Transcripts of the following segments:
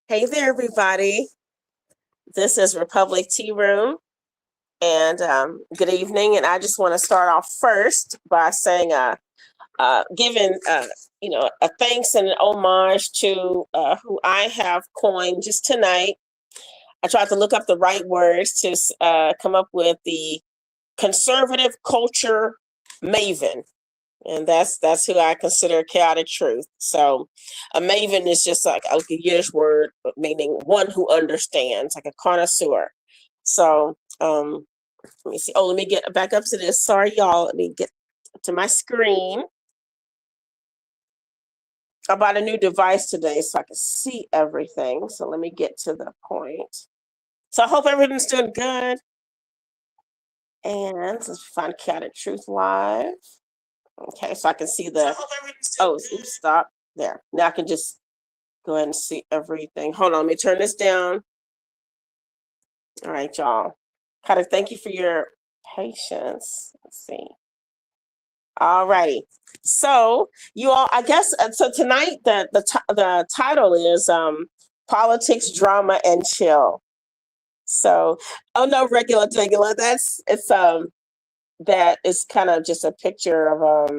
Hey there, everybody. This is Republic Tea Room, and good evening. And I just want to start off first by saying, giving a thanks and an homage to who I have coined just tonight. I tried to look up the right words to come up with the conservative culture maven. And that's who I consider chaotic truth. So a maven is just like a Yiddish word meaning one who understands, like a connoisseur. So let me see. Oh, let me get back up to this. Sorry, y'all. Let me get to my screen. I bought a new device today so I can see everything. So let me get to the point. So I hope everything's doing good. And let's find Chaotic Truth Live. Okay, so I can see the, oops, stop there. Now I can just go ahead and see everything. Hold on, let me turn this down. All right, y'all. Kind of thank you for your patience. Let's see. All righty. So you all, I guess, so tonight the title is Politics, Drama, and Chill. So, oh no, regular, that is kind of just a picture of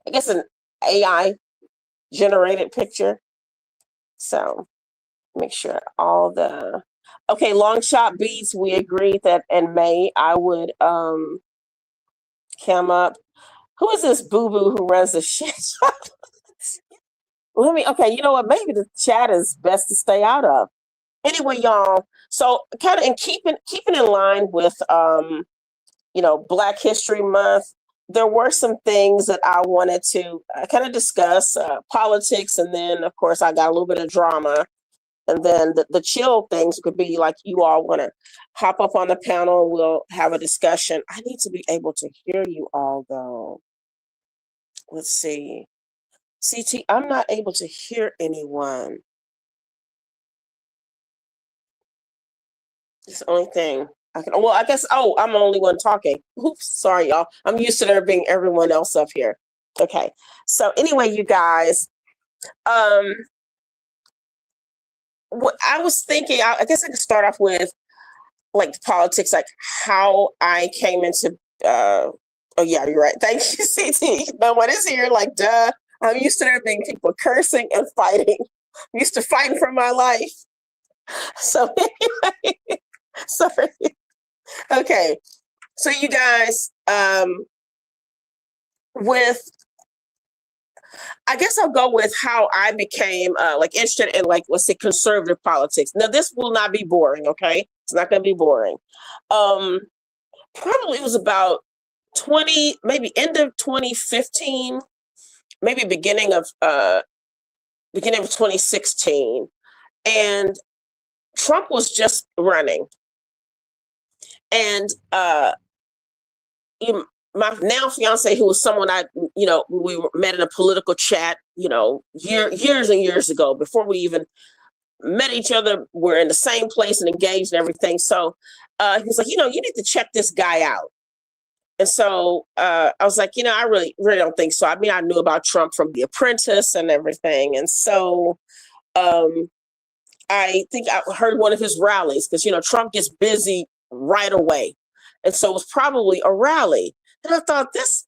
I guess an AI generated picture. So make sure all the okay, long shot beats. We agreed that in May I would come up. Who is this boo-boo who runs the shit? Okay, you know what? Maybe the chat is best to stay out of. Anyway, y'all. So kind of in keeping in line with Black History Month, there were some things that I wanted to kind of discuss, politics, and then of course I got a little bit of drama. And then the chill things could be like you all want to hop up on the panel and we'll have a discussion. I need to be able to hear you all though. Let's see. CT, I'm not able to hear anyone. It's the only thing I can, well, I guess, I'm the only one talking. Oops, sorry, y'all. I'm used to there being everyone else up here. Okay. So anyway, you guys, what I was thinking, I guess I could start off with like politics, like how I came into, oh yeah, you're right. Thank you, CT. No one is here, like, duh. I'm used to there being people cursing and fighting. I'm used to fighting for my life. So anyway, sorry. Okay. So you guys, I guess I'll go with how I became like interested in like, let's say, conservative politics. Now this will not be boring, okay? It's not gonna be boring. Probably it was about maybe end of 2015, maybe beginning of 2016. And Trump was just running. And my now fiance, who was someone we met in a political chat, years and years ago, before we even met each other, we're in the same place and engaged and everything. So he was like, you need to check this guy out. And so I was like, I really, really don't think so. I mean, I knew about Trump from The Apprentice and everything. And so I think I heard one of his rallies because, Trump gets busy right away. And so it was probably a rally. And I thought this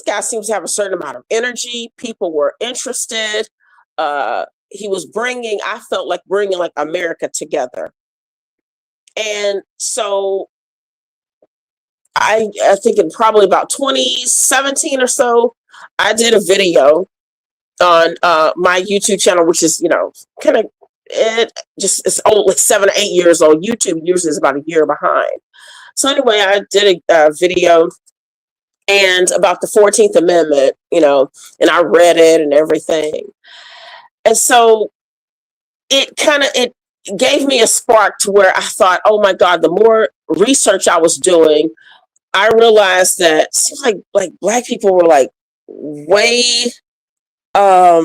guy seems to have a certain amount of energy. People were interested. He was I felt like bringing like America together. And so I think in probably about 2017 or so, I did a video on my YouTube channel, which is, kind of, it's old, like 7 or 8 years old. YouTube usually is about a year behind. So anyway, I did a video and about the 14th Amendment, and I read it and everything. And so it gave me a spark to where I thought, oh my God, the more research I was doing, I realized that it seems like Black people were like way, let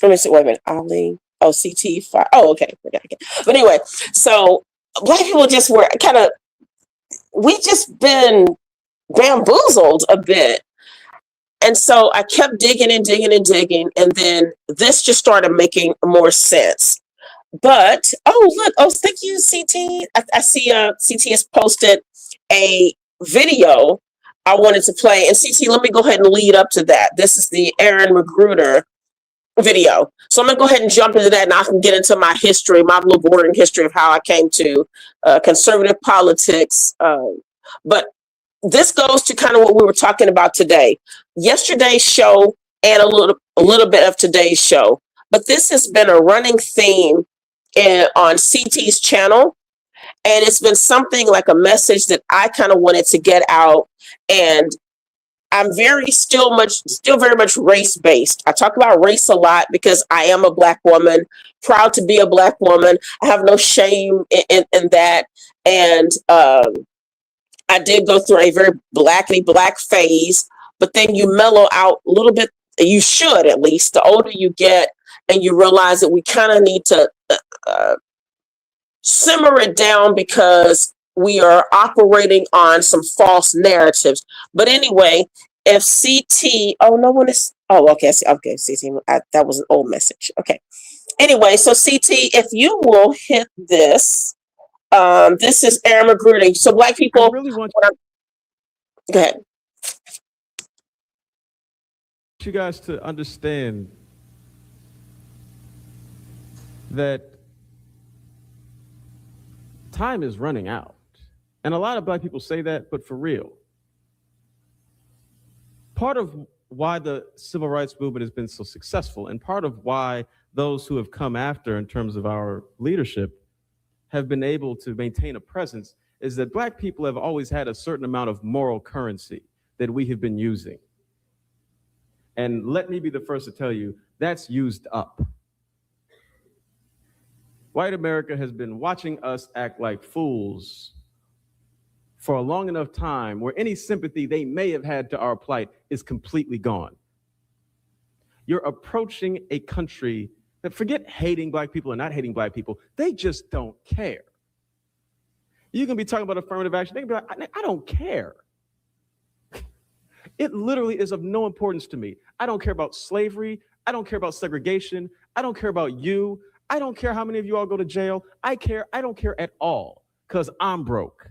me see, wait a minute, Ali, CT5, okay. But anyway, so Black people just were we just been bamboozled a bit. And so I kept digging and digging and digging. And then this just started making more sense. But look, thank you, CT. I see CT has posted a video I wanted to play. And CT, let me go ahead and lead up to that. This is the Aaron Magruder video. So I'm gonna go ahead and jump into that, and I can get into my history, my little boring history of how I came to conservative politics. But this goes to kind of what we were talking about today, yesterday's show, and a little bit of today's show. But this has been a running theme on CT's channel, and it's been something like a message that I kind of wanted to get out. And I'm still very much race based. I talk about race a lot because I am a Black woman, proud to be a Black woman. I have no shame in that. And I did go through a very black phase, but then you mellow out a little bit. You should, at least, the older you get, and you realize that we kind of need to simmer it down because we are operating on some false narratives. But anyway, if CT, no one is, okay, CT, that was an old message. Okay. Anyway, so CT, if you will hit this, this is Aaron Magruder. So Black people, go ahead. You guys to understand that time is running out. And a lot of Black people say that, but for real. Part of why the civil rights movement has been so successful, and part of why those who have come after in terms of our leadership have been able to maintain a presence, is that Black people have always had a certain amount of moral currency that we have been using. And let me be the first to tell you, that's used up. White America has been watching us act like fools for a long enough time where any sympathy they may have had to our plight is completely gone. You're approaching a country that, forget hating Black people or not hating Black people, they just don't care. You can be talking about affirmative action, they can be like, I don't care. It literally is of no importance to me. I don't care about slavery. I don't care about segregation. I don't care about you. I don't care how many of you all go to jail. I don't care at all, because I'm broke.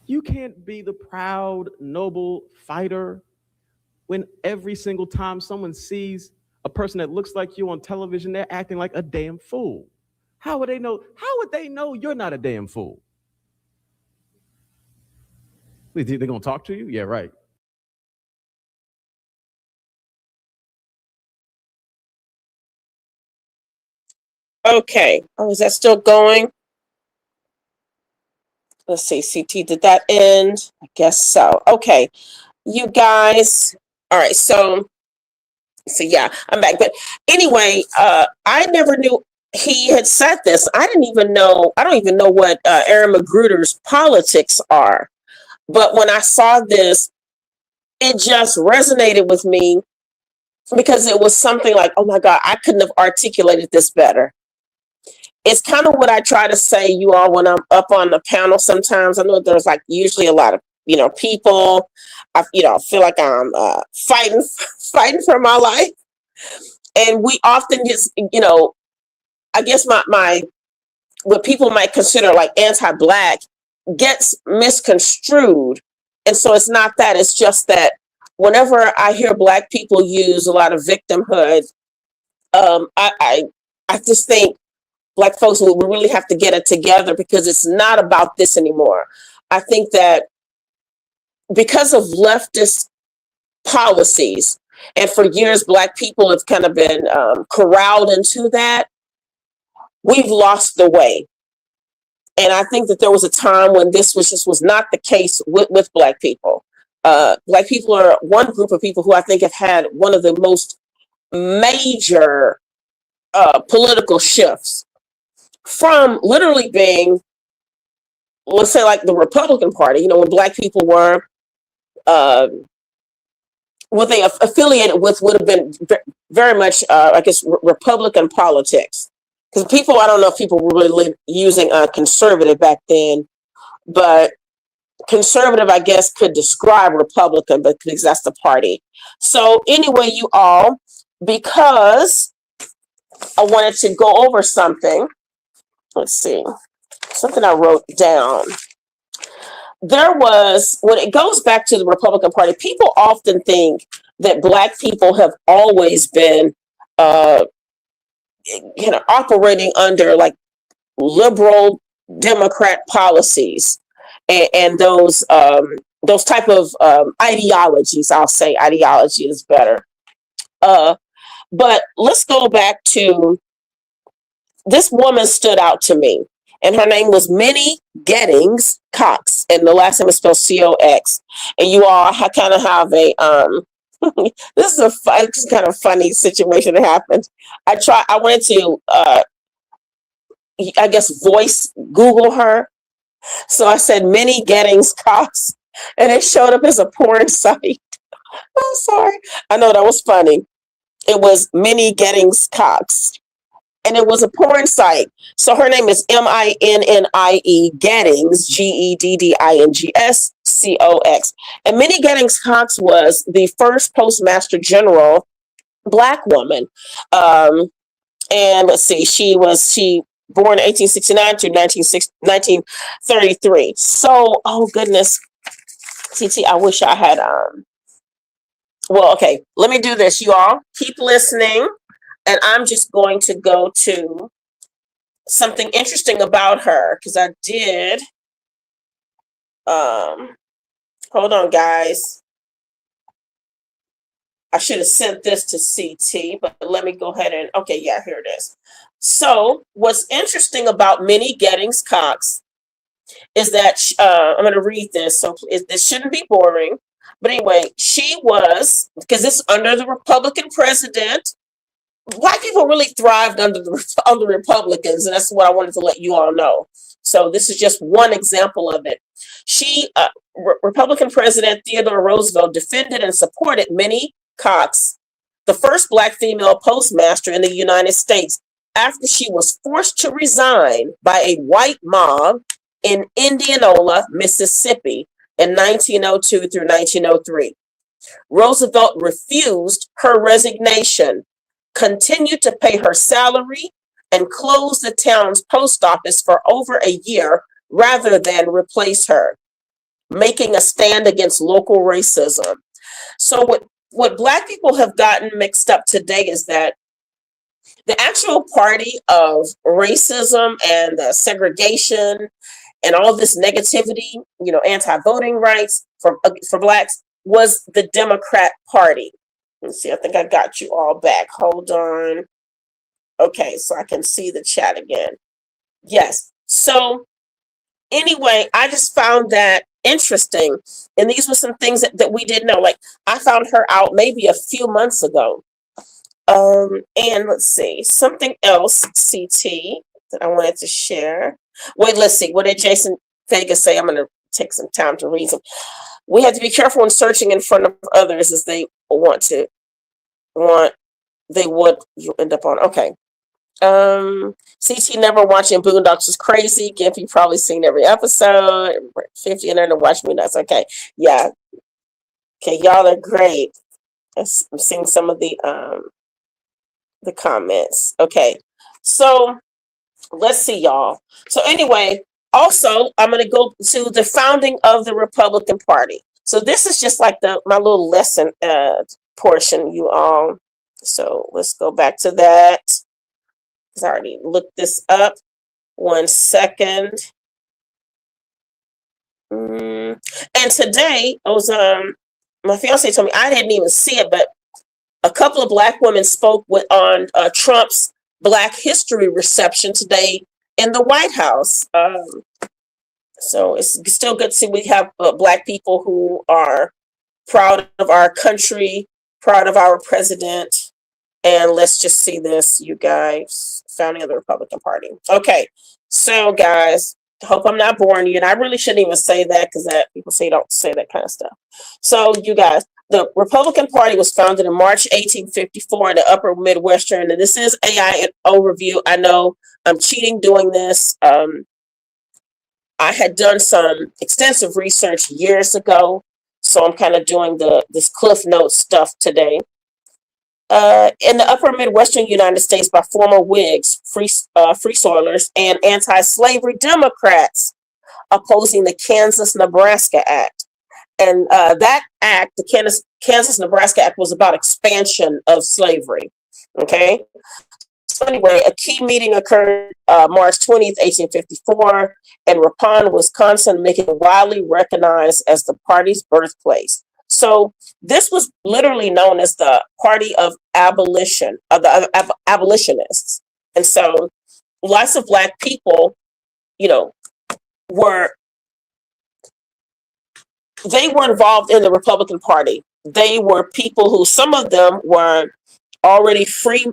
You can't be the proud, noble fighter when every single time someone sees a person that looks like you on television, they're acting like a damn fool. How would they know? How would they know you're not a damn fool? They're going to talk to you? Yeah, right. Okay. Is that still going? Let's see. CT, did that end? I guess so. Okay. You guys. All right. So yeah, I'm back. But anyway, I never knew he had said this. I don't even know what Aaron Magruder's politics are. But when I saw this, it just resonated with me because it was something like, oh my God, I couldn't have articulated this better. It's kind of what I try to say, you all, when I'm up on the panel sometimes. I know there's like usually a lot of, people. I feel like I'm fighting for my life. And we often just, I guess my what people might consider like anti-Black gets misconstrued. And so it's not that, it's just that whenever I hear Black people use a lot of victimhood, I just think Black folks will really have to get it together, because it's not about this anymore. I think that because of leftist policies, and for years Black people have kind of been corralled into that, we've lost the way. And I think that there was a time when this was not the case with Black people. Black people are one group of people who I think have had one of the most major political shifts, from literally being, let's say, like the Republican Party, when Black people were, what they affiliated with would have been very much, I guess, Republican politics. Because I don't know if people were really using conservative back then, but conservative, I guess, could describe Republican, but because that's the party. So anyway, you all, because I wanted to go over something. Let's see, something I wrote down. There was, when it goes back to the Republican Party, people often think that Black people have always been, operating under like liberal Democrat policies and those type of ideologies. I'll say ideology is better. But let's go back to, this woman stood out to me, and her name was Minnie Gettings Cox, and the last name is spelled Cox. And you all kind of have a this is kind of funny situation that happened. I wanted to I guess voice Google her, so I said Minnie Gettings Cox, and it showed up as a porn site. I'm sorry, I know that was funny. It was Minnie Gettings Cox, and it was a porn site. So her name is Minnie Gettings, Geddings Cox. And Minnie Gettings Cox was the first Postmaster General Black woman. And let's see, she born 1869 to 1933. So, oh goodness, TT, I wish I had well, okay, let me do this. You all keep listening, and I'm just going to go to something interesting about her, because I did. Hold on, guys. I should have sent this to CT, but let me go ahead and, okay, yeah, here it is. So what's interesting about Minnie Gettings Cox is that, I'm going to read this, so this shouldn't be boring. But anyway, she was, because it's under the Republican president, Black people really thrived under Republicans, and that's what I wanted to let you all know. So this is just one example of it. Republican President Theodore Roosevelt defended and supported Minnie Cox, the first Black female postmaster in the United States, after she was forced to resign by a white mob in Indianola, Mississippi, in 1902 through 1903. Roosevelt refused her resignation, continued to pay her salary, and closed the town's post office for over a year rather than replace her, making a stand against local racism. So what Black people have gotten mixed up today is that the actual party of racism and segregation and all this negativity, anti-voting rights for Blacks, was the Democrat Party. Let's see, I think I got you all back. Hold on. Okay, so I can see the chat again. Yes. So anyway, I just found that interesting. And these were some things that we didn't know. Like, I found her out maybe a few months ago. And let's see, something else, CT, that I wanted to share. Wait, let's see. What did Jason Vegas say? I'm going to take some time to read them. We have to be careful when searching in front of others, as they you end up on. Okay. CT never watching Boondocks is crazy. Gimpy probably seen every episode. 50 and under watch me nuts. Okay. Yeah. Okay, y'all are great. I'm seeing some of the comments. Okay. So let's see, y'all. So anyway, also I'm going to go to the founding of the Republican Party. So this is just like my little lesson portion, you all. So let's go back to that. I already looked this up. 1 second. And today, I was my fiance told me, I didn't even see it, but a couple of Black women spoke on Trump's Black History reception today in the White House. So it's still good to see we have Black people who are proud of our country, proud of our president. And let's just see this, you guys. Founding of the Republican Party. Okay, so guys, hope I'm not boring you. And I really shouldn't even say that, because people say don't say that kind of stuff. So you guys, the Republican Party was founded in March 1854 in the Upper Midwestern. And this is AI overview. I know I'm cheating doing this. I had done some extensive research years ago, so I'm kind of doing this Cliff Notes stuff today. in the upper Midwestern United States by former Whigs, free soilers, and anti-slavery Democrats opposing the Kansas-Nebraska Act. And that act, the Kansas-Nebraska Act, was about expansion of slavery. Okay. So anyway, a key meeting occurred March 20th, 1854, in Ripon, Wisconsin, making it widely recognized as the party's birthplace. So this was literally known as the Party of Abolition, of the abolitionists. And so lots of Black people, you know, were involved in the Republican Party. They were people who, some of them were already free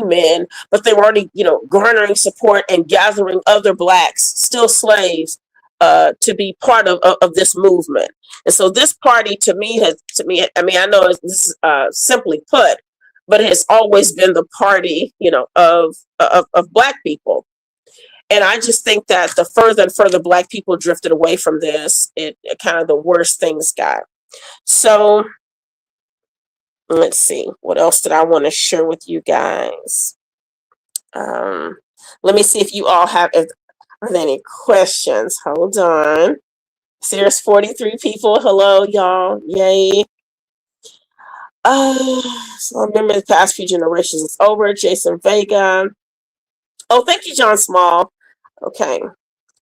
men, but they were already, garnering support and gathering other Blacks, still slaves, to be part of this movement. And so this party to me, I mean, I know this is simply put, but it has always been the party, of Black people. And I just think that the further and further Black people drifted away from this, it kind of the worse things got. So let's see, what else did I want to share with you guys? Let me see if you all are there any questions? Hold on. See, there's 43 people. Hello, y'all. Yay. So remember the past few generations is over. Jason Vega. Oh, thank you, John Small. Okay.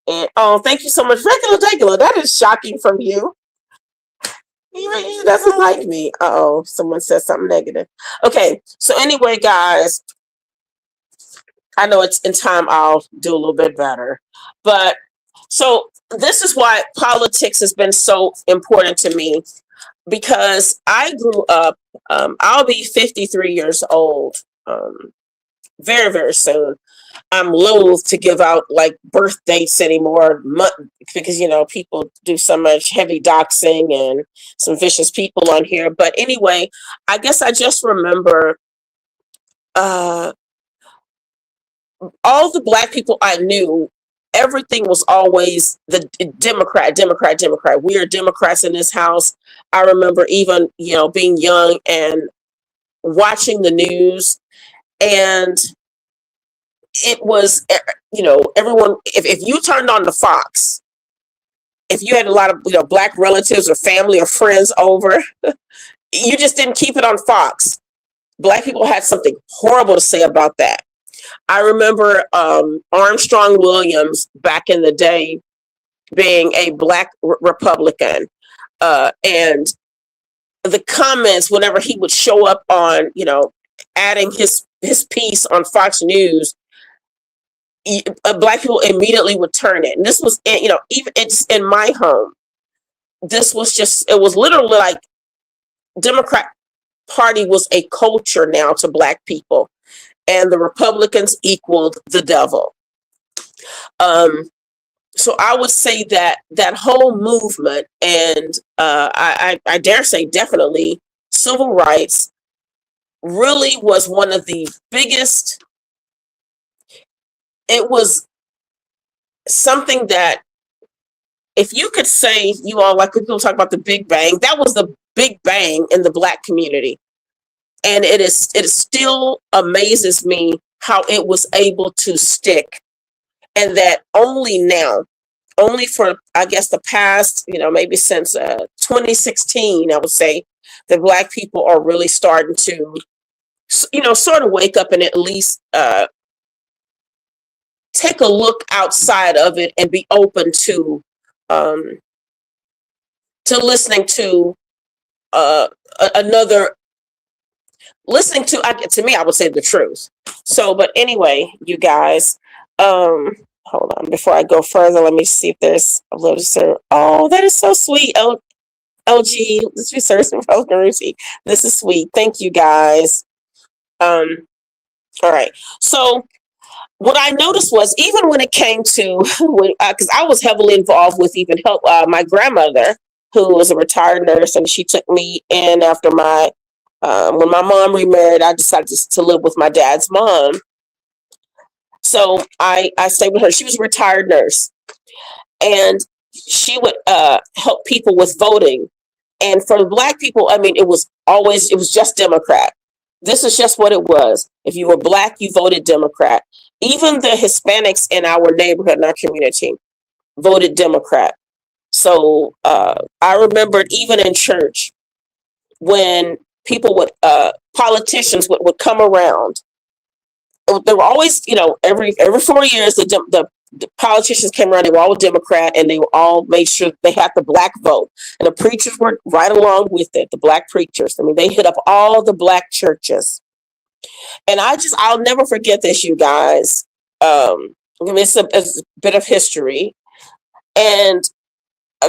And thank you so much. Regular. That is shocking from you. He doesn't like me. Uh-oh, someone said something negative. Okay, so anyway, guys, I know it's in time I'll do a little bit better. But so this is why politics has been so important to me, because I grew up, I'll be 53 years old very, very soon. I'm loath to give out like birth dates anymore, because people do so much heavy doxing and some vicious people on here. But anyway, I guess I just remember all the Black people I knew. Everything was always the Democrat. We are Democrats in this house. I remember even being young and watching the news, and it was, everyone, if you turned on the Fox, if you had a lot of, Black relatives or family or friends over, you just didn't keep it on Fox. Black people had something horrible to say about that. I remember Armstrong Williams back in the day being a Black Republican, and the comments whenever he would show up on, adding his piece on Fox News, Black people immediately would turn it. And this was, even it's in my home. This was it was literally like Democrat Party was a culture now to Black people, and the Republicans equaled the devil. So I would say that whole movement, and I dare say definitely civil rights, really was one of the biggest. It was something that, if you could say, you all, like people talk about the Big Bang, that was the Big Bang in the Black community. And it still amazes me how it was able to stick. And that only for, I guess, the past, maybe since 2016, I would say, that Black people are really starting to, sort of wake up and at least take a look outside of it and be open to listening to to me, I would say the truth. So, but anyway, you guys, hold on, before I go further, let me see if there's a little, sir. Oh, that is so sweet. LG, let's research some Ruthie. This is sweet. Thank you, guys. All right. So what I noticed was, even when it came to, because I was heavily involved with even help my grandmother, who was a retired nurse, and she took me in after when my mom remarried. I decided to live with my dad's mom. So I stayed with her. She was a retired nurse, and she would help people with voting. And for Black people, I mean, it was just Democrat. This is just what it was. If you were Black, you voted Democrat. Even the Hispanics in our neighborhood, in our community, voted Democrat. So I remembered even in church when people would, politicians would come around. They were always, every 4 years, the politicians came around. They were all Democrat, and they were all made sure they had the Black vote. And the preachers were right along with it. The Black preachers. I mean, they hit up all the Black churches. And I'll never forget this, you guys. It's a bit of history. And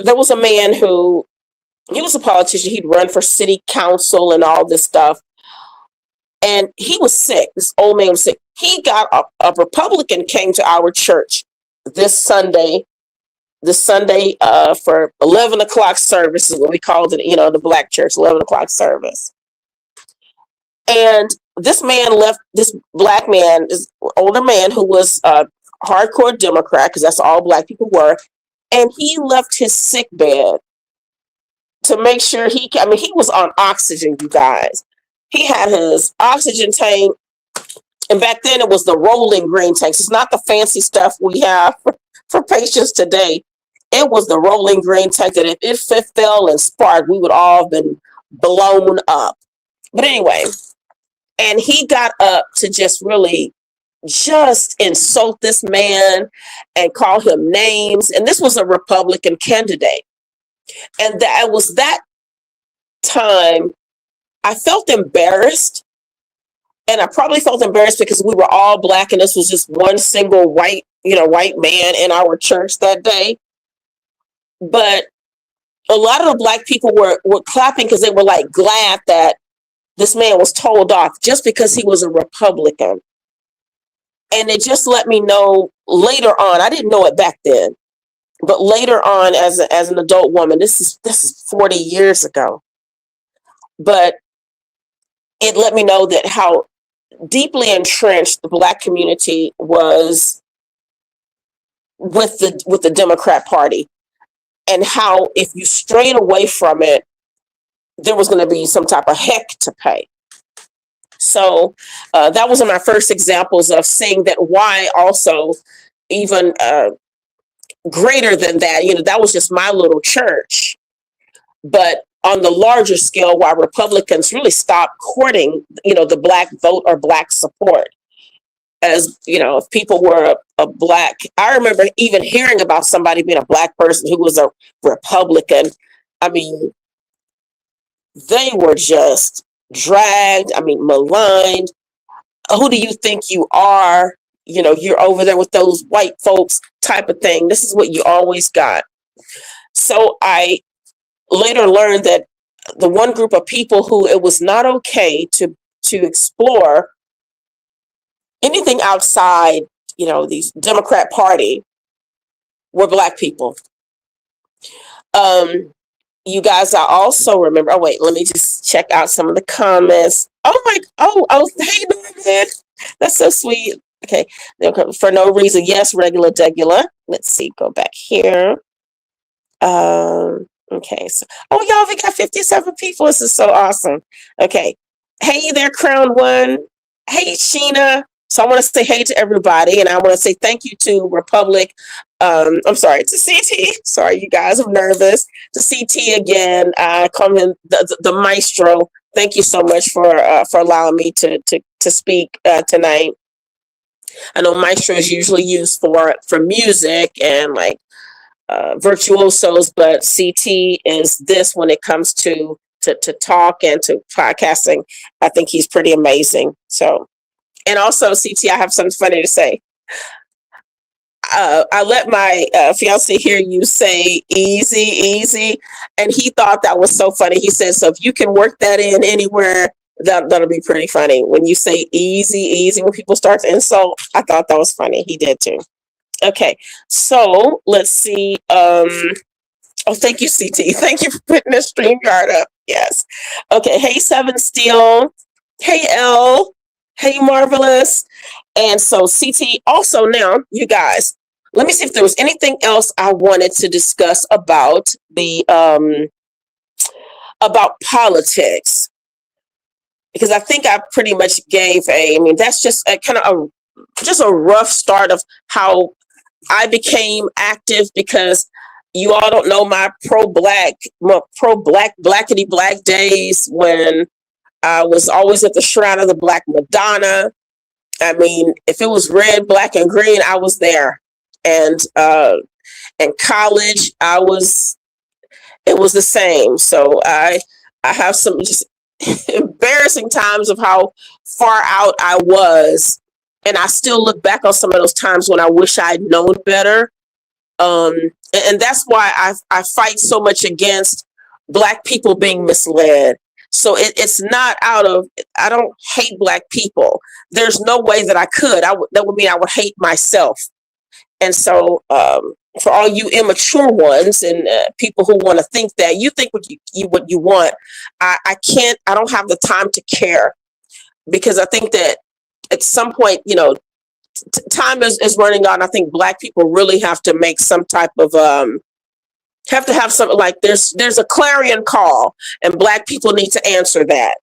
there was a man who, he was a politician. He'd run for city council and all this stuff. And he was sick. This old man was sick. He got a Republican came to our church this Sunday for 11 o'clock service is what we called it, the Black church, 11 o'clock service. And this man left, this Black man, this older man who was a hardcore Democrat, because that's all Black people were. And he left his sick bed to make sure he was on oxygen, you guys. He had his oxygen tank. And back then it was the rolling green tanks. It's not the fancy stuff we have for patients today. It was the rolling green tank that if it fell and sparked, we would all have been blown up. But anyway, and he got up to just insult this man and call him names. And this was a Republican candidate. And that was that time I felt embarrassed. And I probably felt embarrassed because we were all Black and this was just one single white man in our church that day. But a lot of the Black people were clapping because they were like glad that this man was told off just because he was a Republican. And it just let me know later on, I didn't know it back then, but later on as an adult woman, this is 40 years ago. But it let me know that how deeply entrenched the Black community was with the Democrat Party, and how if you strayed away from it, there was going to be some type of heck to pay. So that was one of my first examples of seeing that why also even greater than that, that was just my little church. But on the larger scale, why Republicans really stopped courting, the Black vote or Black support. As, if people were a Black, I remember even hearing about somebody being a Black person who was a Republican. I mean, they were just dragged, maligned. Who do you think you are? You're over there with those white folks type of thing. This is what you always got. So I later learned that the one group of people who it was not okay to explore anything outside, these Democrat Party were Black people. You guys, I also remember, oh wait, let me just check out some of the comments. Hey Norman, that's so sweet. Okay, for no reason, yes, regular degular. Let's see, go back here. Okay, so y'all, we got 57 people. This is so awesome. Okay, hey there, Crown One. Hey Sheena. So I want to say hey to everybody, and I want to say thank you to Republic. I'm sorry, to CT. Sorry, you guys, I'm nervous. To CT again. Call him the maestro. Thank you so much for allowing me to speak tonight. I know maestro is usually used for music and like virtuosos, but CT is this when it comes to talk and to podcasting. I think he's pretty amazing. So, and also CT, I have something funny to say. I let my fiance hear you say easy, and he thought that was so funny. He said, so if you can work that in anywhere, that'll be pretty funny. When you say easy, when people start to insult, I thought that was funny. He did too. Okay, so let's see. Thank you, CT. Thank you for putting the StreamYard up. Yes. Okay, hey, Seven Steel. Hey, L. Hey, Marvelous. And so CT, also now, you guys, let me see if there was anything else I wanted to discuss about the, about politics. because I think I pretty much gave I mean, that's just a kind of just a rough start of how I became active, because you all don't know my blackity black days when I was always at the Shrine of the Black Madonna. I mean, if it was red, black, and green, I was there. And in college, it was the same. So I have some just embarrassing times of how far out I was. And I still look back on some of those times when I wish I'd known better. And that's why I fight so much against Black people being misled. So it's not out of, I don't hate Black people. There's no way that I could. That would mean I would hate myself. And so for all you immature ones and people who want to think that, you think what you want, I don't have the time to care, because I think that at some point, time is running out. And I think Black people really have to make some type of have to have something like there's a clarion call, and Black people need to answer that.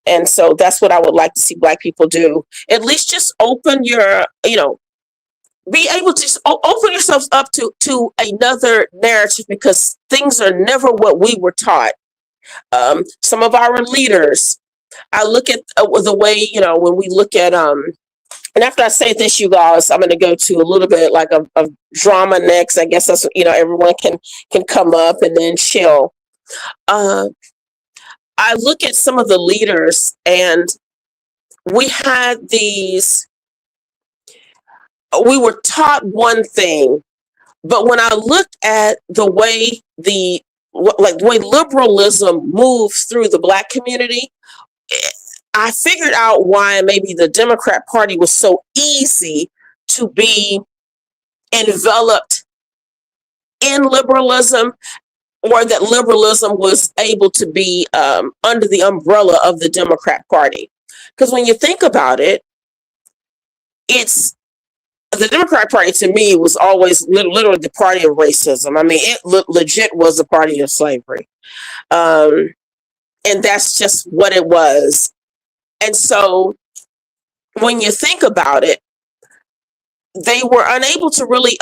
And so that's what I would like to see Black people do. At least just open your, be able to just open yourselves up to another narrative, because things are never what we were taught. Some of our leaders, I look at the way, when we look at and after I say this, you guys, I'm going to go to a little bit like of drama next. I guess that's, everyone can come up and then chill. I look at some of the leaders, and we were taught one thing, but when I looked at the way the way liberalism moved through the Black community, I figured out why maybe the Democrat Party was so easy to be enveloped in liberalism, or that liberalism was able to be under the umbrella of the Democrat Party. Because when you think about it, the Democrat Party to me was always literally the party of racism. I mean, it legit was the party of slavery. And that's just what it was. And so when you think about it, they were unable to really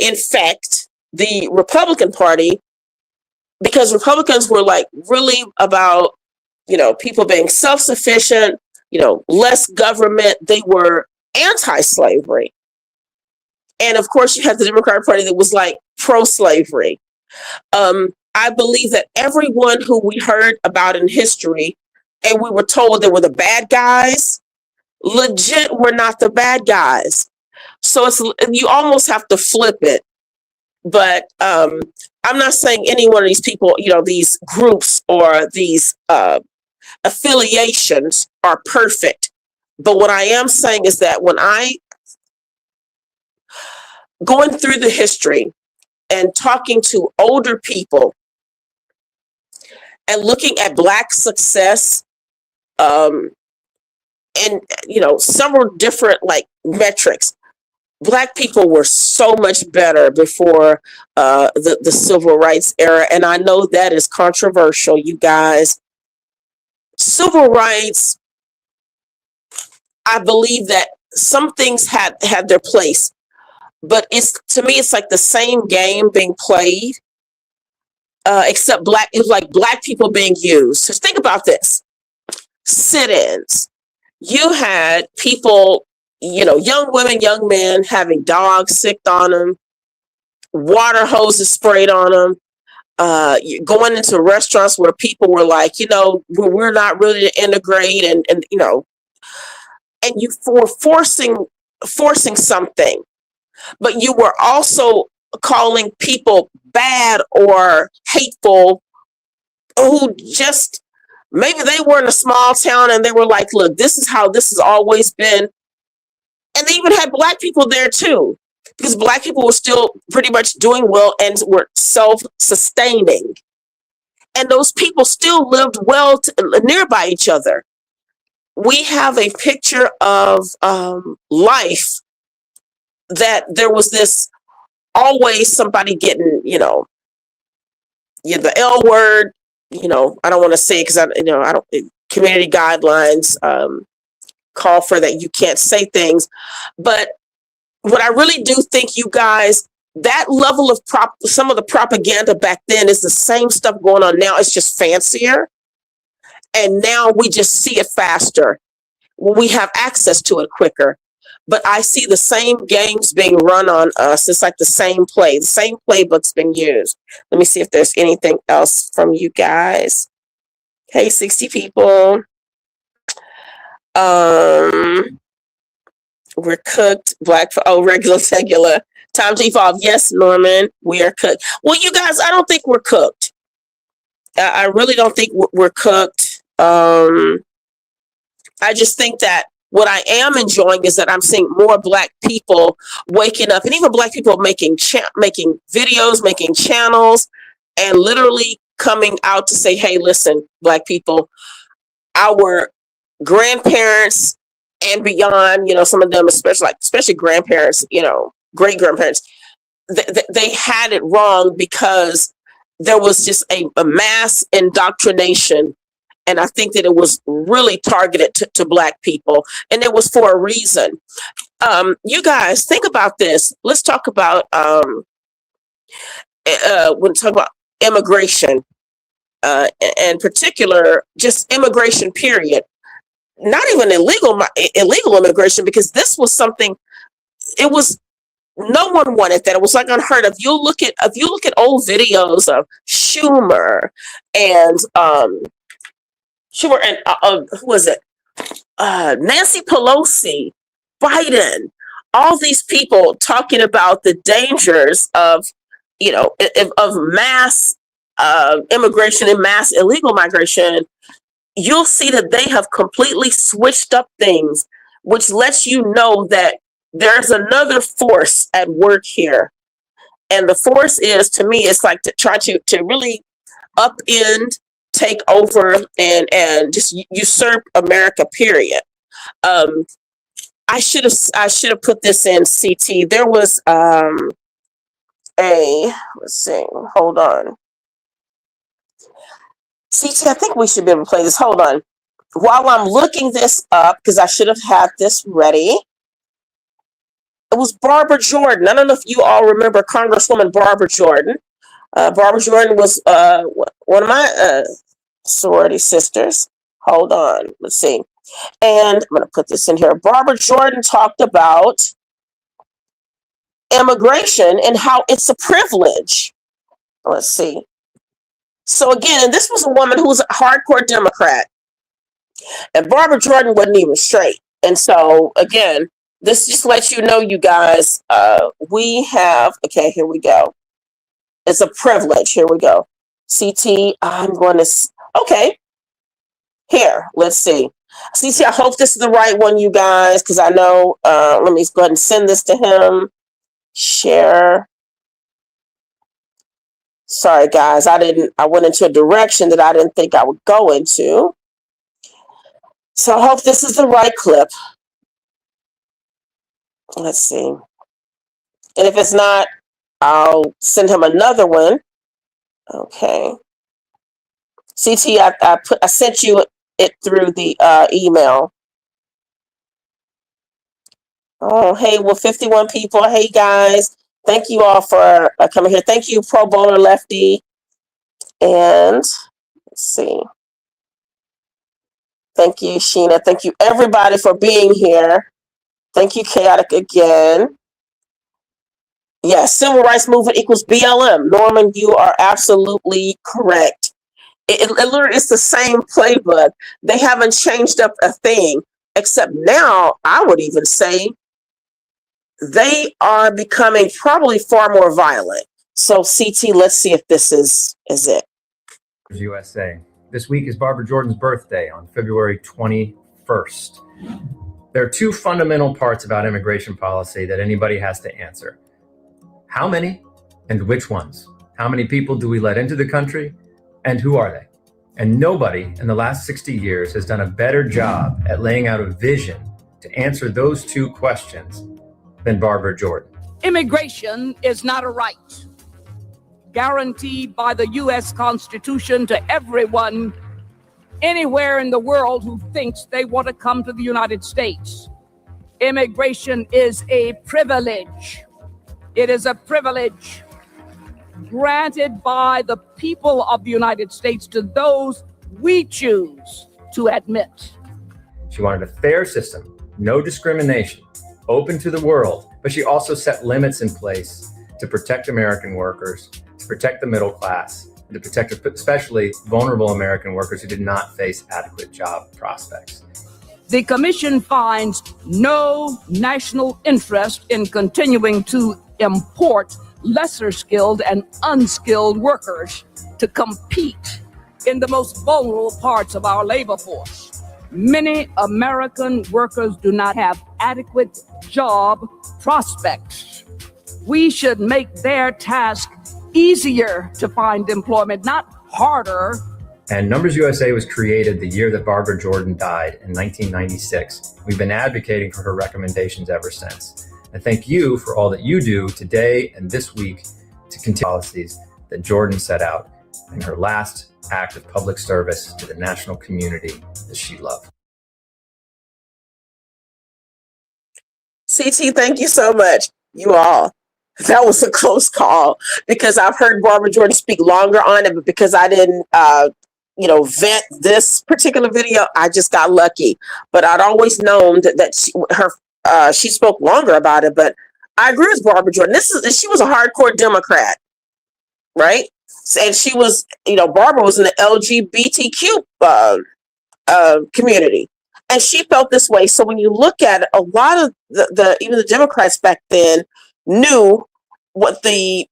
infect the Republican Party, because Republicans were like really about, people being self-sufficient, less government. They were anti-slavery. And of course, you had the Democratic Party that was like pro-slavery. I believe that everyone who we heard about in history, and we were told they were the bad guys, legit were not the bad guys. So you almost have to flip it. But I'm not saying any one of these people, these groups or these affiliations are perfect. But what I am saying is that when going through the history and talking to older people and looking at Black success, and several different metrics, Black people were so much better before the civil rights era. And I know that is controversial, you guys. Civil rights, I believe that some things had their place, but to me it's like the same game being played, except it was like Black people being used. So think about this. Sit-ins. You had people, young women, young men having dogs sicked on them, water hoses sprayed on them, going into restaurants where people were like, we're not ready to integrate, and you were forcing something, but you were also calling people bad or hateful who just, maybe they were in a small town and they were like, look, this is how this has always been. And they even had Black people there too, because Black people were still pretty much doing well and were self-sustaining. And those people still lived well nearby each other. We have a picture of life that there was this always somebody getting, the L word, I don't want to say it because I don't community guidelines call for that you can't say things. But what I really do think, you guys, that level of some of the propaganda back then is the same stuff going on now. It's just fancier. And now we just see it faster. We have access to it quicker. But I see the same games being run on us. It's like the same playbook's been used. Let me see if there's anything else from you guys. Hey, 60 people. We're cooked. Regular, tegular. Time to evolve. Yes, Norman, we are cooked. Well, you guys, I don't think we're cooked. I really don't think we're cooked. I just think that what I am enjoying is that I'm seeing more Black people waking up, and even Black people making videos, making channels, and literally coming out to say, hey, listen, Black people, our grandparents and beyond, some of them, especially grandparents, great grandparents, they had it wrong because there was just a mass indoctrination. And I think that it was really targeted to Black people, and it was for a reason. You guys, think about this. Let's talk about when we talk about immigration, in particular, just immigration. Period. Not even illegal immigration, because this was something. It was no one wanted that. It was like unheard of. If you look at old videos of Schumer and who was it? Nancy Pelosi, Biden, all these people talking about the dangers of mass immigration and mass illegal migration. You'll see that they have completely switched up things, which lets you know that there's another force at work here. And the force is, to me, it's like to try to really upend, take over, and just usurp America, period. I should have put this in CT. There was let's see, hold on. CT, I think we should be able to play this. Hold on. While I'm looking this up, because I should have had this ready. It was Barbara Jordan. I don't know if you all remember Congresswoman Barbara Jordan. Barbara Jordan was one of my sorority sisters. Hold on. Let's see. And I'm going to put this in here. Barbara Jordan talked about immigration and how it's a privilege. Let's see. So again, this was a woman who was a hardcore Democrat. And Barbara Jordan wasn't even straight. And so, again, this just lets you know, you guys, we have, okay, here we go. It's a privilege. Here we go. CT, I'm going to, okay. Here, let's see. CT, I hope this is the right one, you guys, because I know, let me go ahead and send this to him. Share. Sorry, guys, I went into a direction that I didn't think I would go into. So I hope this is the right clip. Let's see. And if it's not, I'll send him another one. Okay. CT, I sent you it through the email. Oh, hey, well, 51 people. Hey, guys. Thank you all for coming here. Thank you, Pro Bowler Lefty. And let's see. Thank you, Sheena. Thank you, everybody, for being here. Thank you, Chaotic, again. Yes, civil rights movement equals BLM. Norman, you are absolutely correct. It's the same playbook. They haven't changed up a thing, except now I would even say they are becoming probably far more violent. So CT, let's see if this is it. USA. This week is Barbara Jordan's birthday on February 21st. There are two fundamental parts about immigration policy that anybody has to answer. How many and which ones? How many people do we let into the country and who are they? And nobody in the last 60 years has done a better job at laying out a vision to answer those two questions than Barbara Jordan. Immigration is not a right guaranteed by the U.S. Constitution to everyone anywhere in the world who thinks they want to come to the United States. Immigration is a privilege. It is a privilege granted by the people of the United States to those we choose to admit. She wanted a fair system, no discrimination, open to the world, but she also set limits in place to protect American workers, to protect the middle class, and to protect especially vulnerable American workers who did not face adequate job prospects. The Commission finds no national interest in continuing to import lesser skilled and unskilled workers to compete in the most vulnerable parts of our labor force. Many American workers do not have adequate job prospects. We should make their task easier to find employment, not harder. And Numbers USA was created the year that Barbara Jordan died in 1996. We've been advocating for her recommendations ever since. And thank you for all that you do today and this week to continue policies that Jordan set out in her last act of public service to the national community that she loved. CT, thank you so much. You all. That was a close call because I've heard Barbara Jordan speak longer on it, but because I didn't, vet this particular video, I just got lucky. But I'd always known that she spoke longer about it. But I agree with Barbara Jordan. She was a hardcore Democrat, right? And she was, Barbara was in the LGBTQ community. And she felt this way. So when you look at it, a lot of even the Democrats back then knew they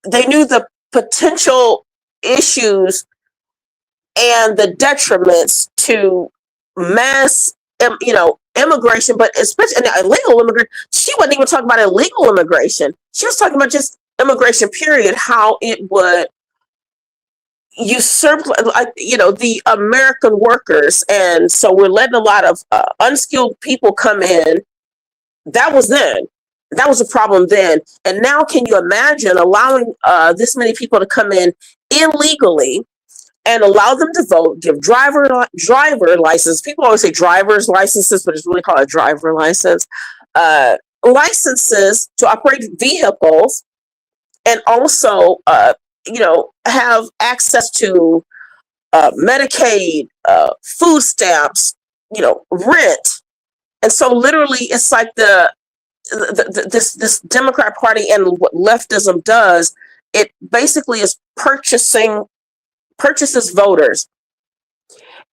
knew the potential issues and the detriments to mass, immigration, but especially illegal immigration. She wasn't even talking about illegal immigration. She was talking about just immigration, period, how it would usurp, the American workers. And so we're letting a lot of unskilled people come in. That was then. That was a problem then. And now can you imagine allowing this many people to come in illegally and allow them to vote, give driver license. People always say driver's licenses, but it's really called a driver license. Licenses to operate vehicles and also, have access to Medicaid, food stamps, rent. And so literally it's like this Democrat Party and what leftism does, it basically is purchases voters.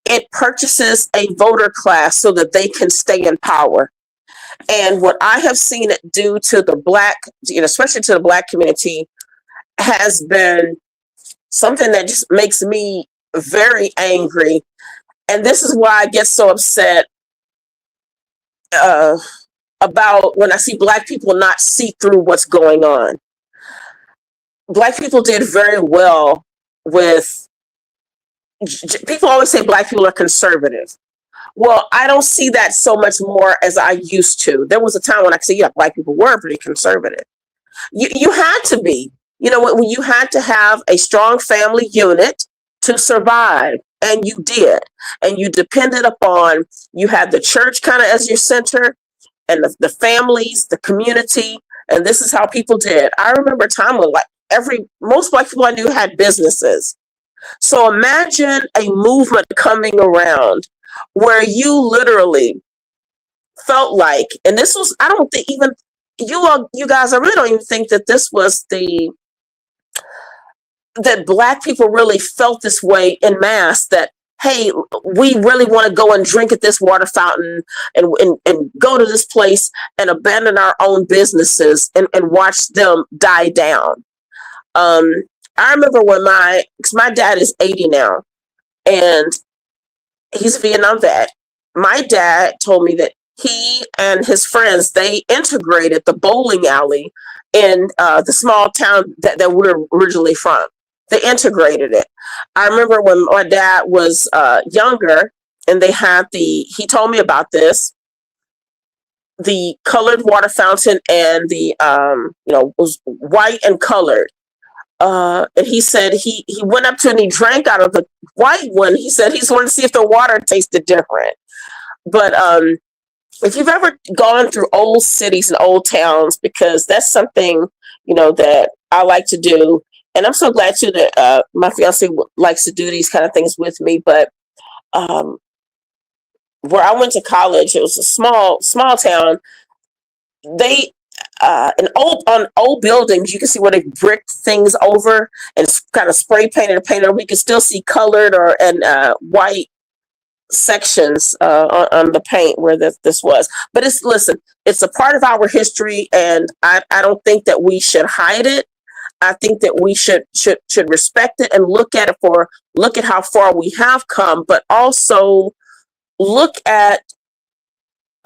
It purchases a voter class so that they can stay in power. And what I have seen it do to the Black, especially to the Black community, has been something that just makes me very angry. And this is why I get so upset about when I see Black people not see through what's going on. Black people did very well with, people always say Black people are conservative. Well, I don't see that so much more as I used to. There was a time when I could say, yeah, Black people were pretty conservative. You had to be. When you had to have a strong family unit to survive, and you did. And you depended upon, you had the church kind of as your center, and the families, the community, and this is how people did. I remember a time when most Black people I knew had businesses. So imagine a movement coming around where you literally felt like, and this was, I don't think even, you guys, I really don't even think that this was that Black people really felt this way in mass, that, hey, we really want to go and drink at this water fountain and go to this place and abandon our own businesses and watch them die down. I remember when because my dad is 80 now, and he's a Vietnam vet. My dad told me that he and his friends, they integrated the bowling alley in the small town that we're originally from. They integrated it. I remember when my dad was younger, and they had he told me about this, the colored water fountain, and the was white and colored. And he said he went up to and he drank out of the white one. He said he just wanted to see if the water tasted different. But if you've ever gone through old cities and old towns, because that's something, that I like to do. And I'm so glad too that my fiance likes to do these kind of things with me. But where I went to college, it was a small town. They on old buildings, you can see where they bricked things over and kind of spray painted or painted over. You can still see colored and white sections on the paint where this was. But it's a part of our history, and I don't think that we should hide it. I think that we should respect it and look at how far we have come, but also look at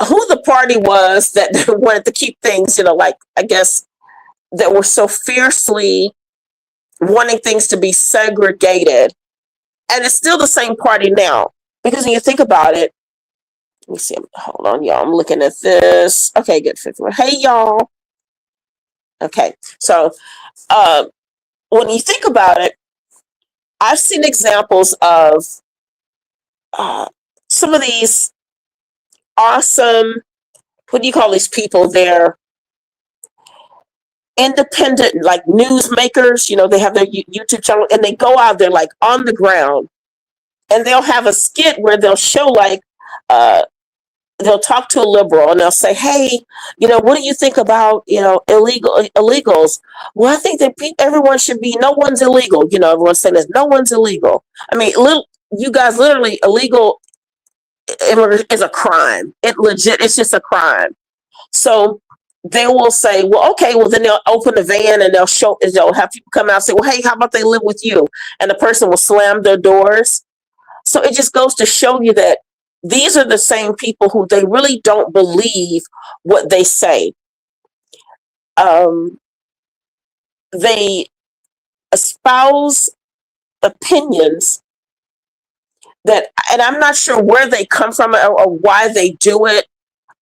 who the party was that wanted to keep things, like, I guess, that were so fiercely wanting things to be segregated. And it's still the same party now. Because when you think about it, let me see. Hold on, y'all. I'm looking at this. Okay, good. Hey, y'all. Okay, so when you think about it, I've seen examples of some of these awesome, what do you call these people? They're independent, like newsmakers. They have their YouTube channel, and they go out there like on the ground, and they'll have a skit where they'll show like they'll talk to a liberal and they'll say, hey, what do you think about, illegals? Well, I think that everyone should be, no one's illegal. Everyone's saying this, no one's illegal. I mean, you guys, literally, illegal is a crime. It's just a crime. So they will say, well, okay, well, then they'll open the van and they'll have people come out and say, well, hey, how about they live with you? And the person will slam their doors. So it just goes to show you that these are the same people who they really don't believe what they say. They espouse opinions that, and I'm not sure where they come from or why they do it,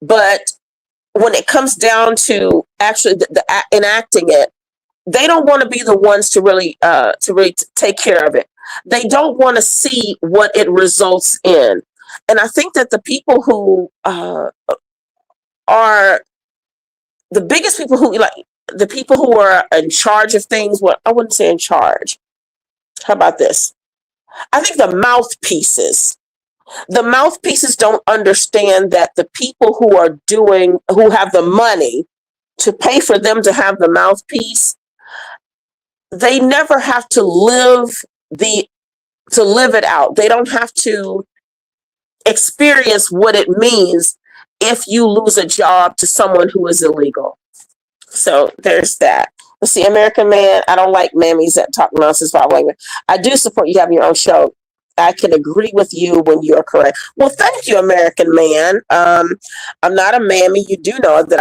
but when it comes down to actually enacting it, they don't want to be the ones to really take care of it. They don't want to see what it results in. And I think that the people who are the biggest people the people who are in charge of things, well, I wouldn't say in charge. How about this? I think the mouthpieces don't understand that the people who have the money to pay for them to have the mouthpiece, they never have to live it out. They don't have to experience what it means if you lose a job to someone who is illegal. So there's that. Let's see, American Man, I don't like mammies that talk nonsense about language. I do support you having your own show. I can agree with you when you're correct. Well, thank you, American Man. I'm not a mammy. You do know that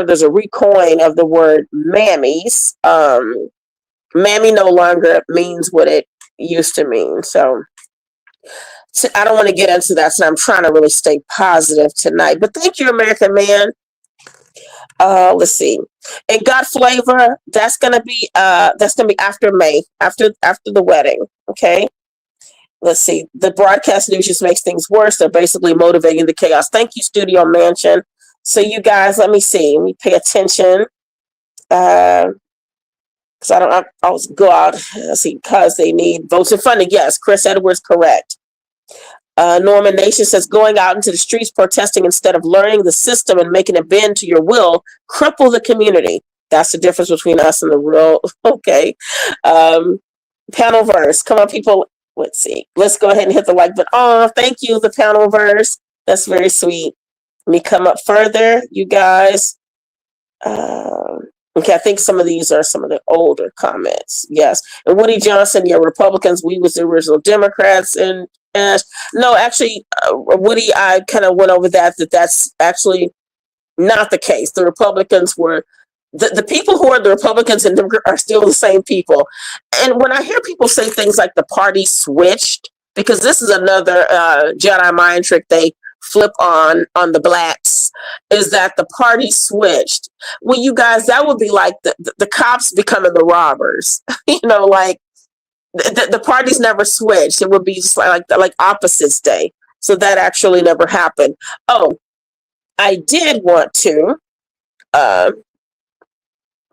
there's a recoin of the word mammies. Mammy no longer means what it used to mean. So I don't want to get into that. So I'm trying to really stay positive tonight. But thank you, American Man. Let's see. And God Flavor, that's gonna be after May, after the wedding. Okay. Let's see. The broadcast news just makes things worse. They're basically motivating the chaos. Thank you, Studio Mansion. So you guys, let me see. Let me pay attention. Because I don't always go out. Let's see. Because they need votes and funding. Yes, Chris Edwards, correct. Norman Nation says going out into the streets protesting instead of learning the system and making it bend to your will cripple the community. That's the difference between us and the real. Okay. Panel verse. Come on, people. Let's see. Let's go ahead and hit the like button. Oh, thank you, the panel verse. That's very sweet. Let me come up further, you guys. Okay, I think some of these are some of the older comments. Yes. And Woody Johnson, yeah, Republicans, we was the original Democrats. And no, actually, Woody, I kind of went over that's actually not the case. The Republicans were, the people who are the Republicans and Democrats are still the same people. And when I hear people say things like the party switched, because this is another Jedi mind trick they flip on the blacks is that the party switched. Well, you guys, that would be like the cops becoming the robbers. Like the parties never switched. It would be just like opposites day. So that actually never happened. Oh, I did want to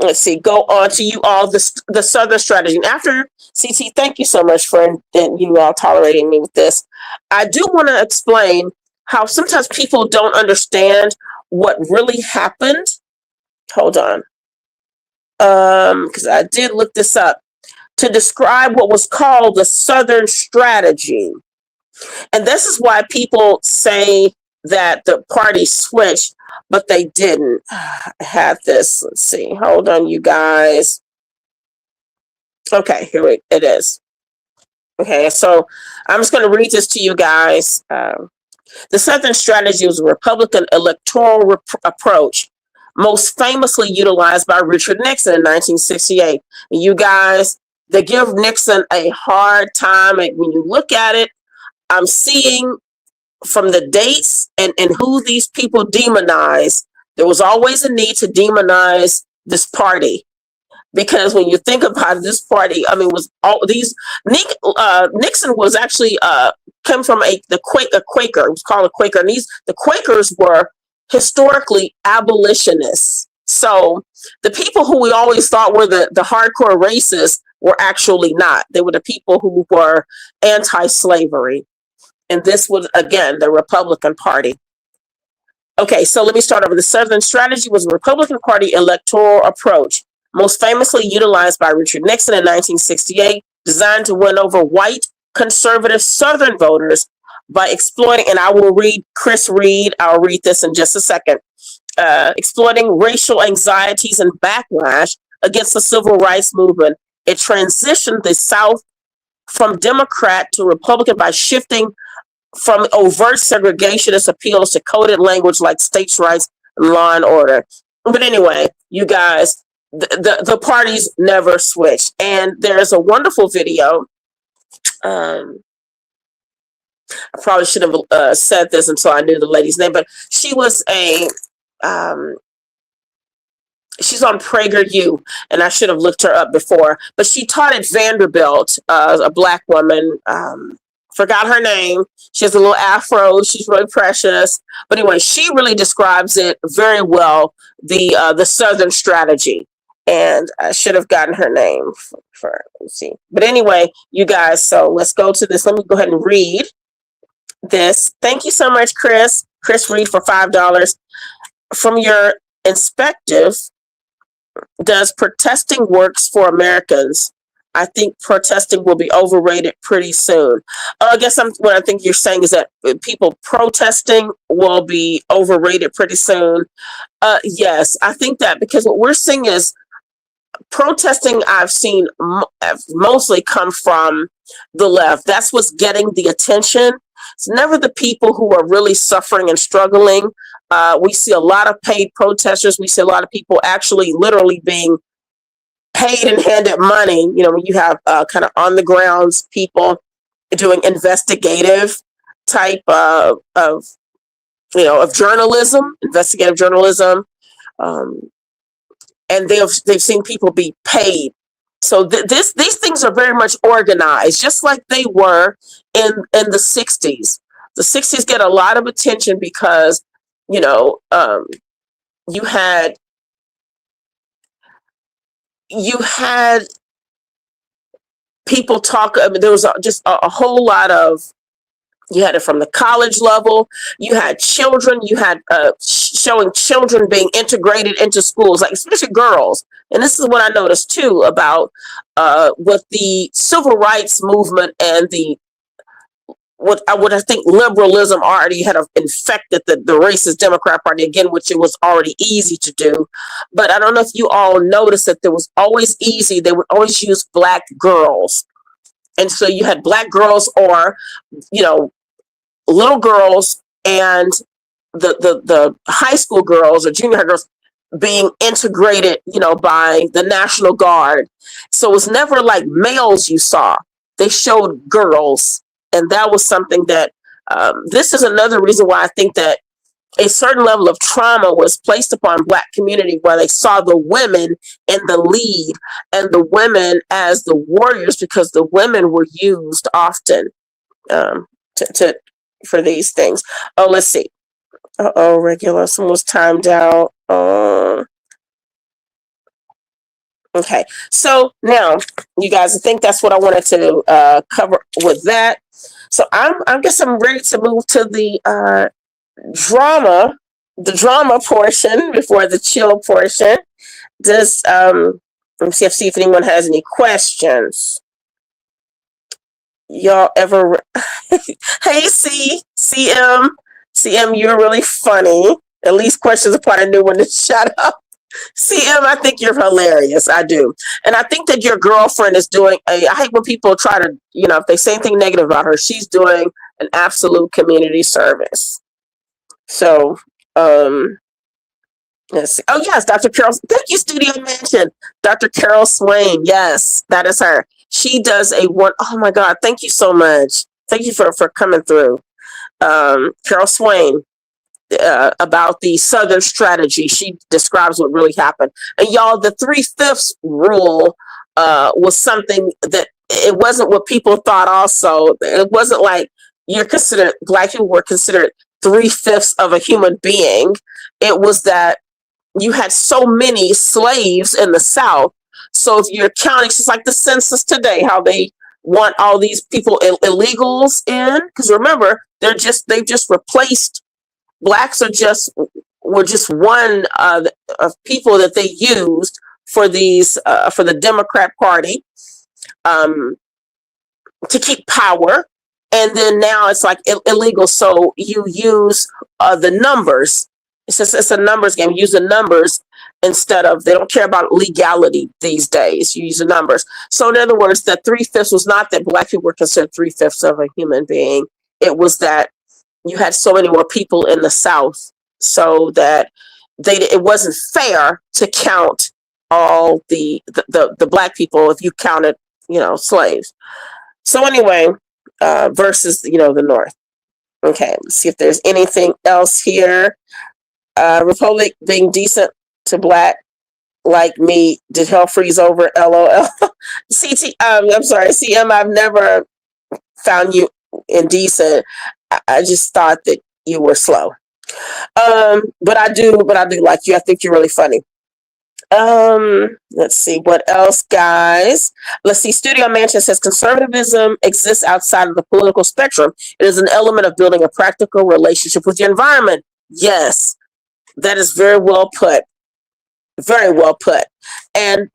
let's see, go on to you all the Southern strategy. And after CT, thank you so much for you all tolerating me with this. I do want to explain how sometimes people don't understand what really happened. Hold on. Because I did look this up to describe what was called the Southern strategy. And this is why people say that the party switched, but they didn't. I had this. Let's see. Hold on, you guys. Okay, here it is. Okay, so I'm just going to read this to you guys. The Southern strategy was a Republican electoral approach, most famously utilized by Richard Nixon in 1968. And you guys, they give Nixon a hard time. And when you look at it, I'm seeing from the dates and who these people demonize, there was always a need to demonize this party. Because when you think about it, this party, I mean, was all these, Nixon was actually, came from a Quaker, it was called a Quaker. And the Quakers were historically abolitionists. So the people who we always thought were the hardcore racists were actually not. They were the people who were anti-slavery. And this was, again, the Republican Party. Okay, so let me start over. The Southern strategy was a Republican Party electoral approach, most famously utilized by Richard Nixon in 1968, designed to win over white conservative Southern voters by exploiting, and I will read Chris Reed, I'll read this in just a second, exploiting racial anxieties and backlash against the civil rights movement. It transitioned the South from Democrat to Republican by shifting from overt segregationist appeals to coded language like states' rights and law and order. But anyway, you guys, the parties never switched. And there's a wonderful video. I probably should have said this until I knew the lady's name, but she was she's on PragerU, and I should have looked her up before, but she taught at Vanderbilt, a Black woman, forgot her name. She has a little afro. She's really precious. But anyway, she really describes it very well, the Southern strategy. And I should have gotten her name let's see. But anyway, you guys, so let's go to this. Let me go ahead and read this. Thank you so much, Chris. Chris Reed for $5. From your perspective, does protesting works for Americans? I think protesting will be overrated pretty soon. I guess what I think you're saying is that people protesting will be overrated pretty soon. Yes, I think that because what we're seeing is protesting I've seen mostly come from the left. That's what's getting the attention. It's never the people who are really suffering and struggling. We see a lot of paid protesters. We see a lot of people actually literally being paid and handed money. You know, when you have kind of on the grounds people doing investigative type of journalism, investigative journalism. And they've seen people be paid. So these things are very much organized, just like they were in the 60s. The 60s get a lot of attention because, you had people talk. I mean, there was just a whole lot of. You had it from the college level. You had children. You had showing children being integrated into schools, like especially girls. And this is what I noticed too about with the civil rights movement and what I think liberalism already had infected the racist Democrat Party again, which it was already easy to do. But I don't know if you all noticed that there was always easy. They would always use Black girls. And so you had Black girls or, little girls and the high school girls or junior high girls being integrated, by the National Guard. So it was never like males you saw. They showed girls. And that was something that This is another reason why I think that a certain level of trauma was placed upon Black community, where they saw the women in the lead and the women as the warriors, because the women were used often for these things. Oh, let's see. Regular. Someone's timed out. Okay. So now, you guys, I think that's what I wanted to cover with that. So I guess I'm ready to move to the drama portion before the chill portion. Let me see if anyone has any questions. Y'all ever hey CM, you're really funny. At least questions upon a new one to shut up. CM, I think you're hilarious. I do. And I think that your girlfriend is doing I hate when people try to, if they say anything negative about her, she's doing an absolute community service. So, let's see. Oh, yes, Dr. Carol. Thank you, Studio Mansion. Dr. Carol Swain. Yes, that is her. She does oh my God, thank you so much. Thank you for coming through. Carol Swain, about the Southern strategy. She describes what really happened. And y'all, the 3/5 rule was something that it wasn't what people thought also. It wasn't like Black people were considered 3/5 of a human being. It was that you had so many slaves in the South. So if you're counting, it's just like the census today, how they want all these people illegals in. Because remember, they've just replaced Blacks were just one of people that they used for for the Democrat Party to keep power. And then now it's like illegal. So you use the numbers. It's a numbers game. Use the numbers instead of, they don't care about legality these days. You use the numbers. So in other words, that 3/5 was not that Black people were considered 3/5 of a human being. It was that you had so many more people in the South, so that it wasn't fair to count all the Black people if you counted, slaves. So anyway, versus, the North. Okay, let's see if there's anything else here. Republic being decent to Black like me. Did hell freeze over? LOL. I'm sorry, CM, I've never found you indecent. I just thought that you were slow. But I do like you. I think you're really funny. Let's see what else, guys. Let's see. Studio Mansion says conservatism exists outside of the political spectrum. It is an element of building a practical relationship with your environment. Yes, that is very well put. Very well put. And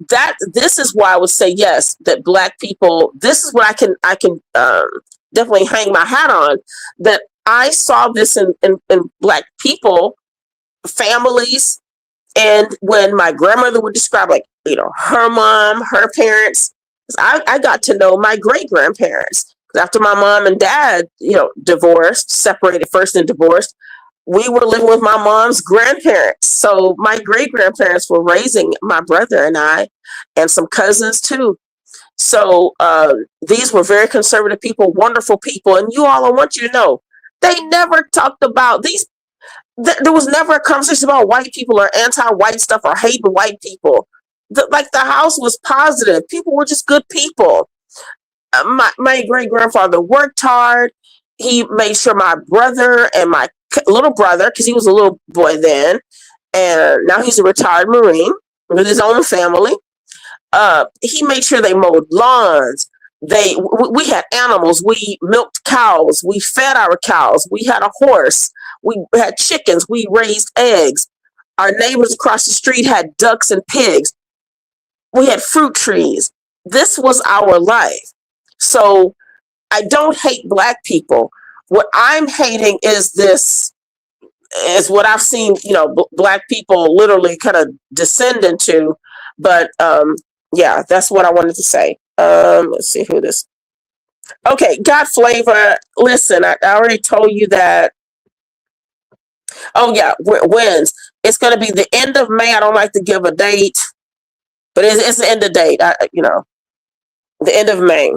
this is why I would say yes, that Black people, this is what I can definitely hang my hat on, that I saw this in Black people, families. And when my grandmother would describe, like, her mom, her parents, I got to know my great grandparents. After my mom and dad, divorced, separated first and divorced, we were living with my mom's grandparents. So my great grandparents were raising my brother and I, and some cousins too. So these were very conservative people, wonderful people. And you all, I want you to know, they never talked about these. There was never a conversation about white people or anti-white stuff or hating white people. The house was positive. People were just good people. My great-grandfather worked hard. He made sure my brother and my little brother, because he was a little boy then, and now he's a retired Marine with his own family. He made sure they mowed lawns. We had animals. We milked cows. We fed our cows. We had a horse. We had chickens. We raised eggs. Our neighbors across the street had ducks and pigs. We had fruit trees. This was our life. So I don't hate Black people. What I'm hating is what I've seen, Black people literally kind of descend into. But yeah, that's what I wanted to say. Let's see who this. Okay, God Flavor. Listen, I already told you that. Oh yeah, wins. It's going to be the end of May. I don't like to give a date, but it's the end of date. The end of May.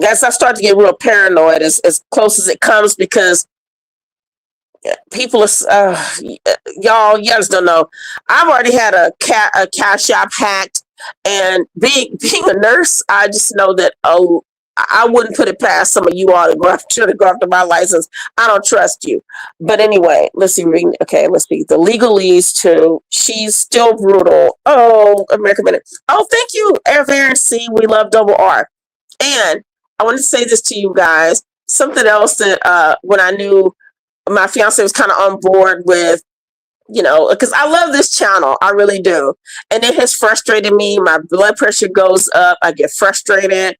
Guys, I start to get real paranoid as close as it comes, because people are y'all, you guys don't know. I've already had a cash app hacked, and being a nurse, I just know that I wouldn't put it past some of you all to go after my license. I don't trust you. But anyway, let's see. Okay, let's see. The legalese too. She's still brutal. Oh, American Minute. Oh, thank you, Aaron C. We love double R. And I want to say this to you guys. Something else that when I knew my fiance was kind of on board with, because I love this channel. I really do. And it has frustrated me. My blood pressure goes up. I get frustrated.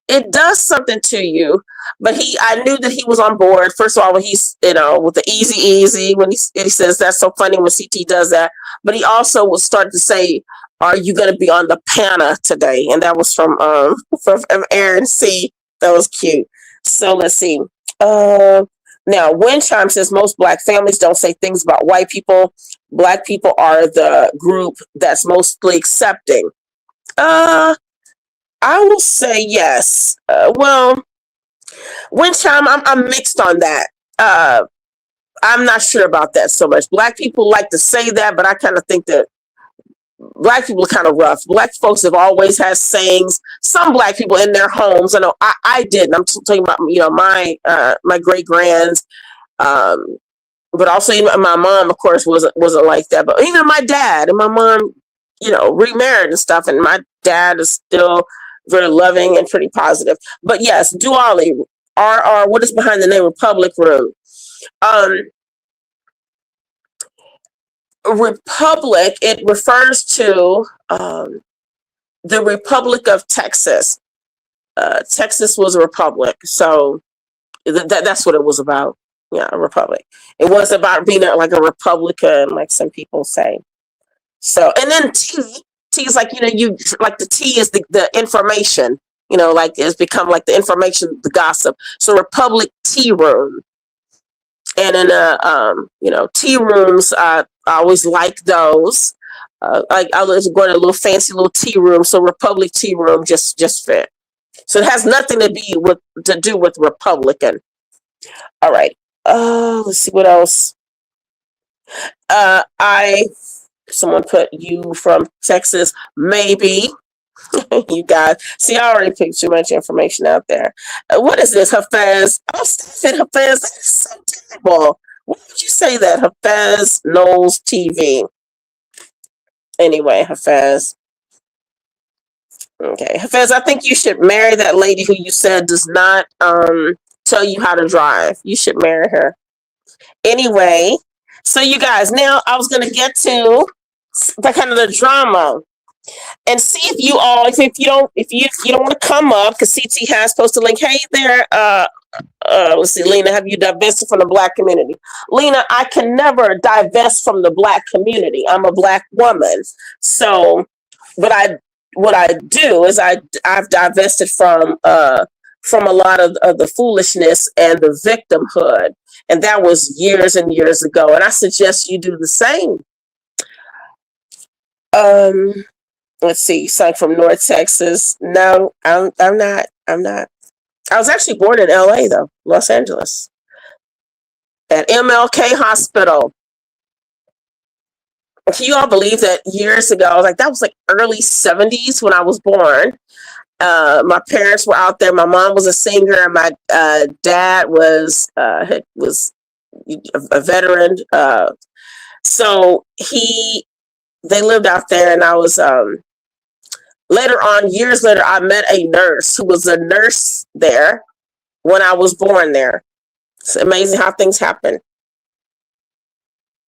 It does something to you. But I knew that he was on board. First of all, when he's, with the easy, when he says that's so funny when CT does that. But he also will start to say, "Are you going to be on the PANA today?" And that was from Aaron C. That was cute. So let's see. Now, Windchime says most Black families don't say things about white people. Black people are the group that's mostly accepting. I will say yes. Well, Windchime, I'm mixed on that. I'm not sure about that so much. Black people like to say that, but I kind of think that Black people are kind of rough. Black folks have always had sayings. Some Black people in their homes. I know I didn't. I'm talking about my great grands, but also even my mom, of course, wasn't like that. But even my dad and my mom, remarried and stuff. And my dad is still very loving and pretty positive. But yes, Duali, RR, what is behind the name Republic Room? Republic, it refers to the Republic of Texas. Texas was a republic, so that's what it was about. Yeah, a republic. It was about being like a Republican, like some people say. So, and then T is like, you like the T is the information, like it's become like the information, the gossip. So Republic Tea Room. And in tea rooms, I always like those. I was going to a little fancy little tea room, so Republic Tea Room just fit. So it has nothing to do with Republican. All right. Let's see what else. Someone put you from Texas, maybe. You guys, see, I already picked too much information out there. What is this, Hafez? Oh, Hafez, that is so terrible. Why would you say that, Hafez Knowles TV? Anyway, Hafez. Okay, Hafez, I think you should marry that lady who you said does not tell you how to drive. You should marry her. Anyway, so you guys, now I was going to get to the kind of the drama. And see if you all, if you don't want to come up, because CT has posted a link. Hey there, let's see, Lena, have you divested from the Black community? Lena, I can never divest from the Black community. I'm a Black woman. So what I do is I've divested from a lot of the foolishness and the victimhood. And that was years and years ago. And I suggest you do the same. Let's see, son from North Texas. No, I'm not. I was actually born in LA though, Los Angeles. At MLK Hospital. Can you all believe that years ago, that was like early 70s when I was born. My parents were out there. My mom was a singer, and my dad was a veteran. So they lived out there, and I was years later, I met a nurse who was a nurse there when I was born there. It's amazing how things happen.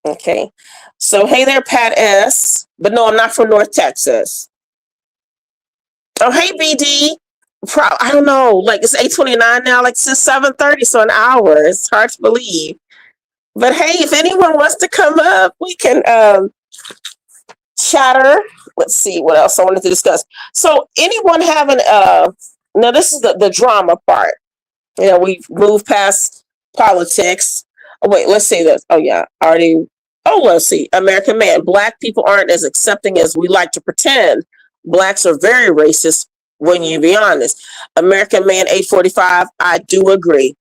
Okay. So, hey there, Pat S. But no, I'm not from North Texas. Oh, hey, BD. I don't know. It's 8:29 now, since 7:30, so an hour. It's hard to believe. But hey, if anyone wants to come up, we can chatter. Let's see what else I wanted to discuss. So anyone having now this is the drama part. We've moved past politics. Oh wait, let's see this. Oh yeah, already. Oh, let's see. American Man. Black people aren't as accepting as we like to pretend. Blacks are very racist when you be honest. American Man 845, I do agree.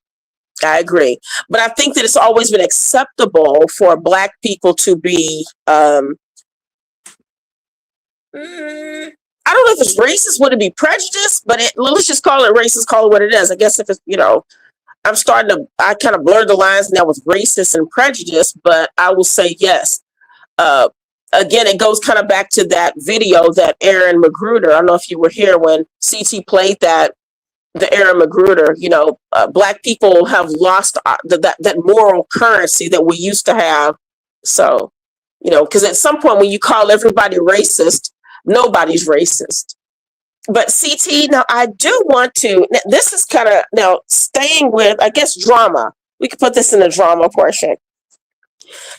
I agree. But I think that it's always been acceptable for Black people to be, I don't know if it's racist, would it be prejudice? But let's just call it racist, call it what it is. I guess if it's, I kind of blurred the lines now with racist and prejudice, but I will say yes. Again, it goes kind of back to that video that Aaron Magruder, I don't know if you were here when CT played that, the Aaron Magruder, Black people have lost that moral currency that we used to have. So, because at some point when you call everybody racist, nobody's racist. But CT, now I do want to, this is kind of now staying with, I guess, drama. We could put this in the drama portion.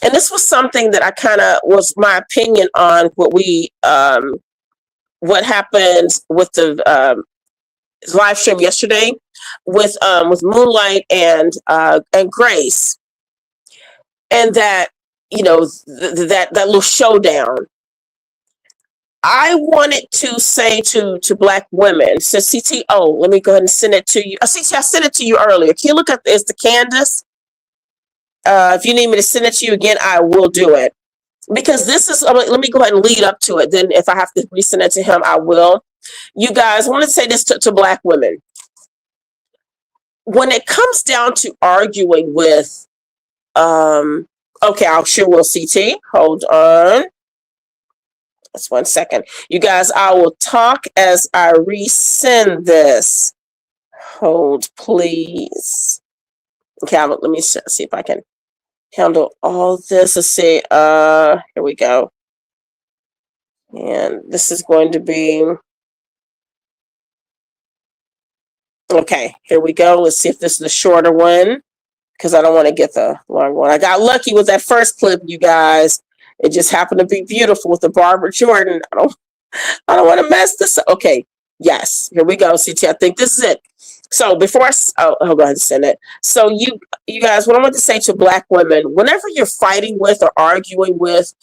And this was something that I kind of was my opinion on what happened with the live stream yesterday with Moonlight and Grace, and that that little showdown. I wanted to say to Black women, so CTO, let me go ahead and send it to you. CT, I sent it to you earlier. Can you look at this? The Candace. If you need me to send it to you again, I will do it. Because this is, let me go ahead and lead up to it. Then if I have to resend it to him, I will. You guys, I want to say this to Black women. When it comes down to arguing with, okay, I'll sure will CT. Hold on. Just 1 second. You guys, I will talk as I resend this. Hold, please. Okay, let me see if I can handle all this. Let's see. Here we go. And this is going to be. Okay, here we go. Let's see if this is the shorter one, because I don't want to get the long one. I got lucky with that first clip, you guys. It just happened to be beautiful with the Barbara Jordan. I don't want to mess this up. Okay, yes, here we go. CT, I think this is it. So before I'll go ahead and send it. So you guys, what I want to say to Black women, whenever you're fighting with or arguing with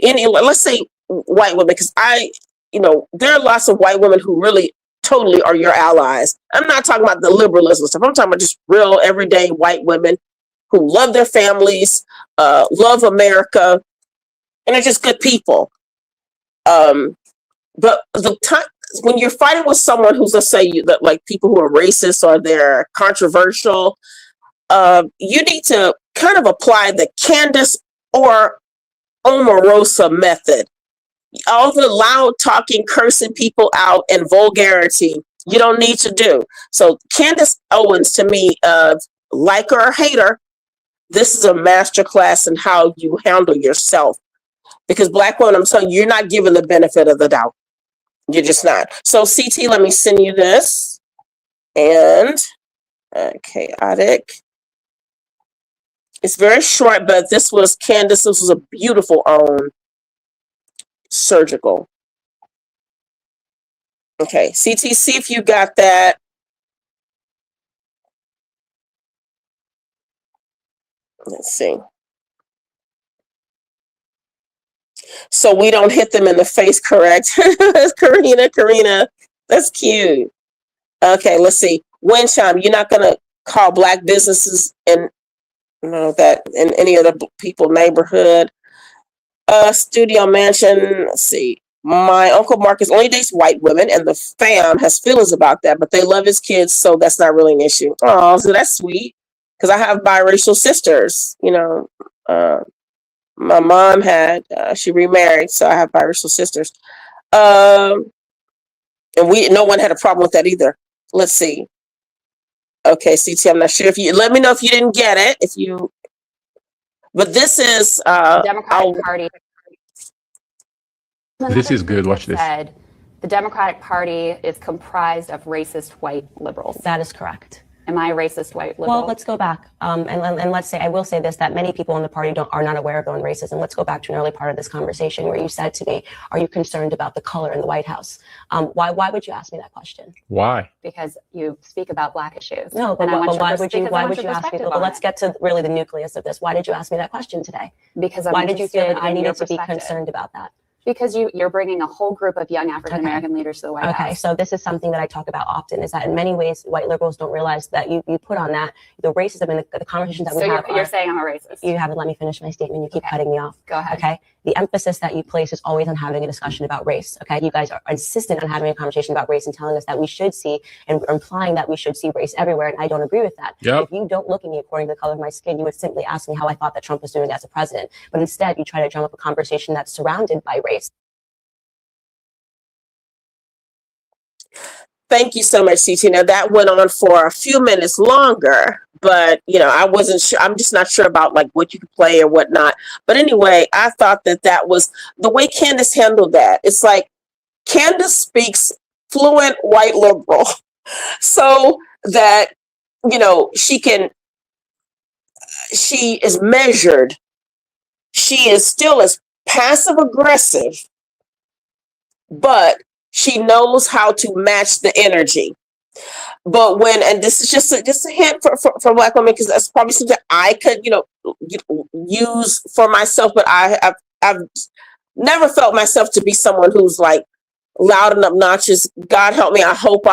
let's say white women, because there are lots of white women who really totally are your allies. I'm not talking about the liberalism stuff. I'm talking about just real everyday white women who love their families, love America, and are just good people. But the time when you're fighting with someone who's, let's say, like people who are racist or they're controversial, you need to kind of apply the Candace or Omarosa method. All the loud talking, cursing people out, and vulgarity, you don't need to do. So Candace Owens, to me, like her or hate her, this is a masterclass in how you handle yourself. Because Black women, I'm telling you, you're not given the benefit of the doubt. You're just not. So CT, let me send you this. And chaotic. It's very short, but this was Candace. This was a beautiful own. Surgical. Okay, CT, see if you got that. Let's see. So we don't hit them in the face, correct? Karina, that's cute. Okay, let's see. Wind chime, you're not gonna call Black businesses in that in any other people neighborhood. Studio mansion. Let's see. My Uncle Marcus only dates white women, and the fam has feelings about that, but they love his kids, so that's not really an issue. Oh, so that's sweet. Because I have biracial sisters. My mom had she remarried, so I have biracial sisters. And no one had a problem with that either. Let's see. Okay, CT, I'm not sure if you let me know if you didn't get it. But this is Democratic Party. This is good. Watch this. Said the Democratic Party is comprised of racist white liberals. That is correct. Am I a racist white liberal? Well, let's go back. And let's say, I will say this, that many people in the party are not aware of their own racism. Let's go back to an early part of this conversation where you said to me, are you concerned about the color in the White House? Why would you ask me that question? Why? Because you speak about Black issues. No, but why would you ask me? But let's get to really the nucleus of this. Why did you ask me that question today? Because why did you feel that I needed to be concerned about that? Because you're bringing a whole group of young African American leaders to the White House. Okay, so this is something that I talk about often, is that in many ways, white liberals don't realize that you put on that the racism and the conversations that we have. You're saying I'm a racist. You haven't let me finish my statement. You keep cutting me off. Go ahead. Okay, the emphasis that you place is always on having a discussion about race. Okay, you guys are insistent on having a conversation about race and telling us that we should see and implying that we should see race everywhere, and I don't agree with that. Yep. If you don't look at me according to the color of my skin, you would simply ask me how I thought that Trump was doing as a president. But instead, you try to drum up a conversation that's surrounded by race. Thank you so much, CT. Now that went on for a few minutes longer, but I wasn't sure. I'm just not sure about like what you could play or whatnot. But anyway, I thought that was the way Candace handled that. It's like Candace speaks fluent white liberal, so that she is measured. She is still as passive aggressive, but she knows how to match the energy. But and this is just a hint for Black women, because that's probably something I could, use for myself. But I've never felt myself to be someone who's like loud and obnoxious. God help me. I hope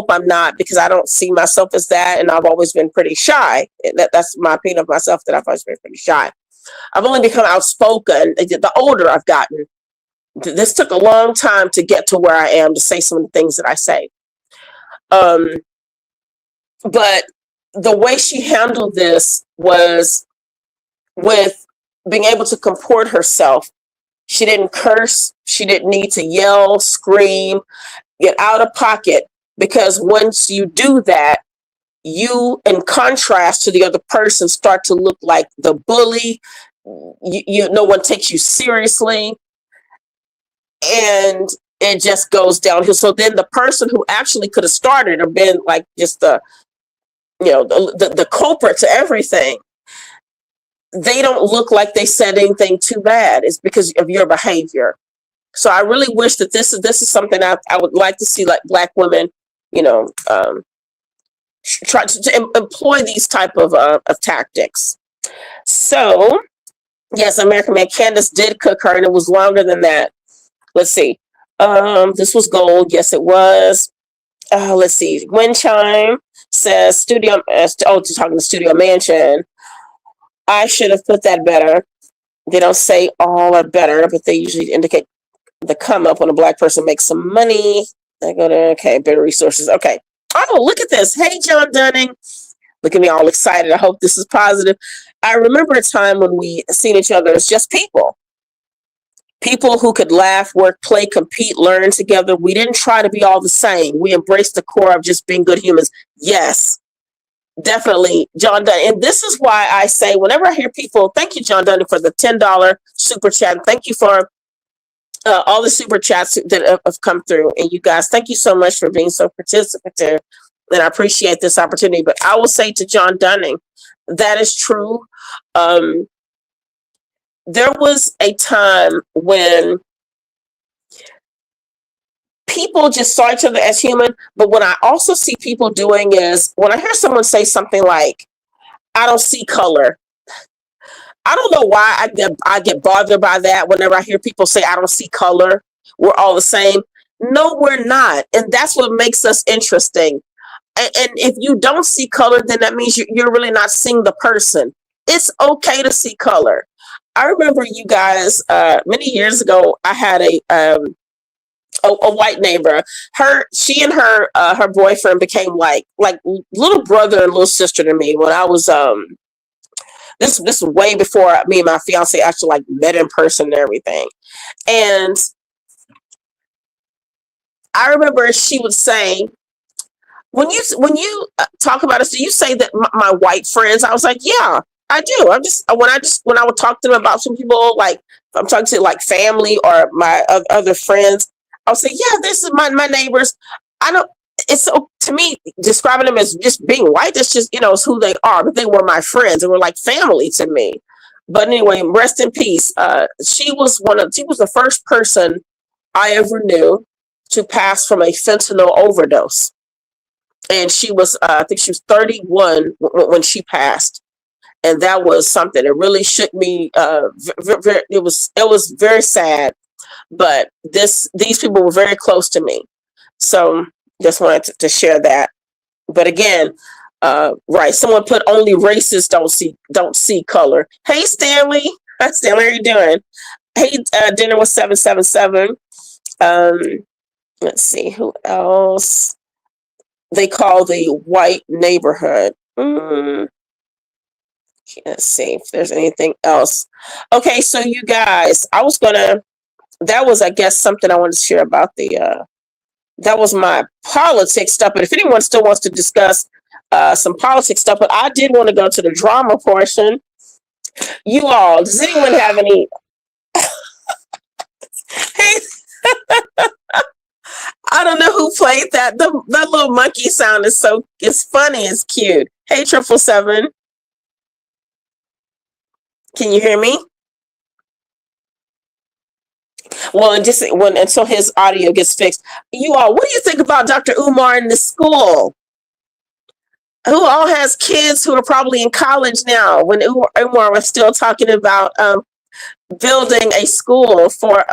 I'm not, because I don't see myself as that. And I've always been pretty shy. That's my opinion of myself, that I've always been pretty shy. I've only become outspoken the older I've gotten. This took a long time to get to where I am, to say some of the things that I say. But the way she handled this was with being able to comport herself. She didn't curse. She didn't need to yell, scream, get out of pocket, because once you do that, you, in contrast to the other person, start to look like the bully. No one takes you seriously. And it just goes downhill. So then the person who actually could have started or been like just the culprit to everything, they don't look like they said anything too bad. It's because of your behavior. So I really wish that this is something I would like to see, like Black women, try to employ these type of tactics. So yes, American Man, Candace did cook her, and it was longer than that. Let's see. This was gold. Yes, it was. Let's see. Wind chime says studio. Talking to Studio Mansion. I should have put that better. They don't say all are better, but they usually indicate the come up when a Black person makes some money. I go to better resources. Okay. Oh, look at this. Hey, John Dunning. Look at me all excited. I hope this is positive. I remember a time when we seen each other as just people. People who could laugh, work, play, compete, learn together. We didn't try to be all the same. We embraced the core of just being good humans. Yes, definitely, John Dunning. And this is why I say, whenever I hear people, thank you, John Dunning, for the $10 super chat. Thank you for all the super chats that have come through. And you guys, thank you so much for being so participative. And I appreciate this opportunity. But I will say to John Dunning, that is true. There was a time when people just saw each other as human. But what I also see people doing is, when I hear someone say something like, I don't see color, I don't know why I get bothered by that. Whenever I hear people say, I don't see color, we're all the same. No, we're not. And that's what makes us interesting. And if you don't see color, then that means you're really not seeing the person. It's okay to see color. I remember, you guys, many years ago, I had a white neighbor. She and her boyfriend became like little brother and little sister to me when I was this was way before me and my fiance actually like met in person and everything. And I remember she would say, when you talk about us, do you say that my white friends? I was like, yeah, I do. When I would talk to them about some people, like I'm talking to like family or my other friends, I'll say, yeah, this is my neighbors. It's so, to me, describing them as just being white, that's just, it's who they are. But they were my friends. They were like family to me. But anyway, rest in peace. She was the first person I ever knew to pass from a fentanyl overdose. And she was, I think she was 31 when she passed. And that was something that really shook me. It was very sad. but these people were very close to me. So just wanted to share that. But again, right, someone put only racists don't see color. Hey, Stanley. Hi, Stanley, how are you doing? Hey, dinner was 777. Let's see who else. They call the white neighborhood. Let's see if there's anything else. Okay, so you guys, that was, I guess, something I wanted to share about that was my politics stuff. But if anyone still wants to discuss some politics stuff, but I did want to go to the drama portion. You all, does anyone have any? Hey, I don't know who played that. That little monkey sound it's funny, it's cute. Hey, 777. Can you hear me? Well, until his audio gets fixed. You all, what do you think about Dr. Umar in the school? Who all has kids who are probably in college now? When Umar was still talking about building a school for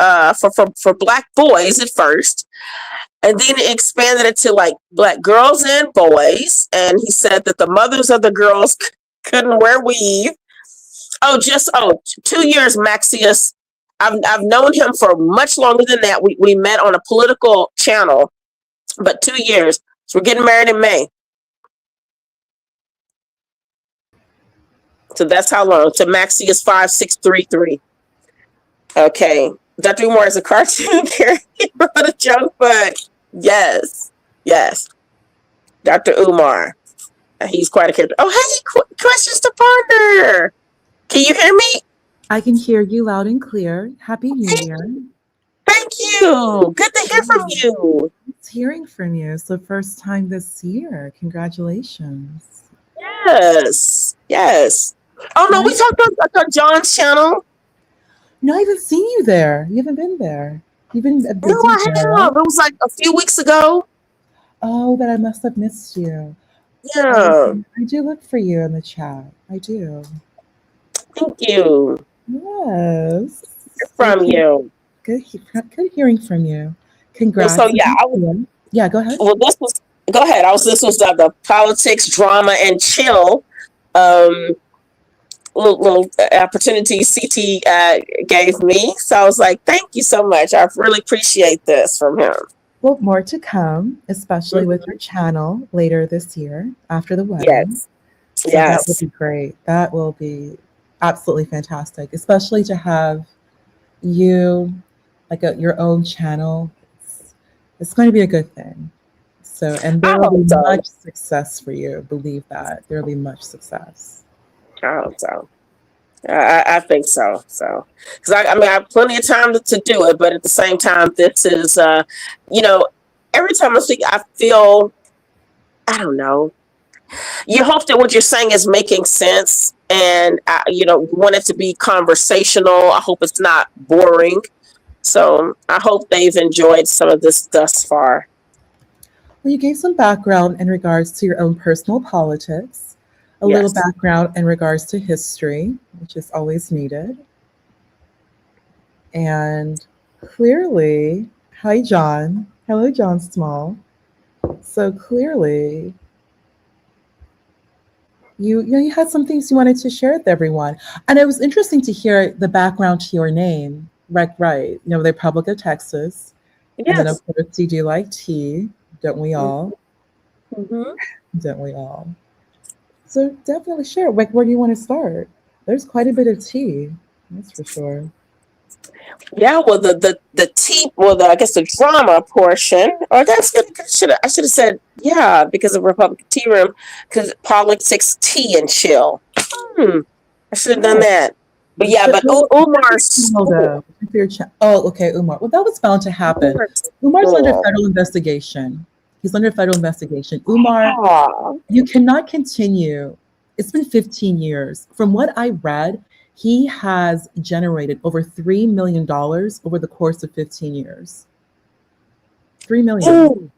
Black boys at first, and then it expanded it to like Black girls and boys. And he said that the mothers of the girls couldn't wear weave. 2 years, Maxius. I've known him for much longer than that. We met on a political channel, but 2 years. So we're getting married in May. So that's how long. To Maxius 5633. Okay. Dr. Umar is a cartoon character. He wrote a joke, but yes. Dr. Umar. He's quite a character. Oh, hey, questions to partner. Can you hear me? I can hear you loud and clear. Happy New Year. Thank you. Good to hear from you. It's hearing from you. It's the first time this year. Congratulations. Yes. Oh, no, we talked on John's channel. No, I haven't seen you there. You haven't been there. You've been a busy No, I have. It was like a few weeks ago. Oh, that I must have missed you. Yeah. I do look for you in the chat. I do. Thank you. Yes. From you. Good hearing from you. Congrats. So yeah, yeah, go ahead. Well, go ahead. This was the politics, drama, and chill little opportunity CT gave me. So I was like, thank you so much. I really appreciate this from him. Well, more to come, especially with your channel later this year after the wedding. Yes. So that will be great. That will be absolutely fantastic, especially to have you like your own channel. It's going to be a good thing. So, and there will be much success for you. Believe that there will be much success. I hope so. I think so. So, because I have plenty of time to do it, but at the same time, this is, every time I speak, I feel, I don't know. You hope that what you're saying is making sense, and want it to be conversational. I hope it's not boring. So I hope they've enjoyed some of this thus far. Well, you gave some background in regards to your own personal politics, a little background in regards to history, which is always needed. And clearly, hi, John. Hello, John Small. So clearly, you had some things you wanted to share with everyone. And it was interesting to hear the background to your name, right? The Republic of Texas. Yes. And then, of course, you do like tea, don't we all? Mm-hmm. Don't we all? So definitely share. Where do you want to start? There's quite a bit of tea, that's for sure. Yeah, well, the tea, I guess the drama portion, or I should have said, yeah, because of Republican Tea Room, because politics, tea, and chill. I should have done that. But yeah, but Umar's okay, Umar. Well, that was bound to happen. Umar's under federal investigation. He's under federal investigation. Umar, you cannot continue. It's been 15 years. From what I read, he has generated over $3 million over the course of 15 years. $3 million. Ooh.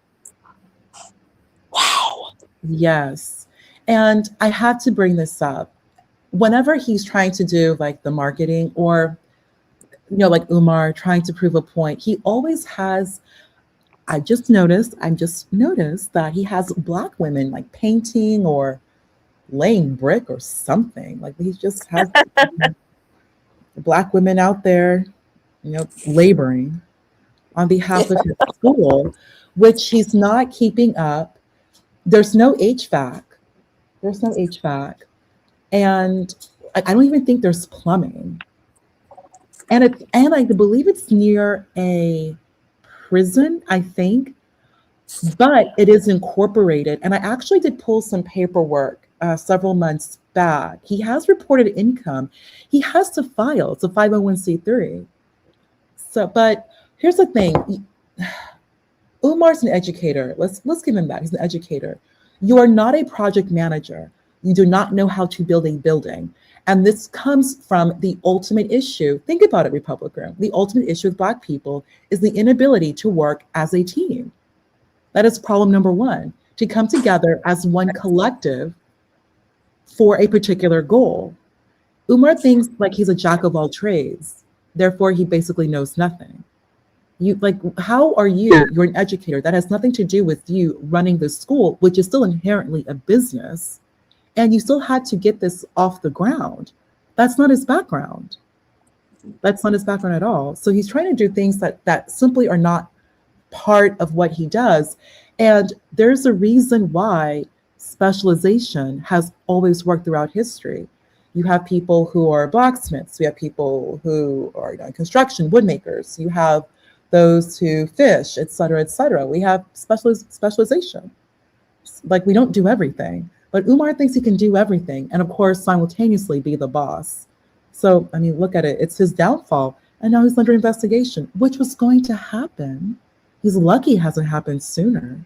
Wow. Yes. And I had to bring this up. Whenever he's trying to do like the marketing or like Umar trying to prove a point. He always has, I just noticed that he has Black women like painting or laying brick or something. Like he just has Black women out there, laboring on behalf of his school, which he's not keeping up. There's no HVAC. And I don't even think there's plumbing. And I believe it's near a prison, I think, but it is incorporated. And I actually did pull some paperwork several months back. He has reported income. He has to file. It's a 501c3. So, but here's the thing. Umar's an educator. Let's give him that. He's an educator. You are not a project manager. You do not know how to build a building. And this comes from the ultimate issue. Think about it, Republican. The ultimate issue with Black people is the inability to work as a team. That is problem number one, to come together as one collective for a particular goal. Umar thinks like he's a jack of all trades. Therefore, he basically knows nothing. How are you? You're an educator. That has nothing to do with you running the school, which is still inherently a business. And you still had to get this off the ground. That's not his background. That's not his background at all. So he's trying to do things that simply are not part of what he does. And there's a reason why specialization has always worked throughout history. You have people who are blacksmiths. You have people who are construction, wood makers. You have those who fish, et cetera, et cetera. We have specialization. Like we don't do everything. But Umar thinks he can do everything and, of course, simultaneously be the boss. So, I mean, look at it. It's his downfall. And now he's under investigation, which was going to happen. He's lucky it hasn't happened sooner.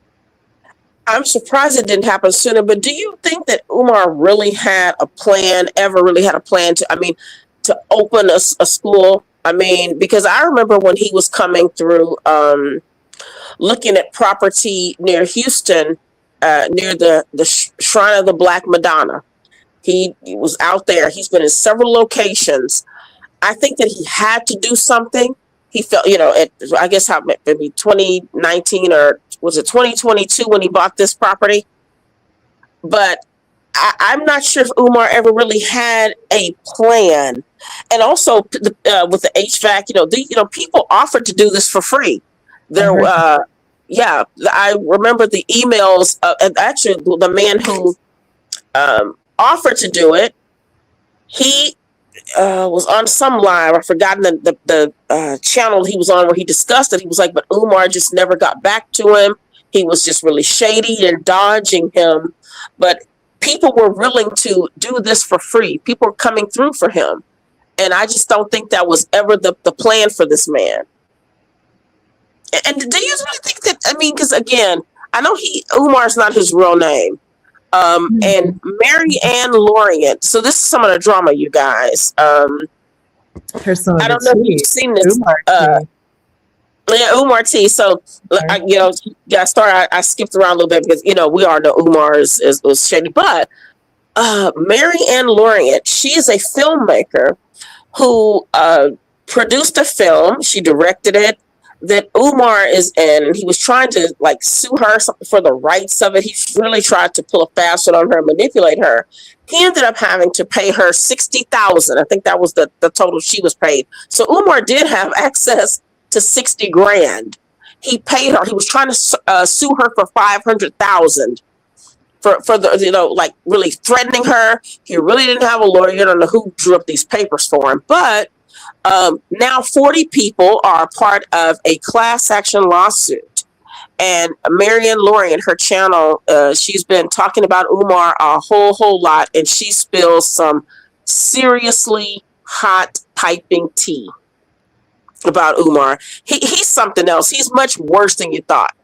I'm surprised it didn't happen sooner. But do you think that Umar really had a plan, to open a school? I mean, because I remember when he was coming through looking at property near Houston, near the Shrine of the Black Madonna. He was out there. He's been in several locations. I think that he had to do something. He felt, I guess maybe 2019 or was it 2022 when he bought this property? But I'm not sure if Umar ever really had a plan. And also with the HVAC, people offered to do this for free. Yeah, I remember the emails. Actually, the man who offered to do it, he was on some live. I've forgotten the channel he was on where he discussed it. He was like, but Umar just never got back to him. He was just really shady and dodging him. But people were willing to do this for free. People were coming through for him. And I just don't think that was ever the plan for this man. And do you really think that, because again, I know Umar's not his real name. And Mary Ann Lorient. So this is some of the drama, you guys. I don't know if you've seen this. Umar T. So, I skipped around a little bit because, we all know Umar is shady. But Mary Ann Lorient, she is a filmmaker who produced a film. She directed it. That Umar is in, and he was trying to sue her for the rights of it. He really tried to pull a fast one on her, manipulate her. He ended up having to pay her $60,000. I think that was the total she was paid. So Umar did have access to $60,000. He paid her. He was trying to sue her for $500,000 for the really threatening her. He really didn't have a lawyer. I don't know who drew up these papers for him, but. Now 40 people are a part of a class action lawsuit. And Marianne Lorien, her channel, she's been talking about Umar a whole lot, and she spills some seriously hot piping tea about Umar. He's something else. He's much worse than you thought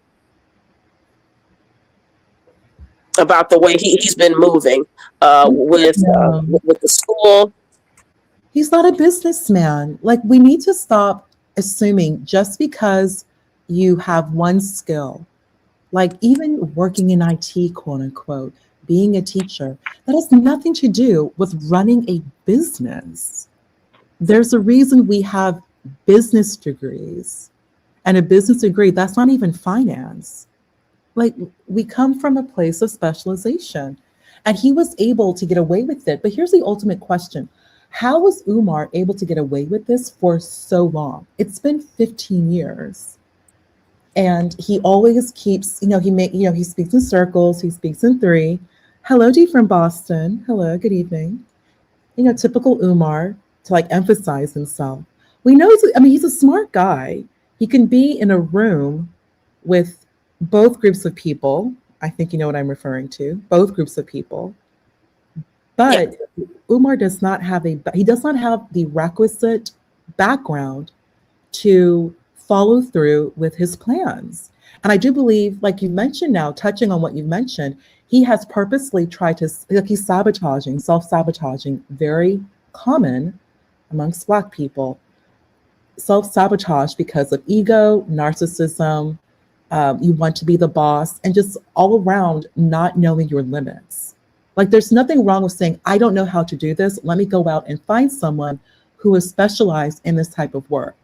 about the way he's been moving with the school. He's not a businessman. We need to stop assuming just because you have one skill, even working in IT, quote unquote, being a teacher, that has nothing to do with running a business. There's a reason we have business degrees. And a business degree, that's not even finance. Like, we come from a place of specialization. And he was able to get away with it. But here's the ultimate question. How was Umar able to get away with this for so long? It's been 15 years. And he always keeps, he speaks in circles, he speaks in three. Hello, Dee from Boston. Hello, good evening. Typical Umar to like emphasize himself. We know he's a smart guy. He can be in a room with both groups of people. I think you know what I'm referring to, both groups of people. But yeah. Umar does not have the requisite background to follow through with his plans. And I do believe, like you mentioned now, touching on what you mentioned, he has purposely tried to, he's sabotaging, self-sabotaging, very common amongst Black people. Self-sabotage because of ego, narcissism, you want to be the boss, and just all around not knowing your limits. Like, there's nothing wrong with saying, I don't know how to do this. Let me go out and find someone who is specialized in this type of work.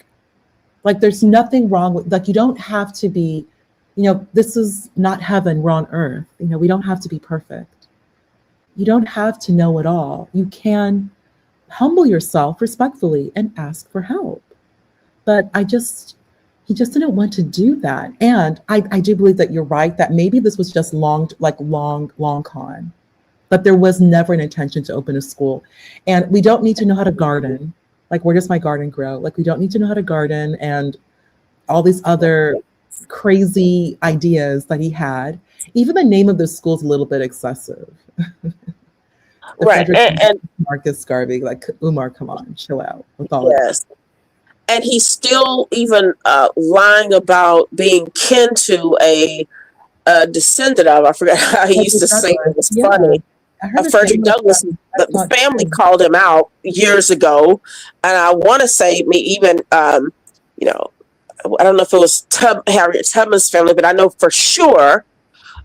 Like, there's nothing wrong with, like, you don't have to be, this is not heaven, we're on earth. We don't have to be perfect. You don't have to know it all. You can humble yourself respectfully and ask for help. But he just didn't want to do that. And I do believe that you're right, that maybe this was just long con. But there was never an intention to open a school. And we don't need to know how to garden. Like, where does my garden grow? Like, we don't need to know how to garden and all these other crazy ideas that he had. Even the name of the school is a little bit excessive. Right. And Marcus Garvey, like, Umar, come on, chill out with all yes. And he's still even lying about being kin to a descendant of, I forgot how he used to say it, was funny. Frederick Douglass, the family called him out years ago. And I want to say, I don't know if it was Harriet Tubman's family, but I know for sure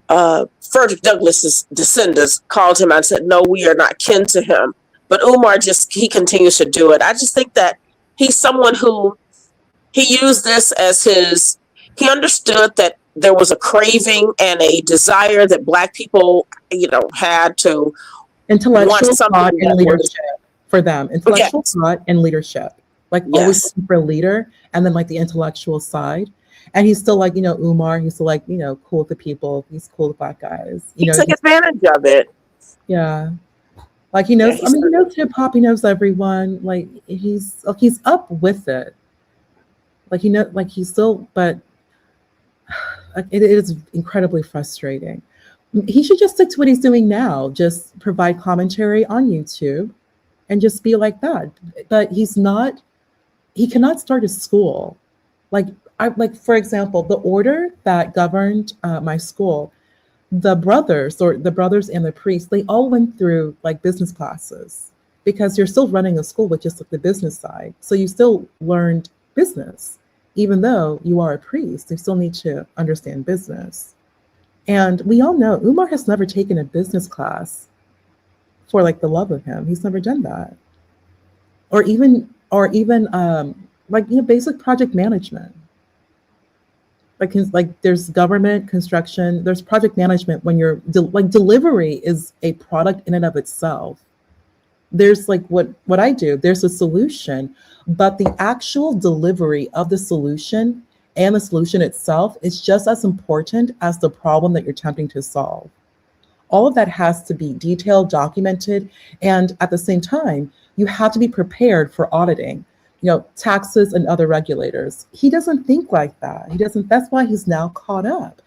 Frederick Douglass's descendants called him out and said, no, we are not kin to him. But Umar he continues to do it. I just think that he's someone who, he used this as he understood that there was a craving and a desire that Black people, had to intellectual thought and leadership for them. Intellectual thought and leadership. Like, always for a leader, and then like the intellectual side. And he's still like, Umar, he's still like, cool with the people. He's cool with Black guys. He took advantage of it. Yeah. Like, he knows, he knows hip hop, he knows everyone. Like, he's up with it. Like, he's still, but it is incredibly frustrating. He should just stick to what he's doing now. Just provide commentary on YouTube and just be like that. But he cannot start a school. Like, for example, the order that governed my school, the brothers and the priests, they all went through like business classes, because you're still running a school with just like the business side. So you still learned business, even though you are a priest, you still need to understand business. And we all know Umar has never taken a business class for like the love of him. He's never done that. Or even basic project management. Like there's government, construction, there's project management when you're delivery is a product in and of itself. There's like what I do, there's a solution, but the actual delivery of the solution and the solution itself is just as important as the problem that you're attempting to solve. All of that has to be detailed, documented, and at the same time, you have to be prepared for auditing, taxes and other regulators. He doesn't think like that. That's why he's now caught up.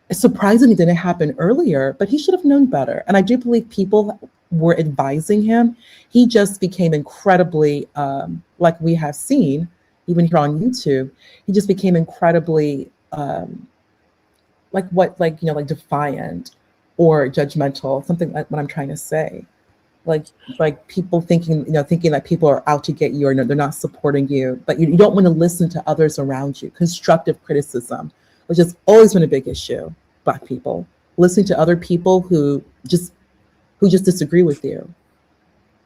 It's surprising it didn't happen earlier, but he should have known better. And I do believe people were advising him. He just became incredibly, like we have seen, even here on YouTube, he just became incredibly defiant or judgmental, something like what I'm trying to say. Like people thinking that people are out to get you, or no, they're not supporting you, but you don't want to listen to others around you. Constructive criticism, which has always been a big issue, Black people, listening to other people who just disagree with you.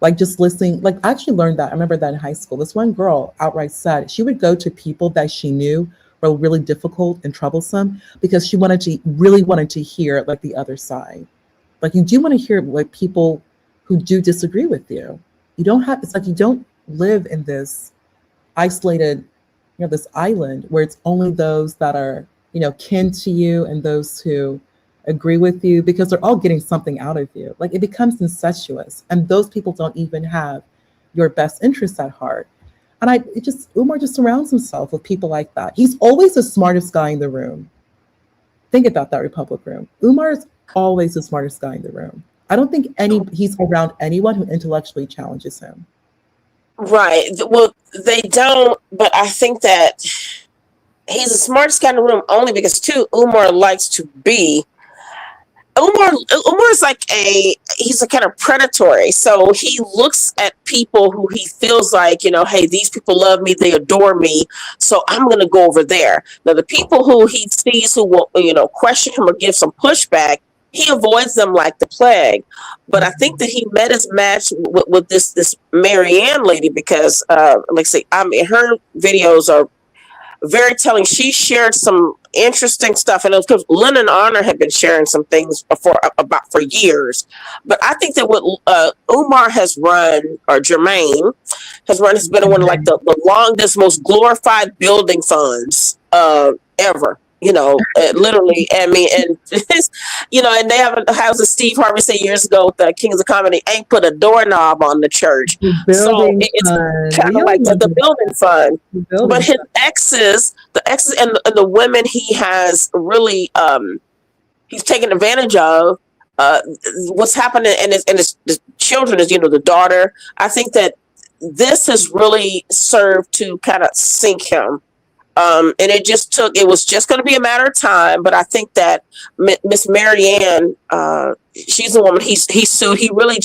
Like just listening, like I actually learned that. I remember that in high school. This one girl outright said she would go to people that she knew were really difficult and troublesome because she really wanted to hear like the other side. Like you do want to hear like people who do disagree with you. It's like you don't live in this isolated, this island where it's only those that are, kin to you and those who agree with you, because they're all getting something out of you. Like it becomes incestuous, and those people don't even have your best interests at heart. And Umar just surrounds himself with people like that. He's always the smartest guy in the room. Think about that, Republic room. Umar is always the smartest guy in the room. I don't think he's around anyone who intellectually challenges him. Right. Well, they don't, but I think that he's the smartest guy in the room only because Umar likes to be. Umar is like he's a kind of predatory. So he looks at people who he feels like, hey, these people love me, they adore me, so I'm going to go over there. Now, the people who he sees who will, question him or give some pushback, he avoids them like the plague. But I think that he met his match with this Marianne lady because, her videos are very telling. She shared some interesting stuff, and it was because Lennon Honor had been sharing some things for years. But I think that what Umar has run, or Jermaine has been one of like the longest, most glorified building funds ever. Literally, I mean, and and they have a house, as Steve Harvey said years ago with the Kings of Comedy, ain't put a doorknob on the church. So it's kind of like the building fund. But his exes, and the women he has really, he's taken advantage of. What's happening, and his children is, the daughter. I think that this has really served to kind of sink him. And it was just going to be a matter of time. But I think that Miss Marianne, she's the woman he sued. He really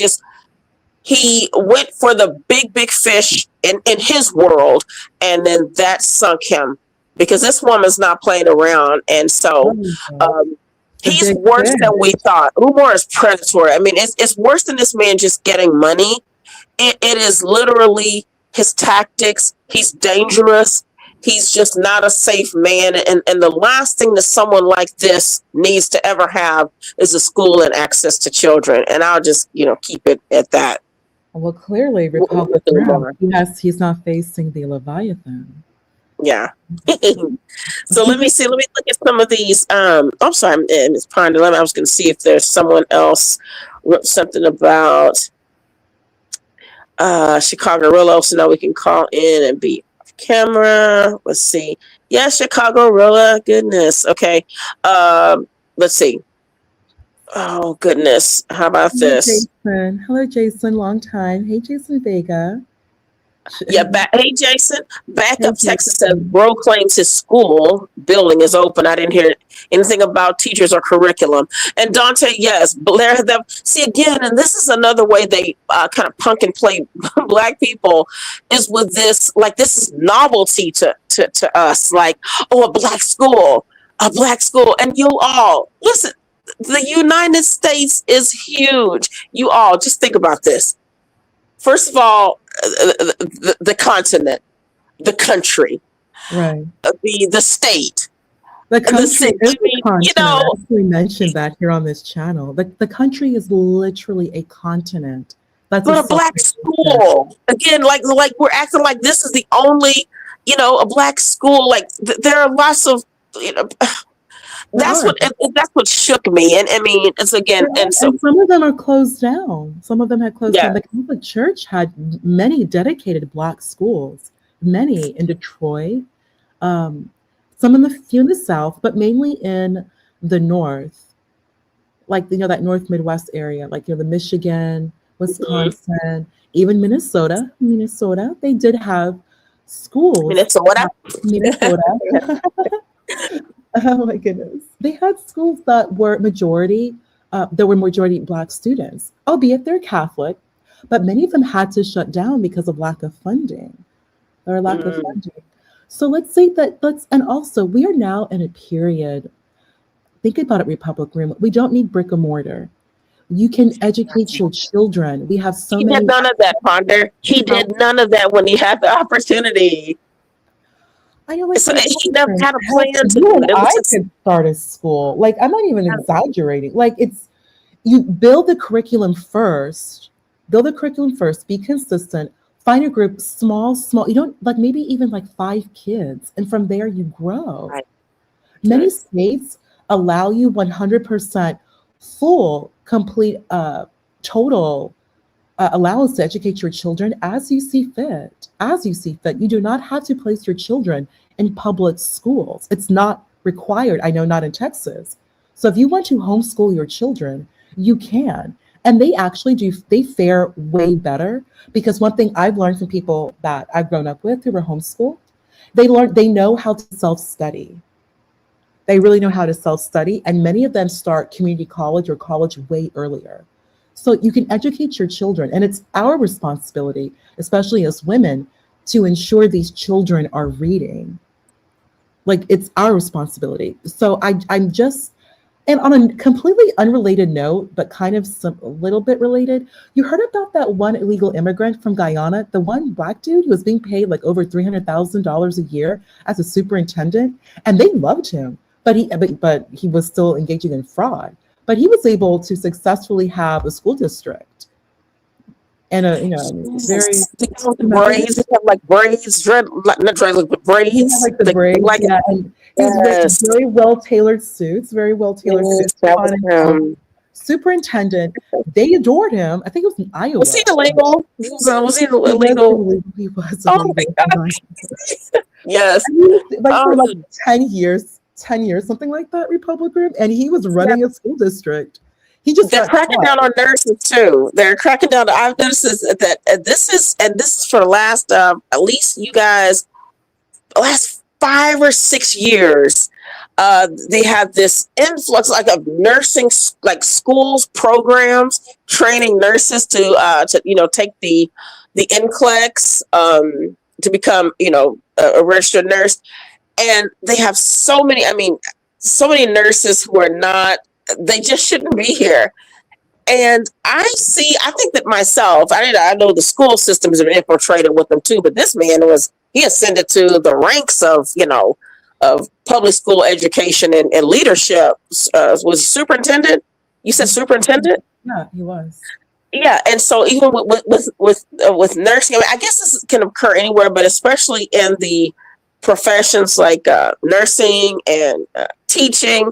he went for the big fish in his world. And then that sunk him because this woman's not playing around. And so he's worse than we thought. Umar is predatory. I mean, it's worse than this man just getting money. It is literally his tactics. He's dangerous. He's just not a safe man. And the last thing that someone like this needs to ever have is a school and access to children. And I'll just, keep it at that. Well, clearly, he's not facing the Leviathan. Yeah. So let me look at some of these. I'm sorry, Ms. Ponder. I was going to see if there's someone else wrote something about Chicago Rillo. So now we can call in and be camera. Let's see. Yeah, Chicago Rilla. Goodness. Okay. Let's see. Oh goodness. How about this? Jason. Hello, Jason. Long time. Hey, Jason Vega. Yeah. Hey, Jason. Backup Texas says Bro claims his school building is open. I didn't hear anything about teachers or curriculum. And Dante, yes, Blair. See again, and this is another way they kind of punk and play Black people is with this. Like this is novelty to us. Like, oh, a Black school, and you all listen. The United States is huge. You all just think about this. First of all, the continent, the country, right? The state, the country is a continent. We mentioned that here on this channel. The country is literally a continent. That's a Black school. Again, like we're acting like this is the only, a Black school. Like there are lots of, That's what shook me, and I mean, it's again, and so some of them are closed down. Some of them had closed down. The Catholic Church had many dedicated Black schools, many in Detroit, some in the South, but mainly in the North, like that North Midwest area, like the Michigan, Wisconsin, even Minnesota. They did have schools. Minnesota. Oh my goodness. They had schools that were majority Black students, albeit they're Catholic, but many of them had to shut down because of lack of funding of funding. So let's say and also we are now in a period, think about it, Republic Room, we don't need brick and mortar. You can educate your children. We have so He many. did none of that, Ponder. He did none of that when he had the opportunity. I know, like, So he never had a plan to you do and it. It I was just, could start a school. Like, I'm not even exaggerating. Like, it's, you build the curriculum first, be consistent, find a group, small, you don't, like, maybe even like 5 kids, and from there you grow. Right. Many states allow you 100% full, complete, total allowance to educate your children as you see fit. As you see fit. You do not have to place your children in public schools. It's not required. I know, not in Texas. So if you want to homeschool your children, you can. And they actually do, they fare way better, because one thing I've learned from people that I've grown up with who were homeschooled, they know how to self-study. They really know how to self-study. And many of them start community college or college way earlier. So you can educate your children, and it's our responsibility, especially as women, to ensure these children are reading. Like, it's our responsibility. So I'm just, and on a completely unrelated note, but kind of a little bit related, you heard about that one illegal immigrant from Guyana, the one Black dude who was being paid like over $300,000 a year as a superintendent, and they loved him, but he was still engaging in fraud. But he was able to successfully have a school district and a, very braids. They have like braids, not dreads, but braids. Like the braids, like, yeah. And he's wearing very well-tailored suits, Superintendent, they adored him. I think it was in Iowa. Was he illegal? Was he illegal? He was. Oh my God. Yes. Like for like 10 years, something like that, Republican, and he was running a school district. They're cracking down on nurses too. They're cracking down. I've noticed that this is for the last at least you guys, the last 5 or 6 years. They have this influx of nursing, like schools programs training nurses to take the NCLEX to become a registered nurse. And they have so many nurses who are not, they just shouldn't be here. And I think that myself, I know the school systems are infiltrated with them too, but this man he ascended to the ranks of public school education and leadership. Was he superintendent? You said superintendent? Yeah, he was. Yeah, and so even with nursing, I guess this can occur anywhere, but especially in the professions like nursing and teaching.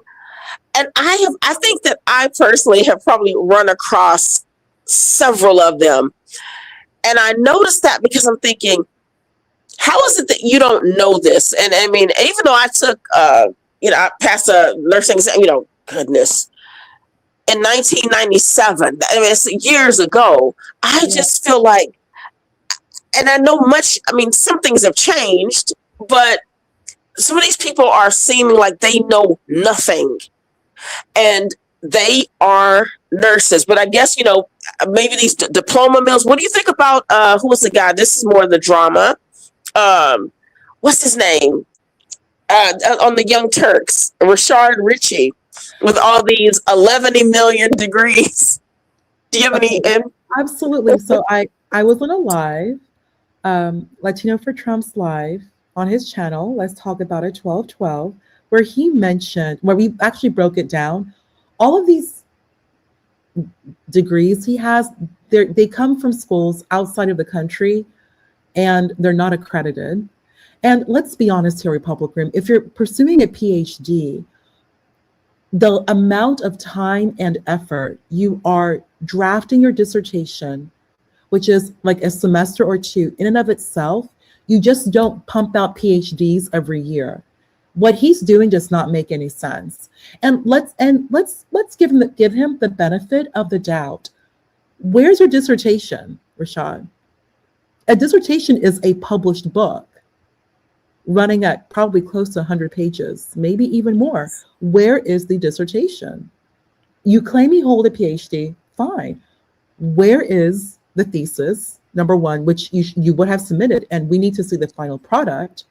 And I think that I personally have probably run across several of them. And I noticed that because I'm thinking, how is it that you don't know this? And I mean, even though I took, I passed a nursing exam, goodness, in 1997, I mean, it's years ago, I just feel like, and I know some things have changed, but some of these people are seeming like they know nothing, and they are nurses. But I guess, maybe these diploma mills. What do you think about, who was the guy? This is more the drama. What's his name? On the Young Turks, Rashard Ritchie, with all these 11 million degrees. Do you have any? Absolutely. So I was on a live, Latino for Trump's live on his channel, Let's Talk About It 1212, where he mentioned, where we actually broke it down, all of these degrees he has, they come from schools outside of the country, and they're not accredited. And let's be honest here, Republican, if you're pursuing a PhD, the amount of time and effort you are drafting your dissertation, which is like a semester or two in and of itself, you just don't pump out PhDs every year. What he's doing does not make any sense. And let's give him the benefit of the doubt. Where's your dissertation, Rashad? A dissertation is a published book running at probably close to 100 pages, maybe even more. Where is the dissertation? You claim you hold a PhD, fine. Where is the thesis, number one, which you would have submitted, and we need to see the final product.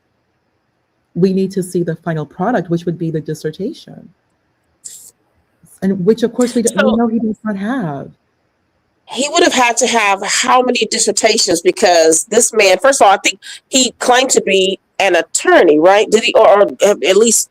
We need to see the final product, which would be the dissertation. and which of course we So know he does not have. he would have had to have how many dissertations? Because this man, first of all, I think he claimed to be an attorney, right? Did he, or at least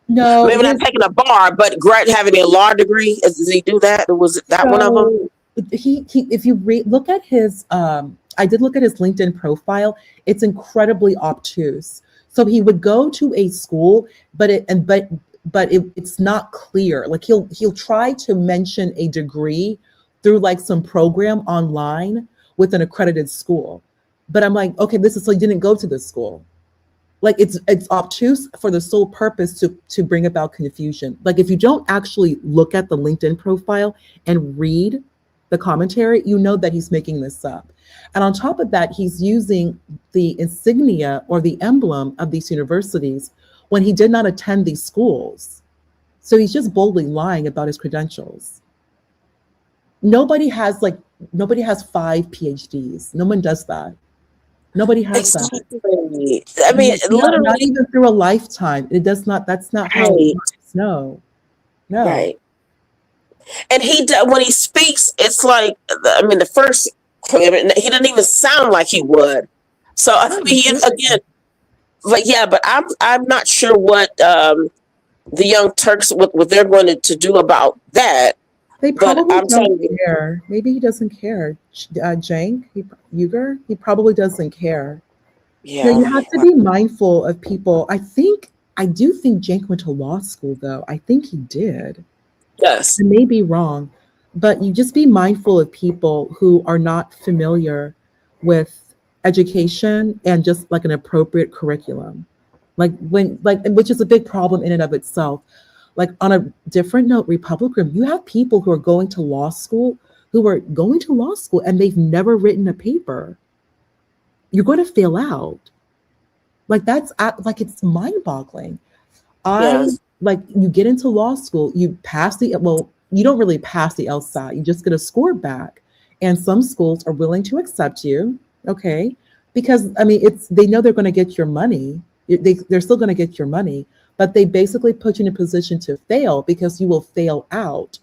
No, maybe not taking a bar, but having a law degree? Did he do that? Was that one of them? He if you look at his I did look at his LinkedIn profile. It's incredibly obtuse. So he would go to a school, but it's not clear. Like he'll try to mention a degree through like some program online with an accredited school. But I'm like, okay, this is so you didn't go to this school. Like it's obtuse for the sole purpose to bring about confusion. Like if you don't actually look at the LinkedIn profile and read the commentary, you know that he's making this up. And on top of that, he's using the insignia or the emblem of these universities when he did not attend these schools. So he's just boldly lying about his credentials. Nobody has 5 PhDs. No one does that. Nobody has that. Exactly. I mean, literally, not even through a lifetime. It does not. That's not how it works. No. Right. And when he speaks, it's like, I mean, the first, he doesn't even sound like he would. So I mean, again, like, yeah, but I'm not sure what the Young Turks, what they're going to do about that. They probably don't care. Maybe he doesn't care. Cenk Uygur, he probably doesn't care. Yeah. You have to be mindful of people. I do think Cenk went to law school, though. I think he did. Yes. I may be wrong, but you just be mindful of people who are not familiar with education and just like an appropriate curriculum. Which is a big problem in and of itself. Like on a different note, Republican, you have people who are going to law school and they've never written a paper. You're going to fail out. Like that's it's mind-boggling. You get into law school, you pass you don't really pass the LSAT, you just get a score back. And some schools are willing to accept you, okay? Because I mean, they know they're going to get your money. They're still going to get your money, but they basically put you in a position to fail because you will fail out.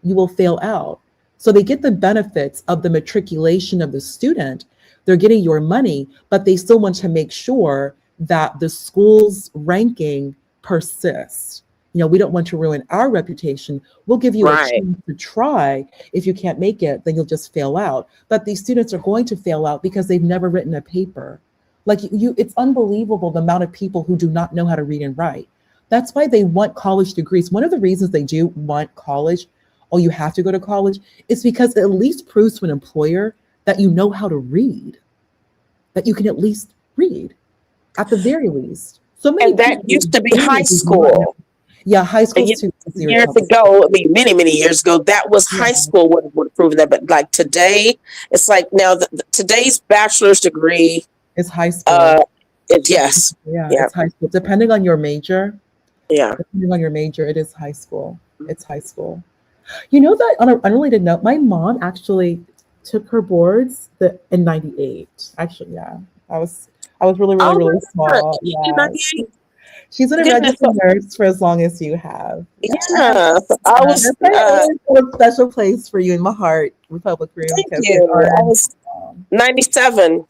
You will fail out. So they get the benefits of the matriculation of the student. They're getting your money, but they still want to make sure that the school's ranking persists. You know, we don't want to ruin our reputation. We'll give you a chance to try. If you can't make it, then you'll just fail out. But these students are going to fail out because they've never written a paper. Like it's unbelievable the amount of people who do not know how to read and write. That's why they want college degrees. One of the reasons they do want college, you have to go to college, is because it at least proves to an employer that you know how to read, that you can at least read, at the very least. And that used to be high school. Yeah, high school too. Years ago, I mean, many years ago, that was high school would have proven that. But like today, it's like now today's bachelor's degree is high school. Yes. Yeah, it's high school. Depending on your major. Yeah. Depending on your major, it is high school. It's high school. You know that on an unrelated note, my mom actually took her boards in '98. Actually, yeah. I was really small. Yeah. She's been a registered nurse for as long as you have. Yeah. I was a special place for you in my heart, Republic Room. Thank you. I was 97.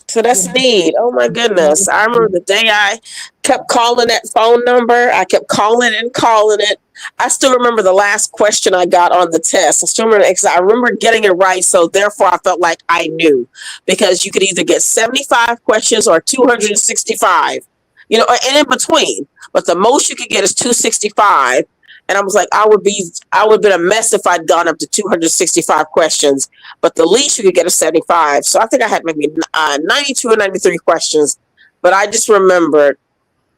So that's neat. Oh my goodness. I remember the day I kept calling that phone number. I kept calling it. I still remember the last question I got on the test. I remember getting it right. So therefore I felt like I knew, because you could either get 75 questions or 265, and in between, but the most you could get is 265. And I was like, I would have been a mess if I'd gone up to 265 questions, but the least you could get is 75. So I think I had maybe 92 or 93 questions, but I just remembered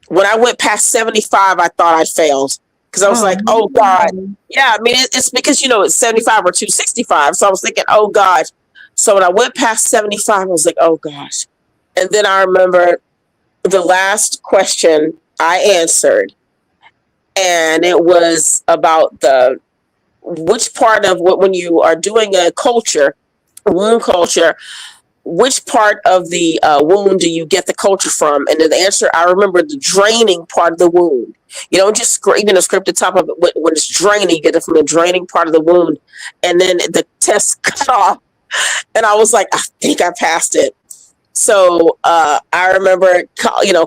when I went past 75, I thought I'd failed, because I was like, oh God. Yeah, I mean, it's because, it's 75 or 265. So I was thinking, oh God. So when I went past 75, I was like, oh gosh. And then I remember the last question I answered, and it was about which part of when you are doing a wound culture, which part of the wound do you get the culture from? And then the answer, I remember the draining part of the wound. You don't just even the script at the top of it. When it's draining, you get it from the draining part of the wound. And then the test cut off. And I was like, I think I passed it. So I remember,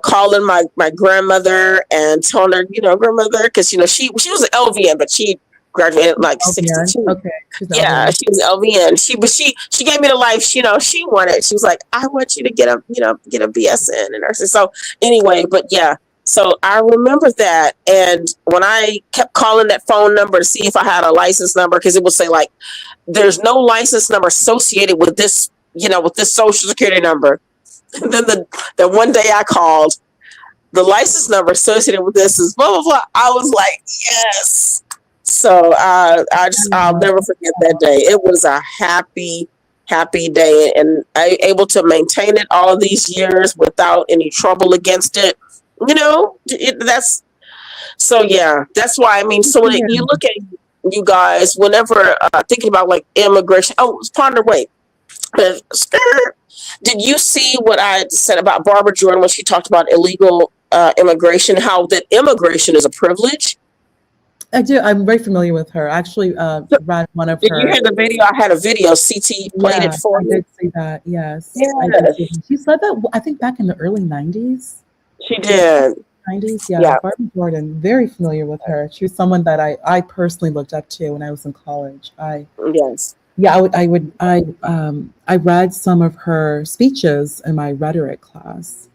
calling my grandmother and telling her, grandmother, because, she was an LVN, but she graduated like 62. Okay. Yeah, she was LVN. She gave me the life. She wanted. She was like, I want you to get a BSN in nursing. So anyway, but yeah. So I remember that, and when I kept calling that phone number to see if I had a license number, because it would say like, there's no license number associated with this, with this social security number. And then the one day I called, the license number associated with this is blah blah blah. I was like, yes. So I'll never forget that day. It was a happy day, and I able to maintain it all these years without any trouble against it. That's why, I mean, so when you look at you guys, whenever thinking about like immigration, Ponder, wait, did you see what I said about Barbara Jordan when she talked about illegal immigration, how that immigration is a privilege? I do. I'm very familiar with her. I actually read one of her. Did you hear the video? I had a video. CT played it for me. I did see that. Yes. Yes. She said that, I think, back in the early 90s. She did. 90s. Yeah. Barbara Jordan. Very familiar with her. She was someone that I personally looked up to when I was in college. Yes. Yeah. I read some of her speeches in my rhetoric class.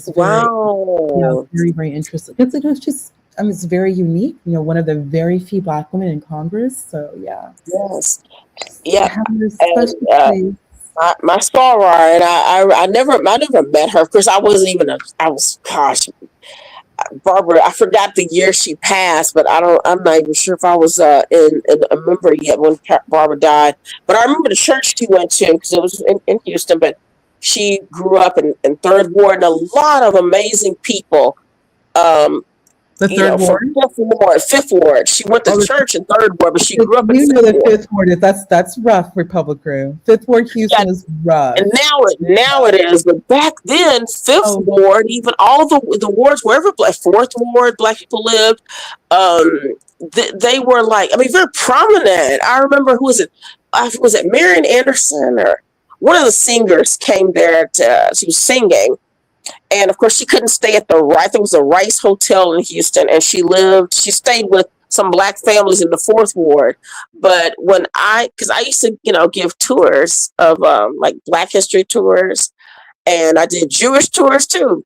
Wow. Very, very interesting. It was just. It's very unique. One of the very few Black women in Congress. So yeah. Yes. Yeah. And, my soror, and I never met her because I wasn't even Barbara. I forgot the year she passed, but I'm not even sure if I was in a member yet when Barbara died. But I remember the church she went to because it was in Houston. But she grew up in Third Ward, and a lot of amazing people. The Third Ward? Fifth Ward. She went to church in Third Ward, but she grew up in Fifth Ward. Fifth Ward is that's rough, Republic Room. Fifth Ward, Houston is rough. And now it is, but back then, Fifth Ward, even all the wards, wherever Fourth Ward Black people lived, they were like, very prominent. I remember was it Marian Anderson or one of the singers came there she was singing. And of course, she couldn't stay at I think it was a Rice Hotel in Houston, and she stayed with some Black families in the Fourth Ward. But because I used to, give tours of like Black history tours, and I did Jewish tours too,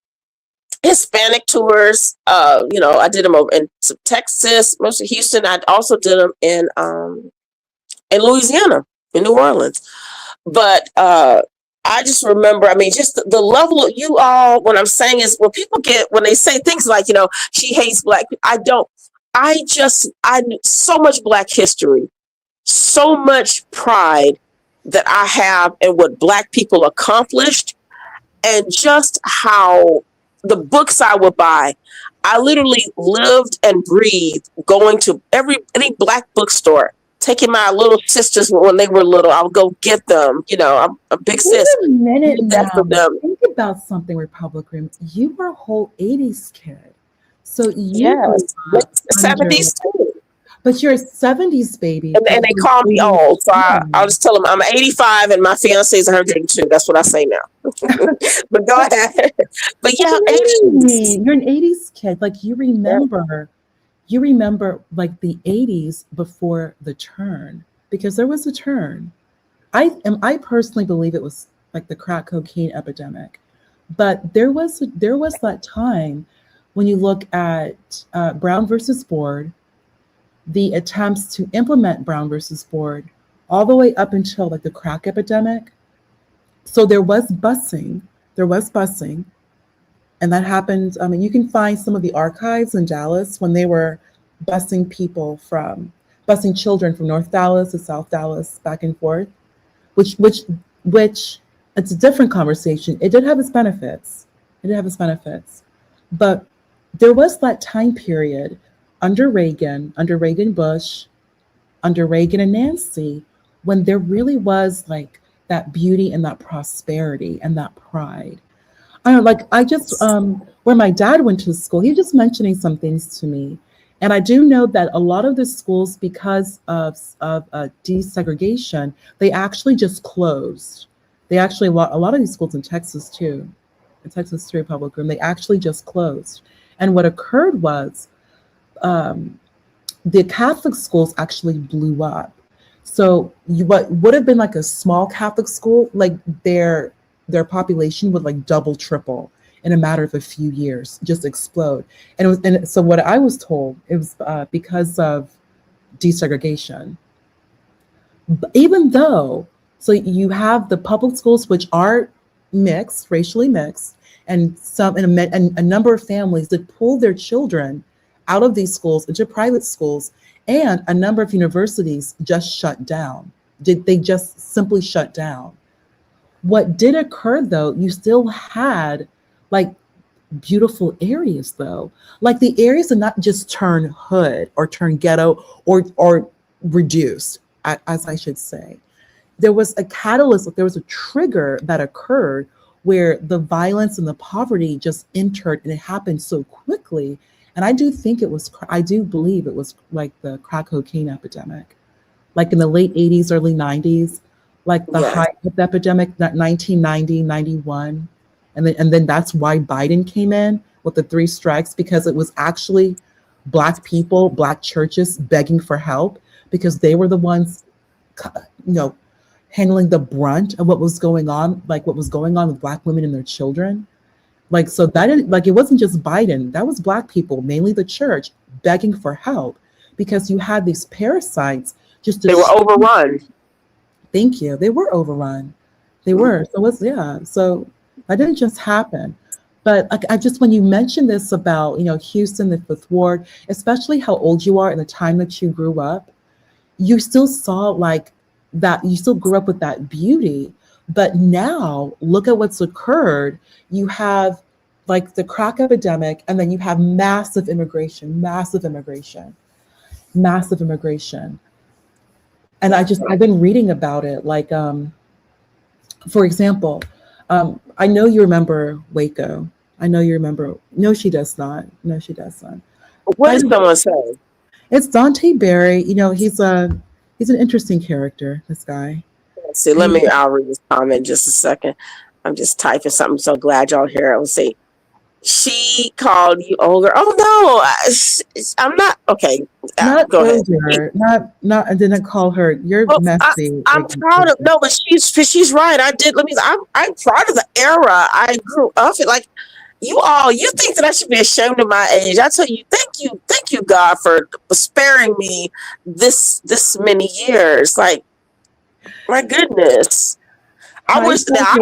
Hispanic tours. I did them over in Texas, most of Houston. I also did them in Louisiana, in New Orleans. But I just remember, just the level of you all, what I'm saying is when they say things like, she hates Black people, I knew so much Black history, so much pride that I have in what Black people accomplished, and just how the books I would buy, I literally lived and breathed going to any Black bookstore, taking my little sisters when they were little. I would go get them. I'm a big sis. Wait a minute now. Think about something, Republic Room. You were a whole 80s kid. So you were 70s too. But you're a 70s baby. And they call me old. So I'll just tell them I'm 85 and my fiance is 102. That's what I say now. But go ahead. But yeah, 80s. You're an 80s kid. Like you remember like the 80s before the turn, because there was a turn. I personally believe it was like the crack cocaine epidemic, but there was that time when you look at Brown versus Board, the attempts to implement Brown versus Board all the way up until like the crack epidemic. So there was busing, and that happened. You can find some of the archives in Dallas when they were busing children from North Dallas to South Dallas back and forth, which it's a different conversation. It did have its benefits. But there was that time period under Reagan Bush, under Reagan and Nancy, when there really was like that beauty and that prosperity and that pride. I don't know, like I just where my dad went to school, he was just mentioning some things to me. And I do know that a lot of the schools, because of desegregation, they actually just closed. They actually, a lot of these schools in Texas too, in Texas State Public Room, they actually just closed. And what occurred was the Catholic schools actually blew up. So what would have been like a small Catholic school, like their population would like double, triple in a matter of a few years, just explode. And it was, and so what I was told, it was because of desegregation. But even though, so you have the public schools, which are mixed, racially mixed, and a number of families that pull their children out of these schools into private schools, and a number of universities just shut down. They just simply shut down. What did occur though, you still had like beautiful areas though. Like the areas did not just turn hood or turn ghetto or reduced, as I should say. There was a catalyst, there was a trigger that occurred where the violence and the poverty just entered, and it happened so quickly. And I do believe it was like the crack cocaine epidemic, like in the late 80s, early 90s, like the height of the epidemic, that 1990, 91. And then that's why Biden came in with the 3 strikes, because it was actually Black people, Black churches begging for help, because they were the ones, handling the brunt of what was going on, like what was going on with Black women and their children. Like, so that didn't, like, it wasn't just Biden, that was Black people, mainly the church, begging for help, because you had these parasites just. They were overrun. Thank you. They were overrun. They were. So so that didn't just happen. But I just, when you mentioned this about, Houston, the 5th Ward, especially how old you are and the time that you grew up, you still saw like that, you still grew up with that beauty. But now look at what's occurred. You have like the crack epidemic, and then you have massive immigration. And I've been reading about it. Like, for example, I know you remember Waco. No, she does not. What did someone say? It's Dante Barry. He's an interesting character, this guy. Let's see, I'll read this comment in just a second. I'm just typing something. So glad y'all here. Let's see. She called you older. Oh no, I'm not. Okay, go ahead. Not. I didn't call her. You're messy. I'm proud of but she's right. I'm proud of the era I grew up in. Like you think that I should be ashamed of my age? I tell you, thank you, God, for sparing me this many years. Like, my goodness. I wish that I'd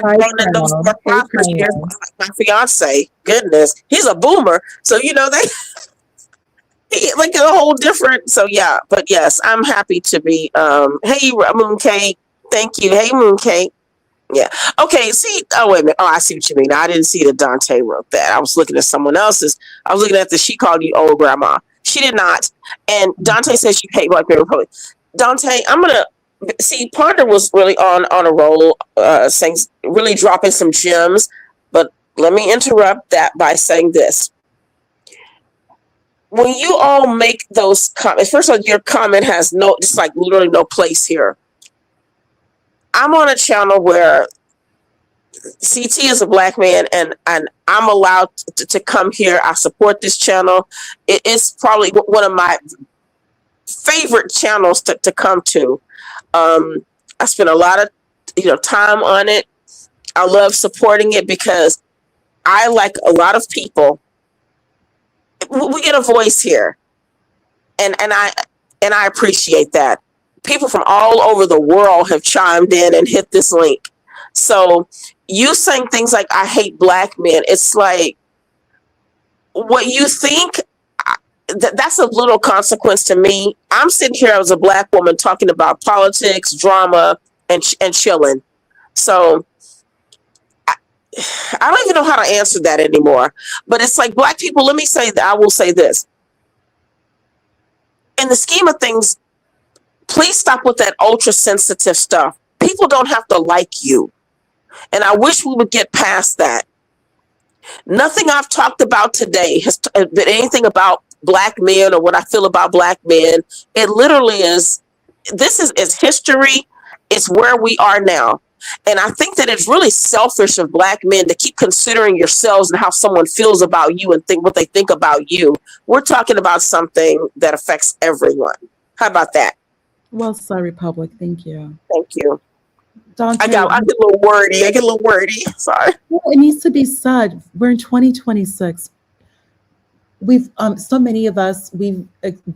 grown in those more prosperous years like my fiance. Goodness, he's a boomer, so they like a whole different. So yeah, but yes, I'm happy to be. Hey, Mooncake, thank you. Hey, Mooncake. Yeah. Okay. See. Oh wait a minute. Oh, I see what you mean. I didn't see that Dante wrote that. I was looking at someone else's. I was looking at she called you old grandma. She did not. And Dante says you hate Black people. Dante, I'm gonna. See, Ponder was really on a roll, saying, really dropping some gems. But let me interrupt that by saying this. When you all make those comments, first of all, your comment has literally no place here. I'm on a channel where CT is a Black man, and I'm allowed to come here. I support this channel. It's probably one of my favorite channels to come to. I spent a lot of time on it. I love supporting it because I, like a lot of people, we get a voice here, and I appreciate that. People from all over the world have chimed in and hit this link. So you saying things like I hate Black men, it's like what you think. That's a little consequence to me. I'm sitting here as a Black woman talking about politics, drama, and chilling. So I don't even know how to answer that anymore. But it's like Black people. Let me say that I will say this. In the scheme of things, please stop with that ultra sensitive stuff. People don't have to like you. And I wish we would get past that. Nothing I've talked about today has been anything about Black men or what I feel about Black men. It literally is, this is history. It's where we are now. And I think that it's really selfish of Black men to keep considering yourselves and how someone feels about you and think what they think about you. We're talking about something that affects everyone. How about that? Well said, Republic. Thank you. Thank you. Dante, I get a little wordy. Sorry. well, it needs to be said. We're in 2026. We've so many of us, we've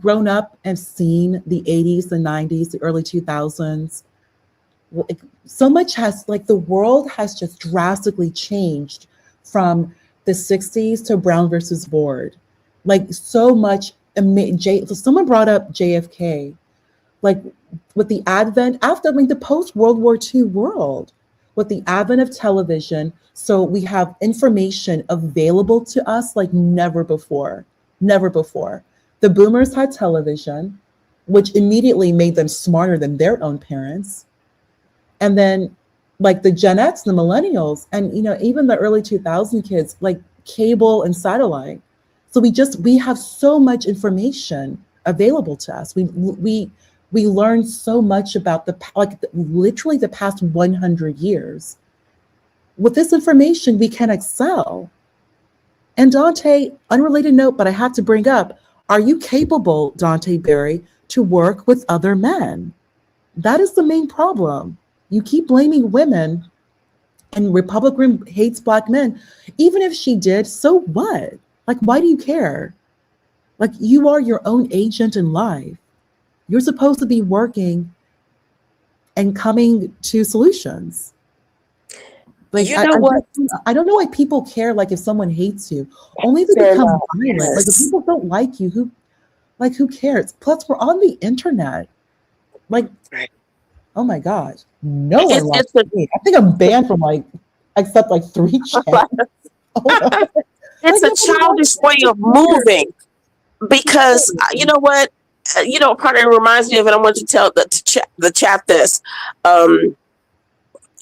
grown up and seen the 80s, the 90s, the early 2000s. So much has, like, the world has just drastically changed from the 60s to Brown versus Board. Like, so much. Someone brought up JFK. Like, with the advent, the post-World War II world, with the advent of television, so we have information available to us like never before. Never before. The boomers had television, which immediately made them smarter than their own parents. And then, like, the Gen X, the millennials, and, even the early 2000 kids, like cable and satellite. So we have so much information available to us. We learned so much about literally the past 100 years. With this information, we can excel. And Dante, unrelated note, but I had to bring up, are you capable, Dante Berry, to work with other men? That is the main problem. You keep blaming women, and Republican hates Black men. Even if she did, so what? Like, why do you care? Like, you are your own agent in life. You're supposed to be working and coming to solutions. Like, you know what? I don't know why people care. Like, if someone hates you, only to become violent. Like, if people don't like you, who cares? Plus, we're on the internet. Like, oh my God, no one likes me. I think I'm banned from except 3 chats. It's a childish way of moving, because you know what? Part of it reminds me of it. I want to tell the chat this.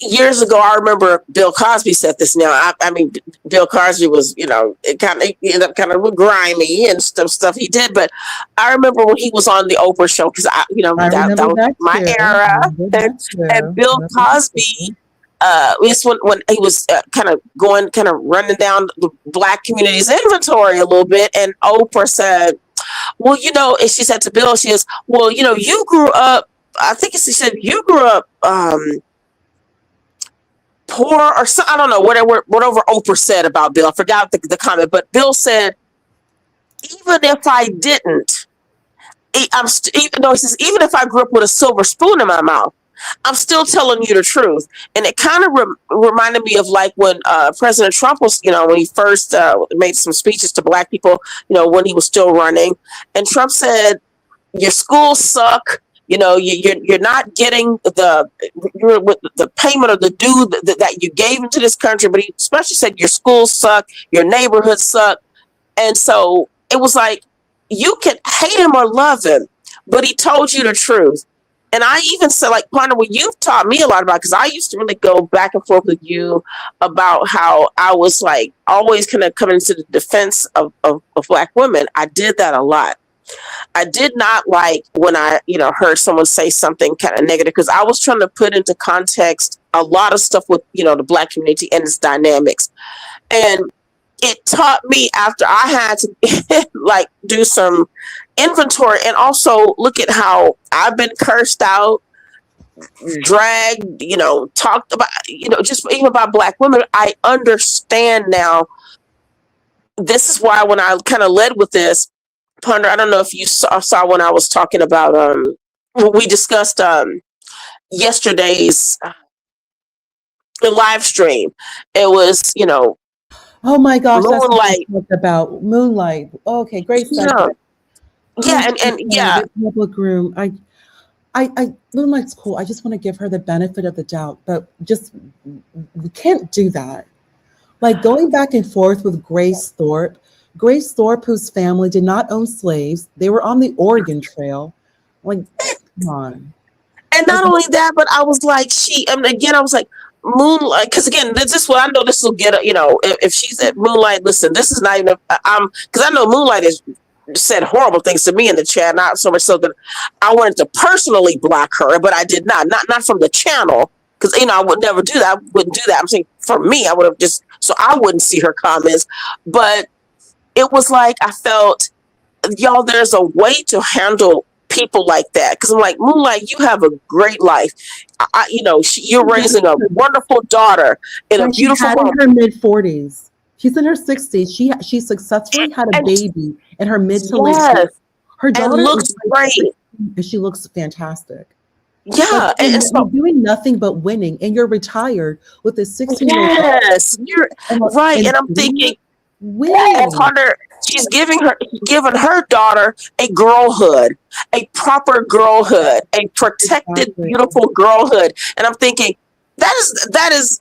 Years ago, I remember Bill Cosby said this. Now, I mean, Bill Cosby was, he ended up kind of grimy and stuff he did. But I remember when he was on the Oprah show, because that was my era. And Bill Cosby, this when he was kind of running down the Black community's inventory a little bit, and Oprah said, well, and she said to Bill, she says, well, you grew up, I think she said, you grew up poor or something. I don't know, whatever Oprah said about Bill. I forgot the comment, but Bill said, even if I didn't, he says, even if I grew up with a silver spoon in my mouth, I'm still telling you the truth. And it kind of reminded me of like when President Trump was, when he first made some speeches to Black people, when he was still running. And Trump said, your schools suck. You're not getting the payment of the due that you gave into this country. But he especially said your schools suck, your neighborhoods suck. And so it was like, you can hate him or love him, but he told you the truth. And I even said, like, partner, what you've taught me a lot about, because I used to really go back and forth with you about how I was like always kind of coming to the defense of Black women. I did that a lot. I did not like when I, heard someone say something kind of negative, because I was trying to put into context a lot of stuff with, the Black community and its dynamics. And it taught me, after I had to like do some inventory and also look at how I've been cursed out, dragged, talked about, just even about Black women. I understand now. This is why when I kind of led with this, Ponder, I don't know if you saw when I was talking about we discussed yesterday's live stream. It was, oh my gosh, Moonlight. That's what we talked about. Moonlight. Okay, great subject. Yeah, and yeah. Public room. I Moonlight's cool. I just want to give her the benefit of the doubt, but we can't do that. Like going back and forth with Grace Thorpe, whose family did not own slaves. They were on the Oregon Trail. Like, come on. And not only that, but I was like, again, I was like, Moonlight, because again, this is what I know. This will get, if she's at Moonlight, listen, this is not even, because I know Moonlight has said horrible things to me in the chat, not so much so that I wanted to personally block her, but I did not from the channel, because, I would never do that. I wouldn't do that. I'm saying for me, I would have just, so I wouldn't see her comments, but it was like, I felt, y'all, there's a way to handle people like that, because I'm like, Moonlight, you have a great life. You're raising a wonderful daughter in a beautiful home. In her mid-40s. She's in her 60s. She successfully had a baby in her mid to late 40s. Her daughter looks great. And she looks fantastic. Yeah, and so you're doing nothing but winning, and you're retired with a 16-year-old. Yes, you're right. And I'm thinking, Hunter, she's giving her daughter a girlhood, a proper girlhood, a protected, beautiful girlhood. And I'm thinking, that is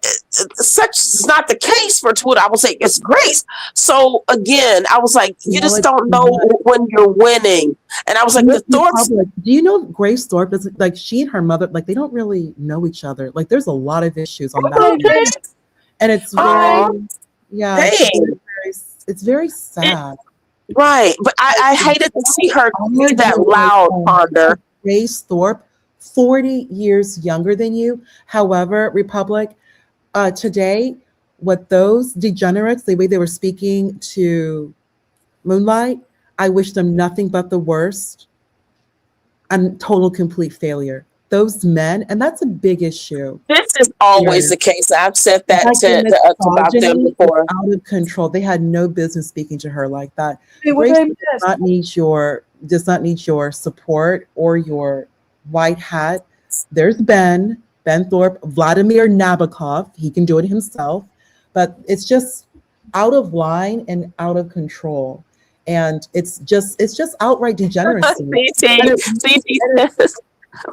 such is not the case for Twitter. I will say it's Grace. So again, I was like, you just don't know when you're winning. And I was like, the Thorpes. Do you know Grace Thorpe is like, she and her mother, like, they don't really know each other. Like, there's a lot of issues on that. And it's very, it's very sad. Right. But I hated to see her be that loud, Ponder. Grace Thorpe, 40 years younger than you. However, Republic, today, what those degenerates, the way they were speaking to Moonlight, I wish them nothing but the worst and total complete failure. Those men, and that's a big issue. This is always the case. I've said that about them before. Out of control. They had no business speaking to her like that. Grace does not need your support or your white hat. There's Ben Thorpe, Vladimir Nabokov. He can do it himself, but it's just out of line and out of control. And it's just outright degeneracy.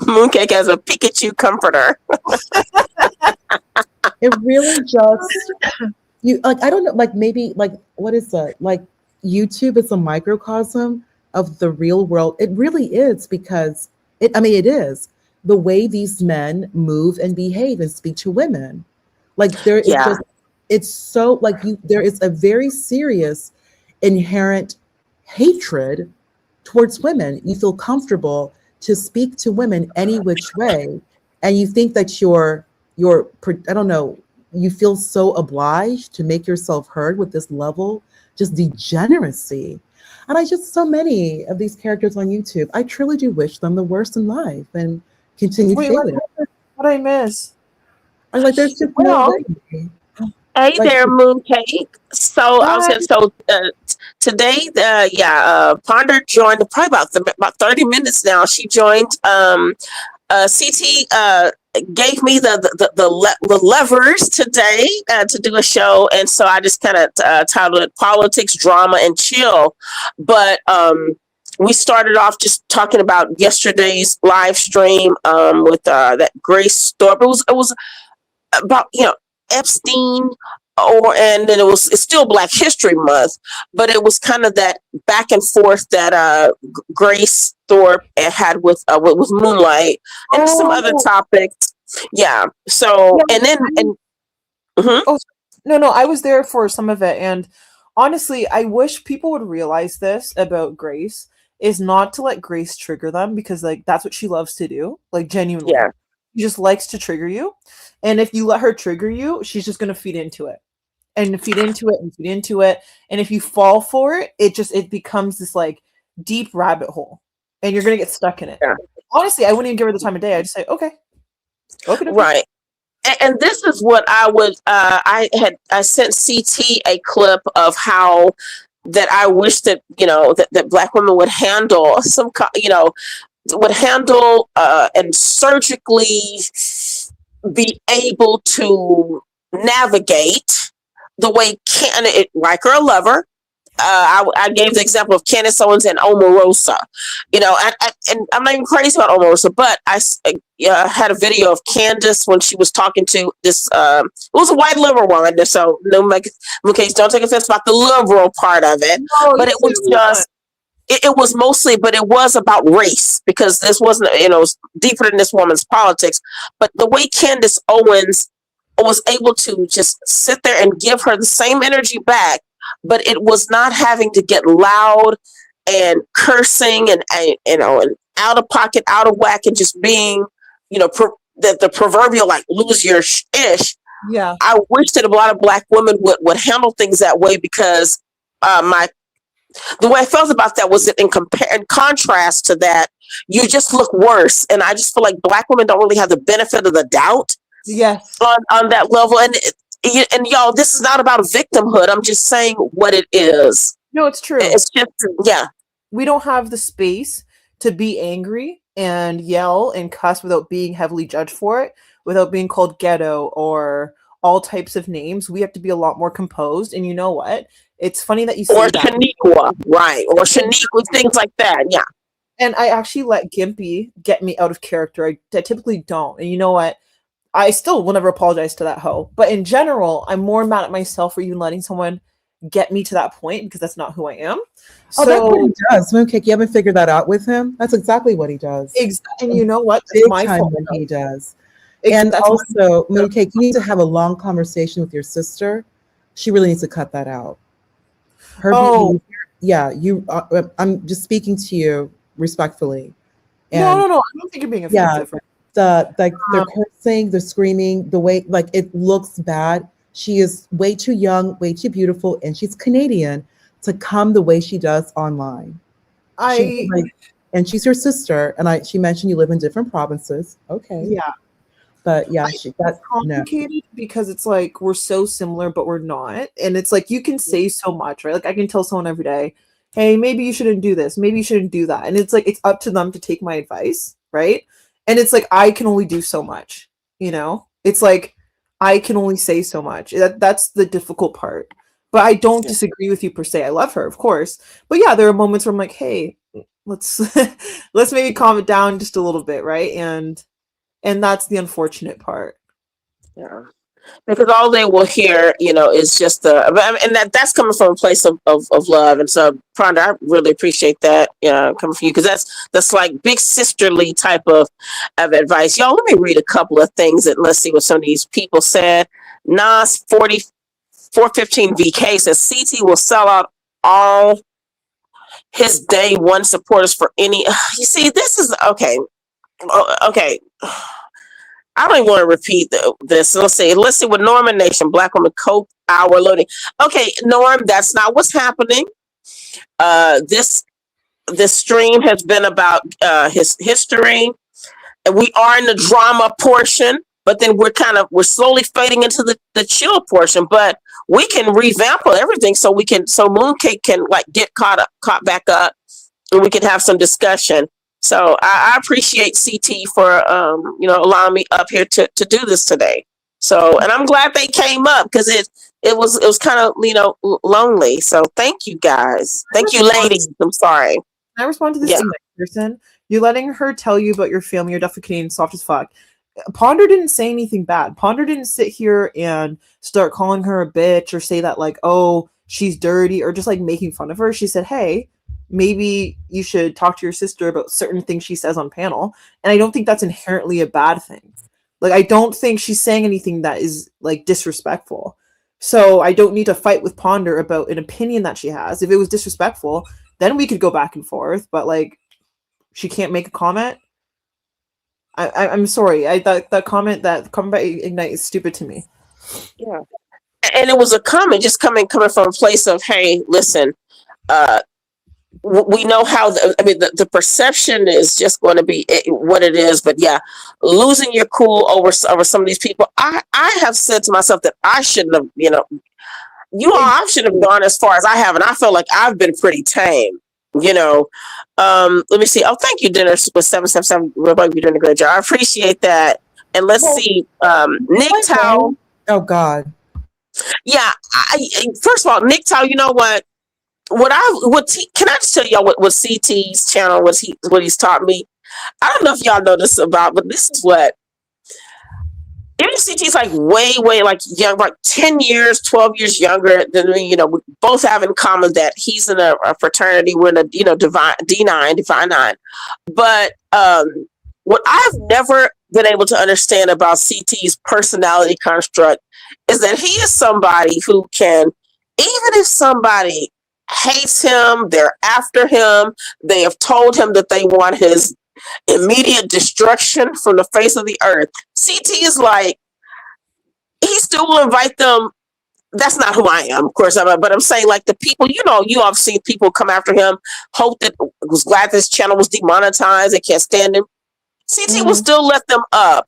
Mooncake has a Pikachu comforter. It really just I don't know, like maybe like what is that? Like YouTube is a microcosm of the real world. It really is, because it is the way these men move and behave and speak to women. Like there is it's so like there is a very serious inherent hatred towards women. You feel comfortable to speak to women any which way, and you think that you're I don't know, you feel so obliged to make yourself heard with this level, just degeneracy. And I just, so many of these characters on YouTube, I truly do wish them the worst in life and continue failure. What I miss? I'm like, there's just no way. Hey there, Mooncake. So I was saying, today, Ponder joined probably about 30 minutes now. She joined. CT gave me the levers today to do a show, and so I just kind of titled it "Politics, Drama, and Chill." But we started off just talking about yesterday's live stream with that Grace Thorpe. It was about Epstein, and then it's still Black History Month, but it was kind of that back and forth that Grace Thorpe had with Moonlight and some other topics. Yeah. So No, I was there for some of it, and honestly, I wish people would realize this about Grace, is not to let Grace trigger them, because like that's what she loves to do, like genuinely. Yeah. She just likes to trigger you. And if you let her trigger you, she's just going to feed into it. And feed into it and feed into it. And if you fall for it, it becomes this like deep rabbit hole. And you're going to get stuck in it. Yeah. Honestly, I wouldn't even give her the time of day. I'd just say, okay. Right. And this is what I would, I sent CT a clip of how that I wish that, that Black women would handle and surgically be able to navigate the way like her lover. I gave the example of Candace Owens and Omarosa, and I'm not even crazy about Omarosa, but I had a video of Candace when she was talking to this, it was a white liberal woman, so no case, don't take offense about the liberal part of it, but it was just, it was mostly, but it was about race. because this wasn't, it was deeper than this woman's politics. But the way Candace Owens was able to just sit there and give her the same energy back, but it was not having to get loud and cursing and and out of pocket, out of whack, and just being, the proverbial like lose your ish. Yeah. I wish that a lot of Black women would handle things that way, because the way I felt about that was that in contrast to that, you just look worse. And I just feel like Black women don't really have the benefit of the doubt. Yes. On that level. And y'all, this is not about victimhood. I'm just saying what it is. No, it's true. It's just, yeah. We don't have the space to be angry and yell and cuss without being heavily judged for it, without being called ghetto or all types of names. We have to be a lot more composed. And you know what? It's funny that you say or that. Shaniqua, right? Or Shaniqua, things like that. Yeah. And I actually let Gimpy get me out of character. I typically don't. And you know what? I still will never apologize to that hoe. But in general, I'm more mad at myself for even letting someone get me to that point, because that's not who I am. Oh, that's what he does. Mooncake, you haven't figured that out with him? That's exactly what he does. And you know what? Big It's my time fault. when he does. And also, Mooncake, you need to have a long conversation with your sister. She really needs to cut that out. Her behavior, yeah, I'm just speaking to you respectfully. And no. I don't think you're being offensive. Yeah, the cursing, the screaming, the way, like, it looks bad. She is way too young, way too beautiful, and she's Canadian to come the way she does online. And she's your sister, and she mentioned you live in different provinces. Okay. Yeah. But yeah, that's complicated because it's like we're so similar, but we're not. And it's like you can say so much, right? Like I can tell someone every day, hey, maybe you shouldn't do this, maybe you shouldn't do that. And it's like it's up to them to take my advice, right? And it's like I can only do so much, It's like I can only say so much. That's the difficult part. But I don't disagree with you per se. I love her, of course. But yeah, there are moments where I'm like, hey, let's maybe calm it down just a little bit, right? And that's the unfortunate part. Yeah. Because all they will hear, is just and that's coming from a place of love. And so, Pronda, I really appreciate that, coming from you, because that's like big sisterly type of advice. Y'all, let me read a couple of things and let's see what some of these people said. Nas 415 VK says CT will sell out all his day one supporters for any. You see, this is okay. Okay. I don't even want to repeat this. Let's see what Norman Nation, Black Woman Coke Hour loading. Okay, Norm, that's not what's happening. This stream has been about his history, and we are in the drama portion, but then we're slowly fading into the chill portion. But we can revamp everything so Mooncake can like get caught back up, and we can have some discussion. So I appreciate CT for allowing me up here to do this today. So, and I'm glad they came up because it was kind of lonely. So thank you guys. Thank you, ladies. I'm sorry. Can I respond to this person? You're letting her tell you about your family. You're definitely Canadian, soft as fuck. Ponder didn't say anything bad. Ponder didn't sit here and start calling her a bitch or say that like, oh, she's dirty, or just like making fun of her. She said, hey, maybe you should talk to your sister about certain things she says on panel. And I don't think that's inherently a bad thing. Like, I don't think she's saying anything that is like disrespectful. So I don't need to fight with Ponder about an opinion that she has. If it was disrespectful, then we could go back and forth. But like, she can't make a comment. I'm sorry. That comment by Ignite is stupid to me. Yeah. And it was a comment just coming from a place of, hey, listen, we know how the perception is just going to be what it is. But yeah, losing your cool over some of these people, I have said to myself that I shouldn't have, I shouldn't have gone as far as I have, and I feel like I've been pretty tame. Let me see. Oh, thank you, Dinner with 777. You're doing a great job. I appreciate that. And let's see, Nick Tao. Oh God. Yeah. First of all, Nick Tao, you know what? Can I just tell y'all what CT's channel what he's taught me? I don't know if y'all know this about, but this is what even CT's like way like young, like 10 years, 12 years younger than me. We both have in common that he's in a fraternity. We're in a divine D9. But what I've never been able to understand about CT's personality construct is that he is somebody who can, even if somebody hates him, they're after him, they have told him that they want his immediate destruction from the face of the earth. CT is like, he still will invite them. That's not who I am, of course, but I'm saying like the people, you have seen people come after him, was glad this channel was demonetized, they can't stand him. CT will still let them up.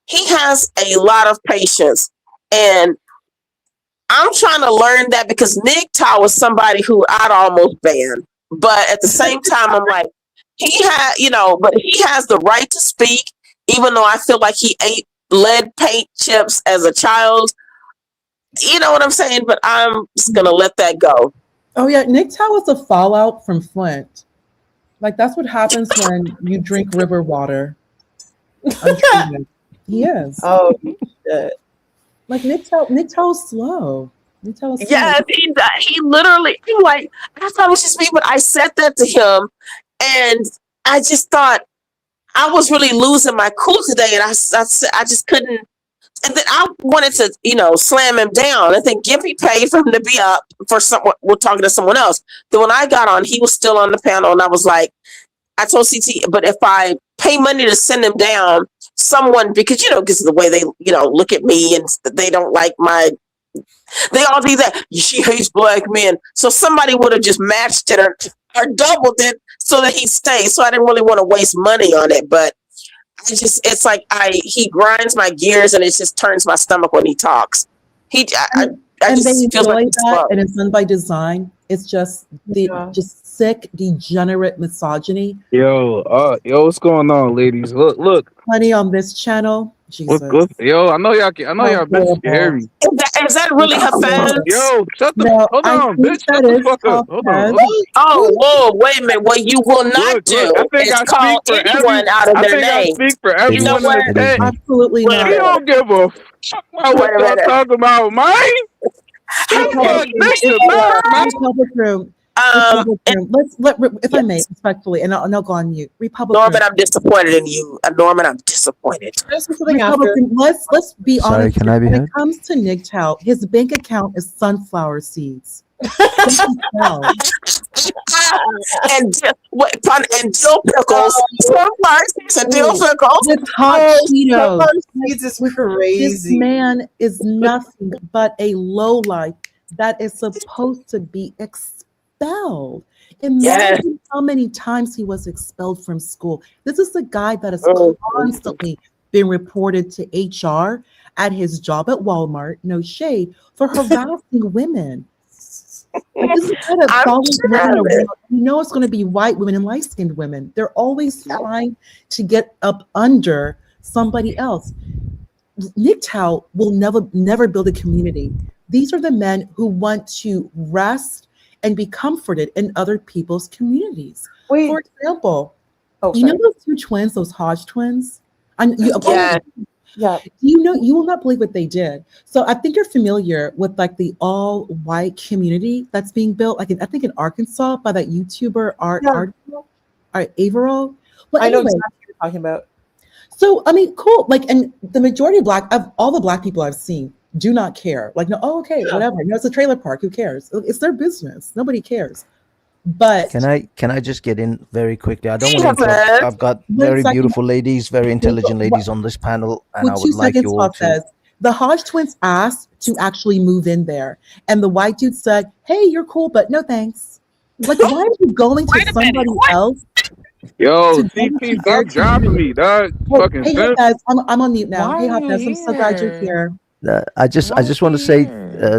He has a lot of patience, and I'm trying to learn that, because MGTOW was somebody who I'd almost ban, but at the same time, I'm like, but he has the right to speak, even though I feel like he ate lead paint chips as a child. You know what I'm saying? But I'm just gonna let that go. Oh yeah, MGTOW was a fallout from Flint. Like that's what happens when you drink river water. He is. Oh shit. Like MGTOW's slow. Yes, he literally, like, I thought it was just me, but I said that to him, and I just thought I was really losing my cool today, and I just couldn't. And then I wanted to, slam him down. I think Gimpy paid for him to be up for someone. We're talking to someone else. Then when I got on, he was still on the panel, and I was like, I told CT, but if I pay money to send him down, someone, because because of the way they look at me, and they don't like they all do that. She hates black men, so somebody would have just matched it or doubled it so that he stays. So I didn't really want to waste money on it, but it's like he grinds my gears, and it just turns my stomach when he talks. I just feel like that, and it's done by design. It's just just sick, degenerate misogyny. Yo, what's going on, ladies? Look. Honey, on this channel. Jesus. Yo, I know y'all bitches can hear me. Is that really her fans? Yo, hold on, bitch. Shut the fuck up. Hold on. Oh, whoa, wait a minute. What you will not do is call anyone out of their name. I speak for everyone in the chat. Absolutely not. We don't give a fuck about what y'all talking about, man. Republic room. If I may, respectfully, and I'll go on mute. Republican. Norman, I'm disappointed in you. Norman, I'm disappointed. Republican, let's be honest. Can I be when heard? it comes to NGTOW, his bank account is sunflower seeds. and dill pickles. Sunflower seeds and dill pickles. With hot Cheetos. Seeds is crazy. This man is nothing but a lowlife that is supposed to be expelled. Imagine how many times he was expelled from school. This is the guy that has constantly been reported to HR at his job at Walmart, no shade, for harassing women. This is kind of it's going to be white women and light-skinned women. They're always trying to get up under somebody else. MGTOW will never build a community. These are the men who want to rest and be comforted in other people's communities. Wait. For example, you know those two twins, those Hodge twins? Yeah. You will not believe what they did. So I think you're familiar with like the all-white community that's being built, like I think in Arkansas by that YouTuber Art Averill. Well, I know exactly what you're talking about. So I mean, cool. Like, and the majority of all the black people I've seen do not care. Like, no, whatever. No, it's a trailer park. Who cares? It's their business. Nobody cares. But can I just get in very quickly? I don't want to interrupt. I've got very beautiful ladies, very intelligent ladies on this panel, and I would like you all to. The Hodge twins asked to actually move in there, and the white dude said, "Hey, you're cool, but no thanks." Like, why are you going to somebody else? Yo, CP, stop dropping me, dog. Fucking hey guys, I'm on mute now. Hey, Hot Guys, I'm so glad you're here. I just want to say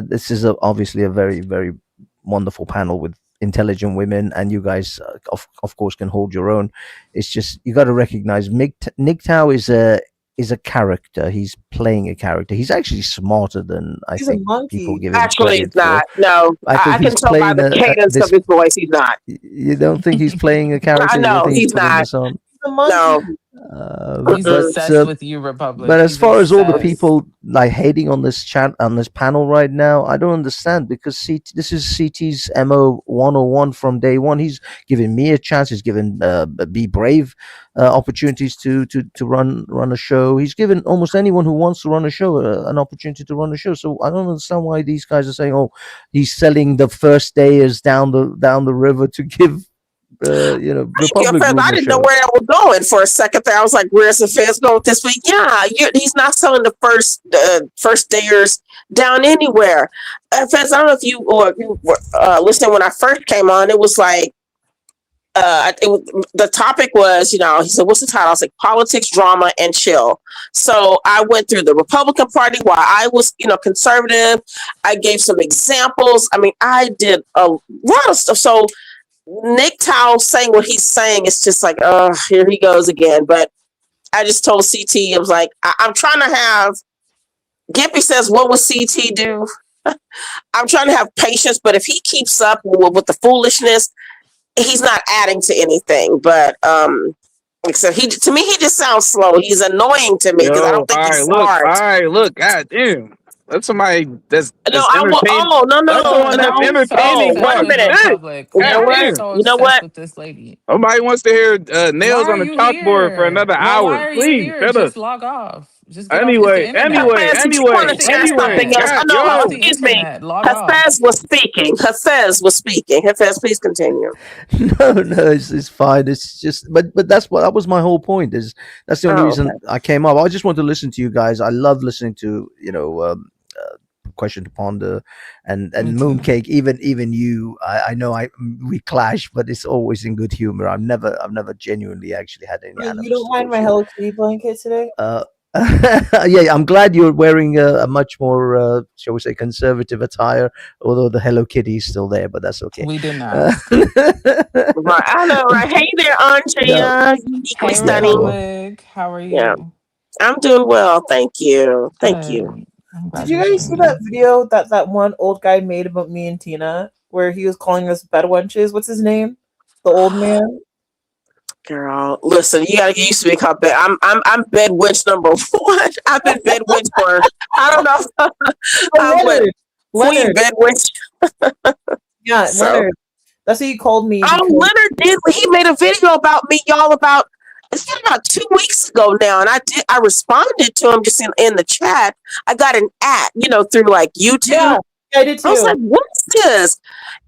this is obviously a very, very wonderful panel with intelligent women, and you guys of course can hold your own. It's just you got to recognize MGTOW is a character. He's playing a character. He's actually smarter than I think people give him actually credit he's not for. No, I can tell by the cadence of his voice he's not. You don't think he's playing a character? No, he's not. the monkey. He's But obsessed with you, Republic. but as He's far as all the obsessed. people like hating on this chat on this panel right now, I don't understand, because this is CT's MO 101 from day one. He's given me a chance. He's given Be Brave opportunities to run a show. He's given almost anyone who wants to run a show an opportunity to run a show. So I don't understand why these guys are saying, "Oh, he's selling the first dayers down the river to give." Republic room I a didn't know show. where that was going for a second there. I was like, "Where's the feds going this week?" Yeah, he's not selling the first dayers down anywhere. Feds, I don't know if you were listening when I first came on. It was like the topic was, he said, "What's the title?" I was like, "Politics, Drama, and Chill." So I went through the Republican Party while I was, conservative. I gave some examples. I mean, I did a lot of stuff. So Nick Tao saying what he's saying is just like, oh, here he goes again. But I just told CT, I was like, I'm trying to have, Gippy says, what would CT do? I'm trying to have patience, but if he keeps up with the foolishness, he's not adding to anything. But except to me, he just sounds slow. He's annoying to me because I don't think he's smart. All right, look, god damn. That's somebody that's No, entertaining. no. That's the one that's entertaining. Wait a minute. You know what? With this lady. Nobody wants to hear nails Why on are the you chalkboard here? for another Well, hour. why are you Please, here? shut Just up. log off. Just get Anyway, off the internet. Excuse me. Log off. Hafez was speaking. Hafez, please continue. No, it's fine. It's just, but that was my whole point. That's the only reason I came up. I just want to listen to you guys. I love listening to Question to Ponder and Mooncake. Even you, I know we clash, but it's always in good humor. I've never genuinely actually had any. You don't mind my Hello Kitty blanket today? Yeah, I'm glad you're wearing a much more, shall we say, conservative attire. Although the Hello Kitty is still there, but that's okay. We did not. Right, I know, right? Hey there, Andrea. Hey, Republic. How are you? Yeah, I'm doing well. Thank you. Thank you. Did you guys see that video that one old guy made about me and Tina, where he was calling us bedwenches? What's his name? The old man. Girl, listen, you gotta get used to me. I'm bed witch number one. I've been bed witch for I don't know. Queen bed witch. Yeah, Leonard. That's what he called me. Oh, Leonard did. He made a video about me, y'all. It's been about 2 weeks ago now, and I responded to him just in the chat. I got an through like YouTube. Yeah, I did too. I was like, what's this?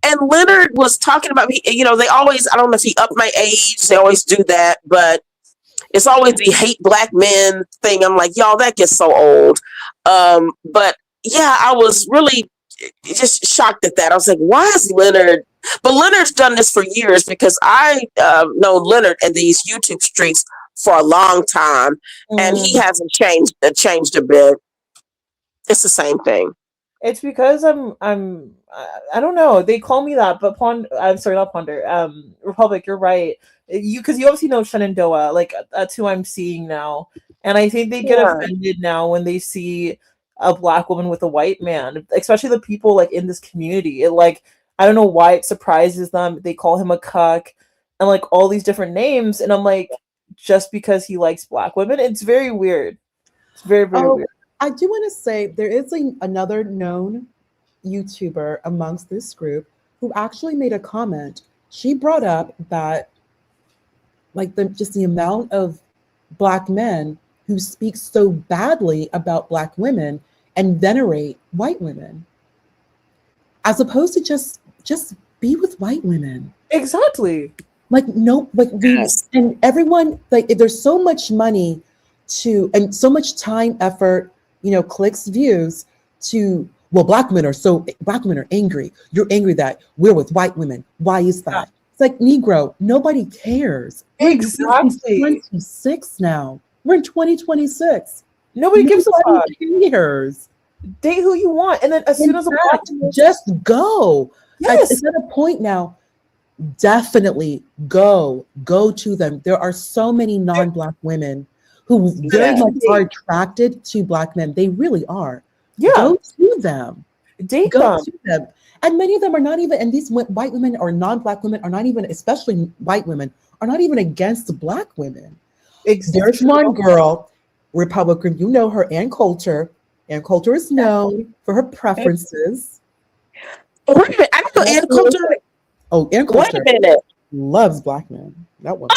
And Leonard was talking about me. They always, I don't know if he upped my age. They always do that, but it's always the hate black men thing. I'm like, y'all, that gets so old. But yeah, I was really just shocked at that. I was like, why is Leonard? But Leonard's done this for years because I know Leonard in these YouTube streets for a long time, and he hasn't changed a bit. It's the same thing. It's because I don't know. They call me that, but I'm sorry, not Ponder. Republic, you're right. Because you obviously know Shenandoah. Like that's who I'm seeing now, and I think they get offended now when they see a black woman with a white man, especially the people like in this community. It like. I don't know why it surprises them. They call him a cuck and like all these different names. And I'm like, just because he likes black women, it's very weird. It's very, very weird. I do want to say there is another known YouTuber amongst this group who actually made a comment. She brought up that like the amount of black men who speak so badly about black women and venerate white women, as opposed to just be with white women. Exactly. Like and everyone, like if there's so much money and so much time, effort, clicks, views to, well, black women are angry. You're angry that we're with white women. Why is that? It's like, Negro, nobody cares. Exactly. We're in 2026 now. We're in 2026. Nobody gives a fuck. Cares. Date who you want, and then as soon as a black woman, just go. Yes. It's at a point now. Definitely go to them. There are so many non-black women who very much are attracted to black men. They really are. Yeah. Go to them. Go to them. And many of them are not even, and these white women or non-Black women are not even, especially white women, are not even against Black women. There's one girl, Republican, you know her, Ann Coulter. Ann Coulter is known for her preferences. Wait a minute, I don't know Ann Coulter. Oh, Ann Coulter loves Black men. That one.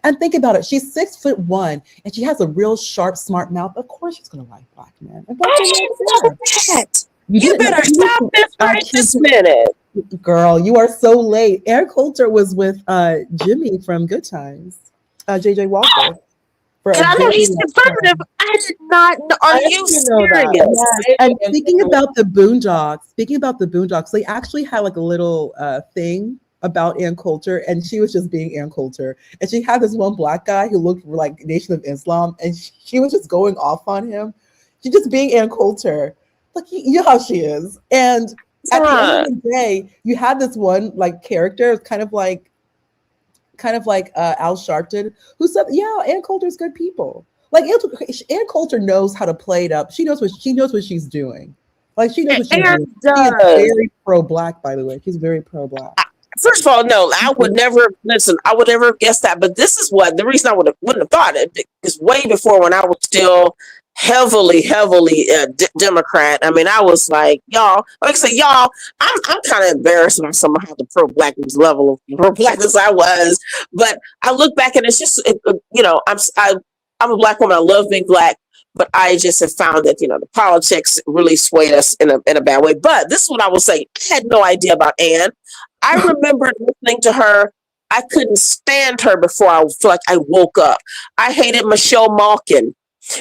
And think about it. She's 6'1", and she has a real sharp, smart mouth. Of course, she's gonna like Black men. And Black men You better stop this right this minute. Girl, you are so late. Ann Coulter was with Jimmy from Good Times, JJ Walker. And I know he's conservative. I did not know. Are you serious? Yes. And speaking about the Boondocks, they actually had like a little thing about Ann Coulter, and she was just being Ann Coulter. And she had this one Black guy who looked like Nation of Islam, and she was just going off on him. She's just being Ann Coulter. Like, you know how she is. And at the end of the day, you had this one like character, kind of like Al Sharpton, who said, "Yeah, Ann Coulter's good people." Like Ann Coulter knows how to play it up. She knows what she's doing. Like she knows what she's doing. She is very pro-Black, by the way. She's very pro-Black. First of all, no, I would never listen. I would never guess that. But this is what the reason I wouldn't have thought it is way before when I was still heavily Democrat. I mean, I was like, y'all. Like I say, y'all. I'm kind of embarrassed about some of how the pro-Blackness level of pro-Blackness I was. But I look back and it's just, I'm a Black woman. I love being Black. But I just have found that, the politics really swayed us in a bad way. But this is what I will say. I had no idea about Ann. I remembered listening to her. I couldn't stand her before I feel like I woke up. I hated Michelle Malkin.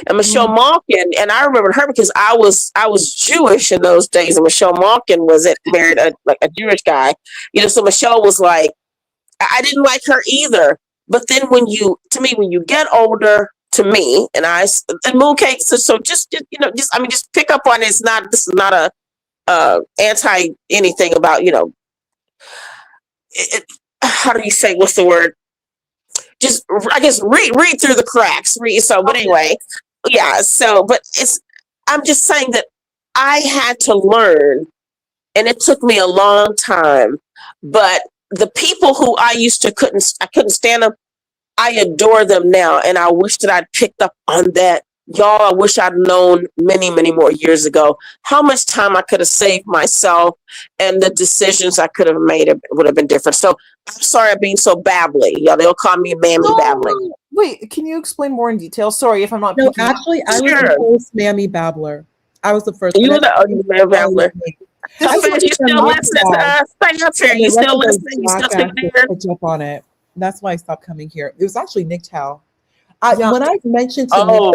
And Michelle Malkin, and I remember her because I was Jewish in those days, and Michelle Malkin married a Jewish guy. So Michelle was like, I didn't like her either. But then when you get older, to me, and Mooncake, so just pick up on it. This is not a anti anything about, how do you say, what's the word? Just, I guess, read through the cracks. But anyway, yeah. So, but I'm just saying that I had to learn, and it took me a long time. But the people who I couldn't stand them. I adore them now, and I wish that I'd picked up on that. Y'all, I wish I'd known many, many more years ago how much time I could have saved myself, and the decisions I could have made would have been different. So I'm sorry I'm being so babbly. Y'all, they'll call me Mammy Babbling. Wait, can you explain more in detail? Sorry if I'm not. No, actually, I was the first Mammy Babbler. I was the first. You were the Mammy Babbler. You still listen. Stay up here. You still listen. You still sitting there. Catch up on it. That's why I stopped coming here. It was actually Nick Tao. When I mentioned to Nick Tao,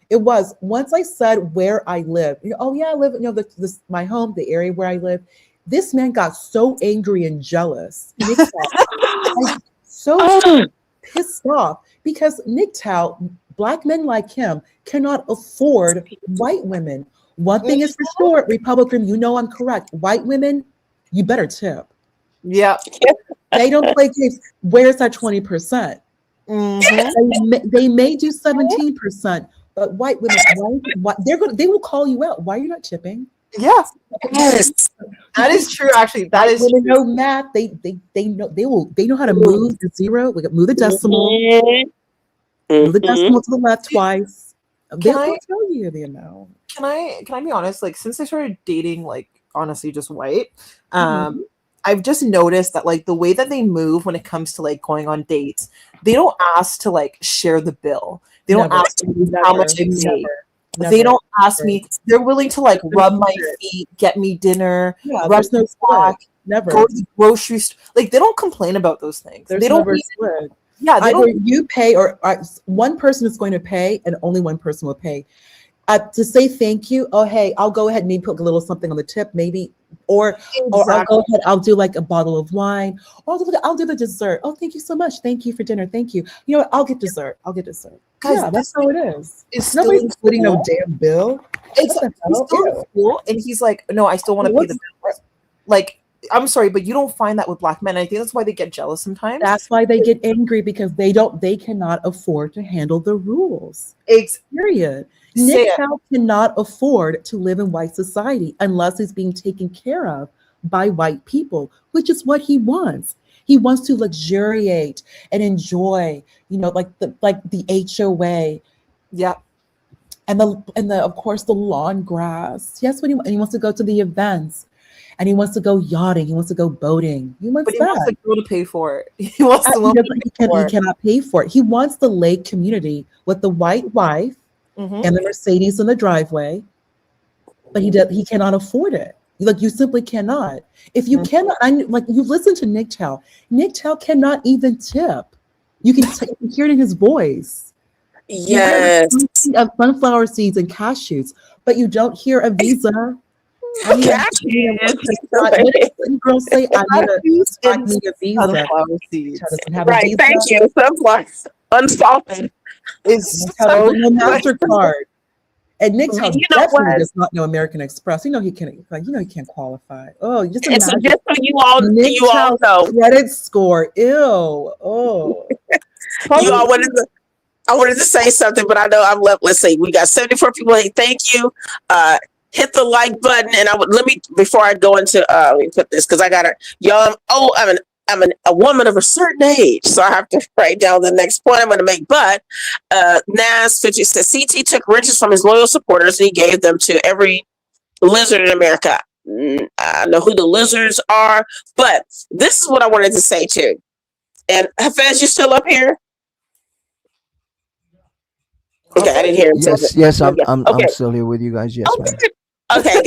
it was once I said where I live. I live, my home, the area where I live. This man got so angry and jealous. Nick Tao, so pissed off because Nick Tao, Black men like him cannot afford white women. One thing is for sure, Republican, I'm correct. White women, you better tip. Yeah. They don't play games. Where's that 20%? They may do 17%, but white women, they will call you out. Why are you not tipping? Yeah. Yes. That is true. Actually, that is true. Know math. They know how to move the zero. We can move the decimal. Move the decimal to the left twice. They'll tell you the amount. Can I be honest? Like, since I started dating, like, honestly, just white, I've just noticed that like the way that they move when it comes to like going on dates, they don't ask to like share the bill. They don't ask me how much they make. They don't ask me. They're willing to like rub my feet, get me dinner, rub no slack, go to the grocery store. Like they don't complain about those things. They don't. Yeah, either you pay or one person is going to pay, and only one person will pay. To say thank you. Oh, hey, I'll go ahead and maybe put a little something on the tip, maybe. Or I'll go ahead, I'll do like a bottle of wine. Or I'll do the dessert. Oh, thank you so much. Thank you for dinner. Thank you. You know what? I'll get dessert. Guys, that's how it is. Nobody's including no damn bill. It's still cool. And he's like, no, I still want to pay the bill. Like, I'm sorry, but you don't find that with black men. I think that's why they get jealous sometimes. That's why they get angry, because they cannot afford to handle the rules. Period. Nick Howe cannot afford to live in white society unless he's being taken care of by white people, which is what he wants. He wants to luxuriate and enjoy, like the HOA. Yeah. And the of course the lawn grass. Yes, and he wants to go to the events. And he wants to go yachting. He wants to go boating. He wants But he wants the girl to pay for it. He wants he cannot pay for it. He wants the lake community with the white wife and the Mercedes in the driveway. But he cannot afford it. Like, you simply cannot. If you cannot, you listen to Nick Howe. Nick Howe cannot even tip. You can hear it in his voice. Yes. Of sunflower seeds and cashews, but you don't hear a visa. Girls say, I need a visa. Right, thank you. Sunflowers, unsalted. It's so no MasterCard. And Nick Howe definitely does not know American Express. He can't qualify. Oh, just imagine. Just so you all know, credit score. Ew. Oh. I wanted to say something, but I know I'm left. Let's see. We got 74 people. Hey, thank you. Hit the like button, and before I go into let me put this, because I got to y'all. Oh, I'm a woman of a certain age, so I have to write down the next point I'm going to make. But Nas 50 says CT took riches from his loyal supporters and he gave them to every lizard in America. I know who the lizards are, but this is what I wanted to say too. And Hafez, you still up here? Okay, I didn't hear him. Yes, I'm still here with you guys. Yes, ma'am. Okay.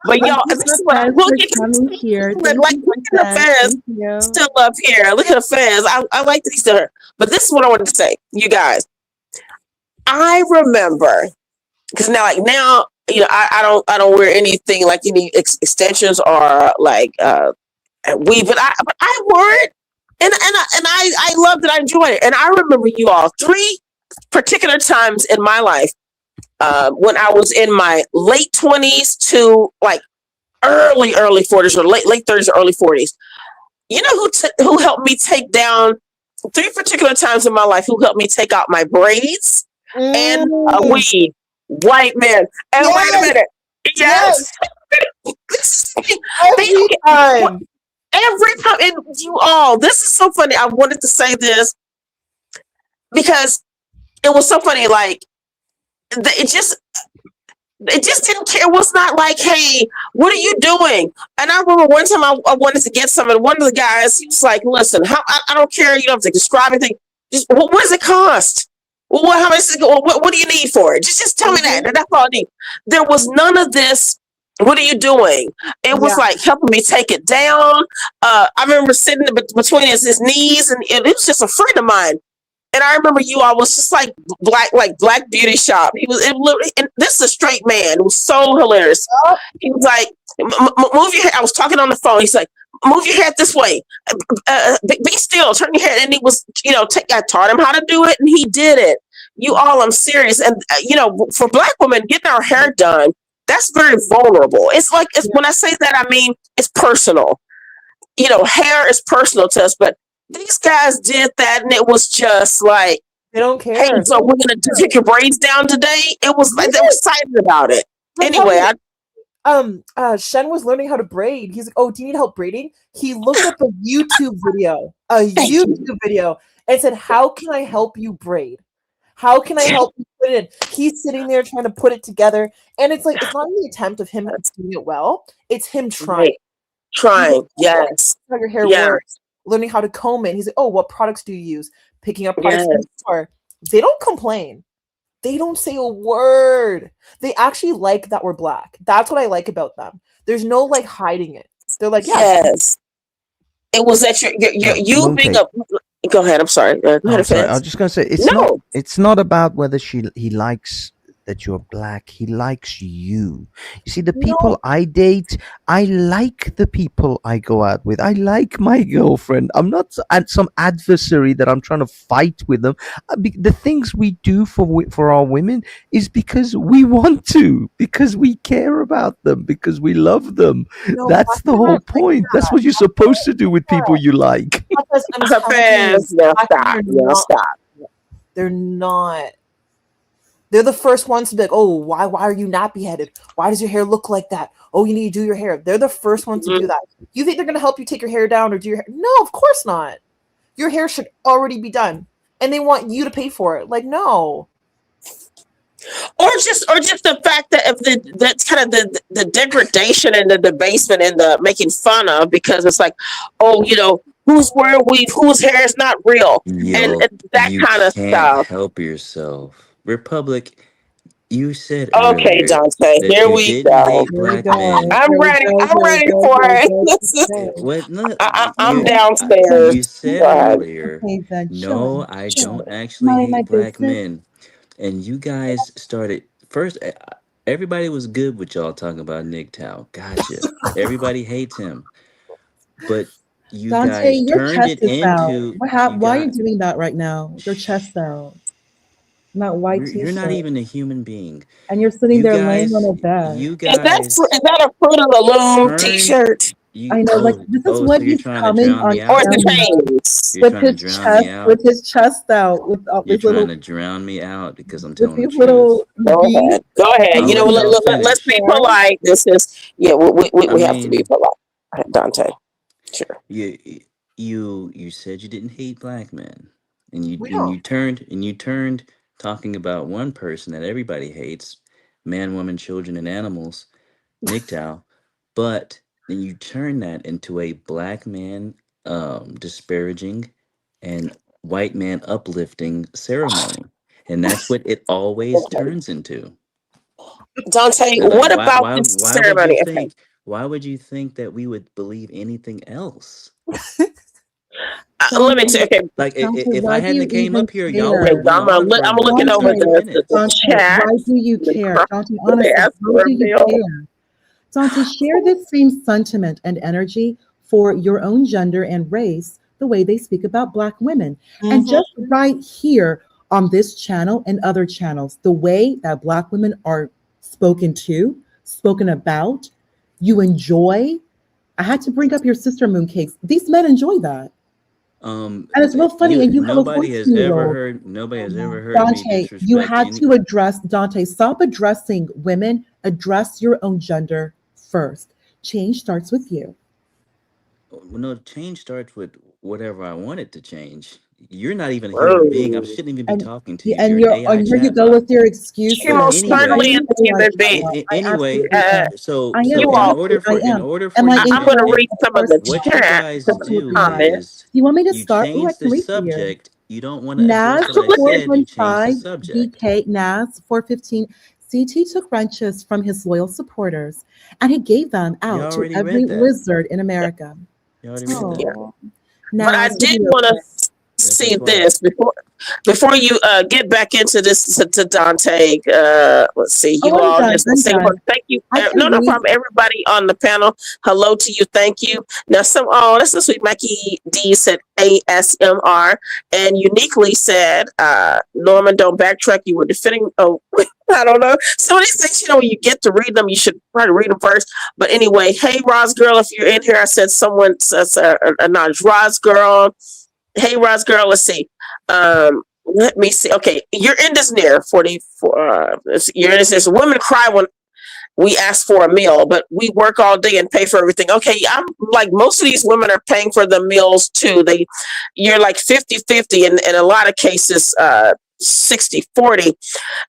But y'all, this is what look at here. Like, look at Hafez still up here. Look at Hafez. I like that he's still here. But this is what I wanted to say, you guys. I remember, because now, I don't wear anything like any extensions or like weave, but I wore it, and I loved it. I enjoyed it, and I remember you all 3 particular times in my life when I was in my late 20s to like early 40s or late 30s or early 40s. You know who helped me take down 3 particular times in my life who helped me take out my braids and a weed? White men. And wait a minute. Yes. Every time. And you all, this is so funny. I wanted to say this because it was so funny. Like, it just didn't care. It was not like, hey, what are you doing? And I remember one time I wanted to get some, and one of the guys, he was like, listen, I don't care. You don't have to describe anything. Just, what does it cost? Well, how much? What do you need for it? Just tell me that. That's all I need. There was none of this. What are you doing? It was like helping me take it down. I remember sitting between his knees, and it was just a friend of mine. And I remember you all was just like Black Beauty Shop. He was, and this is a straight man. It was so hilarious. He was like, move your head. I was talking on the phone. He's like, move your head this way. Be still. Turn your head. And he was, I taught him how to do it, and he did it. You all, I'm serious. And for Black women, getting our hair done, that's very vulnerable. It's like, when I say that, I mean it's personal. Hair is personal to us, but these guys did that, and it was just like, they don't care. Hey, so we're gonna take your braids down today. It was like they were excited about it. Anyway, Shen was learning how to braid. He's like, "Oh, do you need help braiding?" He looked up a YouTube video, and said, "How can I help you braid? How can I help you put it in?" He's sitting there trying to put it together, and it's like, it's not the attempt of him doing it well. It's him trying. Yes. How your hair works. Learning how to comb it. He's like, "Oh, what products do you use?" Picking up products from the store. They don't complain. They don't say a word. They actually like that we're Black. That's what I like about them. There's no like hiding it. They're like, yes. It was that you being a. Go ahead. I'm sorry. Go ahead. I was just gonna say it's not about whether he likes that you're black. He likes you. You see, the people I date, I like the people I go out with. I like my girlfriend. I'm not some adversary that I'm trying to fight with them. The things we do for our women is because we want to, because we care about them, because we love them. No, That's the whole point. That's what you're supposed to do with people you like. Because I'm So fast. Now stop. Now stop. They're not. They're the first ones to be like, oh, why are you not beheaded? Why does your hair look like that? Oh, you need to do your hair. They're the first ones to do that. You think they're going to help you take your hair down or do your hair? No, of course not. Your hair should already be done. And they want you to pay for it. Like, no. Or just the fact that if that's kind of the degradation and the debasement and the making fun of, because it's like, oh, you know, who's wearing weave, whose hair is not real, and that kind of stuff. Help yourself. Republic, you said okay, earlier Dante, that here you we didn't go. hate black men. I'm ready for it. What? No, I'm you downstairs. said earlier, no, I don't actually hate black men. And you guys started first. Everybody was good with y'all talking about Nick Tao. Gotcha. Everybody hates him, but you Dante, guys your turned chest it is out. into. Why are you doing that right now? Your chest out. Not white t-shirt. You're not even a human being. And you're sitting You there guys, laying on a bed. you Is that guys a Fruit of the Loom turned t-shirt? you. I know, like Oh, this is so what you're he's trying to coming drown on me Or out. is it camera Hanes? You're with trying to his drown me chest, out. with his chest out, with You're these trying little, to drown me out because I'm with telling the these truth. little. Go ahead. Go ahead. I'll You know, let y'all let's be finish. polite. This is I we have to be mean, polite. Dante, sure. you said you didn't hate black men, and We and don't. you turned talking about one person that everybody hates, man, woman, children, and animals, MGTOW, but then you turn that into a black man disparaging and white man uplifting ceremony, and that's what it always turns into. Dante, Like, what about this why would you ceremony? Okay. think that we would believe anything else? Let me say, okay. Like, Dante, if why I do hadn't you came even up here, y'all would care? Okay, have went on for I'm like looking over thirty Dante, the minutes. Dante, chat. why do you The care? crowd, Dante, they honestly, asked why for a do you meal. care? Dante, share this same sentiment and energy for your own gender and race the way they speak about Black women. And just right here on this channel and other channels, the way that Black women are spoken to, spoken about, you enjoy. I had to bring up your sister mooncakes. These men enjoy that. And it's real funny. And you have a Nobody has ever 14-year-old. heard me Dante, you disrespect had any. to address, Dante, stop addressing women, address your own gender first. Change starts with you. No, change starts with whatever I want it to change. You're not even a human being. I shouldn't even be talking to you. And You're an AI and here you go chatbot. with your excuses. She most certainly is a human being. Anyway, I am. You all, in order for Am I you I'm going to incorrect? read some of the what you chat guys do comments. is Do you want me to you start? Oh, I change can the read for you. subject. You don't want to Nas address what I said. You change the 415 subject. DK Nas 415. CT took wrenches from his loyal supporters and he gave them out to already every read that. wizard in America. You already read that. Oh. But I Nas, did want to see this before you get back into this to Dante. Let's see, you I'm all done, just I'm say done. thank you. I can No read. problem. Everybody on the panel, hello to you. Thank you. Now, that's so sweet. Mikey D said ASMR and uniquely said, Norman, don't backtrack. You were defending. Oh, I don't know. Some of these things, when you get to read them, you should try to read them first. But anyway, hey, Roz girl, if you're in here, I said someone says Roz girl. Hey, Roz girl, let's see. Let me see. Okay, you're in this near 44. You're in this. Women cry when we ask for a meal, but we work all day and pay for everything. Okay, I'm like most of these women are paying for the meals too. You're like 50-50 and in a lot of cases 60-40.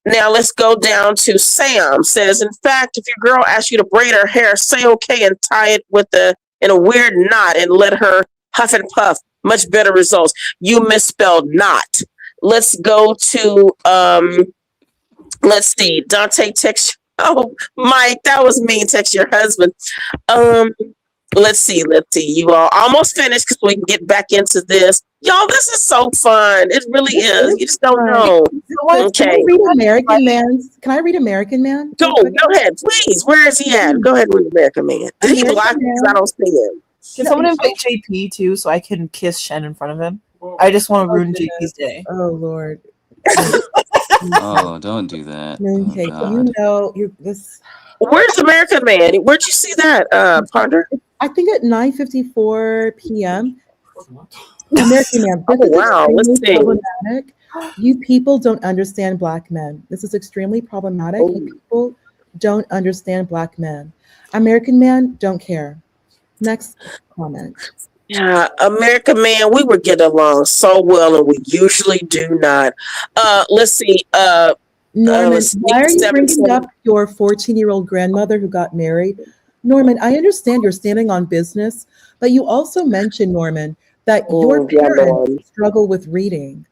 Now let's go down to Sam says, in fact, if your girl asks you to braid her hair, say okay and tie it in a weird knot and let her huff and puff. Much better results. You misspelled not. Let's go to let's see. Dante text. Oh, Mike, that was mean. Text your husband. Let's see. You all almost finished because we can get back into this. Y'all, this is so fun. It really is. You just don't know. Can I Okay. read American Man's? Can I read American Man? Go ahead, please. Where is he at? Go ahead and read American Man. Is he black? Because I don't see him. Can someone invite JP too so I can kiss Shen in front of him? I just want to ruin JP's day. Oh Lord. Oh, don't do that. Okay, Oh, you God. know you're this. Where's American Man? Where'd you see that, Ponder? I think at 9:54 p.m. American Man. This Oh, is wow. Let's extremely see. problematic. You people don't understand black men. This is extremely problematic. Oh. You people don't understand black men. American Man don't care. Next comment. Yeah, American Man, we would get along so well, and we usually do not. Let's see. Norman, why are you 877. bringing up your 14-year-old grandmother who got married? Norman, I understand you're standing on business, but you also mentioned, Norman, that your yeah, parents Norman. struggle with reading.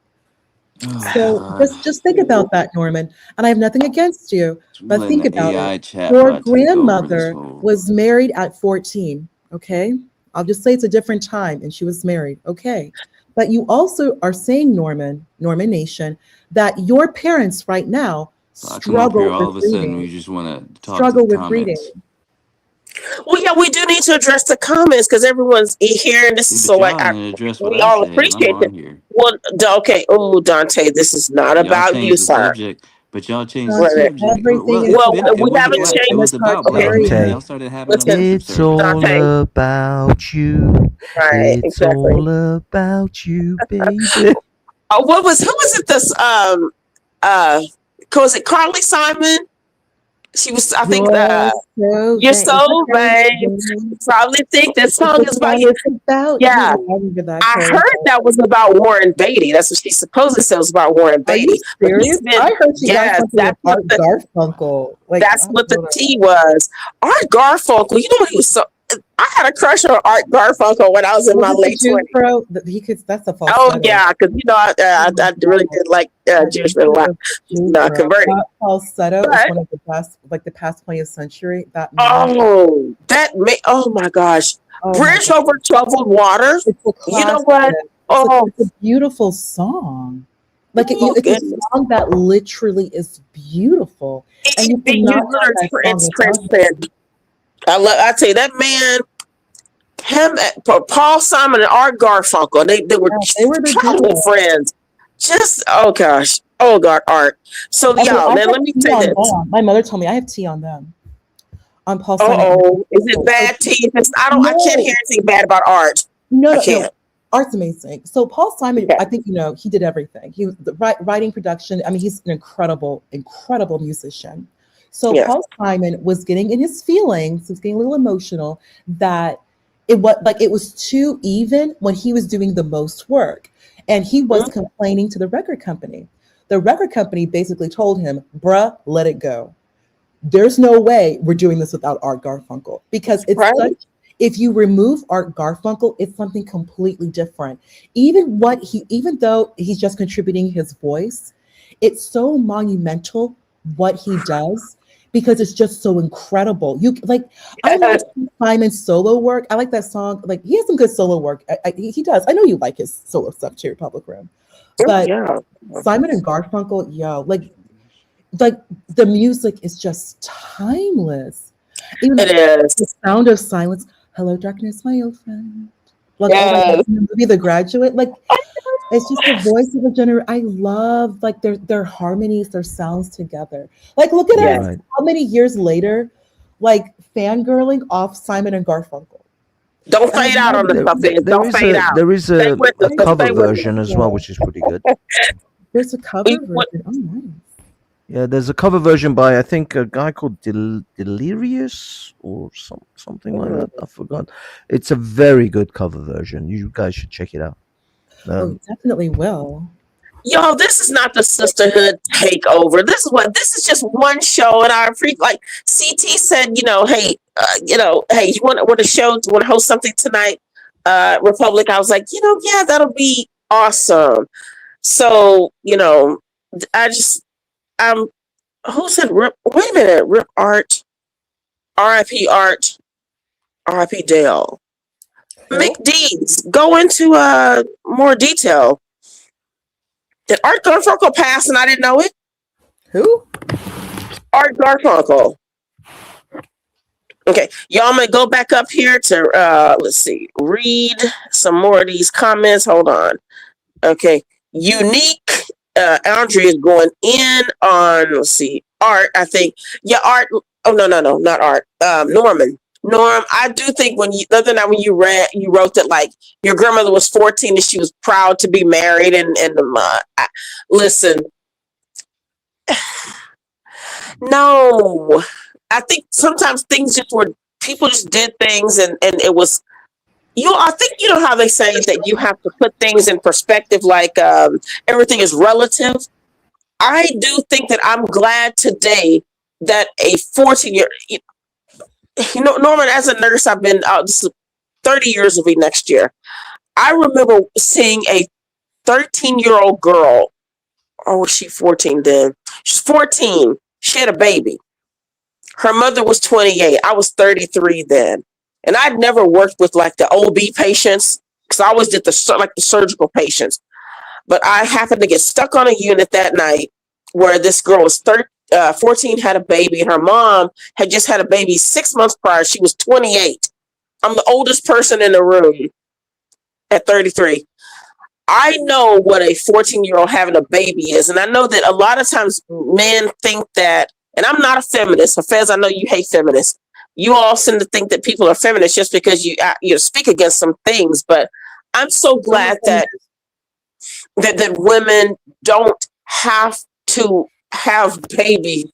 Oh, So God. just think about that, Norman. And I have nothing against you, We're but think letting the about AI it. chatbot Your take over this grandmother whole. was married at 14, okay? I'll just say it's a different time and she was married, okay? But you also are saying, Norman Nation, that your parents right now So I come up here struggle all with of a sudden. reading. We just want to talk to Struggle the with reading. comments. Well, yeah, we do need to address the comments because everyone's here, and this See, is but so like y'all didn't address what we I all said, and I'm appreciate it. on here. Well, okay. Oh, Dante, this is not Y'all about you, changed the sir. subject, but y'all changed the Dante, Right. subject. everything Well, is it's Well, been. about It we was haven't black. It changed. was about black Okay, men. Dante, Y'all started having them listen, it's all Dante. about you. Right, It's exactly. all about you, baby. Who was it? This was it Carly Simon? She was, I think, You're so vain. You probably think that song is about you. Yeah, I heard that was about Warren Beatty. That's what she supposedly said was about Warren Are you Beatty. But he's serious? been, I heard she got yes, something with Art Garfunkel. Like, that's what the tea was. Art Garfunkel. You know what he was so. I had a crush on Art Garfunkel when I was in my late 20s. Bro, he could. That's a false. Oh yeah, because you know I really did like Jewish men a lot. Converted. That falsetto is But- one of the best, like the past 20th century. That Oh, oh my gosh. Bridge over troubled waters. You know what? It's a beautiful song. Like Oh, it's goodness. a song that literally is beautiful, and you cannot have that song It's without him. transcendent. I tell you that man, Paul Simon and Art Garfunkel, they were the childhood duo. friends. Just oh gosh, oh God, Art. So Okay, y'all, I now have let me tea say on this. them. My mother told me I have tea on them. On Paul Simon. Oh, is it bad tea? I can't hear anything bad about Art. No, I no, can't. no. Art's amazing. So Paul Simon, I think he did everything. He was the writing, production. I mean, he's an incredible musician. So Yeah. Paul Simon was getting in his feelings. He was getting a little emotional that it was too even when he was doing the most work, and he was complaining to the record company. The record company basically told him, "Bruh, let it go. There's no way we're doing this without Art Garfunkel because it's such." If you remove Art Garfunkel, it's something completely different. Even though he's just contributing his voice, it's so monumental what he does because it's just so incredible. I like Simon's solo work. I like that song. Like he has some good solo work. He does. I know you like his solo stuff too, Public Room. But Simon and Garfunkel, like the music is just timeless. Even It is. The sound of silence. Hello, darkness, my old friend. Like Yes. in the movie The Graduate, like it's just the voice of a generation. I love like their harmonies, their sounds together. Like look at us, how many years later, like fangirling off Simon and Garfunkel. Don't fade out on the puppet. Don't fade out. There is Stay a with us. cover Stay with us. version as well, which is pretty good. There's a cover version. Oh, nice. Yeah, there's a cover version by I think a guy called Delirious or something like that. I forgot. It's a very good cover version. You guys should check it out. Definitely will. Yo, this is not the sisterhood takeover. This is just one show, and I appreciate. Like CT said, hey, hey, you want a show? Do you want to host something tonight? Republic. I was like, yeah, that'll be awesome. So, who said Rip? Wait a minute, Rip Art, R.I.P. Art, R.I.P. Dale. Who? McDeeds, go into more detail. Did Art Garfunkel pass and I didn't know it? Who? Art Garfunkel. Okay, y'all may go back up here to let's see, read some more of these comments. Hold on. Okay, Unique. Andrea is going in on, let's see, Art. I think, yeah, Art. Oh no, not Art. Norman. Norm, I do think when you the other night when you wrote that like your grandmother was 14 and she was proud to be married and listen, no, I think sometimes things just were, people just did things and it was, I think you know how they say that you have to put things in perspective, like everything is relative. I do think that I'm glad today that a 14-year, Norman, as a nurse, I've been out, this is 30 years will be next year. I remember seeing a 13-year-old girl, or was she 14 then? She's 14. She had a baby. Her mother was 28. I was 33 then. And I'd never worked with like the OB patients because I always did the surgical patients. But I happened to get stuck on a unit that night where this girl was 14, had a baby, and her mom had just had a baby 6 months prior. She was 28. I'm the oldest person in the room at 33. I know what a 14-year-old having a baby is. And I know that a lot of times men think that, and I'm not a feminist. Fez, I know you hate feminists. You all seem to think that people are feminists just because you speak against some things. But I'm so glad that women don't have to have babies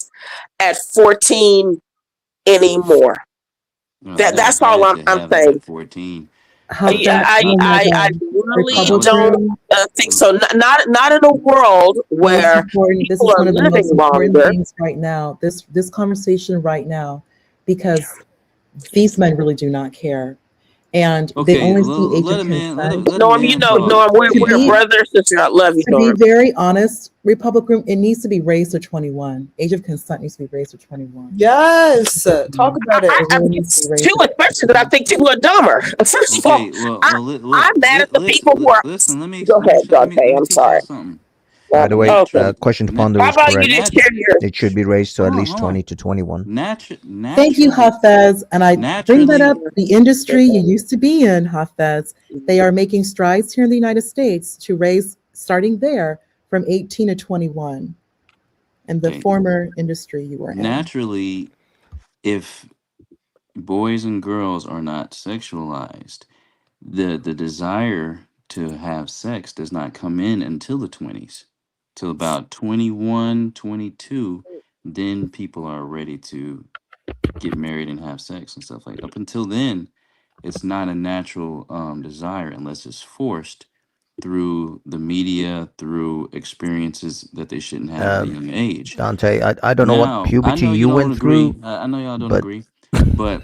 at 14 anymore. No, That's all I'm saying. 14. I really don't think so. Not in a world where this is one of the most important things right now. This conversation right now, because these men really do not care, and they only see age of consent. Norm, Norm, we're brothers, sister. I love you, Norm. To be very honest, Republican, it needs to be raised to 21. Age of consent needs to be raised to 21. Yes, talk about it. Too, especially that I think people are dumber. First of all, I'm mad at the people who are. Listen, let me go ahead, Dante. I'm sorry. By the way, question to ponder is correct. It It should be raised to at least 20 to 21. Thank you, Hafez. And I bring that up. The industry you used to be in, Hafez, they are making strides here in the United States to raise, starting there, from 18 to 21. And the former industry you were in. Naturally, if boys and girls are not sexualized, the desire to have sex does not come in until the 20s. Till about 21, 22, then people are ready to get married and have sex and stuff like that. Up until then, it's not a natural desire unless it's forced through the media, through experiences that they shouldn't have at a young age. Dante, I don't know what puberty you went through. I know y'all don't agree, but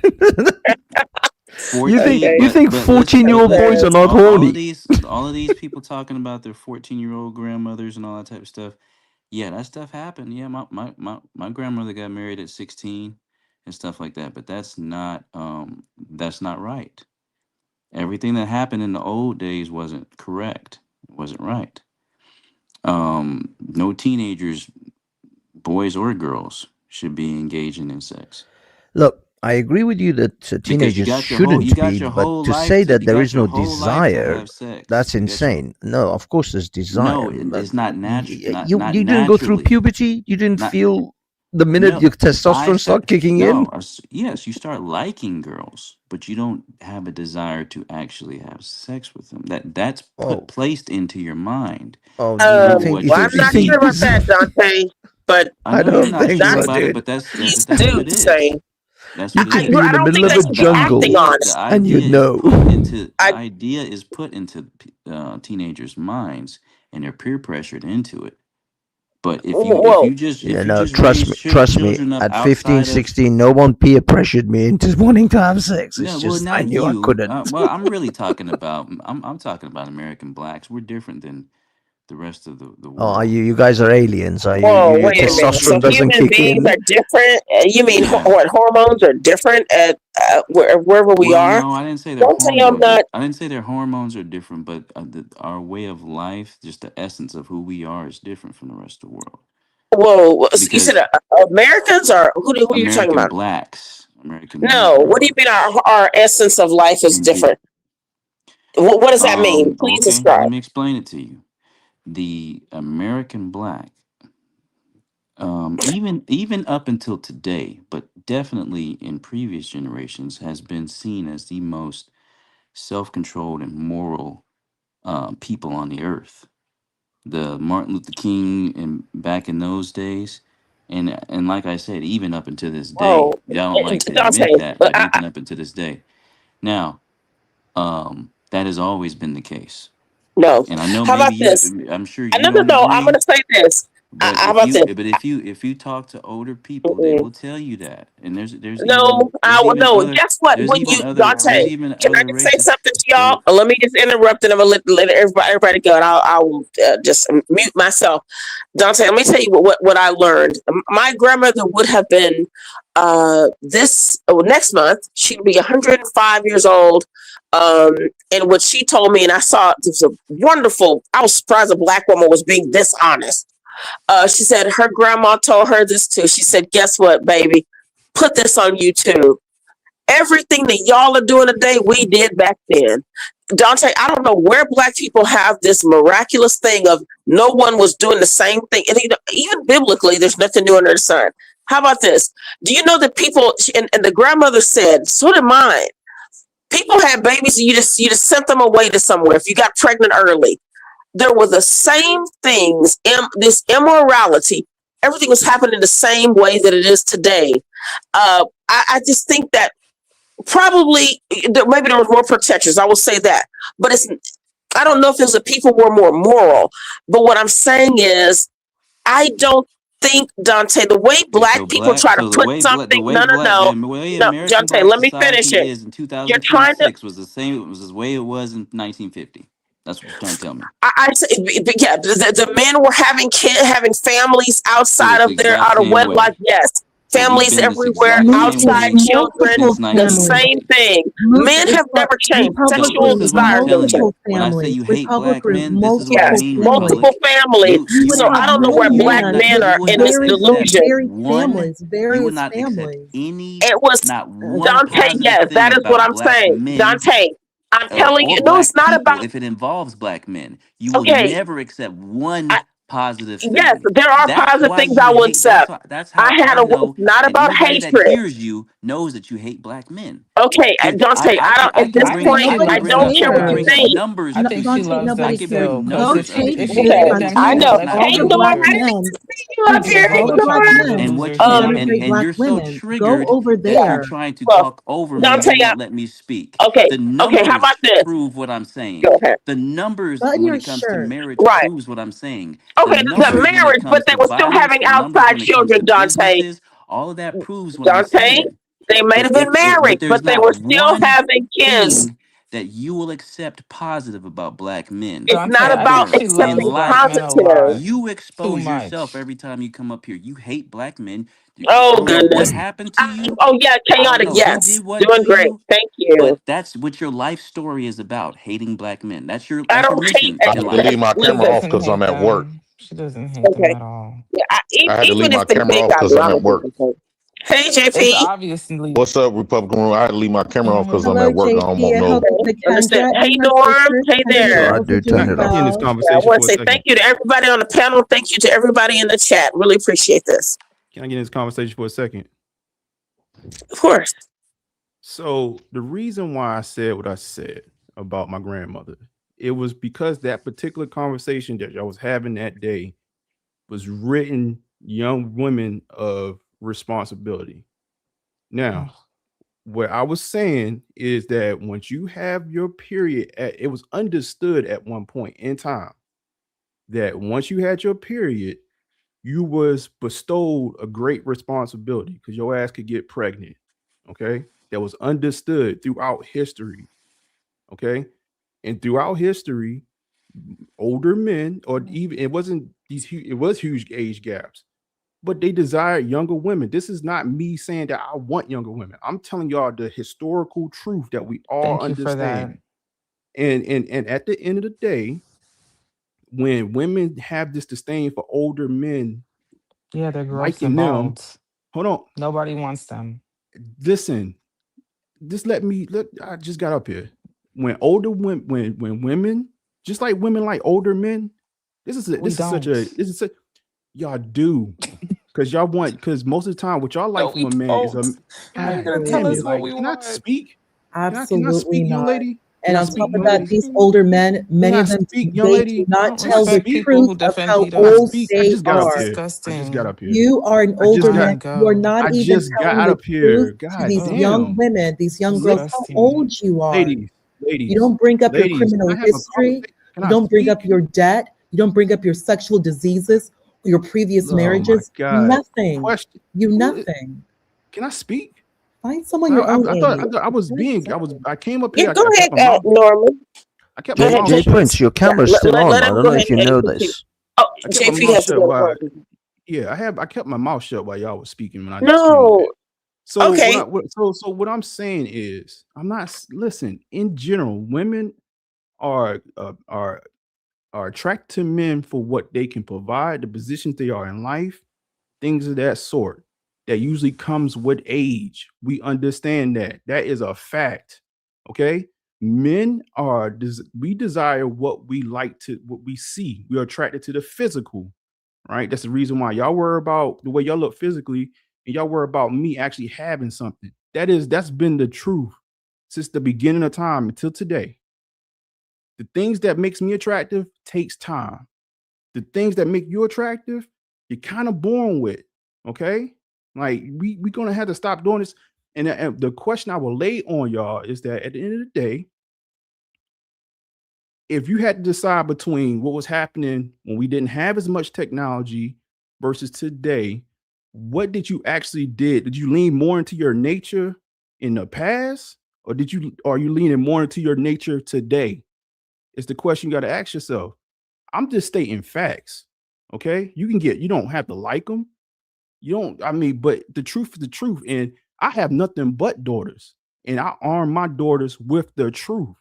14, you think 14-year-old boys are not horny? All of these people talking about their 14-year-old grandmothers and all that type of stuff. Yeah, that stuff happened. Yeah, my grandmother got married at 16 and stuff like that. But that's not right. Everything that happened in the old days wasn't correct. It wasn't right. No teenagers, boys or girls, should be engaging in sex. Look, I agree with you that teenagers shouldn't be, but to say that there is no desire, that's insane. No, of course there's desire. No, it's not natural. You didn't go through puberty? You didn't feel the minute your testosterone started kicking in? Yes, you start liking girls, but you don't have a desire to actually have sex with them. That's placed into your mind. I'm not sure about that, Dante. But I don't think so, dude. But that's what it is. That's you could be in the middle of a jungle, and you know. The idea is put into teenagers' minds, and they're peer pressured into it. But if you just trust me, at 15, 16, no one peer pressured me into wanting to have sex. It's just I knew I couldn't. Well, I'm really talking about I'm talking about American blacks. We're different than the rest of the world. Oh, are you guys are aliens? Are Whoa, your wait a minute. So testosterone doesn't human kick beings in? are different? You mean Yeah. what hormones are different at wherever we Well, are? no, I didn't say their Don't say I'm hormones. not. I didn't say their hormones are different, but our way of life, just the essence of who we are, is different from the rest of the world. Whoa, you said Because Americans or who are you talking American about? blacks, American No, what do you mean our essence of life is different? What does that mean? Please Okay, describe. let me explain it to you. The American black, even up until today, but definitely in previous generations, has been seen as the most self-controlled and moral people on the earth. The Martin Luther King and back in those days, and like I said, even up until this day, Whoa, y'all don't like to admit Dante, that, but even up until this day. Now, that has always been the case. no. And I know How about maybe this? I'm sure you No. don't I'm going agree, to say this. but How about this? if you talk to older people, they Mm-mm. will tell you that. And No, no. Guess what? When you there's Dante, even can I other just say races. something to y'all? Let me just interrupt and I'm gonna let everybody go. And I will just mute myself. Dante, let me tell you what I learned. My grandmother would have been next month. She'd be 105 years old. And what she told me, and I saw it was a wonderful. I was surprised a black woman was being this honest. She said her grandma told her this too. She said, "Guess what, baby? Put this on YouTube. Everything that y'all are doing today, we did back then." Dante, I don't know where black people have this miraculous thing of no one was doing the same thing. And even biblically, there's nothing new under the sun. How about this? Do you know that people, and the grandmother said, so did mine. People had babies and you just sent them away to somewhere if you got pregnant early. There were the same things, this immorality. Everything was happening the same way that it is today. I just think that probably maybe there was more protections. I will say that, but I don't know if it's the people were more moral. But what I'm saying is, I don't think, Dante, the way black people try to put something. No, The way American Dante, black let me finish society it. is in You're trying to. 2026 was the same. It was the way it was in 1950. That's what you're trying to tell me. I say, yeah, the men were having families To outside this of their exact out of same wedlock. way. Yes, So we've families been this everywhere, exact same outside way children. since The same 1950. thing. Men have never changed. So Sexual this is what I'm desires don't telling change. you. When I say you hate black men, this is what I Yes, mean, multiple Republic. families. So I don't know where black men You are would in not this accept delusion. you would not accept any, It was not one Dante. positive Yes, thing that is what about I'm black saying. men Dante, I'm telling or you. No, it's black not people about. if it involves black men. You will Okay, never accept one positive yes, thing. there are That's positive why things you I will hate. accept. That's I how had I a. know, Not and about anybody that hatred. hears you knows that you hate black men. Okay, Because Dante, I don't. I At can this I bring think point, she I loves don't them care I what can you bring too. some think. numbers I into think she this. loves I them can bring too. Because numbers up if into she this. Okay, hated them, she I wouldn't know. have let Hey, them Norm, I either. didn't see you up She's a here. Hey, vote of But black Norm. men and is what where she's gonna and be. you're so triggered that you're trying to Well, talk over me and Dante, you won't let me speak. okay, The okay. How about numbers this? prove what I'm saying. Go ahead. The numbers when it comes to marriage Right. proves what I'm saying. The Okay, the numbers when it marriage, but comes they to were still violence, having the numbers outside when it comes to children, Dante. businesses, all of that proves what I'm Dante, saying. they may have been But married, there's but they not were still one having kids. thing that you will accept positive about black men. It's not Dante, I about think Ever she in loves accepting black life. men a positive. lot. You Too expose yourself much. every time you come up here. You hate black men. I Oh don't know what goodness. happened to you. Oh yeah, I don't chaotic. know who Yes, did what doing to great. you, Thank you. but that's what your life story is about, hating black men. I That's your don't hate. mission I in had to leave life. my She camera Listen. off doesn't because I'm hate at work. them. She doesn't hate them Okay. at all. Yeah. I had to leave Even my if they camera think off I because do, I'm I at don't think work. it's okay. Hey It's JP. obviously. What's up, Republican Room? I had to leave my camera off because I'm Hello, at work. I don't JP. want I no. hope that Okay. Understand. Kendra Hey and her Norm. sisters, Hey Kendra, you're Sure, there. I also do Can turn I, doing it can I get in this off. well. Yeah, I conversation want for to a say second? thank you to everybody on the panel. Thank you to everybody in the chat. Really appreciate this. Can I get in this conversation for a second? Of course. So the reason why I said what I said about my grandmother, it was because that particular conversation that I was having that day was written young women of responsibility. Now, what I was saying is that once you have your period, it was understood at one point in time that once you had your period, you was bestowed a great responsibility because your ass could get pregnant. Okay. That was understood throughout history. Okay. And throughout history, older men, or even it wasn't it was huge age gaps, but they desired younger women. This is not me saying that I want younger women. I'm telling y'all the historical truth that we all Thank you for that. understand. And at the end of the day, when women have this disdain for older men Yeah, they're gross liking and them, bald. hold on, Nobody wants them. listen, just I just got up here. When older women, when women, just like women like older men, y'all do. Because most of the time what y'all like No, from we a man is don't. How are you gonna tell damn it, us what like, we can I want? speak? Can I Absolutely speak, young not. lady? And Can I on speak, top of young that, lady? these older men, many Can I of them, speak, young they lady? do I not don't tell the respect people truth who of defend how PETA. Can I old speak? I they just got That's up are. here. I just got disgusting. up here. You are an I just older Come got man. and You are go. not I even just telling got the up here. truth to God these young damn. women, these young girls, how Disgusting. old you are. Ladies, You don't bring up your ladies, can criminal I have a history. conversation? Can You I don't bring up speak? your debt. You don't bring up your sexual diseases, your previous Oh my marriages. God. Nothing. Question. You nothing. Can I speak? Find someone your own I age. thought I came up Yeah, here. go I ahead, kept my mouth. Norman. I kept Go my ahead, mouth J JP. shut. Prince, your Yeah, camera's still on. let I him don't go know ahead if you and know execute. this. Oh, I kept my JP mouth has to shut go to while work. I kept my mouth shut while y'all was speaking when I just came up here. No. So Okay. what I'm saying is listen, in general, women are attracted to men for what they can provide, the positions they are in life, things of that sort. That usually comes with age. We understand that. That is a fact. Okay. Men we desire what we like to, what we see. We are attracted to the physical, right? That's the reason why y'all worry about the way y'all look physically, and y'all worry about me actually having something. That's been the truth since the beginning of time until today. The things that makes me attractive takes time. The things that make you attractive, you're kind of born with. Okay. Like we gonna have to stop doing this. And the question I will lay on y'all is that at the end of the day, if you had to decide between what was happening when we didn't have as much technology versus today, what did you actually did? Did you lean more into your nature in the past, or are you leaning more into your nature today? It's the question you got to ask yourself. I'm just stating facts. Okay. You don't have to like them. You don't, I mean, but the truth is the truth. And I have nothing but daughters, and I arm my daughters with the truth.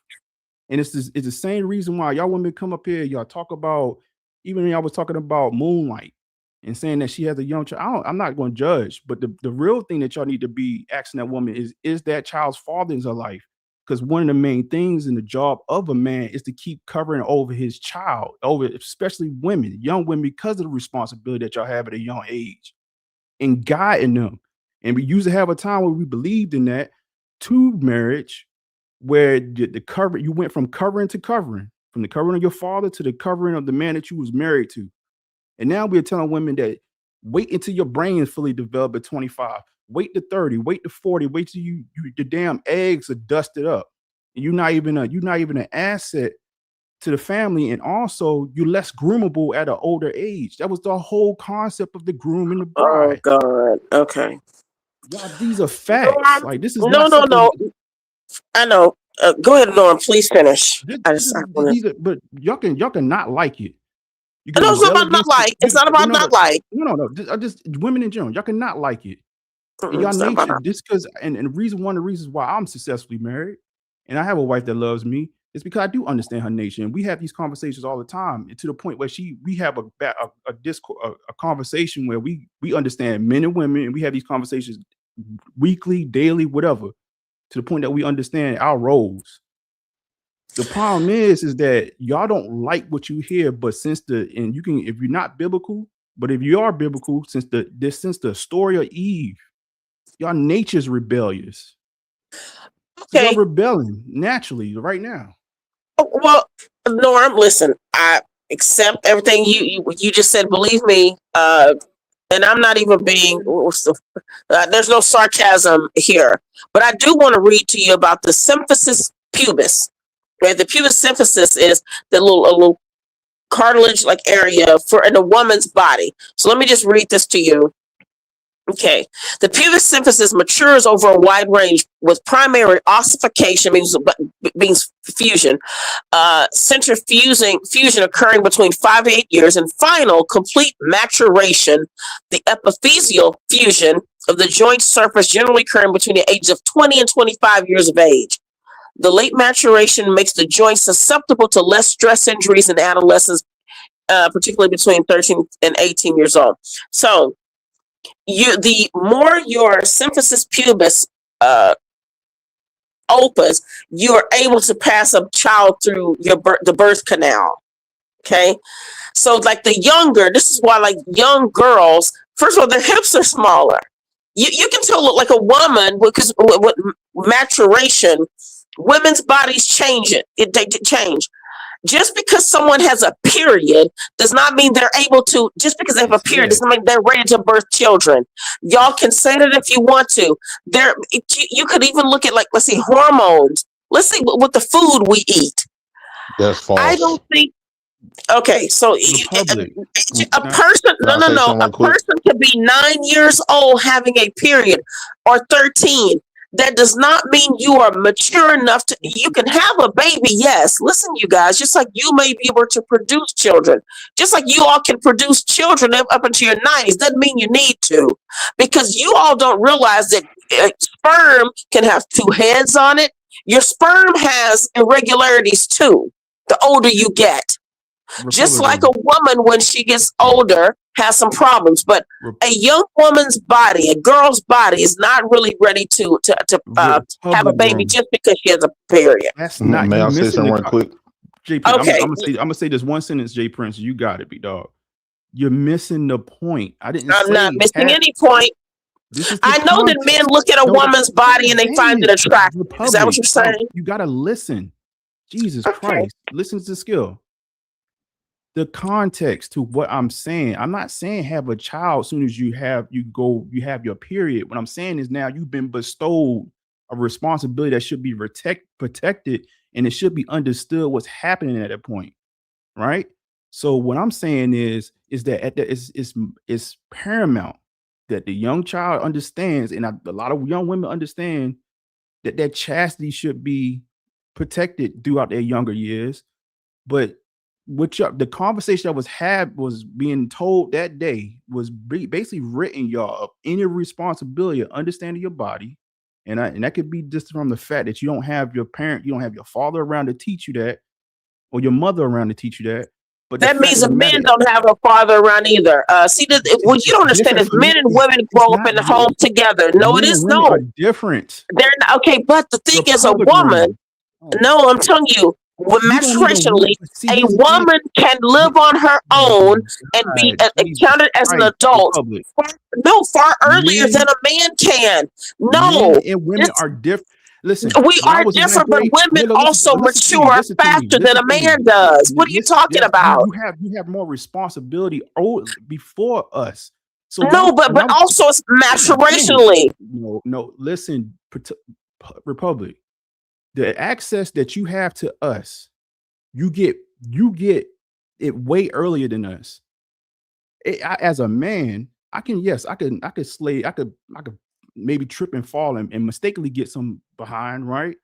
And it's the same reason why y'all women come up here, y'all talk about, even when y'all was talking about Moonlight and saying that she has a young child. I'm not going to judge, but the real thing that y'all need to be asking that woman is that child's father in her life? Because one of the main things in the job of a man is to keep covering over his child, over especially women, young women, because of the responsibility that y'all have at a young age and guiding them. And we used to have a time where we believed in that, to marriage, where the cover, you went from covering to covering, from the covering of your father to the covering of the man that you was married to. And now we're telling women that wait until your brain is fully developed at 25, wait to 30, wait to 40, wait till the damn eggs are dusted up. And you're not even an asset to the family, and also you're less groomable at an older age. That was the whole concept of the groom and the Oh bride. God. Okay. Y'all, these are facts. Like, this is No, not no, something. no. I know. Go ahead, Norm. Please finish. But y'all can not like it. You can No, it's not rebel about not against it. like. It's not about not like. No. Just women in general. Y'all can not like it. And y'all It's not about nature, this because, and one of the reasons why I'm successfully married and I have a wife that loves me is because I do understand her nature. And we have these conversations all the time, and to the point where we have a discourse, a conversation where we understand men and women, and we have these conversations weekly, daily, whatever, to the point that we understand our roles. The problem is that y'all don't like what you hear, but and you can, if you're not biblical, but if you are biblical, since the story of Eve, y'all nature's rebellious. So y'all Okay. rebelling naturally right now. Oh, well, Norm, listen. I accept everything you just said. Believe me. And I'm not even being. There's no sarcasm here, but I do want to read to you about the symphysis pubis. Right, the pubis symphysis is the a little cartilage like area for in a woman's body. So let me just read this to you. Okay, the pubic symphysis matures over a wide range with primary ossification, means fusion, fusion occurring between 5 to 8 years, and final complete maturation, the epiphyseal fusion of the joint surface, generally occurring between the ages of 20 and 25 years of age. The late maturation makes the joint susceptible to less stress injuries in adolescents, particularly between 13 and 18 years old. So, the more your symphysis pubis opens, you're able to pass a child through the birth canal. Okay, so like the younger, this is why like young girls, first of all, their hips are smaller. You can tell like a woman because with maturation, women's bodies change they change. Just because someone has a period does not mean they're able to, just because they have a period doesn't mean they're ready to birth children. Y'all can say that if you want to. You could even look at, like, let's see, hormones. Let's see what the food we eat. That's false. I don't think, okay, so a person, a person could be 9 years old having a period, or 13. That does not mean you are mature enough to, you can have a baby, yes. Listen, you guys, just like you may be able to produce children, just like you all can produce children up into your 90s, doesn't mean you need to, because you all don't realize that sperm can have two heads on it. Your sperm has irregularities too, the older you get. Just like a woman, when she gets older, has some problems, but a young woman's body, a girl's body, is not really ready to have a baby just because she has a period. That's not. May I say something right quick? J. Okay. I'm gonna say this one sentence, J. Prince. You got it, big dog. You're missing the point. I'm not missing any point. I know that men look at a woman's body and they find it attractive. Is that what you're saying? You gotta listen. Jesus Christ, listen to the skill. The context to what I'm saying. I'm not saying have a child as soon as you have your period. What I'm saying is now you've been bestowed a responsibility that should be protected, and it should be understood what's happening at that point, right? So what I'm saying is that it's paramount that the young child understands, and a lot of young women understand that chastity should be protected throughout their younger years, but the conversation that was had was being told that day was basically written y'all up in your responsibility of understanding your body, and that could be just from the fact that you don't have your parent, you don't have your father around to teach you that, or your mother around to teach you that. But that means that men don't have a father around either. What you don't understand is men and women grow up in the home together. No, it is no different. They're not, okay, but the thing is, a woman. No, I'm telling you. Maturationally, a woman can live on her own and be counted as an adult far earlier than a man can. No, men and women are different. Listen, we are different, but women also mature faster than a man does. What are you talking about? You have more responsibility before us. So no, but also it's maturationally. No, listen, Republic. The access that you have to us, you get it way earlier than us. As a man, I could maybe trip and fall and mistakenly get some behind, right?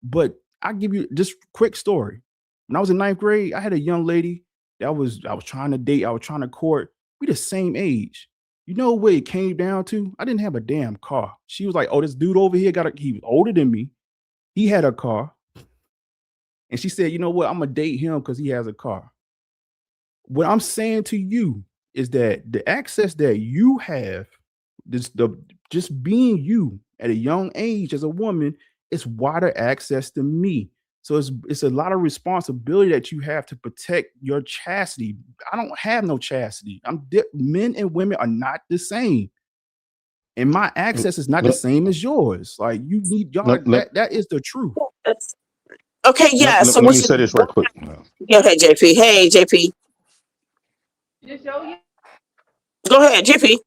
But I give you just quick story. When I was in 9th grade, I had a young lady that I was trying to date, I was trying to court. We the same age. You know what it came down to? I didn't have a damn car. She was like, "Oh, this dude over here he was older than me. He had a car." And she said, "You know what? I'm going to date him because he has a car." What I'm saying to you is that the access that you have, just being you at a young age as a woman, is wider access to me. So it's a lot of responsibility that you have to protect your chastity. I don't have no chastity. Men and women are not the same. And my access is not the same as yours. Like, you need y'all. That is the truth. Okay, yeah. Let me say this right quick. Go ahead, JP. Hey, JP. Go ahead, JP.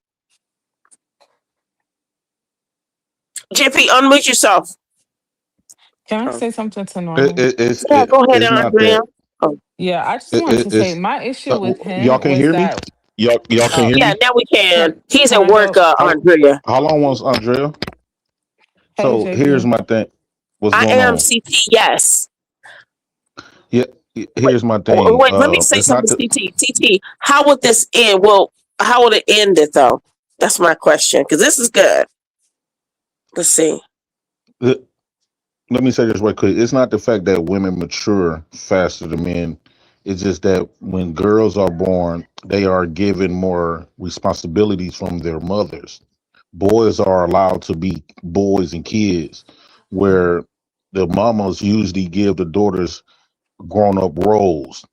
JP, unmute yourself. Can I say something to Norman? Go ahead, Andrea. Yeah, I just wanted to say my issue with him y'all can was hear me? that Y'all can hear Yeah, me? now we can. He's Can at I work, go? Andrea. How long was Andrea? Hey, So here's JP. my thing. What's I going am on? CT. Yes. Yeah, Wait, here's my thing. wait. Let me say It's not something, the CT. CT. How would this end? Well, how would it end it though? That's my question. Because this is good. Let's see. let let me say this right quick. It's not the fact that women mature faster than men. It's just that when girls are born, they are given more responsibilities from their mothers. Boys are allowed to be boys and kids, where the mamas usually give the daughters grown up roles.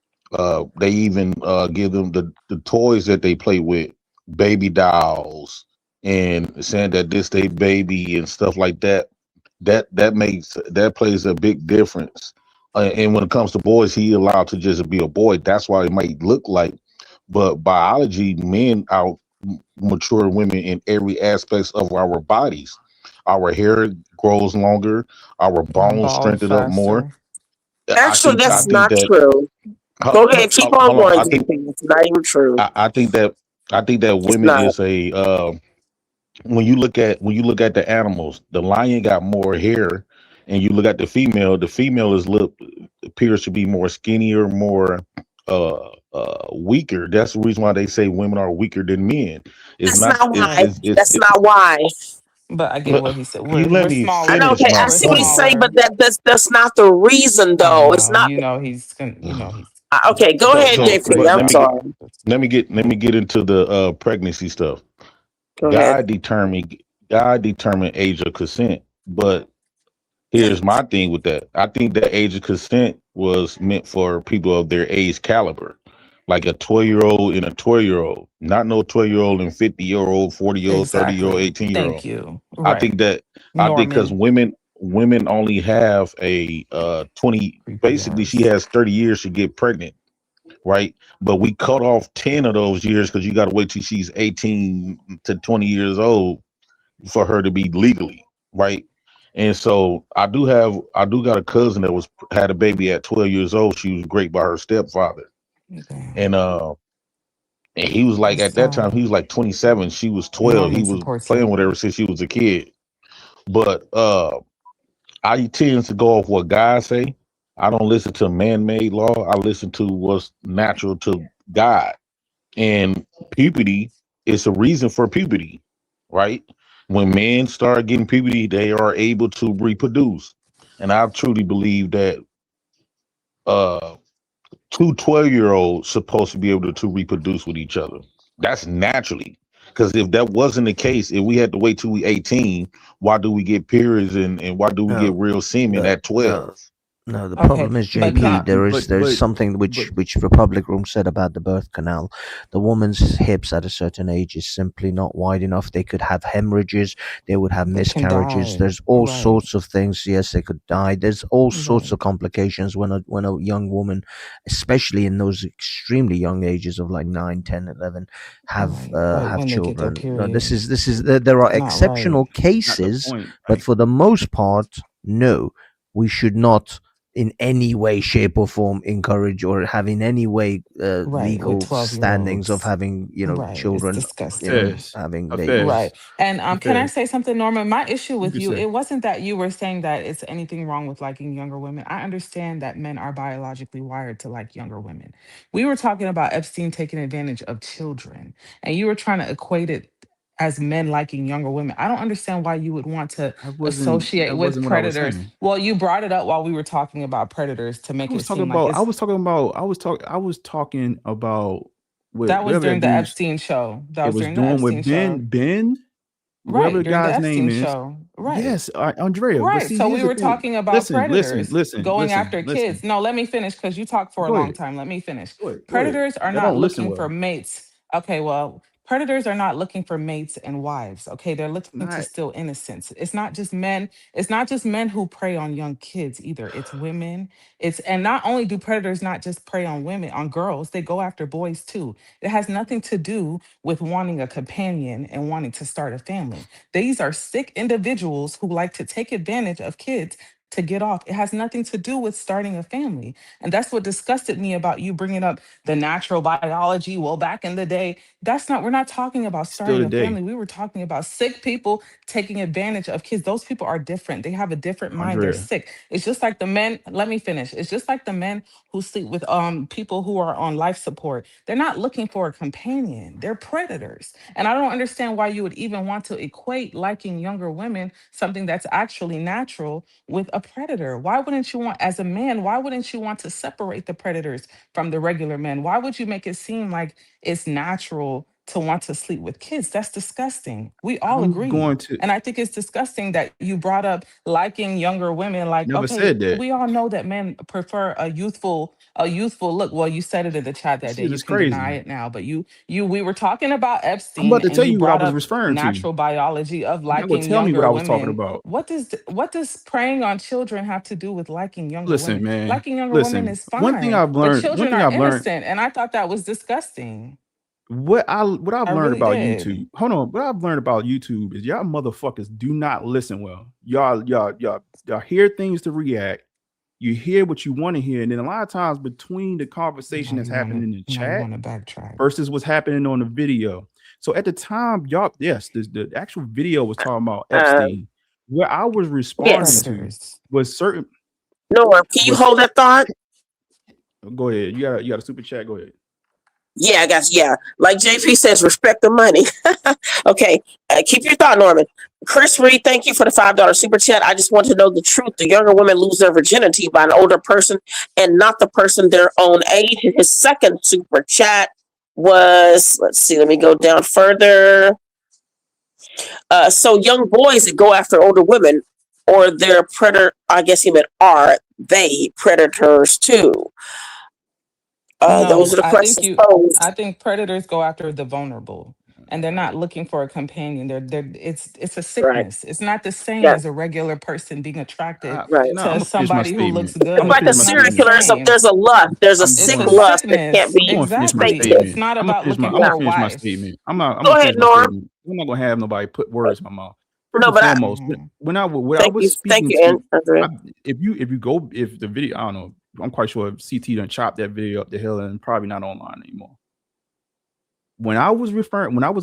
They even give them the toys that they play with, baby dolls, and saying that this they baby and stuff like that. That plays a big difference. And when it comes to boys, he allowed to just be a boy. That's why it might look like, but biology, men out mature women in every aspects of our bodies. Our hair grows longer, our bones Bald strengthen up more. faster. Actually, I that's think not that true. Go ahead. Keep on hold on. going, JP. It's not even true. I think that It's women not. is a when you look at the animals, the lion got more hair, and you look at the female is look appears to be more skinnier, more weaker. That's the reason why they say women are weaker than men. It's That's not not why. That's it, not why. But I get what he said. you let We're me I know. smaller. finish Okay, I my We're see what he's point. saying, but smaller. that's not the reason, I though. It's know. not. You know he's gonna. You know he's. Okay, go ahead, That's JP. But I'm crazy. sorry. let me get into the pregnancy stuff. Go ahead. God determined God determined age of consent, but here's my thing with that. I think that age of consent was meant for people of their age caliber, like a 12-year-old and a 12-year-old, not no 12-year-old and 50-year-old, 40-year-old, 30-year-old, Exactly. 18-year-old. Thank you. I Right. think that I think because Norman women only have a 20, creepy basically she ass. has 30 years to get pregnant, right? But we cut off 10 of those years because you got to wait till she's 18 to 20 years old for her to be legally, right? And so I do got a cousin that was had a baby at 12 years old. She was great by her stepfather. Damn. And he was like That's at that time, sad. he was like 27, she was 12. He Norman was supports playing you. with her since she was a kid. But I tend to go off what God say. I don't listen to man-made law. I listen to what's natural to God. And puberty is a reason for puberty, right? When men start getting puberty, they are able to reproduce. And I truly believe that uh two 12-year-olds supposed to be able to reproduce with each other. That's naturally. Because if that wasn't the case, if we had to wait till we 18, why do we get periods and why do we get No, real semen no, at 12? no. No, the Okay, problem is, but can JP. I? There is something which Republic Room said about the birth canal. The woman's hips at a certain age is simply not wide enough. They could have hemorrhages. They would have They can miscarriages. die. There's all Right. sorts of things. Yes, they could die. There's all sorts Right. of complications when a young woman, especially in those extremely young ages of like 9, 10, 11, Right. Like have when they get their children. No, period. there are Not right. exceptional Not the cases, point, but right? for the most part, no, we should not in any way, shape, or form encourage or have in any way Right. With legal 12-year-olds. standings of having Right. It's children, disgusting. Affairs. having babies. Right. Affairs. And can I Affairs. say something, Norman? My issue You with can you, say. it wasn't that you were saying that it's anything wrong with liking younger women. I understand that men are biologically wired to like younger women. We were talking about Epstein taking advantage of children, and you were trying to equate it as men liking younger women. I don't understand why you would want to associate That with wasn't what I was predators. saying. Well, you brought it up while we were talking about predators to make it seem like I it's was talking about what that was whatever during that the dude's Epstein show. That it was was during the doing with Epstein show. whatever Right, the during the guy's name Epstein is. show. Right. Yes, Andrea. But Right. see, So here's we the were thing. talking about Listen, listen, predators listen, going listen, after kids. listen. No, let me finish because you talk for a Go long ahead. time. Let me finish. Go ahead. Go ahead. Predators are Y'all not don't listen looking for well. mates. Okay, well, predators are not looking for mates and wives. Okay, they're looking to Not steal innocence. It's not just men. It's not just men who prey on young kids either. It's women. And not only do predators not just prey on women, on girls, they go after boys too. It has nothing to do with wanting a companion and wanting to start a family. These are sick individuals who like to take advantage of kids to get off. It has nothing to do with starting a family. And that's what disgusted me about you bringing up the natural biology. Well, back in the day, we're not talking about Still starting a today, family. We were talking about sick people taking advantage of kids. Those people are different. They have a different mind. They're Andrea. sick. It's just like the men, let me finish. It's just like the men who sleep with people who are on life support. They're not looking for a companion. They're predators. And I don't understand why you would even want to equate liking younger women, something that's actually natural, with a predator. Why wouldn't you want, as a man, why wouldn't you want to separate the predators from the regular men? Why would you make it seem like it's natural to want to sleep with kids? That's disgusting. We all I'm agree. going to And I think it's disgusting that you brought up liking younger women. Like, never okay, said that. we all know that men prefer a youthful look. Well, you said it in the chat that day. Shit You is can deny crazy. it now, but we were talking about I'm Epstein, about to and tell you you what I brought was up referring to. natural biology of You're not gonna liking tell me what younger I was talking women. about. What does preying on children have to do with liking younger Listen, women? man. Liking younger women Listen. is fine, but One children thing are I've learned. innocent, and I thought that was disgusting. What I've I learned really about did. YouTube. Hold on. What I've learned about YouTube is y'all motherfuckers do not listen well. Y'all hear things to react. You hear what you want to hear, and then a lot of times between the conversation that's happening in the Now you chat want to backtrack. versus what's happening on the video. So at the time, y'all, yes, the actual video was talking about Epstein. Where I was responding to was certain. Norm, can you hold that thought? Go ahead. You got a super chat. Go ahead. Yeah, I guess. Yeah, like JP says, respect the money. Okay, keep your thought, Norman. Chris Reed, thank you for the $5 super chat. I just want to know the truth. The younger women lose their virginity by an older person and not the person their own age. His second super chat was, let's see, let me go down further. So young boys that go after older women, or they're predator, I guess he meant are they predators too? Those are the questions posed. I think predators go after the vulnerable, and they're not looking for a companion. It's a sickness. It's not the same as a regular person being attracted Right. No, I'm to gonna finish my somebody who looks statement. good. It's like a It's not serial the killer. So same. there's a lust. There's a It's sick a lust that can't sickness. be I'm gonna finish my Exactly. fated. It's not statement. about looking I'm for gonna a finish my wife. statement. I'm gonna Go ahead, finish my Norm. statement. I'm not gonna have nobody put words in my mouth. First No, and but I foremost, when I thank was you, speaking and to, Andrea. if the video, I don't know, I'm quite sure CT done chopped that video up the hill and probably not online anymore. When I was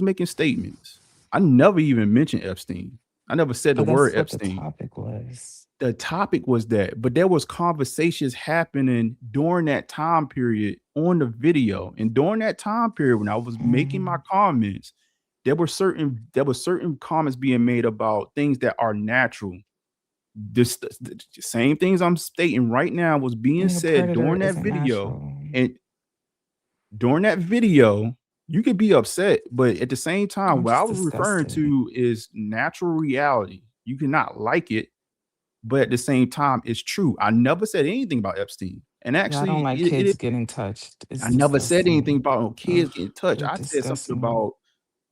making statements, I never even mentioned Epstein. I never said the word Epstein. The topic was. The topic was that, but there was conversations happening during that time period on the video, and during that time period when I was making my comments, there were certain comments being made about things that are natural. The same things I'm stating right now was being said during that video, and during that video, you could be upset, but at the same time, what I was referring to is natural reality. You cannot like it, but at the same time, it's true. I never said anything about Epstein. And actually, I don't like kids getting touched. I never said anything about kids getting touched. I said something about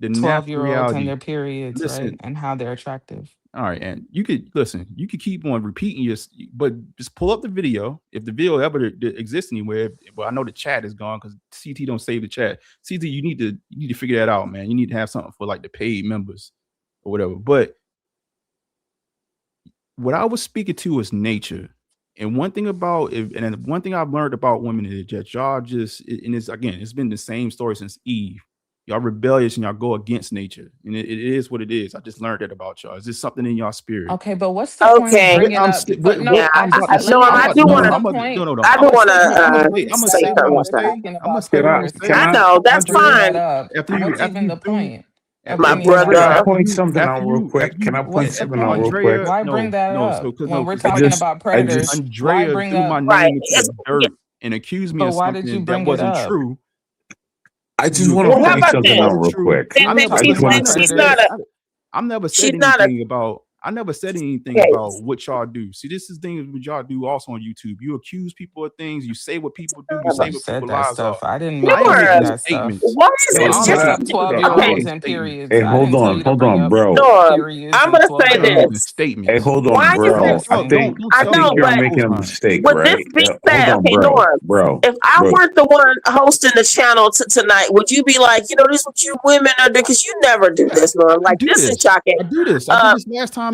the natural 12-year-olds and reality. their periods, Listen, right? And how they're attractive. all right, and you could keep on repeating but just pull up the video. If the video ever exists anywhere, well, I know the chat is gone because CT don't save the chat. CT, you need to figure that out, man. You need to have something for like the paid members or whatever. But what I was speaking to is nature. And one thing I've learned about women is that y'all it's been the same story since Eve. Y'all rebellious and y'all go against nature. And it is what it is. I just learned that about y'all. Is this something in y'all spirit? Okay, but what's the point of bringing up? But no, I do want to say something. I know, that's fine. What's even the point? My brother. Can I point something out real quick? Can I point something out real quick? Why bring that up when we're talking about predators? Why Andrea bring threw my up name into the dirt and accused me But of why did you something bring that it wasn't up? true. I just want to point something out real quick. I never said anything about what y'all do. See, this is things what y'all do also on YouTube. You accuse people of things. You say what people do. You say what people's lives are. I didn't I make make that these stuff. statements. What is You it? brought up 12-year-olds and periods. Hey, hold on, bro. Norm, I'm gonna say this. Hey, hold on, Why bro. is I think you're making a mistake, would right? this be Hold sad? on, Okay, Norm. bro. If I weren't the one hosting the channel tonight, would you be like, this is what you women are doing? Because you never do this, Norm. Like, this is shocking. I do this. I did this last time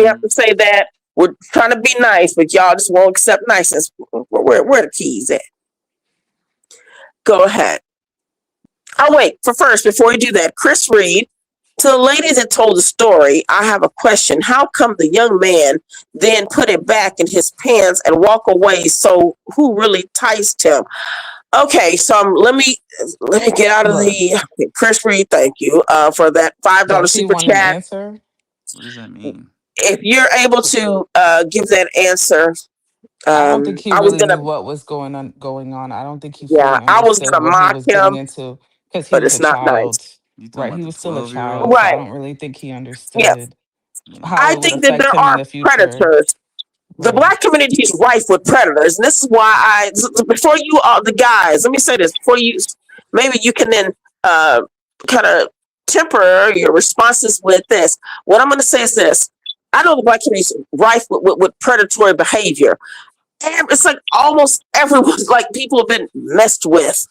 you have to say that? We're trying to be nice, but y'all just won't accept niceness. Where are the keys at? Go ahead. Oh, wait. Before you do that, Chris Reed, to the lady that told the story, I have a question. How come the young man then put it back in his pants and walk away? So who really enticed him? Okay, so let me get out of the Chris Reed. Thank you for that $5 Does he super want an chat. answer? What does that mean? If you're able to give that answer, I don't think he I was really gonna, knew what was going on. I don't think he yeah, fully I was understood gonna what he mock was getting him, into because he but was it's a not nice. child. You talking Right, about he the was still a 12-year-old? child, so I Right? don't really think he Yeah, understood Yeah. how I it would think that affect there him in are the future. predators. The Right. black community is rife with predators, and this is why before you all the guys, let me say this before you, maybe you can then kind of temper your responses with this. What I'm going to say is this: I know the black community is rife with predatory behavior. And it's like almost everyone's like people have been messed with.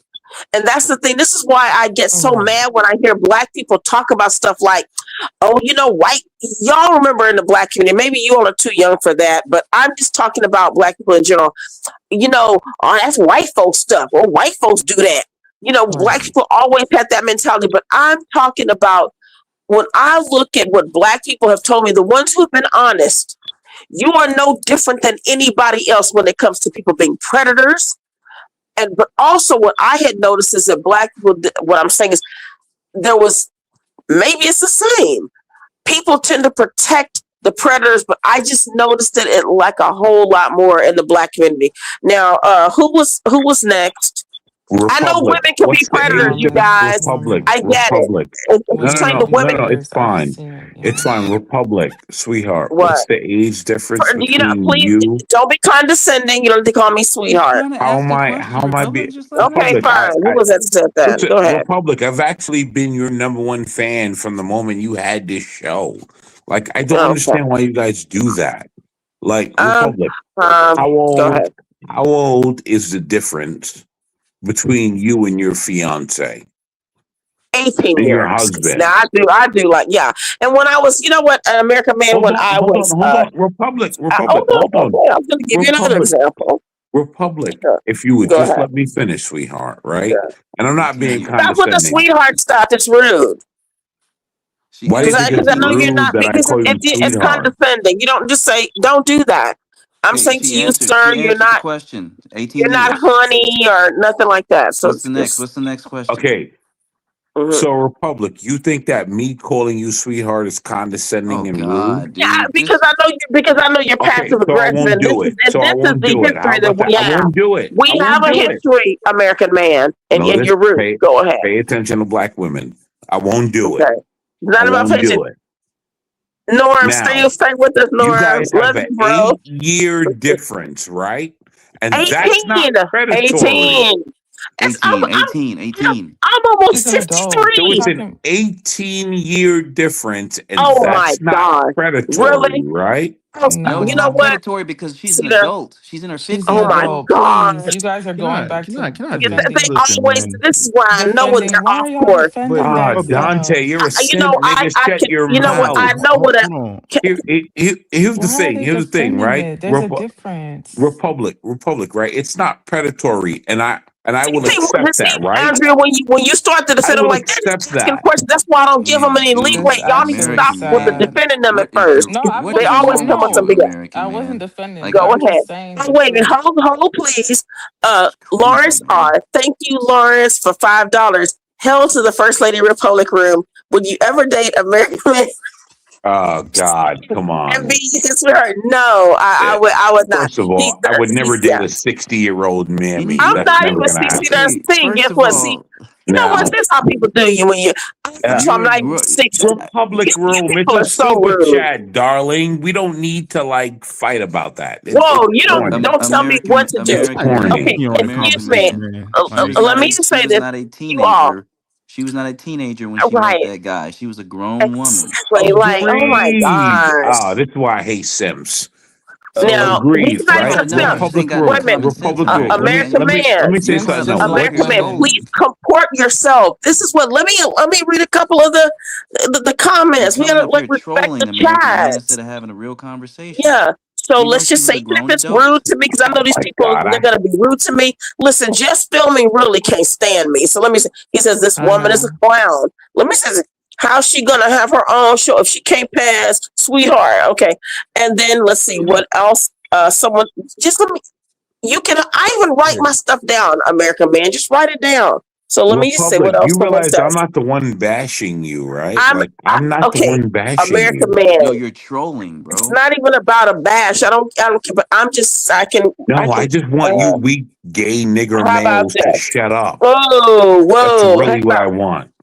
And that's the thing. This is why I get so Right. mad when I hear black people talk about stuff like, oh, white. Y'all remember in the black community, maybe you all are too young for that, but I'm just talking about black people in general. Oh, that's white folks stuff. Or white folks do that. Black Right. people always had that mentality, but I'm talking about when I look at what black people have told me, the ones who have been honest, you are no different than anybody else when it comes to people being predators. But also what I had noticed is that black people, what I'm saying is there was, maybe it's the same. People tend to protect the predators, but I just noticed it like a whole lot more in the black community. Now, who was next? I know Republic. women can be What's the predators, age you of Woman, guys. Republic? woman. I get it. Republic. It's No, no, saying no, the Women no, women. no. It's predators. I've fine. seen it. It's Yeah. fine. Republic, sweetheart. What's What? the age difference between Please you? don't be condescending. You don't have to call me He's sweetheart. trying to How ask am a I? How question. am I Republic, being just let him Okay, answer. Republic? fine. Who was that said that? Listen, Go ahead. Republic. I've actually been your number one fan from the moment you had this show. Like, I don't Okay. understand why you guys do that. Like, Um, Republic. um, How go old? ahead. How old is the difference between you and your fiance 18 and your years. Now husband? I do like, yeah. And when I was, an American man, when I was, Hold on. Republic, oh, no, hold on. okay, I was going to give you another Republic, example. Republic. Sure. If you would Go just ahead. let me finish, sweetheart, right? Sure. And I'm not 18 being years. Stop with the condescending. sweetheart stuff. It's rude. She Why do you Because think I, it's cause I know you're rude not, that I because call you it's sweetheart? condescending. You don't just say, don't do that. I'm saying to She you, answered. sir, She answered the question. 18 you're not years. honey or nothing like that. So What's it's the next? just, What's the next question? Okay, mhm. so Republic, you think that me calling you sweetheart is Oh condescending and God, rude? Yeah, dude, because just I know you're Okay, passive so I aggressive, won't and this do is it. So I won't the do it. How history that about that? we I have. won't do it. I We have won't a do it. history, American man, and No, this you're rude. Go ahead. pay attention to black women. I won't do it. Okay. It's I not about won't patience. do it. Norm, Now, stay with us, you Norm. guys have Love an you, bro. 8-year difference, right? And that's not 18. predatory. 18. 18. I'm almost She's an adult. So We're 63. it's an talking. 18-year difference, and Oh my that's not God. predatory, Really? right? No, You it's know No, not what? predatory because she's an See there? adult. She's in her she's an Oh 50s, my bro. adult. Please, God. you guys are going back to Can I just They defending. listen, always, man? this is why I know when Defending. they're Why off are y'all course. defending Ah, that Dante, stuff? you're a You simp, know, nigga. I Shut can, your you know what? I mouth. know what a, Hold on. Here's the Why are thing. they Here's the thing, defending right? it? There's a difference. Republic, right? It's not predatory, and I will see, accept that, right? Andrea, when you start to I defend them will like that, accept just asking that. questions. That's why I don't give them any That's leeway. Dude, Y'all need to actually stop American with the sad. man. defending them at What is first. your No, I'm what They not. is your always No, come with some issue, no. BS. I American wasn't man? defending Like, it. Go I'm ahead. just saying Oh, the wait a minute. truth. Hold, please. it's crazy, Lawrence man. R. Thank you, Lawrence, for $5. Hell to the First Lady Republic room. Would you ever date American man Oh God, come and on. be his sweetheart? No, Eh, I would not. First of He all, I would does. never date a 60-year-old He mammy. need I'm That's not never even gonna 60. happen. That's okay. the thing. First Guess of what? See, all, you know what? Now, This is how people do you when you. I'm you're not even 60. Republic You room. It's people a are so super rude. chat, darling. We don't need to like fight about that. It's Whoa, you corny. don't tell me what to It's do. corny. Okay, You on the excuse American me. man. conversation, man. Let me say She was this. not a You all, teenager. She was not a teenager when she met right? that guy. She was a grown woman. Exactly. Like, oh my Agreed. gosh. Ah, this is why I hate Sims. Now Agreed, he's not No, right? even a no, you simp. just ain't Republic got no Wait a rule. minute. common sense, Republic rule. American man. American Let man. me say You don't have something no else. black American ass man, soul. please comport yourself. This is what. Let me read a couple of the You're comments. We coming gotta up here respect the trolling American man chat. instead of having a real conversation. Yeah. So let's just say even if it's rude to me, because I know these people, they're going to be rude to me. Listen, just filming really can't stand me. So let me say, he says, this woman is a clown. Let me say, how's she going to have her own show if she can't pass sweetheart? Okay. And then let's see what else. Someone, just let me, I even write my stuff down, American Man. Just write it down. So let me just say what else. You realize I'm not the one bashing you, right? I'm not okay, the one bashing American you. Man. Yo, you're trolling, bro. It's not even about a bash. I don't care, but I just want you weak gay nigger males to shut up. Whoa. That's really what I want.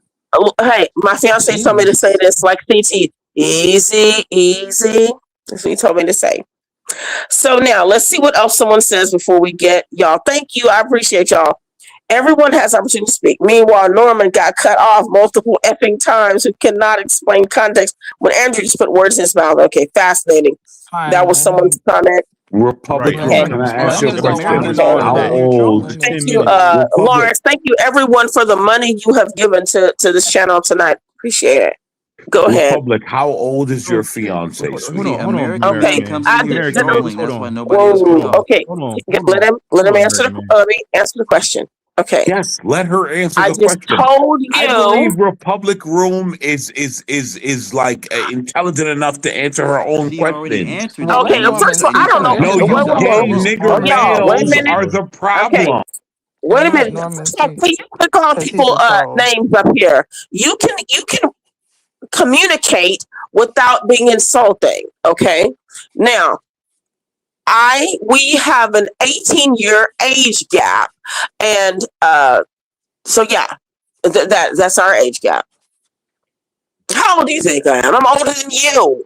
Hey, my fiance told me to say this like CT. Easy. That's what he told me to say. So now let's see what else someone says before we get y'all. Thank you. I appreciate y'all. Everyone has opportunity to speak. Meanwhile, Norman got cut off multiple effing times who cannot explain context when Andrew just put words in his mouth. Okay, fascinating. That was someone's comment. Republic Room, can I ask you a question? How old? Thank you, Lawrence. Thank you, everyone, for the money you have given to this channel tonight. Appreciate it. Go ahead. Republic, how old is your fiance? Hold on. Okay, let him answer the question. Okay. Yes, let her answer I the just question. told you. I believe Republic Room is like intelligent enough to answer her own questions. Okay, first of all, I don't know. No, you gay nigger males are the problem. Okay. Wait a minute. First of all, please quit calling people names up here. You can communicate without being insulting. Okay. Now, we have an 18-year age gap, and so yeah, that's our age gap. How old do you think I am? I'm older than you.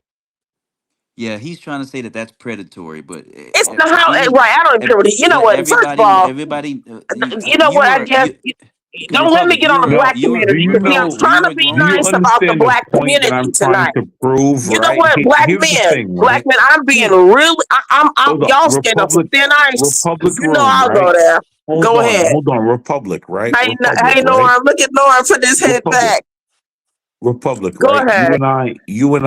Yeah, he's trying to say that that's predatory, but It's not how right. I don't care what you know. What? First of all, everybody, you know what? I guess. Don't let me get on the black community. I'm trying to be nice about the black community tonight. You know what, black men, I'm being really. I'm y'all scared of some thin ice. You know I'll go there. Go ahead. Hold on, Republic, right? Hey, Norm, look at Norm. Put his head back. Republic, Go right? ahead. You and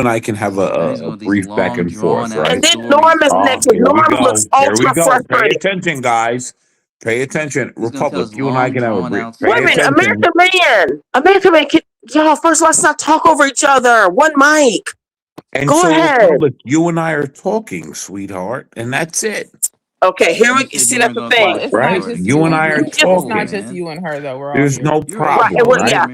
I can have a brief back and forth, right? And then Norm is next. Norm looks ultra frustrated. Pay attention, guys. Pay attention. Republic, you and I can have a brief. Wait a minute, American Man, y'all, first let's not talk over each other. One mic. And go ahead. Republic, you and I are talking, sweetheart, and that's it. Okay, here we see that's the thing. It's right? not just You and I are talking. It's not just you and her though. We're all There's here. no problem, right? Yeah.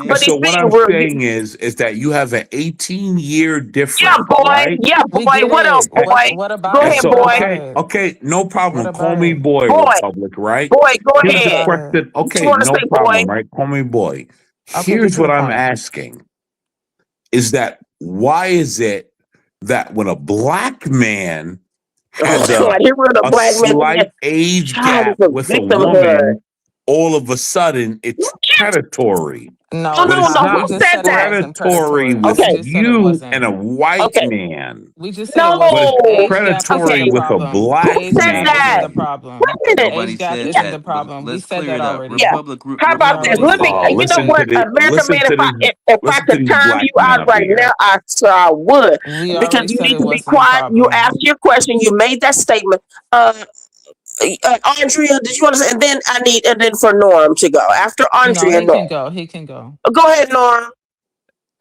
But so what I'm saying is that you have an 18-year difference. Yeah, boy. Right? Yeah, boy. What else, boy? What about go ahead, boy. Okay, no problem. Call me boy, Republic, right? Boy, go Here's ahead. the question. Okay, no problem, right? Call me boy. Here's what I'm asking: is that why is it that when a black man has a slight age gap with a woman, all of a sudden it's predatory? No, but it's not we just said predatory with you and a white man. We just said but it's predatory with a black man. The problem. Age gap isn't the problem. We said that already. Yeah. How about this? Let me. You know what, American Man? If I could time you out right now, I sure would. Because you need to be quiet. You asked your question. You made that statement. Andrea, did you want to say? And then for Norm to go after Andrea. He can go. Go ahead, Norm.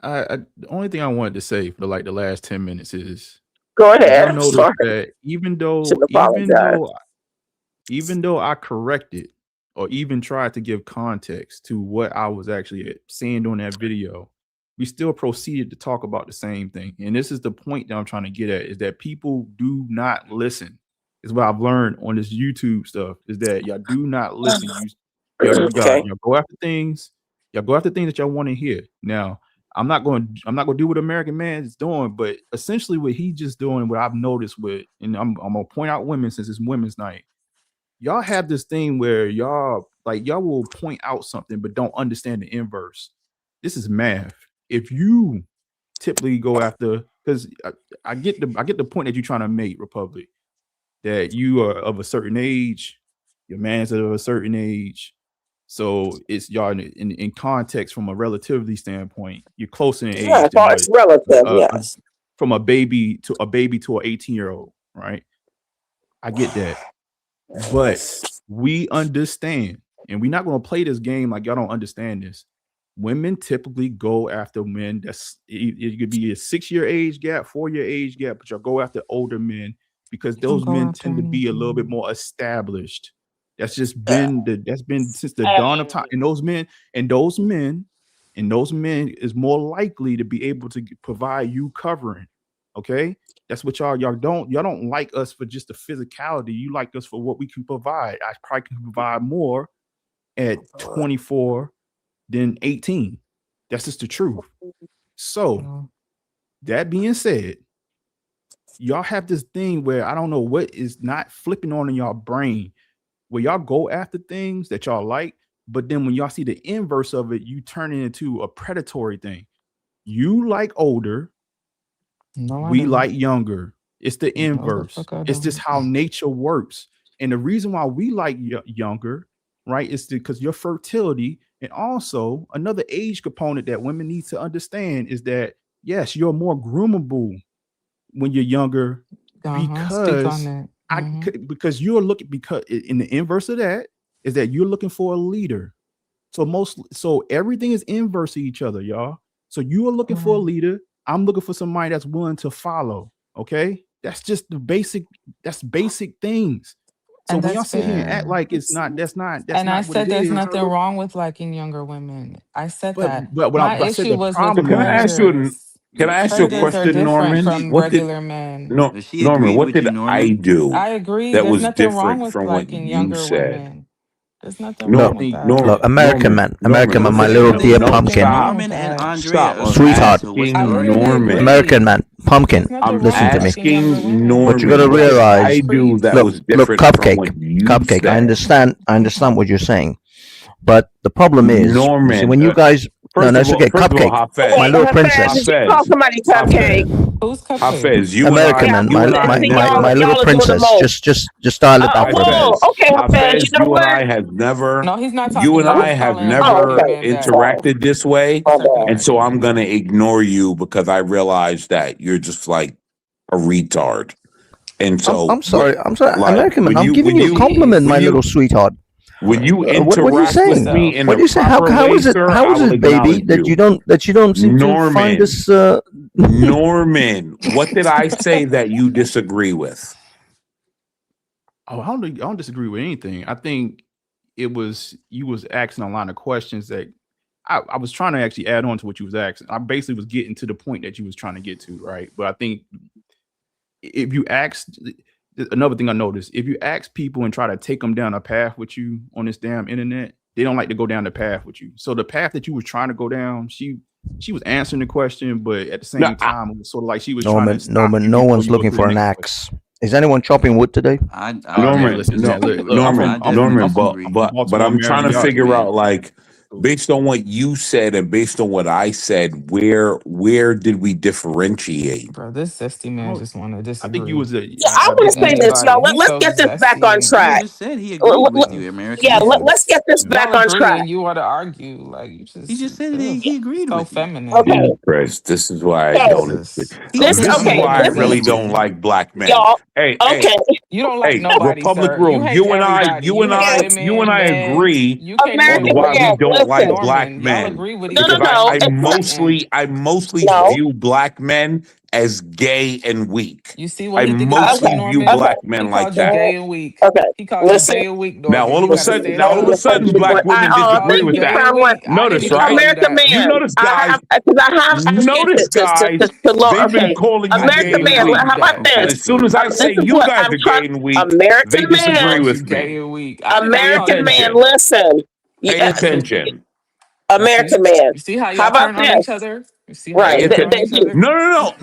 The only thing I wanted to say for the last 10 minutes is go ahead. I noticed that even though I corrected or even tried to give context to what I was actually saying during that video, we still proceeded to talk about the same thing. And this is the point that I'm trying to get at, is that people do not listen. Is what I've learned on this YouTube stuff, is that y'all do not listen. Y'all go after things. Y'all go after things that y'all want to hear. Now, I'm not going to do what American Man is doing, but essentially what he's just doing, what I've noticed with, and I'm gonna point out women since it's Women's Night. Y'all have this thing where y'all will point out something but don't understand the inverse. This is math. If you typically go after, because I get the point that you're trying to make, Republic, that you are of a certain age, your man's of a certain age, so it's y'all in context from a relativity standpoint, you're closer in age. Yeah, it's relative. Yes. from a baby to an 18-year-old, right? I get that. But we understand, and we're not going to play this game like y'all don't understand this. Women typically go after men it could be a 6-year age gap, 4-year age gap, but y'all go after older men because those men tend to be a little bit more established. That's just been since the dawn of time. And those men is more likely to be able to provide you covering. Okay. That's what y'all don't like us for just the physicality. You like us for what we can provide. I probably can provide more at 24 than 18. That's just the truth. So that being said, y'all have this thing where I don't know what is not flipping on in y'all brain, where y'all go after things that y'all like, but then when y'all see the inverse of it, you turn it into a predatory thing. You like older. No, we like younger. It's the inverse. It's just how nature works. And the reason why we like younger, right, is because your fertility, and also another age component that women need to understand is that, yes, you're more groomable when you're younger because because you're looking, because in the inverse of that is that you're looking for a leader. So everything is inverse of each other, y'all. So you are looking for a leader. I'm looking for somebody that's willing to follow. Okay. That's just basic things. So And when y'all that's sit here and fair. act like that's not And I what said it there's is. nothing wrong with liking younger women. I said that. But My I said issue the was with problem Can I ask you? predators. Can I ask you a Predators are question, different Norman? from What did regular men. Norman? What did I do I agree. that There's was nothing wrong different with from what liking you younger said? women. There's nothing No, wrong with that. Look, American man, Norman, my There's little dear literally nothing pumpkin. wrong with Norman and that. Andrea are Sweetheart. so what's I the literally argument? agree. American man, pumpkin. There's nothing I'm wrong Listen with to me. liking younger asking women. But you Norman got to what did realize, I do that look, was different from what cupcake, you I said. understand what you're saying, but the problem is, you see, Norman, when you guys, no, first it's of all, okay, cupcake, Hafez, my little princess, Did you call somebody cupcake? Who's cupcake? Hafez, you American man, and I See, never. my little y'all are doing the princess, most. just dial it back for a bit. Whoa, okay, Fez, you Hafez, know you and what? I have never. No, he's not You talking and to me. I He's have calling every never gay man that. interacted this way, He's talking and about so gay I'm men. gonna ignore you because I realize that you're just like a retard. And so, I'm sorry, like American man, when I'm you giving when you a you compliment, when my little you sweetheart. when you What are you interact with saying? me in What the do you say? proper How way, is it? sir, How I is will it, baby, acknowledge that you. you don't seem to find Norman, this? Norman, what did I say that you disagree with? Oh, I don't disagree with anything. I think you was asking a lot of questions that I was trying to actually add on to what you was asking. I basically was getting to the point that you was trying to get to, right? But I think if you asked, another thing I noticed, if you ask people and try to take them down a path with you on this damn internet, they don't like to go down the path with you. So the path that you were trying to go down, she was answering the question, but at the same time, it was sort of like she was trying to stop you No before one's you go looking to for the an next axe. Is anyone chopping wood today? Norman, listen, no, look, Norman, but Baltimore, I'm trying to Maryland. figure out, like, based on what you said and based on what I said, where did we differentiate? Bro, this zesty man just want to disagree. I think you was a. Yeah, I want to say this, y'all. Let's get this back on track. He just said he agreed with you, American man. Let's get this back Y'all on agree track. and you want to argue. Like, you just. He just said he agreed so with you. feminine. Okay. Jesus Christ, this is why I don't. This is why I really don't like black men. Y'all, Hey, okay. You don't like hey, nobody, Republic sir. Room. You hate You and everybody. You hate women, I men. agree You can't even on why agree. we don't like listen. black Norman, y'all men. agree with each Because other. I It's mostly view black men as gay and weak. You see what I he think about you, mostly view Norman? black He men like called you that. gay and weak. Okay. He called you gay and weak, Norman. Now all You of a gotta sudden, stand up. black women disagree He with gay that. and weak. I didn't Notice, even right? call you American that. You man. notice, guys. Notice, guys. They've been Okay. calling you gay American and man. weak. How about And this? as soon as I This say is you what guys I'm are trying. gay and weak, they American disagree man. with Gay me. and weak. I did not Pay call you that. attention. Listen. Pay attention. American man. You see how How y'all about turn on this? each other? You see how Right. y'all turn on each other? No.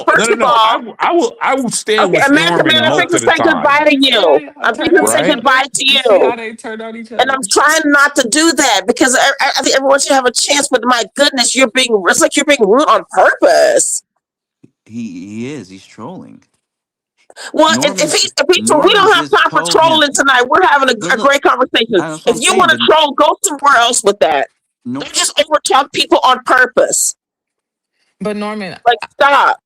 First of all, I will stand okay, with American Norman man, I'm most to of the say time. goodbye to you. Yeah, I'm turn going to on say each goodbye other. to You see how you. they turn on each And other? I'm trying not to do that because I think everyone should have a chance, but my goodness, it's like you're being rude on purpose. He is. He's trolling. Well, Norman we don't have just time for told him. trolling tonight. We're having a Look, great conversation. that's what If I'm you saying. want to But troll, go somewhere else with that. no, Don't just overtalk people on purpose. But Norman, Like, stop.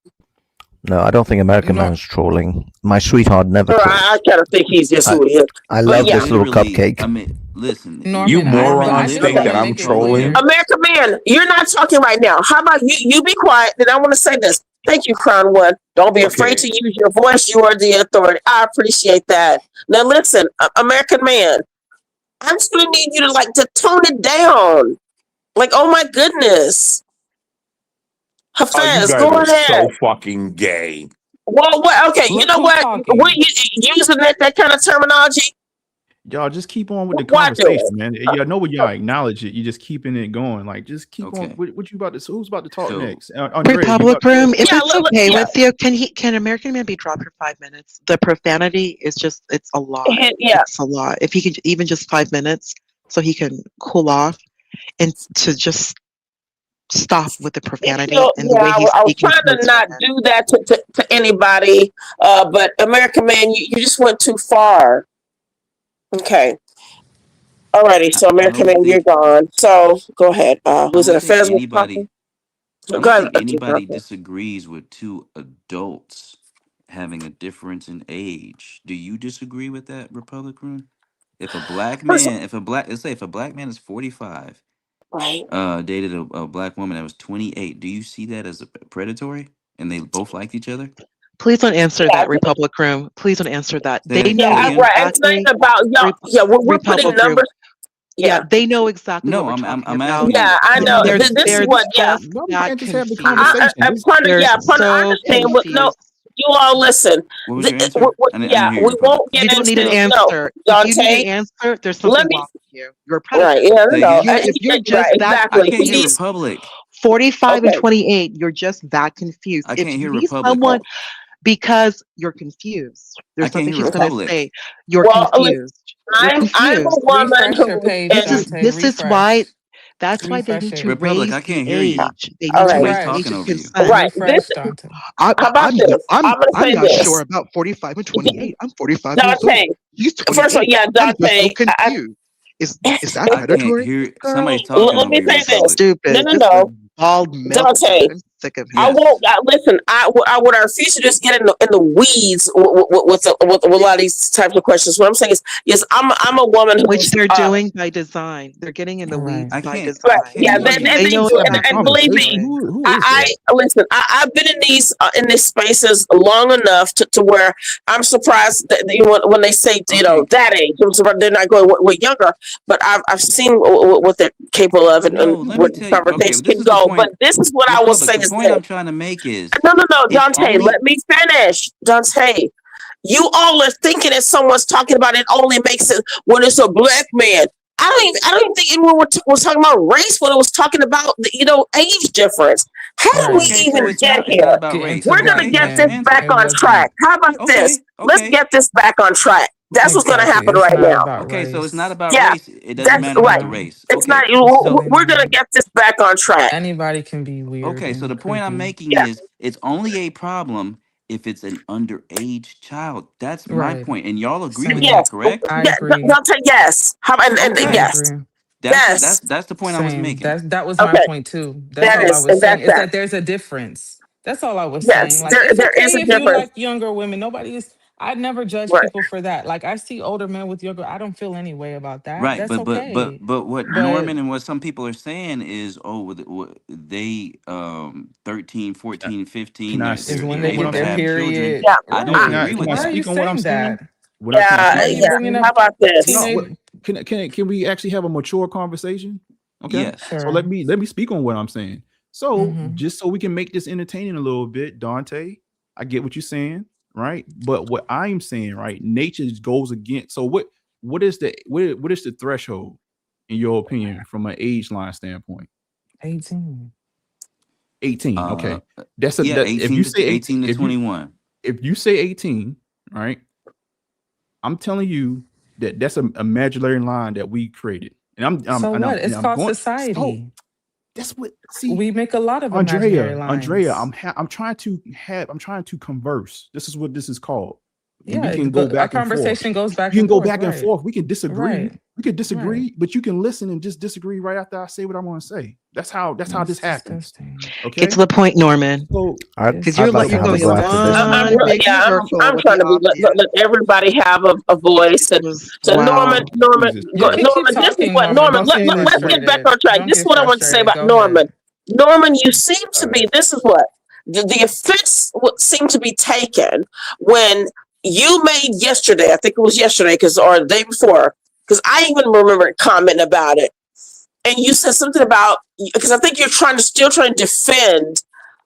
No, I don't think American No, Man's trolling. My sweetheart never Or trolls. I kind of think he's just I, who he is. I But love yeah, this little Literally, cupcake. I mean, listen, You Norman, I morons still think want that to I'm make it trolling. clear. American Man, you're not talking right now. How about you be quiet? Then I want to say this. Thank you, Crown One. Don't be afraid Okay. to use your voice. You are the authority. I appreciate that. Now listen, American Man, I'm just gonna need you to to tone it down. Like, oh my goodness. Oh, you Hafez, guys go are ahead. so fucking gay. Well, what? Okay, you Look know who's what? We're talking. using that kind of terminology. Y'all just keep on with the Why do conversation, it? man. Y'all know when y'all acknowledge it, you just keeping it going. Like, just keep on. okay. What you about to? Who's about to talk So next? Andrea, you Republic about to? Room, if Yeah, it's okay yeah, with you, can American Man be dropped for 5 minutes? The profanity is just it's a lot. yeah. It's a lot. If he could even just 5 minutes so he can cool off and to just stop with the profanity and the way he's I was speaking trying to towards not women. do that to anybody, but American Man, you just went too far. Okay. Alrighty, so I American don't Man, you're think gone. So go ahead. I Who's it? don't think Affairs was anybody talking? I Go don't ahead, think anybody Jonathan. disagrees with two adults having a difference in age. Do you disagree with that, Republic Room? If a black First, man, let's say if a black man is 45, right. dated a black woman that was 28, do you see that as a predatory? And they both liked each other? Please don't answer Yeah, that, Republic Room. Please don't answer that. Say They that. know Say it again. right. It's not exactly. even about y'all. Yeah, we're putting Republic Room. numbers. Yeah, Yeah. they know exactly what No, we're talking I'm about. asking you. Yeah, I know. They're This is they're what, yeah. just No, we that can't just have the confused. conversation. This, They're Partner, I so understand. No, confused. you all listen. What was your answer? I didn't Yeah, hear you, we Republic. won't get You don't need an into no, answer. If you need an Dante. answer, there's Let something me. wrong with you. You're a Right. predator. Yeah, Say no. again. If you're just Right. that I Exactly. can't hear confused, Republic. 45 and Okay. 28, you're just that confused. I If can't you hear need Republic. someone because you're confused, I there's can't something hear he's going to Republic. say. You're Well, listen, confused. You're I'm a confused. woman Refresh your who page, is. Dante. This is why Refresh. that's why they Refresh need it. to Republic, raise I the can't hear you. age. They All need to right. Somebody's raise the age talking of Refresh. over you. consent. Right. This. Refresh, Dante. I, How about this? I'm gonna I'm say not sure this, about 45 and 28. I'm 45 years Dante. old. He's First of all, 28. yeah, I'm just so Dante. confused. Is that I can't predatory? hear. Girl, Somebody's talking Let over me you, say this. Republic. No, stupid. no, This is no, bald milk Dante. dud. I'm sick of I him. Yes. won't listen. What I refuse to just get in the weeds with a lot of these types of questions. What I'm saying is, yes, I'm a woman Which who's they're doing by design. They're getting in the All right. weeds by I right. design. can't Yeah, hear they you. They know do, having a and exactly what believe they're me, conversation. doing. Who is this? listen. I've been in these spaces long enough to where I'm surprised that when they say Okay. that age, I'm surprised they're not going with younger. But I've seen what they're capable of and No, let me what the tell you. Okay, conversation this can is the go. But point. this is what I will say Republic, the is point this. I'm trying to make is No, it's Dante, only let me finish. Dante, you all are thinking that someone's talking about it only makes sense when it's a black man. I don't even think anyone was talking about race when it was talking about the age difference. How did we Right. okay, so even get it's not here? about Get race. into We're Okay, gonna black get answer, this men. back It answer. on track. wasn't. How about this? Okay, Let's okay. get this back on track. That's what's gonna Exactly. happen It's right not now. about Okay, so it's not race. about Yeah, race. It doesn't that's matter about right. the No, race. It's not. Okay. it's totally We're gonna not. get this back on track. Anybody can be weird Okay, so the and point I'm creepy. making Yeah. is it's only a problem if it's an underage child. That's my Right. point. And y'all agree with Same. that, Yes. correct? I Yeah. agree. Dante, yes. How and Okay. I yes. agree. Yes. That's the point I was Same. making. That was my Okay. point too. That's That all I is, was and saying that's is that. that there's a difference. That's all I was saying. Yes, Like it's there is okay a if you difference. like younger women. Nobody is. I'd never judge Right. people for that. Like I see older men with younger. I don't feel any way about that. Right, That's okay. but what But Norman and what some people are saying is, oh, they 13, Uh, 14, Can 15, I is when they're they speak on what get able I'm to their have saying? children. Yeah. period. I No, don't I, agree with can I Why are that. you speak on what I'm saying saying? that? Can I yeah. Why are speak you on? Yeah. bringing How up about this? No, teenage? can we actually have a mature conversation? Okay, Yes. so Sure. let me speak on what I'm saying. So Mm-hmm. just so we can make this entertaining a little bit, Dante, I get what you're saying, right? But what I'm saying, right, nature goes against. So what is the threshold in your opinion from an age line standpoint? 18. 18. Uh, Okay, that's a yeah, that if you say 18, 18 to 21. if you say 18, right? I'm telling you that's a imaginary line that we created, and So what? and It's I'm called going. So society. that's what. See, We make a lot of imaginary Andrea, lines. I'm trying to converse. This is what this is called, and we Yeah, can go our back and forth. conversation goes back You can and go forth. back and Right. forth. We can disagree. Right. We could disagree, but you can listen and just disagree right after I say what I want to say. That's how this happens. Okay. Get to the point, Norman. Because you're I'd like to have a going go after this. one big circle I'm with trying the to let everybody have a voice. And so Norman, You can keep Norman, this is talking, what Norman. Norman. Don't get Let's get back frustrated. on track. Don't This is get what I want to say frustrated. about Go Norman. ahead. Norman, you seem to be. This is what the offense seemed to be taken when you made yesterday. I think it was yesterday, or the day before, because I even remember commenting about it. And you said something about, because I think you're still trying to defend.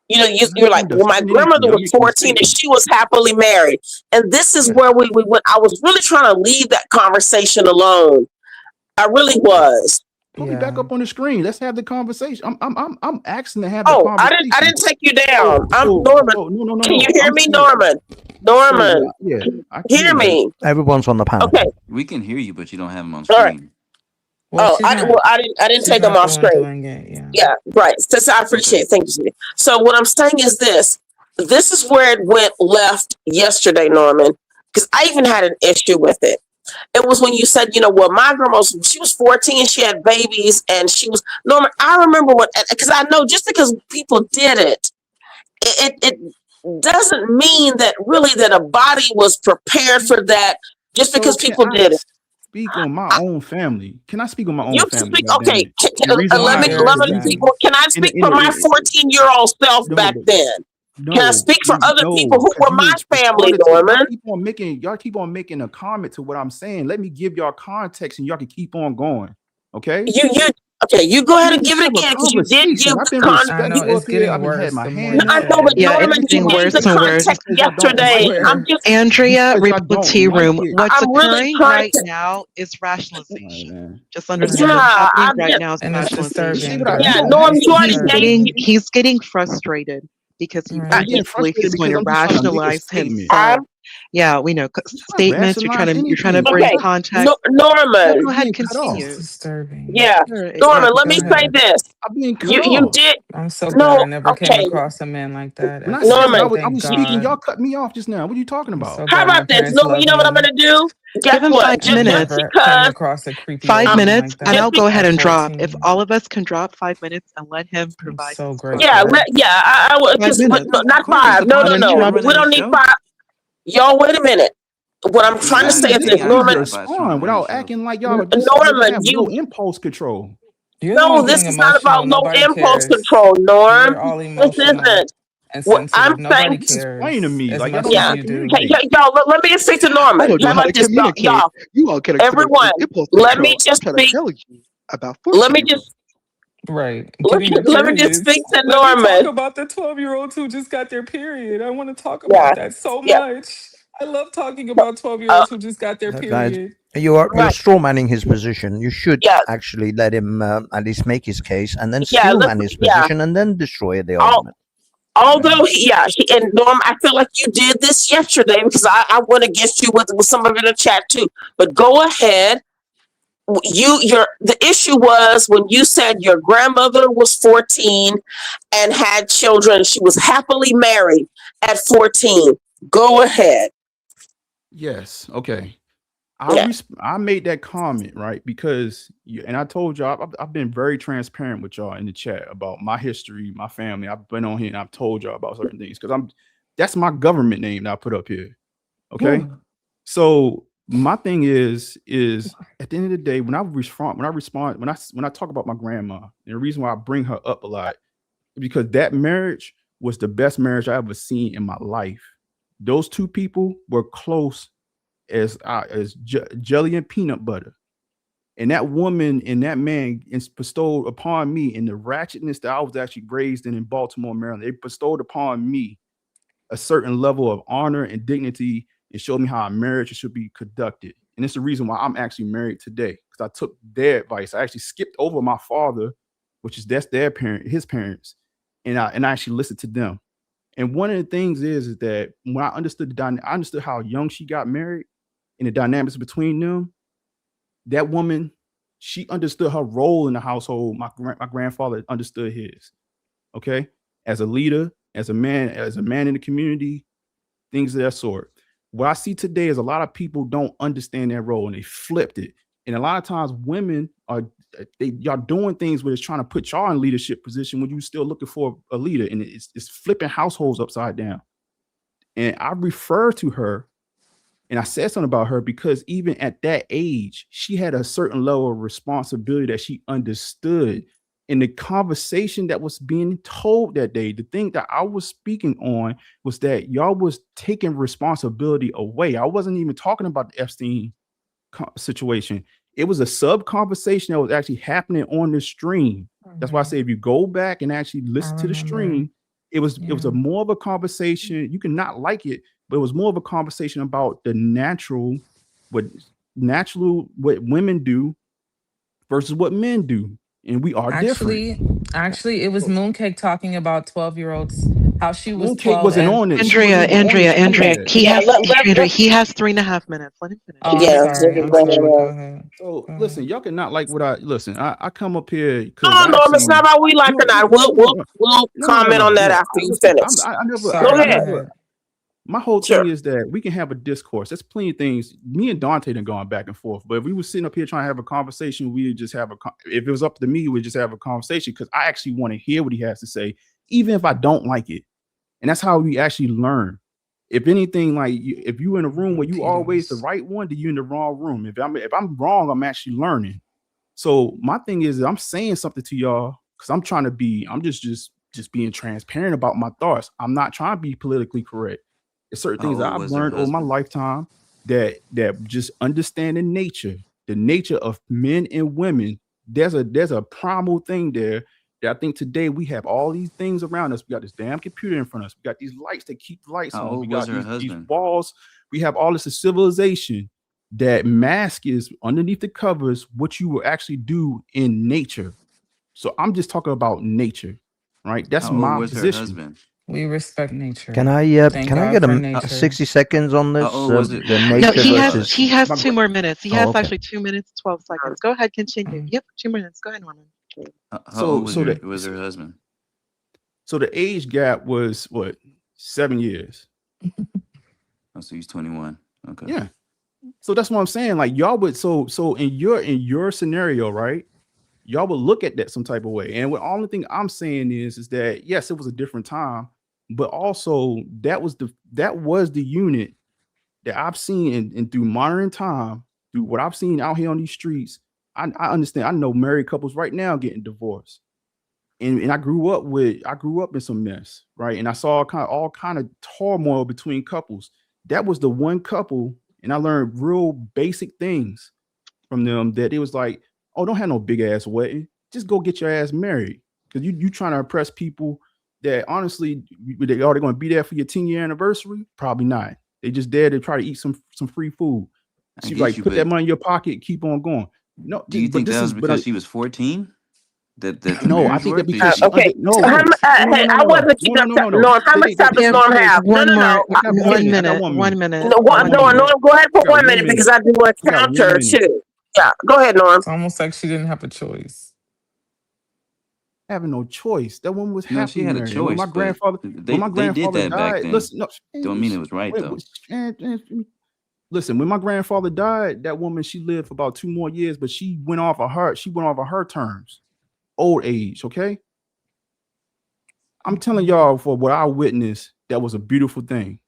You're like, well, my grandmother was 14 and she was happily married. And this is where we went. I was really trying to leave that conversation alone. I really was. Put me back up on the screen. Let's have the conversation. I'm asking to have the Oh, conversation. I didn't take you down. I'm So, Norman. no. Can you hear I'm me, saying- Norman? Norman, Yeah, I can hear me. Everyone's on the panel. Okay. We can hear you, but you don't have him on All right. screen. Well, I didn't take them off screen. Yeah, right. So I appreciate it. Thank you, Judy. So what I'm saying is this. This is where it went left yesterday, Norman, because I even had an issue with it. It was when you said, well, my grandma, she was 14, she had babies, and she was, Norman, I remember because I know just because people did it doesn't mean that really that a body was prepared for that just because people did it. Speak on my own family. Can I speak on my own You family? speak, okay. Can I speak for my 14-year-old self back then? Can I speak for other people who were my family, Norman? Y'all keep on making a comment to what I'm saying. Let me give y'all context, and y'all can keep on going. Okay. You go ahead and give it again because you did give I've been context. I know it's getting worse. my the more hand you I say know, but it. Yeah, Norman, it's you getting gave worse the and worse. context yesterday. I'm just, Andrea, Because I read the don't tea like room. it. What's I'm really occurring trying right to. now is rationalization. Just Right. understand what's Yeah, happening I'm right just. now is And it's rationalization. disturbing, Yeah, girl. Norm, It's you already disturbing. gave. He's getting frustrated because he Right. I'm getting obviously frustrated he's going to because I'm just trying to make a rationalize statement. himself. Yeah, we know statements. You're Rationalize trying to anything. bring Okay, context. Norman. Go ahead, Being cut off. continue. It's disturbing. Yeah, Sure, Norman. Let Go me say ahead. this. I'm being cut You off. did. I'm so glad No, I never came okay. across a man like that. When I said what I Norman. Thank was speaking, God. y'all cut me off just now. What are you talking I'm about? so How glad my about this? parents Norman, you love know what I'm me. gonna do? Guess Give him what? 5 I minutes. never came Because across a creepy 5 old man minutes, like and that I'll go ahead at and drop. If 14. all of us can drop 5 minutes and let him I'm provide so his grateful. I would 5 just minutes. not Cool, 5. it's a No, podcast. You're we running the don't need show. 5. Y'all, wait a minute. What I'm We trying to got say it. is They this, got it. Norman. Respond without acting like y'all Norman, have low impulse control. You're the no, one this being is not about emotional. low Nobody impulse cares. control, Norm. You're all This emotional isn't. and What I'm sensitive. Nobody saying, Explain to cares me. as Like y'all much don't know as how yeah. to you do. Hey, communicate. y'all, let me just speak to I Norman. don't know How how to about this, communicate. y'all? You all can Everyone, impulse let me control. I'm just trying to speak. tell you about Let me 14-year-olds. just Right. Getting your let me just periods. speak to Let me talk Norman. about the 12-year-olds who just got their period. I want to talk Yeah, about that so yeah. much. I love talking about Uh, 12-year-olds who just got their Guys, period. you're right. straw manning his position. You should Yeah, actually let him at least make his case, and then yeah. steel man his position, and then destroy the argument. Although, and Norm, I feel like you did this yesterday because I went against you with some of it in the chat too. But go ahead. The issue was when you said your grandmother was 14 and had children. She was happily married at 14. Go ahead. Yes. Okay. Yeah. I made that comment, right? Because and I told y'all I've been very transparent with y'all in the chat about my history, my family. I've been on here and I've told y'all about certain things because that's my government name that I put up here. Okay. So my thing is at the end of the day, when I talk about my grandma, and the reason why I bring her up a lot is because that marriage was the best marriage I ever seen in my life. Those two people were close as jelly and peanut butter. And that woman and that man bestowed upon me in the ratchetness that I was actually raised in Baltimore, Maryland. They bestowed upon me a certain level of honor and dignity and showed me how a marriage should be conducted. And it's the reason why I'm actually married today, because I took their advice. I actually skipped over my father, that's their his parents, and I actually listened to them. And one of the things is that when I understood I understood how young she got married and the dynamics between them, that woman, she understood her role in the household. My grandfather understood his. Okay, as a leader, as a man in the community, things of that sort. What I see today is a lot of people don't understand their role and they flipped it. And a lot of times women are y'all doing things where it's trying to put y'all in leadership position when you're still looking for a leader, and it's flipping households upside down. And I refer to her and I said something about her because even at that age, she had a certain level of responsibility that she understood. In the conversation that was being told that day, the thing that I was speaking on was that y'all was taking responsibility away. I wasn't even talking about the Epstein situation. It was a sub conversation that was actually happening on the stream. That's why I say if you go back and actually listen to the stream, it was a more of a conversation. You can not like it, but it was more of a conversation about the what women do versus what men do, and we are different. Actually, it was Mooncake talking about 12-year-olds. How she was Mooncake 12 wasn't and on it. Andrea, he has Andrea, he has 3.5 minutes. Let him finish. Oh, I'm sorry. Go ahead. So listen, y'all cannot like what I come up here because No, Norm, it's not about we like or not. We'll comment on that after you finish. Go ahead. My whole thing is that we can have a discourse. There's plenty of things. Me and Dante done gone back and forth, but if we were sitting up here trying to have a conversation, we would just have if it was up to me, we'd just have a conversation because I actually want to hear what he has to say, even if I don't like it. And that's how we actually learn. If anything, like if you're in a room where you always the right one, then you're in the wrong room. If I'm wrong, I'm actually learning. So my thing is I'm saying something to y'all because I'm just being transparent about my thoughts. I'm not trying to be politically correct. There's certain things that I've learned over my lifetime that just understanding the nature of men and women. There's a primal thing there that I think today we have all these things around us. We got this damn computer in front of us. We got these lights that keep the lights on. We got these walls. We have all this civilization that mask is underneath the covers what you will actually do in nature. So I'm just talking about nature, right? That's my position. We respect nature. Can I get a 60 seconds on this? The nature He has 2 more minutes. He has okay. actually 2 minutes, 12 seconds. Go ahead, continue. Yep, 2 minutes. Go ahead, Norman. How old was her husband? So the age gap was what, 7 years? Oh, so he's 21. Okay. Yeah. So that's what I'm saying. Like y'all would so in your scenario, right? Y'all would look at that some type of way. And the only thing I'm saying is that yes, it was a different time, but also that was the unit that I've seen and through modern time, through what I've seen out here on these streets. I understand. I know married couples right now getting divorced. And I grew up in some mess, right? And I saw all kind of turmoil between couples. That was the one couple, and I learned real basic things from them that it was like, oh, don't have no big ass wedding. Just go get your ass married. Because you trying to impress people that honestly, are they going to be there for your 10-year anniversary? Probably not. They just there to try to eat some free food. She like put that money in your pocket, keep on going. No, do you think that was because she was 14? No, I think that because okay. I wasn't keeping up. Norm, how much time does Norm have? One minute. Norm, go ahead for 1 minute because I do want to counter too. Yeah, go ahead, Norm. It's almost like she didn't have a choice. Having no choice. That one was she had a choice. When my grandfather, they did that back then. Listen, no, don't mean it was right though. Listen, when my grandfather died, that woman, she lived for about 2 more years, but she went off of her terms. Old age, okay? I'm telling y'all for what I witnessed, that was a beautiful thing.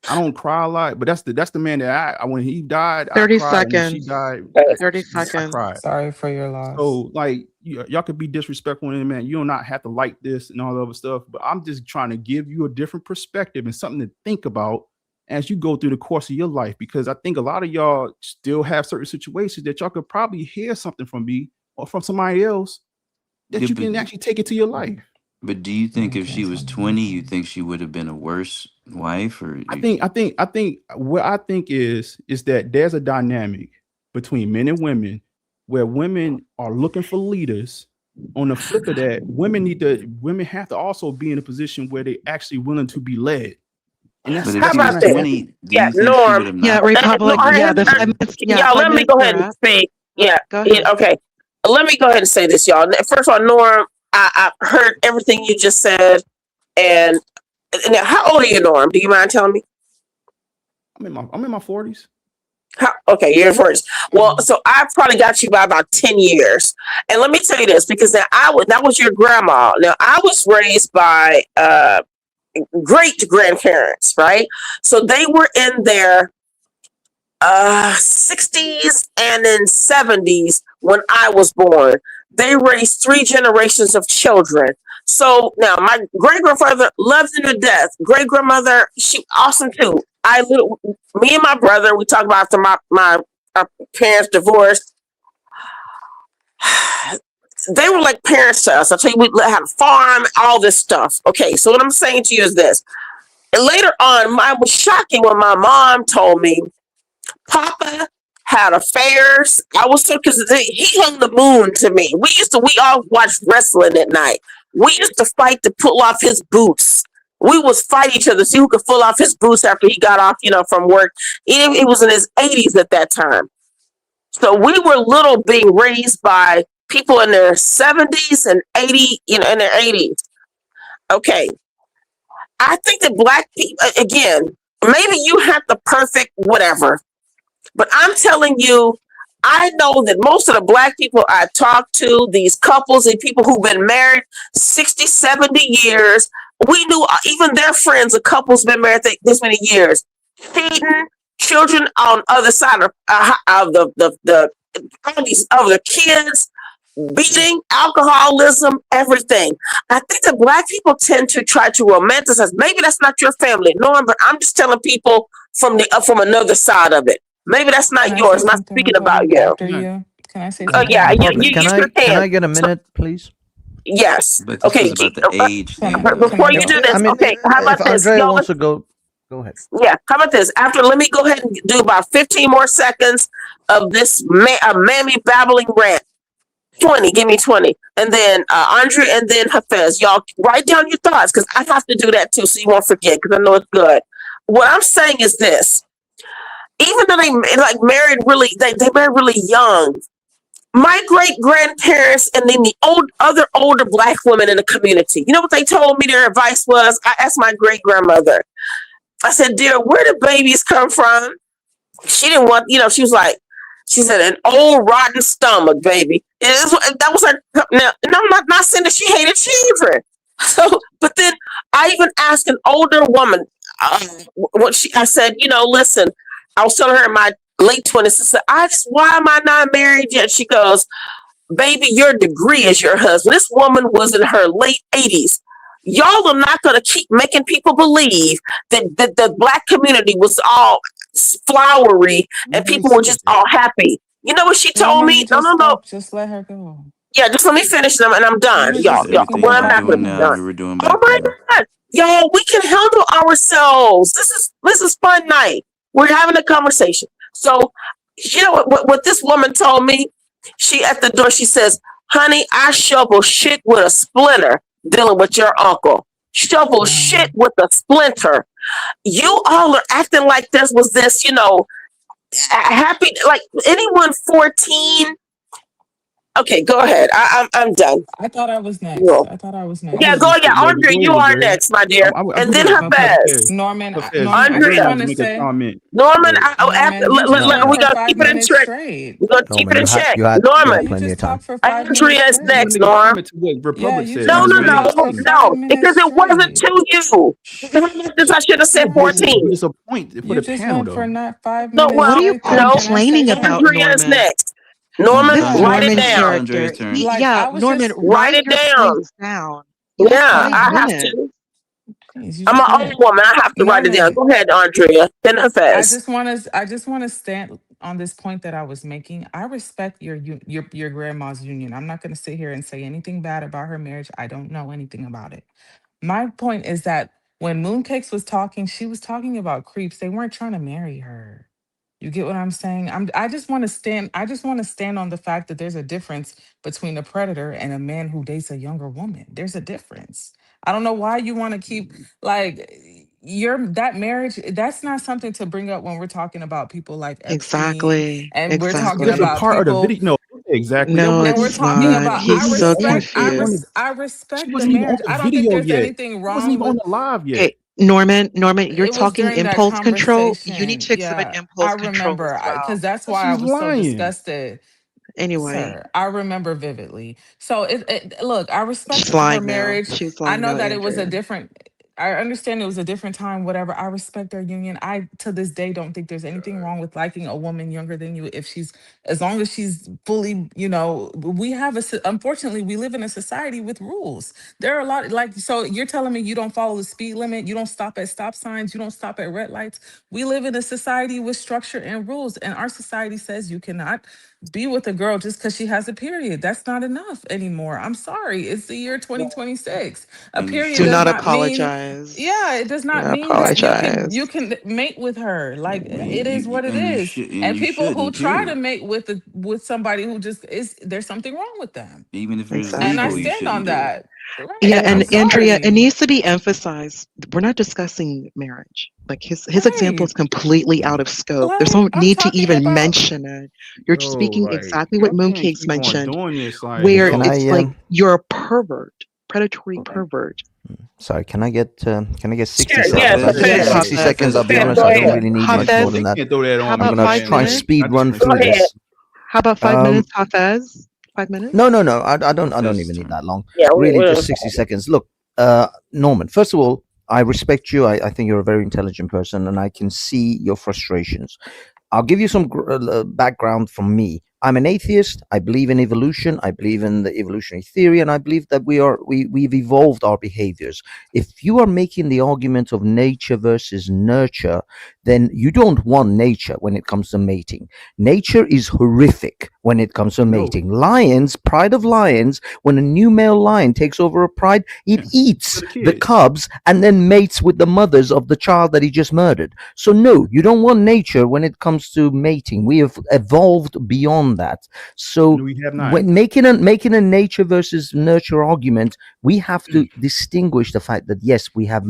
I don't cry a lot, but that's the man that I when he died, 30 I cried. seconds. When she died, 30 seconds. I cried. Sorry for your loss. So like y'all could be disrespectful in it, man. You do not have to like this and all the other stuff, but I'm just trying to give you a different perspective and something to think about as you go through the course of your life, because I think a lot of y'all still have certain situations that y'all could probably hear something from me or from somebody else that you can actually take it to your life. But do you think if she was 20, you think she would have been a worse wife? Or I think what I think is that there's a dynamic between men and women where women are looking for leaders. On the flip of that, women have to also be in a position where they actually willing to be led. And that's how about 20, Norm. Republic. Y'all, let me go ahead and speak. Yeah, go ahead. Okay. Let me go ahead and say this, y'all. First of all, Norm, I heard everything you just said. And how old are you, Norm? Do you mind telling me? I'm in my 40s. Okay, you're first. Well, so I probably got you by about 10 years. And let me tell you this, because now that was your grandma. Now I was raised by great grandparents, right? So they were in their 60s and in 70s when I was born. They raised 3 generations of children. So now my great grandfather loved him to death. Great grandmother, she awesome too. Me and my brother, we talk about after our parents divorced. They were like parents to us. I tell you, we had a farm, all this stuff. Okay, so what I'm saying to you is this. And later on, it was shocking when my mom told me Papa had affairs. I was so because he hung the moon to me. We all watched wrestling at night. We used to fight to pull off his boots. We was fight each other, see who could pull off his boots after he got off, from work. He was in his 80s at that time. So we were little, being raised by people in their 70s and 80, in their 80s. Okay. I think that Black people, again, maybe you had the perfect whatever, but I'm telling you, I know that most of the Black people I talk to, these couples and people who've been married 60, 70 years, we knew even their friends, a couple's been married this many years, cheating, children on other side of the kids, beating, alcoholism, everything. I think that Black people tend to try to romanticize. Maybe that's not your family, Norm, but I'm just telling people from another side of it. Maybe that's not yours. I'm not speaking about you. After you, can I say something? Yeah, Can I get a minute, please? Yes. But this Okay. was about the age thing. Before you do this, okay. How about if this? Andrea wants to go ahead. Yeah. How about this? Let me go ahead and do about 15 more seconds of this mammy babbling rant. 20, give me 20. And then Andrea and then Hafez. Y'all write down your thoughts because I have to do that too so you won't forget because I know it's good. What I'm saying is this. Even though they married they married really young. My great grandparents and then the other older Black women in the community, you know what they told me their advice was? I asked my great grandmother, I said, dear, where do babies come from? She didn't want, she was like, she said, an old rotten stomach, baby. That was her. Now, I'm not saying that she hated children. So, but then I even asked an older woman, I said, listen, I was telling her in my late 20s, I said, why am I not married yet? She goes, baby, your degree is your husband. This woman was in her late 80s. Y'all are not going to keep making people believe that the Black community was all flowery and people were just all happy. You know what she told me? No. Just let her go. Yeah, just let me finish them and I'm done, y'all. Everything Well, I'm not you're going doing to be now, done. you were doing Oh back my then. God. Y'all, we can handle ourselves. This is fun night. We're having a conversation. So, you know what this woman told me? She at the door, she says, honey, I shovel shit with a splinter dealing with your uncle. Shovel shit with a splinter. You all are acting like this was this, happy, like anyone 14. Okay, go ahead. I'm done. I thought I was next. Yeah. I thought I was next. Yeah, go. Yeah, Andrea, you are next, my dear. And then Hafez. Norman, Andrea. I just want to say, Norman, we we gotta keep it in check. We're gonna keep it in check. Norman, plenty of time. Andrea is next, Norm. No, because it wasn't to you. I should have said 14. It's a point for the panel, though. for not 5 No, minutes. well, What are you complaining about, Andrea is Norman? next. Norman, write it down. Andrea's turn. Yeah, Norman, write it your down. points down. You Yeah, have 5 I have minutes. to. I'm an old woman. I have to write it down. Go ahead, Andrea. Then Hafez. I just want to stand on this point that I was making. I respect your grandma's union. I'm not going to sit here and say anything bad about her marriage. I don't know anything about it. My point is that when Mooncakes was talking, she was talking about creeps. They weren't trying to marry her. You get what I'm saying? I just want to stand on the fact that there's a difference between a predator and a man who dates a younger woman. There's a difference. I don't know why you want to keep that marriage. That's not something to bring up when we're talking about people like Epstein. Exactly. And we're talking That's a about part people. of the video. No, exactly. No, And we're it's talking not. about. He's so confused. I respect She the wasn't even on marriage. the I don't think video there's yet. anything She wrong wasn't even with. on the live yet. Okay, Norman, you're It was talking during that impulse control. You need conversation. to exhibit Yeah, I impulse control as remember well. because that's why I She's was so lying. disgusted. Anyway, Sir, I remember vividly. So look, I respect she's her lying now. marriage. She's I lying know now, that it was a Andrea. different I understand it was a different time, whatever. I respect their union. I to this day don't think there's anything wrong with liking a woman younger than you if she's as long as she's fully, we have unfortunately we live in a society with rules. There are a lot like so you're telling me you don't follow the speed limit, you don't stop at stop signs, you don't stop at red lights. We live in a society with structure and rules, and our society says you cannot be with a girl just because she has a period. That's not enough anymore. I'm sorry. It's the year 2026. A And you period Do does not shouldn't. not mean, apologize. yeah, it does Do not not mean that apologize. you can mate with her. Like it is You what it and you is. should and And you people who shouldn't try to too. mate with somebody who just is there's something wrong with them. Even if it was And I legal, Exactly. you stand shouldn't on do it. that. Yeah, Right. I'm and Andrea, it sorry. needs to be emphasized. We're not discussing marriage. Like his example is Right. completely out of scope. There's Like no I'm need to talking even about mention it. You're Yo, speaking like exactly what y'all can't Mooncakes keep on mentioned, doing this. Like where Can y'all, I it's like you're a pervert, predatory pervert. sorry, can I get 60 Sure, yes, seconds? Hafez, Yes, Hafez. 60 Hafez. seconds, I'll be Hafez, honest, go I ahead. don't really need much more Hafez, than they that. can't throw that on how me, I'm about gonna 5 man. try and minutes? speed Not this run Go through ahead. respect. this. How about 5 minutes, Um, Hafez? 5 minutes? no, I don't Hafez's even need turn. that long. Yeah, Really, just 60 seconds. Look, Norman, first of all, I respect you. I think you're a very intelligent person, and I can see your frustrations. I'll give you some background from me. I'm an atheist. I believe in evolution. I believe in the evolutionary theory, and I believe that we've evolved our behaviors. If you are making the argument of nature versus nurture, then you don't want nature when it comes to mating. Nature is horrific when it comes to No, mating. Lions, pride of lions, when a new male lion takes over a pride, it yeah, eats for the the kids. cubs and then mates with the mothers of the child that he just murdered. So no, you don't want nature when it comes to mating. We have evolved beyond that. So No, we have not. when making a nature versus nurture argument, we have to distinguish the fact that yes, we have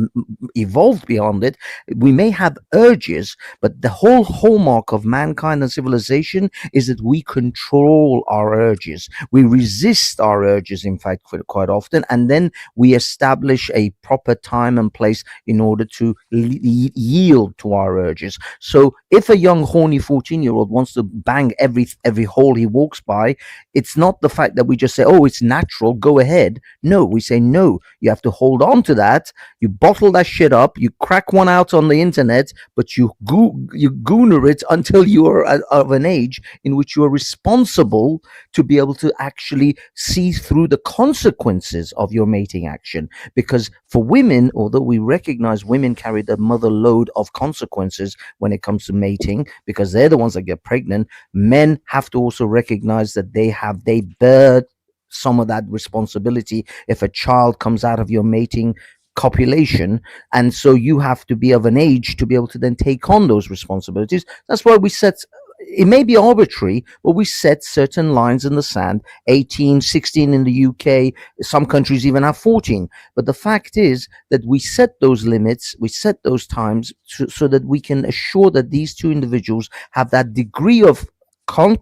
evolved beyond it. We may have urges, but the whole hallmark of mankind and civilization is that we control our urges. We resist our urges, in fact, quite often, and then we establish a proper time and place in order to yield to our urges. So if a young horny 14-year-old wants to bang every hole he walks by, it's not the fact that we just say, oh, it's natural, go ahead. No, we say, no, you have to hold on to that. You bottle that shit up, you crack one out on the internet, but you gooner it until you are of an age in which you are responsible to be able to actually see through the consequences of your mating action. Because for women, although we recognize women carry the mother load of consequences when it comes to mating, because they're the ones that get pregnant, men have to also recognize that they bear some of that responsibility if a child comes out of your mating copulation. And so you have to be of an age to be able to then take on those responsibilities. That's why we set, it may be arbitrary, but we set certain lines in the sand. 18, 16 in the UK, some countries even have 14. But the fact is that we set those limits, we set those times so that we can assure that these two individuals have that degree of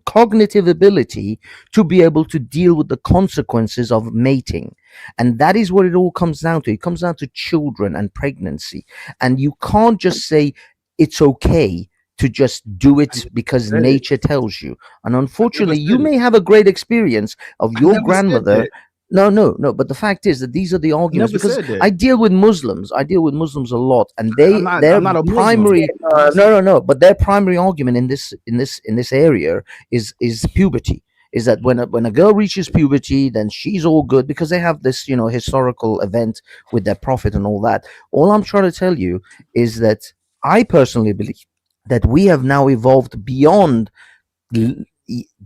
cognitive ability to be able to deal with the consequences of mating. And that is what it all comes down to. It comes down to children and pregnancy. And you can't just say it's okay to just do it because nature tells you. And unfortunately, you may have a great experience of your grandmother. No. But the fact is that these are the arguments, because I deal with Muslims. I deal with Muslims a lot, and their I'm not a primary no. But their primary argument in this area is puberty. Is that when a girl reaches puberty, then she's all good, because they have this historical event with their prophet and all that. All I'm trying to tell you is that I personally believe that we have now evolved beyond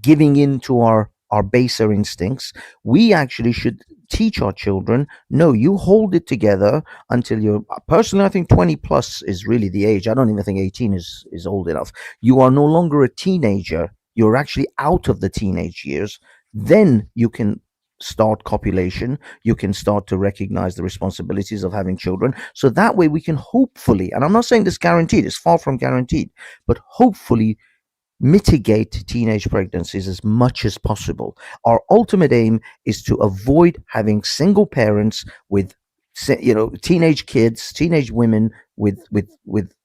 giving in to our baser instincts. We actually should teach our children, no, you hold it together until you're, personally I think 20 plus is really the age. I don't even think 18 is old enough. You are no longer a teenager, you're actually out of the teenage years. Then you can start copulation, you can start to recognize the responsibilities of having children. So that way we can hopefully, and I'm not saying this guaranteed, it's far from guaranteed, but hopefully mitigate teenage pregnancies as much as possible. Our ultimate aim is to avoid having single parents with teenage kids, teenage women with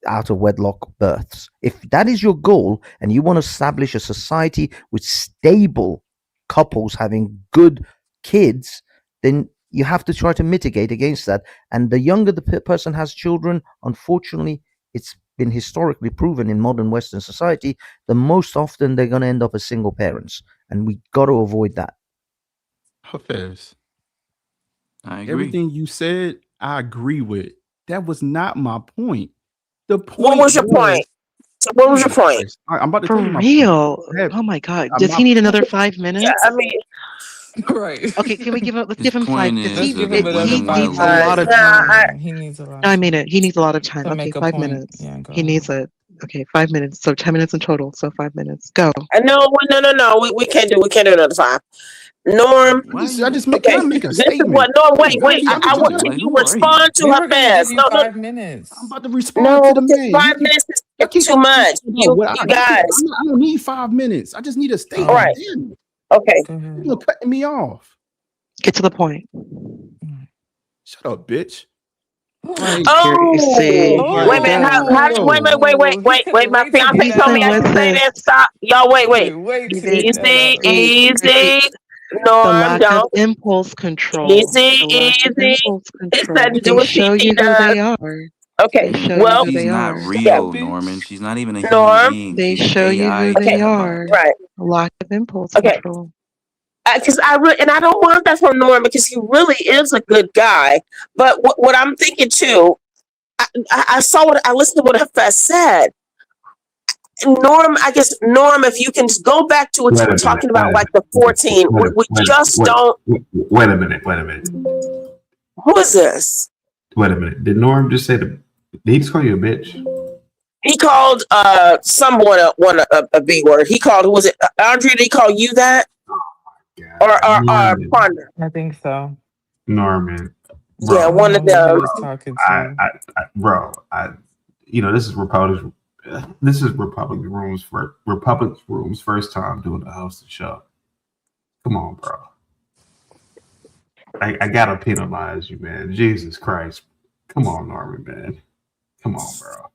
out of wedlock births. If that is your goal and you want to establish a society with stable couples having good kids, then you have to try to mitigate against that. And the younger the person has children, unfortunately, it's been historically proven in modern Western society, the most often they're going to end up as single parents, and we got to avoid that. Hafez, I agree. everything you said, I agree with. That was not my point. The point What was your point? So what was your point? Christ, I'm about to For tell you my real? point. Oh my God. Does he need another 5 minutes? Yeah, I mean, Right. Okay, can we give him? Let's His give him 5 point because is he Give that him another he women want to needs a lot of live. time. He needs a lot. No, I mean it. He needs a lot of time. To Okay, make a 5 point. minutes. Yeah, go He needs it. Okay, 5 minutes. So 10 minutes in total. So 5 minutes. Go. no. We can't do another 5. Norm. Why are I you? just can I make a This is statement? what Norm. Wait. I'm I want just- to Like, you who are you? respond to We her were gonna give fast. you No. 5 minutes. I'm about to respond No, to the man. 5 minutes is too much. You guys. I don't need 5 minutes. I just need a statement. All right. Damn it. Okay. Go ahead. You're cutting me off. Get to the point. Shut up, bitch. Oh, See, wait a minute. Wait. My fiance Listen, told me I can say that. Stop. Y'all, wait. Easy. The Norm, lack of don't. impulse control. Easy. Impulse It's control. nothing to do They with show TT you who does. they are. Okay. They show Well, you who She's they not are. real, Norman. She's not even a human Norm. being. They She's an show you who AI they chatbot. are. Right. Lack of impulse Okay. control. Because I don't want that from Norm because he really is a good guy. But what I'm thinking too, I listened to what Hafez said. Norm, if you can just go back to what you were talking about, like the 14, we just don't. Wait a minute. Who is this? Wait a minute. Did Norm just say did he just call you a bitch? He called someone a B word. He called, who was it? Andrea, did he call you that? Or Ponder? I think so. Norman. Bro, yeah, one of them. He was talking to. This is Republican. This is Republican rooms first time doing the hosting show. Come on, bro. I gotta penalize you, man. Jesus Christ. Come on, Norman, man. Come on, bro.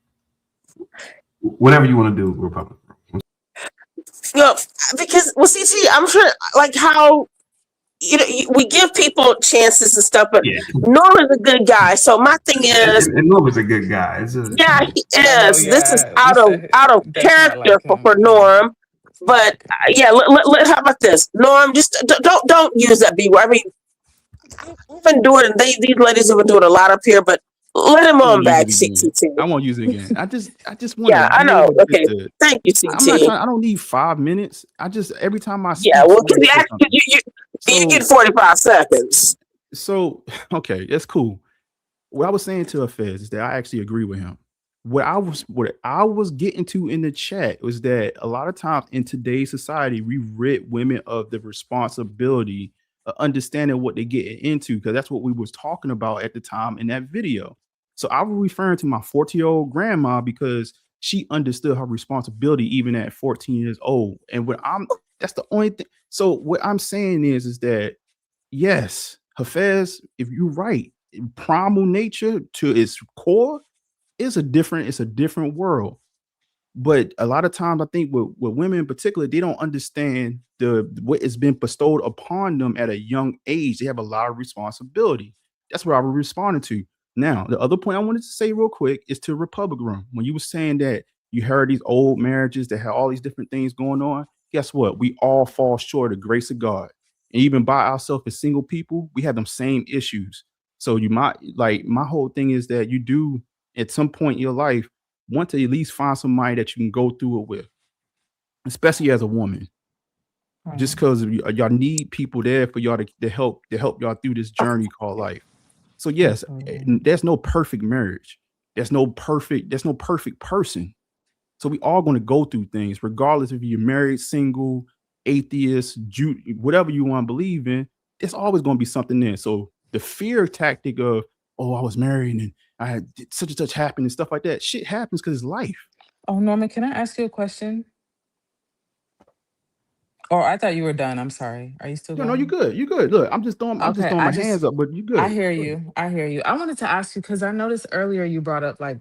Whatever you want to do, Republican. Because CT, I'm sure like how we give people chances and stuff, but Norman's a good guy. So my thing is, and Norman's a good guy. He is. This is out of character for Norm. But how about this, Norm? Just don't use that B word. I mean, I've been doing it. These ladies have been doing a lot up here, but let him on back, CT. I won't use it again. I just want. Yeah, I know. Okay, thank you, CT. I don't need 5 minutes. Every time I speak. Yeah, well, you get 45 seconds. So okay, that's cool. What I was saying to Hafez is that I actually agree with him. What I was getting to in the chat was that a lot of times in today's society, we rid women of the responsibility of understanding what they're getting into, because that's what we was talking about at the time in that video. So I was referring to my 40-year-old grandma because she understood her responsibility even at 14 years old. And that's the only thing. So what I'm saying is that yes, Hafez, if you're right, primal nature to its core it's a different world. But a lot of times I think with women in particular, they don't understand what has been bestowed upon them at a young age. They have a lot of responsibility. That's what I was responding to. Now, the other point I wanted to say real quick is to Republic Room. When you were saying that you heard these old marriages that have all these different things going on, guess what? We all fall short of the grace of God. And even by ourselves as single people, we have them same issues. So you might, like, my whole thing is that you do at some point in your life want to at least find somebody that you can go through it with, especially as a woman. Right. Just because y'all need people there for y'all to help y'all through this journey called life. So yes, there's no perfect marriage. There's no perfect person. So we all going to go through things, regardless if you're married, single, atheist, Jew, whatever you want to believe in. There's always going to be something there. So the fear tactic of, oh, I was married and I had such and such happened and stuff like that. Shit happens because it's life. Oh, Norman, can I ask you a question? Or I thought you were done. I'm sorry. Are you still No, you going? good. You good. Look, I'm just throwing Okay, my hands up, but you I good. hear Go ahead. you. I hear you. I wanted to ask you because I noticed earlier you brought up like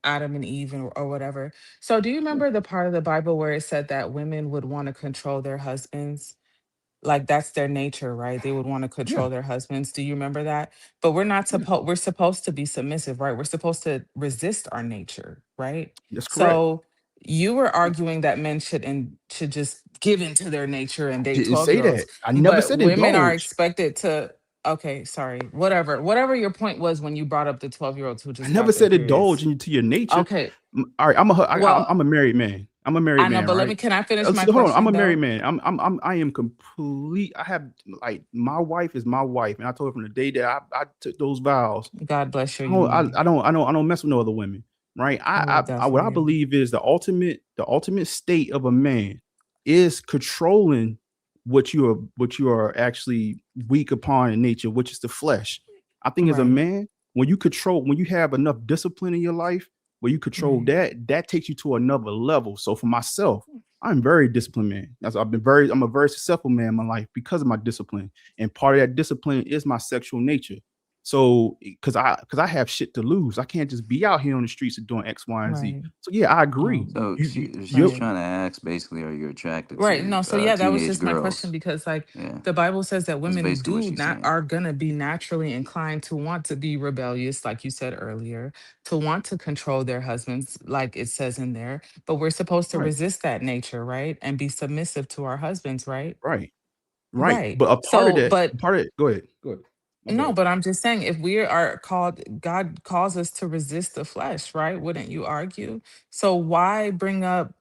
Adam and Eve or whatever. So do you remember the part of the Bible where it said that women would want to control their husbands? Like that's their nature, right? They would want to Yeah, control their husbands. Do you remember that? But yeah, we're supposed to be submissive, right? We're supposed to resist our nature, right? that's correct. So you were arguing that men should just give into their nature and date Didn't 12 say year olds, that. I never but said women are indulge. expected to okay, sorry. Whatever your point was when you brought up the 12 year olds who I just never got their said indulge periods. into your nature. Okay. All right, Well, I'm a married man. I'm a married I know, man, but right? can I finish my So hold on. I'm question a married though? man. I am complete. I have like my wife is my wife, and I told her from the day that I took those vows. God bless your union. I don't mess with no other women, right? I love that What for I you. believe is the ultimate state of a man is controlling what you are actually weak upon in nature, which is the flesh. I think as a Right. man, when you have enough discipline in your life, where you control Right. that takes you to another level. So for myself, I'm very disciplined man. I'm a very successful man in my life because of my discipline. And part of that discipline is my sexual nature. So because I have shit to lose. I can't just be out here on the streets and doing X, Y, and Z. Right. So yeah, I agree. So she's Right. trying to ask basically, are you attracted Right. to No, so yeah, that was teenage just my question girls? because like Yeah, the Bible says that that's women basically what she's saying. are gonna be naturally inclined to want to be rebellious, like you said earlier, to want to control their husbands, like it says in there. But we're supposed to Right, resist that nature, right? And be submissive to our husbands, right? right, right. Right. But So, but go ahead. Go ahead. My no, bad. but I'm just saying if we are called, God calls us to resist the flesh, right? Wouldn't you argue? So why bring up,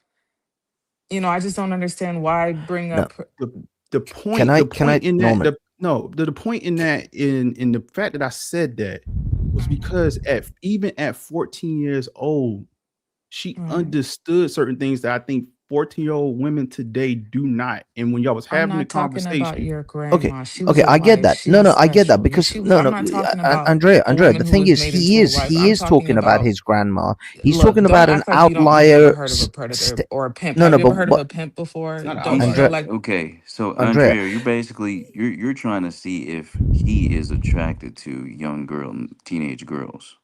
I just don't understand why bring No, up The can I point in that Norman? the point in that in the fact that I said that was because even at 14 years old, she right. understood certain things that I think 14-year-old women today do not. And when y'all was I'm having the not talking about conversation, your Okay, grandma. She was okay, a I get wife. that. She No, was no, I get that special. because I'm not talking about a Andrea, woman the who thing was is, made into a wife. he I'm is talking talking about about his grandma. He's look, talking don't about an act like you've never outlier. heard of a predator or a pimp. No, Have no, you ever heard of but a pimp before? it's not an Don't He's feel Andrea, outlier. like okay. So Andrea, Andrea, you're trying to see if he is attracted to teenage girls,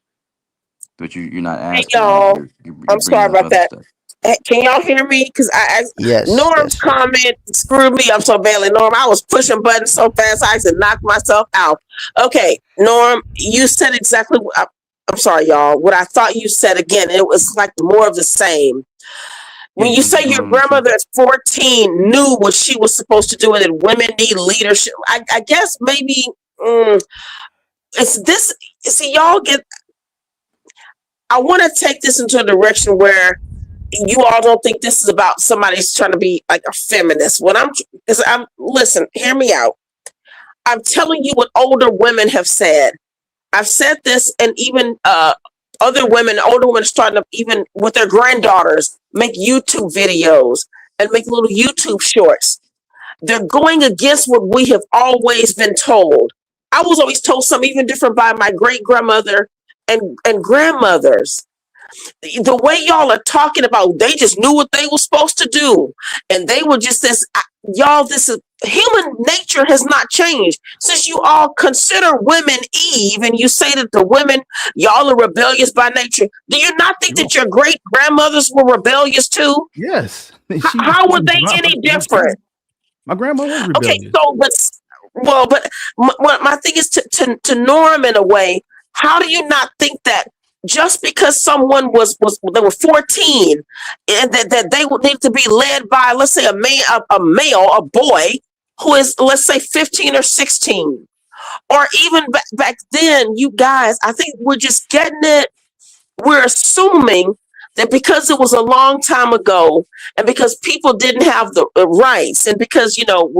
but you're not Hey asking. y'all, You're I'm sorry bringing up about other that. stuff. Hey, can y'all hear me? Because yes, Norm's yes, yes. comment screwed me up so badly. Norm, I was pushing buttons so fast I actually knocked myself out. Okay, Norm, you said exactly. I'm sorry, y'all. What I thought you said again, it was like more of the same. Yeah, When you I'm just say your going to make sure. grandmother at 14 knew what she was supposed to do and that women need leadership, I guess maybe it's this. See, y'all get. I want to take this into a direction where you all don't think this is about somebody's trying to be like a feminist. I'm listen, hear me out. I'm telling you what older women have said. I've said this, and even older women starting to even with their granddaughters make YouTube videos and make little YouTube shorts. They're going against what we have always been told. I was always told something even different by my great grandmother and grandmothers. The way y'all are talking about, they just knew what they were supposed to do, and they were just this. Y'all, this is human nature has not changed since you all consider women Eve, and you say that the women y'all are rebellious by nature. Do you not think No. that your great grandmothers were rebellious too? Yes. How were they any different? My grandma was Okay, rebellious. so but my thing is to Norm in a way. How do you not think that just because someone was they were 14 and that they would need to be led by, let's say, a boy who is, let's say, 15 or 16, or even back then, you guys, I think we're just getting it. We're assuming that because it was a long time ago and because people didn't have the rights and because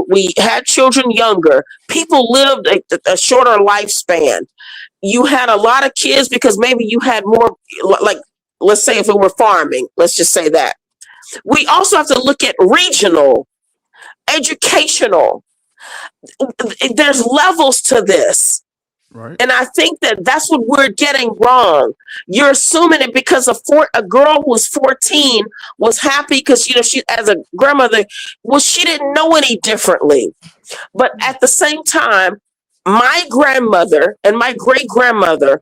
we had children younger, people lived a shorter lifespan. You had a lot of kids because maybe you had more, like, let's say if it were farming, let's just say that. We also have to look at regional, educational. There's levels to this. Right. And I think that that's what we're getting wrong. You're assuming it because a girl who was 14 was happy because, you know, she, as a grandmother, well, she didn't know any differently. But at the same time, my grandmother and my great grandmother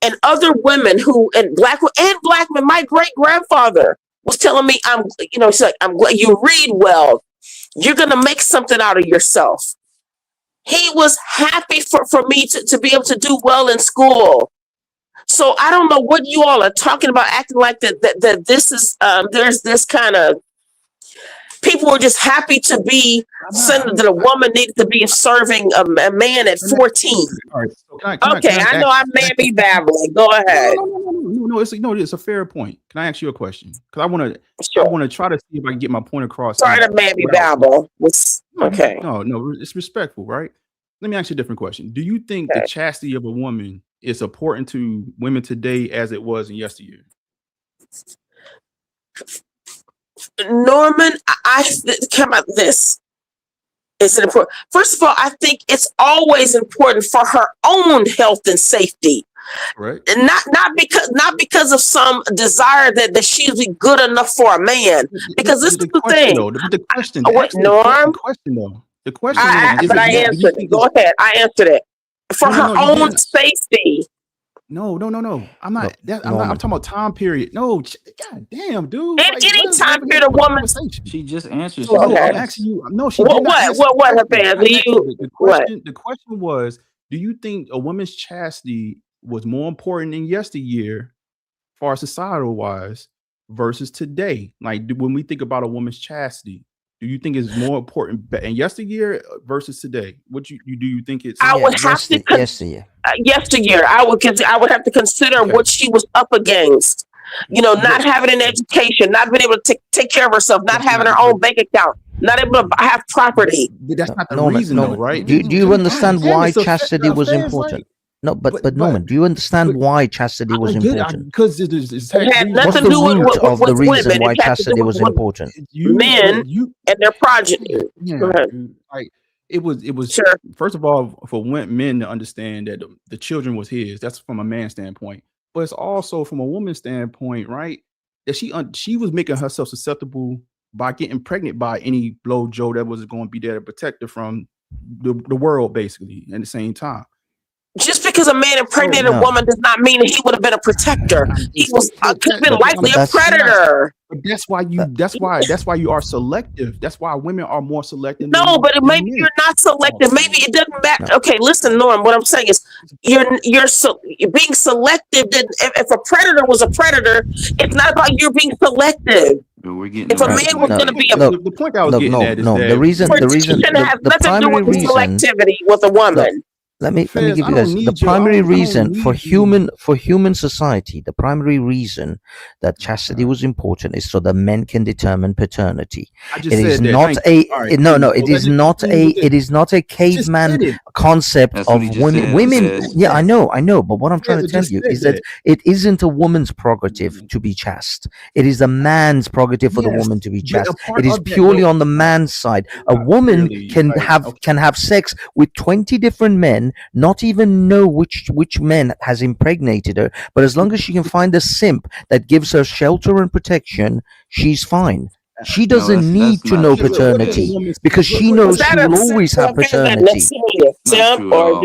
and other women who, and black men, my great grandfather was telling me, she's like, I'm glad you read well. You're going to make something out of yourself. He was happy for me to be able to do well in school. So I don't know what you all are talking about, acting like that this is, there's this kind of, people were just happy to be saying that a woman needed to be serving a man at 14. All right. So I know I may be babbling. Go ahead. No, it's a fair point. Can I ask you a question? Because I want to try to see if I can get my point across. Sorry to maybe babble. Okay. No, it's respectful, right? Let me ask you a different question. Do you think the chastity of a woman is important to women today as it was in yesteryear? Norman, I come out this. Is it important? First of all, I think it's always important for her own health and safety. Right. And not because of some desire that she'll be good enough for a man. Because this is the thing. The question, Norm. The question is, but I answered it. Go ahead. I answered it. For her own safety. No. I'm not. I'm talking about time period. No, god damn, dude. Any time period, a woman. She just answered. Okay. I'm asking you. No, she what? The question was, do you think a woman's chastity was more important in yesteryear, far societal wise, versus today? Like, when we think about a woman's chastity, do you think it's more important in yesteryear versus today? What do you think it's? I would have to yesteryear. I would have to consider what she was up against. You know, not having an education, not being able to take care of herself, not having her own bank account, not able to have property. That's not the reason, though, right? Do you understand why chastity was important? No, but Norman, do you understand why chastity was important? Because it had nothing what's to the do with root of the reason women. why chastity was important? Men and their progeny. It was sure. First of all, for men to understand that the children was his. That's from a man's standpoint, but it's also from a woman's standpoint, right? That she was making herself susceptible by getting pregnant by any blowjo that was going to be there to protect her from the world, basically. At the same time. Just because a man impregnated a woman does not mean that he would have been a protector. He could have been likely a predator. But that's why you are selective. That's why women are more selective. No, but maybe you're not selective. Maybe it doesn't matter. Okay, listen, Norm. What I'm saying is, you're being selective. If a predator was a predator, it's not about you being selective. If a man was going to be the point I was getting at is that the reason the primary reason selectivity with a woman. Let me give you guys the primary reason for human society. The primary reason that chastity was important is so that men can determine paternity. It is not a caveman concept of women. Women, yeah, I know. But what I'm trying to tell you is that it isn't a woman's prerogative to be chaste. It is a man's prerogative for the woman to be chaste. It is purely on the man's side. A woman can have sex with 20 different men, not even know which man has impregnated her, but as long as she can find a simp that gives her shelter and protection, she's fine. She doesn't need to know paternity because she knows she will always have paternity. No,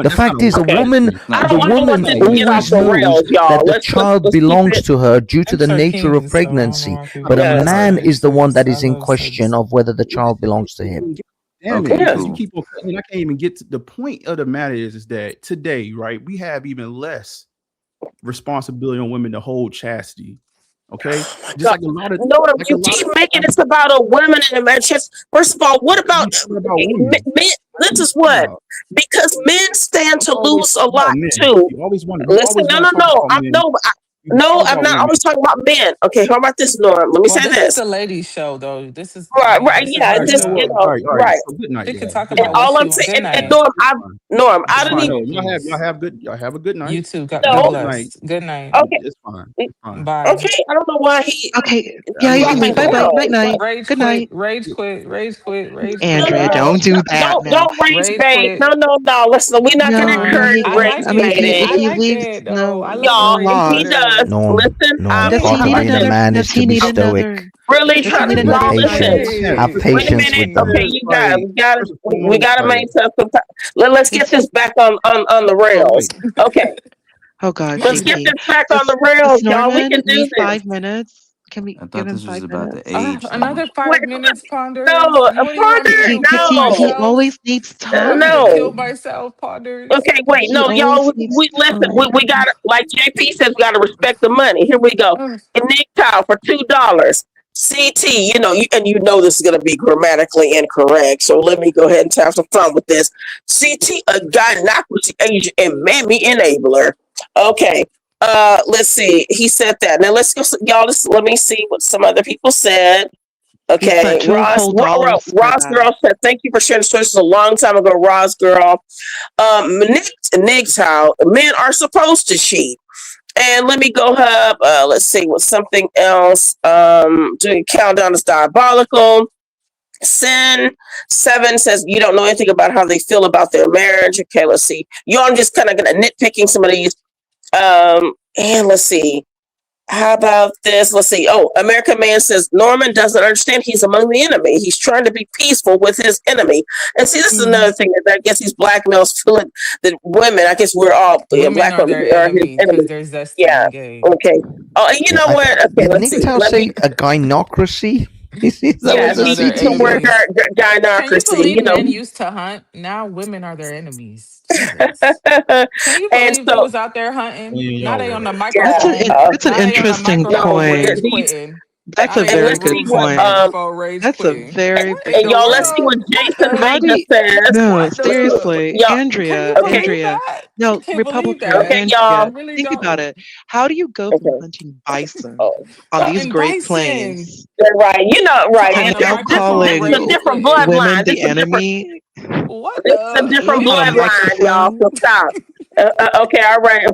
the fact is, the woman always knows that the child belongs to her due to the nature of pregnancy, but a man is the one that is in question of whether the child belongs to him. You keep on cutting. I can't even get to the point of the matter is that today, right, we have even less responsibility on women to hold chastity. Okay, just like a lot of you keep making this about a woman and a man. First of all, what about men? This is what, because men stand to lose a lot too. Listen, no. No, I'm not always talking about men. Okay, how about this, Norm? Let me Well, say this is this. the ladies' show, though. This is Right, right, this is yeah, her just show. All right. right. So good night, She can guys. talk Good And about night. what all she I'm wants. saying, Good and night. Norm, I Good don't Fine. even. night, No, y'all peace. have good. Y'all have a good night. You too. Be No, Good night. blessed. Good night. okay, It's fine. It's fine. Bye. okay. I don't know why he Okay, I yeah, you know. can dropping leave. Bye bye. Night down. night. Rage Good quit. night. Rage quit. Rage quit. Rage quit. Andrea, Bye. don't do that now. Don't rage Rage bait. quit. No. Listen, we're not gonna No, Bye. encourage he I can. rage like I mean, it. I if baiting. he like leaves, it though. I no, love the no Y'all, rage if he laws. does, quitters. Norm, listen, Norm, Does hold he part on, of need watch being a this. another? man is Does to he be need stoic. another? Really Does he try to need Be another y'all patient. listen. fight? Have Right. Wait a patience minute. with them. Okay, Here's you guys, like first and we foremost, gotta like maintain some time. Let's get this back on the oh rails. wait, Okay, Oh God, let's get JP. this back on the Does rails, y'all. We Norman can do need this. 5 minutes? Can we I give thought him this was five about the minutes? age thing. Another Wait, 5 minutes, Ponders. no, What do you want me to Ponder, do? Because Kill he no, myself? always needs You want me to time. kill no. myself, Ponders? Okay, wait, He no, y'all. always We needs listen. We time. got to like JP says. We got to respect the money. Here we go. Ugh. And Nick Tile for $2. CT, you know this is going to be grammatically incorrect. So let me go ahead and have some fun with this. CT, a gynocracy agent and mammy enabler. Okay. Let's see. He said that. Now let's go, y'all. Let me see what some other people said. He spent Okay, two whole dollars for Ross that. Girl said, "Thank you for sharing the stories a long time ago, Ross Girl." Nick's how men are supposed to cheat. And let me go up. Let's see what's something else. Doing countdown is diabolical. Sin 7 says you don't know anything about how they feel about their marriage. Okay, let's see. I'm just kind of gonna nitpicking some of these. And let's see. How about this? Let's see. Oh, American Man says Norman doesn't understand he's among the enemy. He's trying to be peaceful with his enemy. And see, this is another thing that I guess these black males feeling that women, I guess we're all Women black are women their are his enemy because enemy. they're zesty Yeah. and gay. Okay. Oh, and you know what? Okay, Did let's see. Nick Let me. say a gynocracy? Is that what Yes, Women the are their he CT word said? enemies. Can you gynocracy. believe men used to hunt? Now women are their enemies. Jesus. Can you And believe so dudes out there hunting? Now they on the That's a microphone. that's an Now they on the interesting no, microphone point. rage these quitting. That's Now a they in and the very let's good see rooms on what the point. microphone rage That's a quitting. very What in and the y'all let's see world? what What Jason the? How do Vega you says. no, What the? seriously, Y'all Can you Andrea, okay, believe Andrea. that? I No, can't believe Republican that. okay, Andrea, y'all. I really think about don't. it. How do you go from Okay. hunting bison Oh, on these Hunting Great bison Plains they're right. to Right. to on And the now microphone this is a calling rage different quitting. women bloodline. This the is a different enemy What this is a the? different on a bloodline, y'all. microphone? So stop. Okay, all right.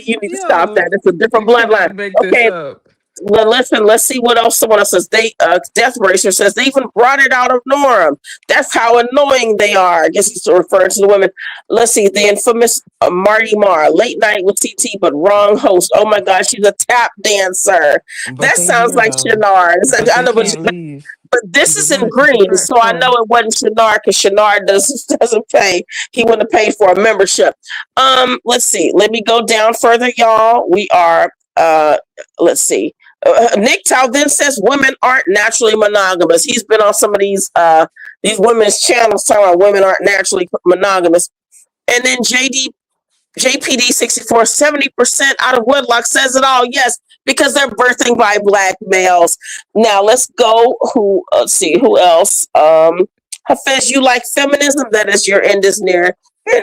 You need to stop Yo, that. It's a different you bloodline. cannot make this Okay, up. well, listen, let's see what else someone else says. Death Racer says they even brought it out of Norm. That's how annoying they are. I guess he's referring to the women. Let's see, the infamous Marty Marr, late night with TT, but wrong host. Oh my gosh, she's a tap dancer. But That they sounds here like though. Shannard. But I they know, can't leave. but this The is in rooms is green, so I know suppressed. it wasn't Shannard because Shannard doesn't pay. He wouldn't have paid for a membership. Let's see. Let me go down further, y'all. We are let's see. Nick Tao then says women aren't naturally monogamous. He's been on some of these women's channels talking about women aren't naturally monogamous. And then JPD 64, 70% out of wedlock says it all. Yes, because they're birthing by black males. Now let's go. Let's see who else. Hafez, you like feminism? That is your end is near. You're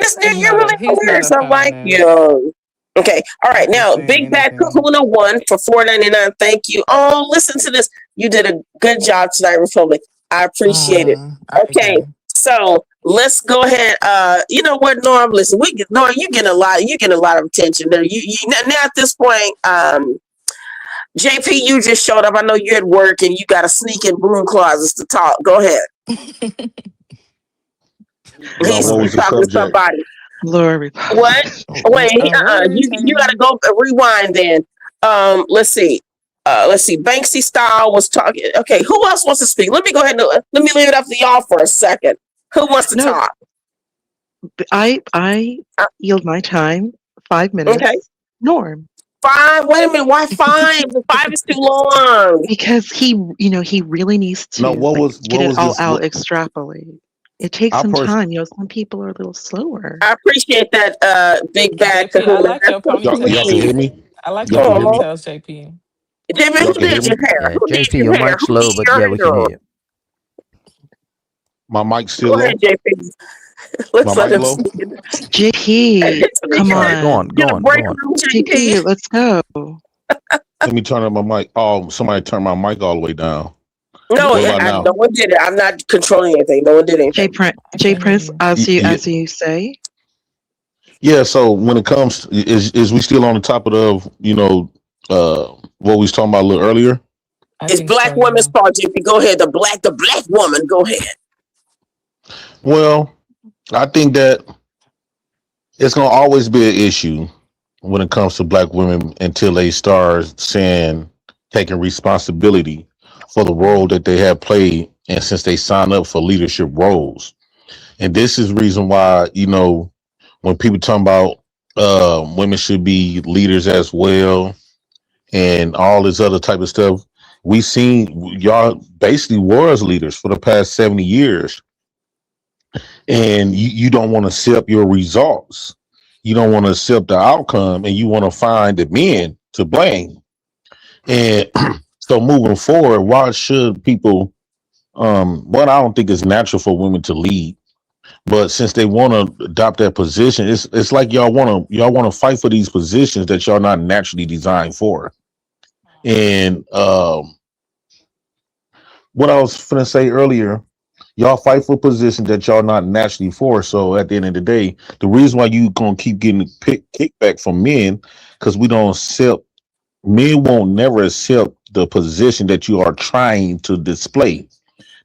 really He's not hilarious. a I like feminist. you. Okay, all right. I'm just Now, saying Big Bad anything. Kahuna won for $4.99. Thank you. Oh, listen to this. You did a good job tonight, Republic. I appreciate it. Okay, Okay. so let's go ahead. You know what, Norm? Listen, Norm, you getting a lot of attention there. You now at this point, JP, you just showed up. I know you're at work and you got to sneak in broom closets to talk. Go ahead. No, He's what was the talking to subject? somebody. Lord, What? Wait, What are you you got to saying? go rewind then. Let's see. Banksy Style was talking. Okay, who else wants to speak? Let me go ahead and let me leave it up to y'all for a second. Who wants to no, talk? I yield my time. 5 minutes. Okay. Norm. 5. Wait a minute. Why 5? 5 is too long. Because he really needs to No, get it was all this? out, extrapolate. It takes I some pers- time. Some people are a little slower. I appreciate that, Big Bad JP, I Kahuna. like That's your so sweet y'all of can ponytails. hear you. me. I like your Y'all can hear me. Oh, ponytails, JP. Jimmy, Y'all who can hear did me. your hair? Yeah, Who did JP, your your hair? mic's Who did low, but your yeah, we can hear hair? you. My mic Go still ahead, low? JP. Let's My let mic him low? speak. Hey, JP, come Go on, Tanika, go on. on, get go a on, break go on. room, JP. JP, let's go. Let me turn up my mic. Oh, somebody turned my mic all the way down. No, What about no now? one did it. I'm not controlling anything. No one did anything. J Prince, as you Yeah. say. Yeah, so when it comes, is we still on the topic of what we was talking about a little earlier? It's black women's fault, JP. Go ahead. The black woman. Go ahead. Well, I think that it's gonna always be an issue when it comes to black women until they start taking responsibility for the role that they have played, and since they sign up for leadership roles. And this is the reason why, when people talk about women should be leaders as well and all this other type of stuff, we seen y'all basically was leaders for the past 70 years. And you don't want to accept your results. You don't want to accept the outcome, and you want to find the men to blame. And so moving forward, why should people I don't think it's natural for women to lead. But since they want to adopt that position, it's like y'all want to fight for these positions that y'all not naturally designed for. And what I was gonna say earlier, y'all fight for positions that y'all not naturally for. So at the end of the day, the reason why you gonna keep getting kickback from men, because we don't accept. Men won't never accept the position that you are trying to display.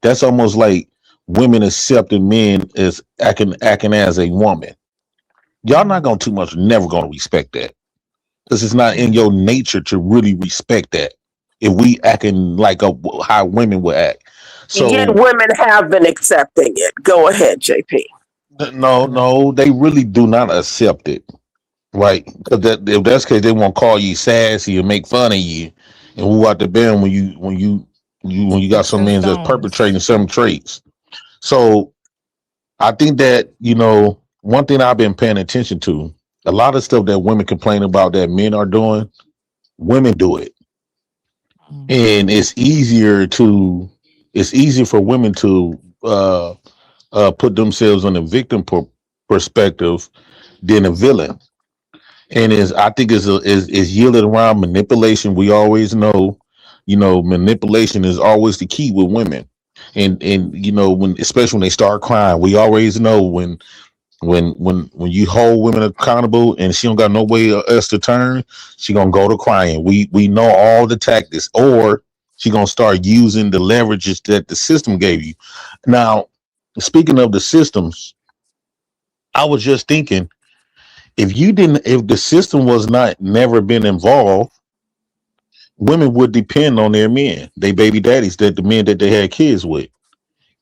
That's almost like women accepting men as acting as a woman. Y'all not gonna too much, never gonna respect that, because it's not in your nature to really respect that. If we acting like how women would act, Yet so women have been accepting it. Go ahead, JP. no, they really do not accept it, right? Because if that's the case, they won't call you sassy and make fun of you, and who out the band when you got Sticks some and men that's stones. perpetrating some traits. So I think that, one thing I've been paying attention to, a lot of stuff that women complain about that men are doing, women do it. And it's easier for women to put themselves on the victim perspective than a villain. And I think is yielded around manipulation. We always know, manipulation is always the key with women. And when, especially when they start crying, we always know when you hold women accountable and she don't got no way else to turn, she gonna go to crying. We know all the tactics, or she gonna start using the leverages that the system gave you. Now, speaking of the systems, I was just thinking, if the system was not never been involved, women would depend on their men, they baby daddies, that the men that they had kids with.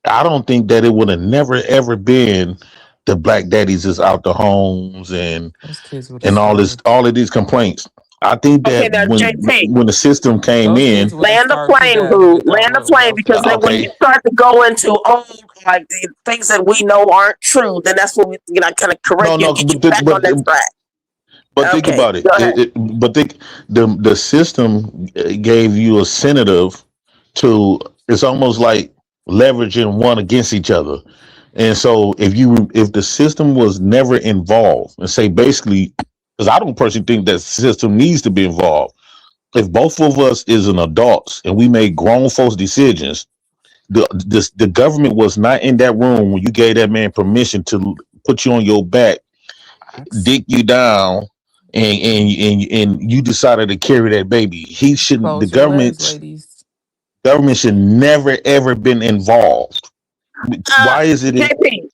I don't think that it would have never ever been the black daddies is out the homes Those kids would have and starved. all of these complaints. I think Okay, that now JP, when the system came Those in, kids would have land the starved to plane, death boo. without Land the plane, because then when you okay, start to go into like the things that we know aren't true, then that's when we kind of correct you and no, get you back on that track. but think Okay, about it. go ahead. But think the system gave you a incentive to. It's almost like leveraging one against each other. And so if the system was never involved, and say basically, because I don't personally think that the system needs to be involved. If both of us is an adults and we make grown folks decisions, the government was not in that room when you gave that man permission to put you on your back, Facts. dig you down, and you decided to carry that baby. He shouldn't. The Close your legs, ladies. government should never ever been involved. Why is it? JP.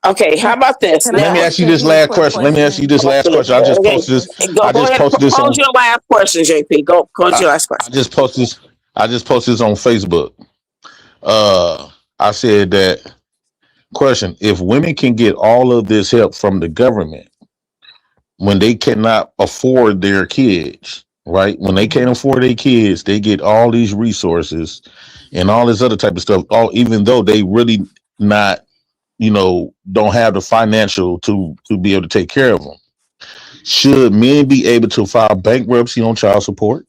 Okay, how about this Can I Let me now? ask ask you this JP a last quick question. Let me ask you question? this last question. Okay, I go just ahead and posted this pose on. your last question, JP. Go pose I, your last I question. just posted this. I just posted this on Facebook. I said that question: if women can get all of this help from the government when they cannot afford their kids, right? When they can't afford their kids, they get all these resources and all this other type of stuff. All even though they really not, don't have the financial to be able to take care of them. Should men be able to file bankruptcy on child support?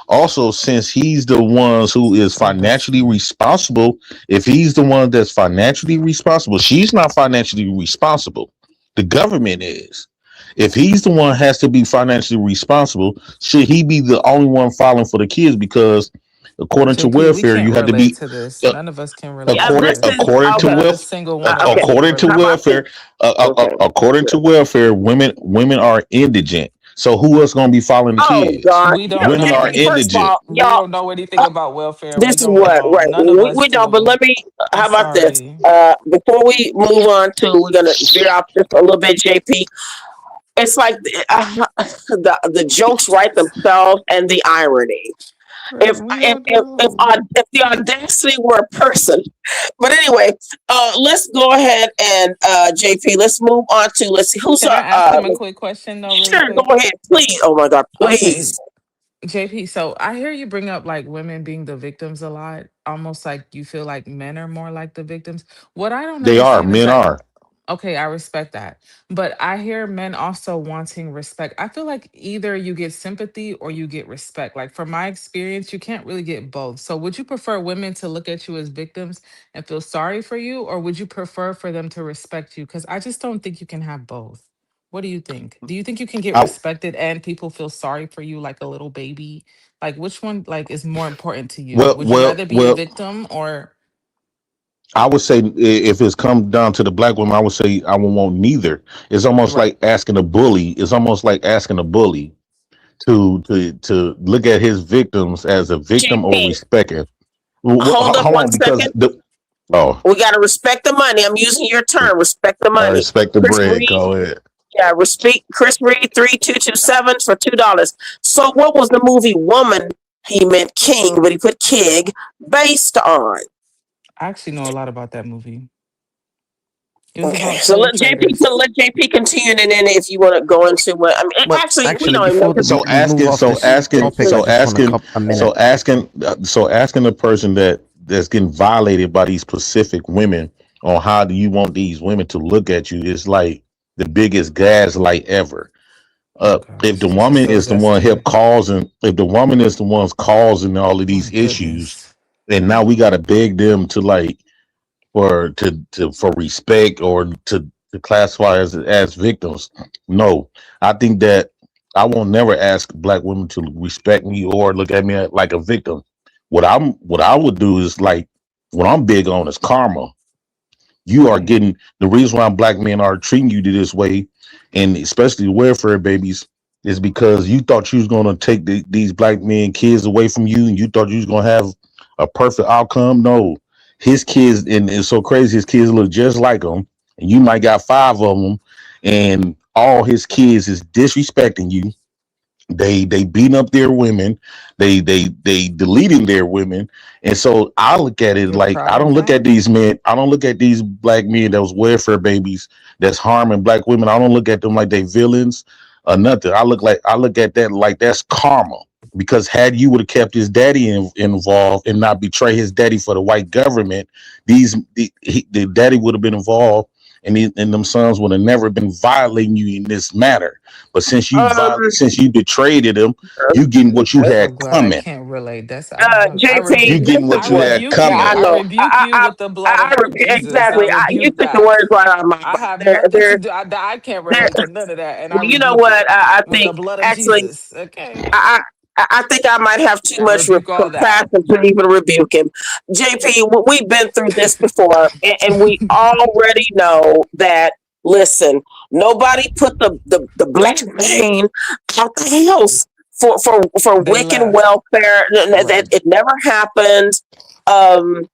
Also, since he's the ones who is financially responsible, if he's the one that's financially responsible, she's not financially responsible. The government is. If he's the one has to be financially responsible, should he be the only one filing for the kids? Because according to JP, we welfare, you can't had to relate be to this. uh, None of us can relate Yeah, to according this listen. according to Okay. because a welfare. single woman Okay. can't According to How relate. about this? welfare, Okay. according to welfare, women are indigent. So who else gonna be following the Oh kids? God. We You don't know, Women are know. JP, first of indigent. all, We y'all, don't know anything about welfare. We this is don't what, know. right. None of us We don't, but do. let me, I'm how about this? sorry. Before we move on to, we're going to veer off just a little bit, JP. It's like the jokes write themselves and the irony. If We if don't if if, know. if the audacity were a person, but anyway, let's go ahead and JP. Let's move on to let's see who's Can I ask him a quick question though, really sure. Go quick? ahead, please. Oh my God, Okay, please. JP, so I hear you bring up like women being the victims a lot, almost like you feel like men are more like the victims. What I don't They are. understand is Men that, are. okay, I respect that. But I hear men also wanting respect. I feel like either you get sympathy or you get respect. Like from my experience, you can't really get both. So would you prefer women to look at you as victims and feel sorry for you, or would you prefer for them to respect you? Because I just don't think you can have both. What do you think? Do you think you can get I respected and people feel sorry for you like a little baby? Like which one like is more important to you? well Would you well rather be a well. victim or I would say if it's come down to the black woman, I would say I would want neither. It's almost right? like asking a bully. It's almost like asking a bully to look at his victims as a victim or JP, respect it. hold up Hold one on, because second. the oh, We got to respect the money. I'm using your term. Respect the I money. respect the Chris bread. Reed. Go ahead. Yeah, respect Chris Reed 3227 for $2. So what was the movie Woman? He meant King, but he put Kig based on. I actually know a lot about that movie. It was Okay, about so slave let JP traders. continue, and then if you want to go into what I mean, Well, actually we actually, don't even know before because we, So we move asking, off so this asking, topic, I so just want a asking, couple a so minute. asking, so asking the person that's getting violated by these specific women on how do you want these women to look at you is like the biggest gaslight ever. Oh If the gosh, this is woman so is the one help desperate. causing, if the woman is the ones causing all of these My issues, goodness. and now we got to beg them to like for respect or to classify as victims. No, I think that I will never ask black women to respect me or look at me like a victim. What I would do is like what I'm big on is karma. You are Right. getting the reason why black men are treating you this way, and especially the welfare babies, is because you thought you was gonna take these black men kids away from you, and you thought you was gonna have a perfect outcome. No, his kids, and it's so crazy. His kids look just like him, and you might got five of them, and all his kids is disrespecting you. They beating up their women, they deleting their women, and so I look at it You're like I proud don't of look that? at these men. I don't look at these black men that was welfare babies that's harming black women. I don't look at them like they villains or nothing. I look at that like that's karma. Because had you would have kept his daddy involved and not betray his daddy for the white government, the daddy would have been involved, and them sons would have never been violating you in this manner. But um since you betrayed him, you getting what you I'm so had glad I coming. can't relate. That's I JP, You rebuke getting listen what I you to it. had rebuke Yeah, you. I coming. I know. rebuke you with the blood of Jesus. I Exactly. You rebuke took the that. words right out of my I mouth. have nothing to There, do. I can't there. relate to none of that, and I Well, you know rebuke what? it I with the think blood of actually, Jesus. Okay, I think I might have too I much rebuke all that. compassion to even rebuke him. JP, we've been through this before, and we already know that. Listen, nobody put the black vein out the house for They wicked left. welfare. That Right. it never happened. Um,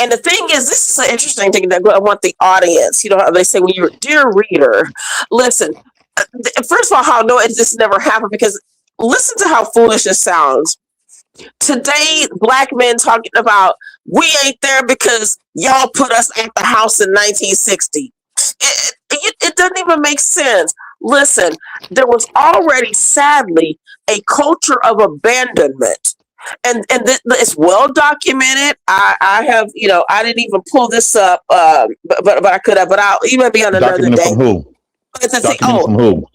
and the thing is, this is an interesting thing that I want the audience. You know how they say when you're dear reader, listen. First of all, how no, it just never happened because listen to how foolish this sounds. Today, black men talking about we ain't there because y'all put us at the house in 1960. It doesn't even make sense. Listen, there was already sadly a culture of abandonment. It's well documented. I have, I didn't even pull this up, but I could have, but I'll even be on another Documented day. from who? It's a thing. Documented Oh, from who?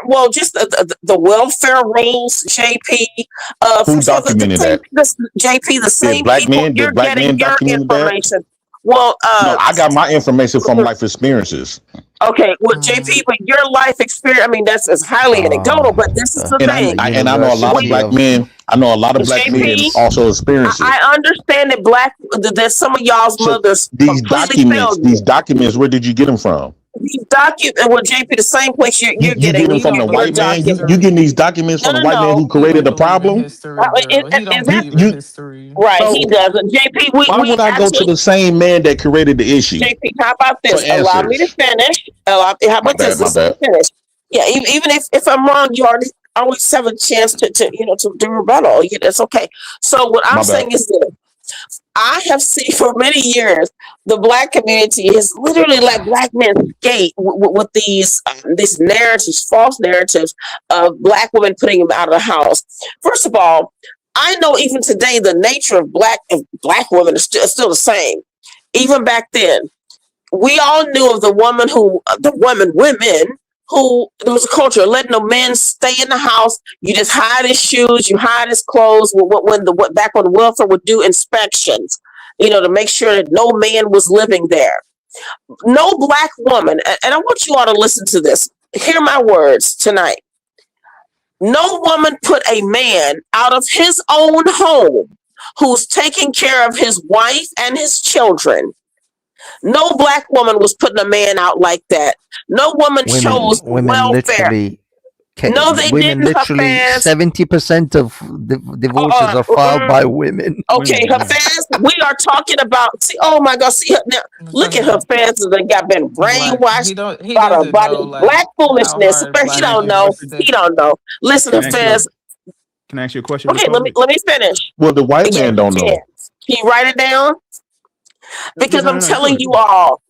well, just the welfare rolls, JP. Who documented that? JP, the same Black people men? you're Did black getting men your documented that? information. Well, No, I got my information from life experiences. okay, well, JP, but your life experience, I mean, that's highly anecdotal, but this is the thing. And I know a lot of black men. I know a lot of black men JP, also experience it. I understand that some of y'all's mothers These completely failed you. documents, where did you get them from? These documents, well, JP, the same place you're You getting. get them from the white man. You getting these documents from the white man who created the problem. Right, he doesn't. JP, Why would I go to the same man that created the issue? JP, how about this? For Allow me to answers? finish. How about this? My bad. Finish. Yeah, even if I'm wrong, you always have a chance to do rebuttal. It's okay. So what I'm saying is this. I have seen for many years the black community has literally let black men skate with these narratives, false narratives of black women putting them out of the house. First of all, I know even today the nature of black women is still the same. Even back then, we all knew of women who there was a culture of letting no men stay in the house. You just hide his shoes, you hide his clothes. Back when welfare would do inspections, to make sure that no man was living there. No black woman, and I want you all to listen to this. Hear my words tonight. No woman put a man out of his own home who's taking care of his wife and his children. No black woman was putting a man out like that. No woman chose welfare. No, they didn't. Literally, 70% of divorces are filed by women. Okay, Hafez, we are talking about. See, oh my God, see, now look at Hafez that got been brainwashed by black foolishness. He don't know. He don't know. Listen, Hafez. Can I ask you a question? Okay, let me finish. Well, the white man don't know. Can you write it down? Because I'm telling you all,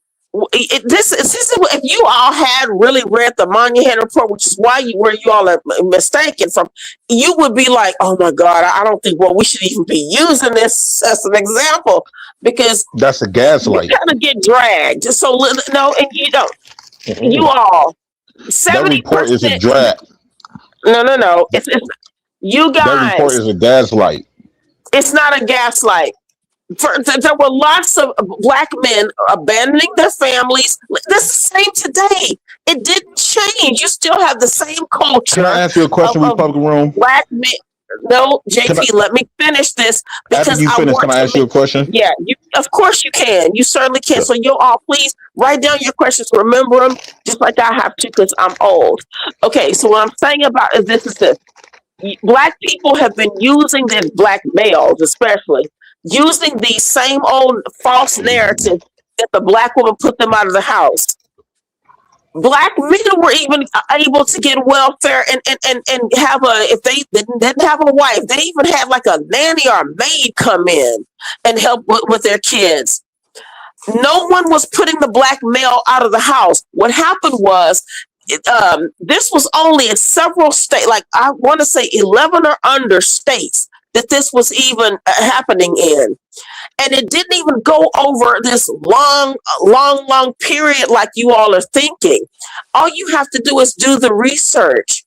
this is if you all had really read the Moynihan report, which is where you all are mistaken from, you would be like, oh my God, I don't think we should even be using this as an example, because that's a gaslight. You kind of get dragged. So no, and you don't. You all 70%. That report is a drag. No. It's you guys. That report is a gaslight. It's not a gaslight. There were lots of black men abandoning their families. This is the same today. It didn't change. You still have the same culture. Can I ask you a question, Republican Room? Black men. No, JP, let me finish this. Because after you finish, can I ask you a question? Yeah, of course you can. You certainly can. Yeah. So you all please write down your questions. Remember them, just like I have to, because I'm old. Okay, so what I'm saying about is this. Black people have been using this, black males especially, using these same old false narratives that the black woman put them out of the house. Black men were even able to get welfare and have if they didn't have a wife, they even had like a nanny or a maid come in and help with their kids. No one was putting the black male out of the house. What happened was, this was only in several states, like I want to say 11 or under states, that this was even happening in. And it didn't even go over this long period like you all are thinking. All you have to do is do the research.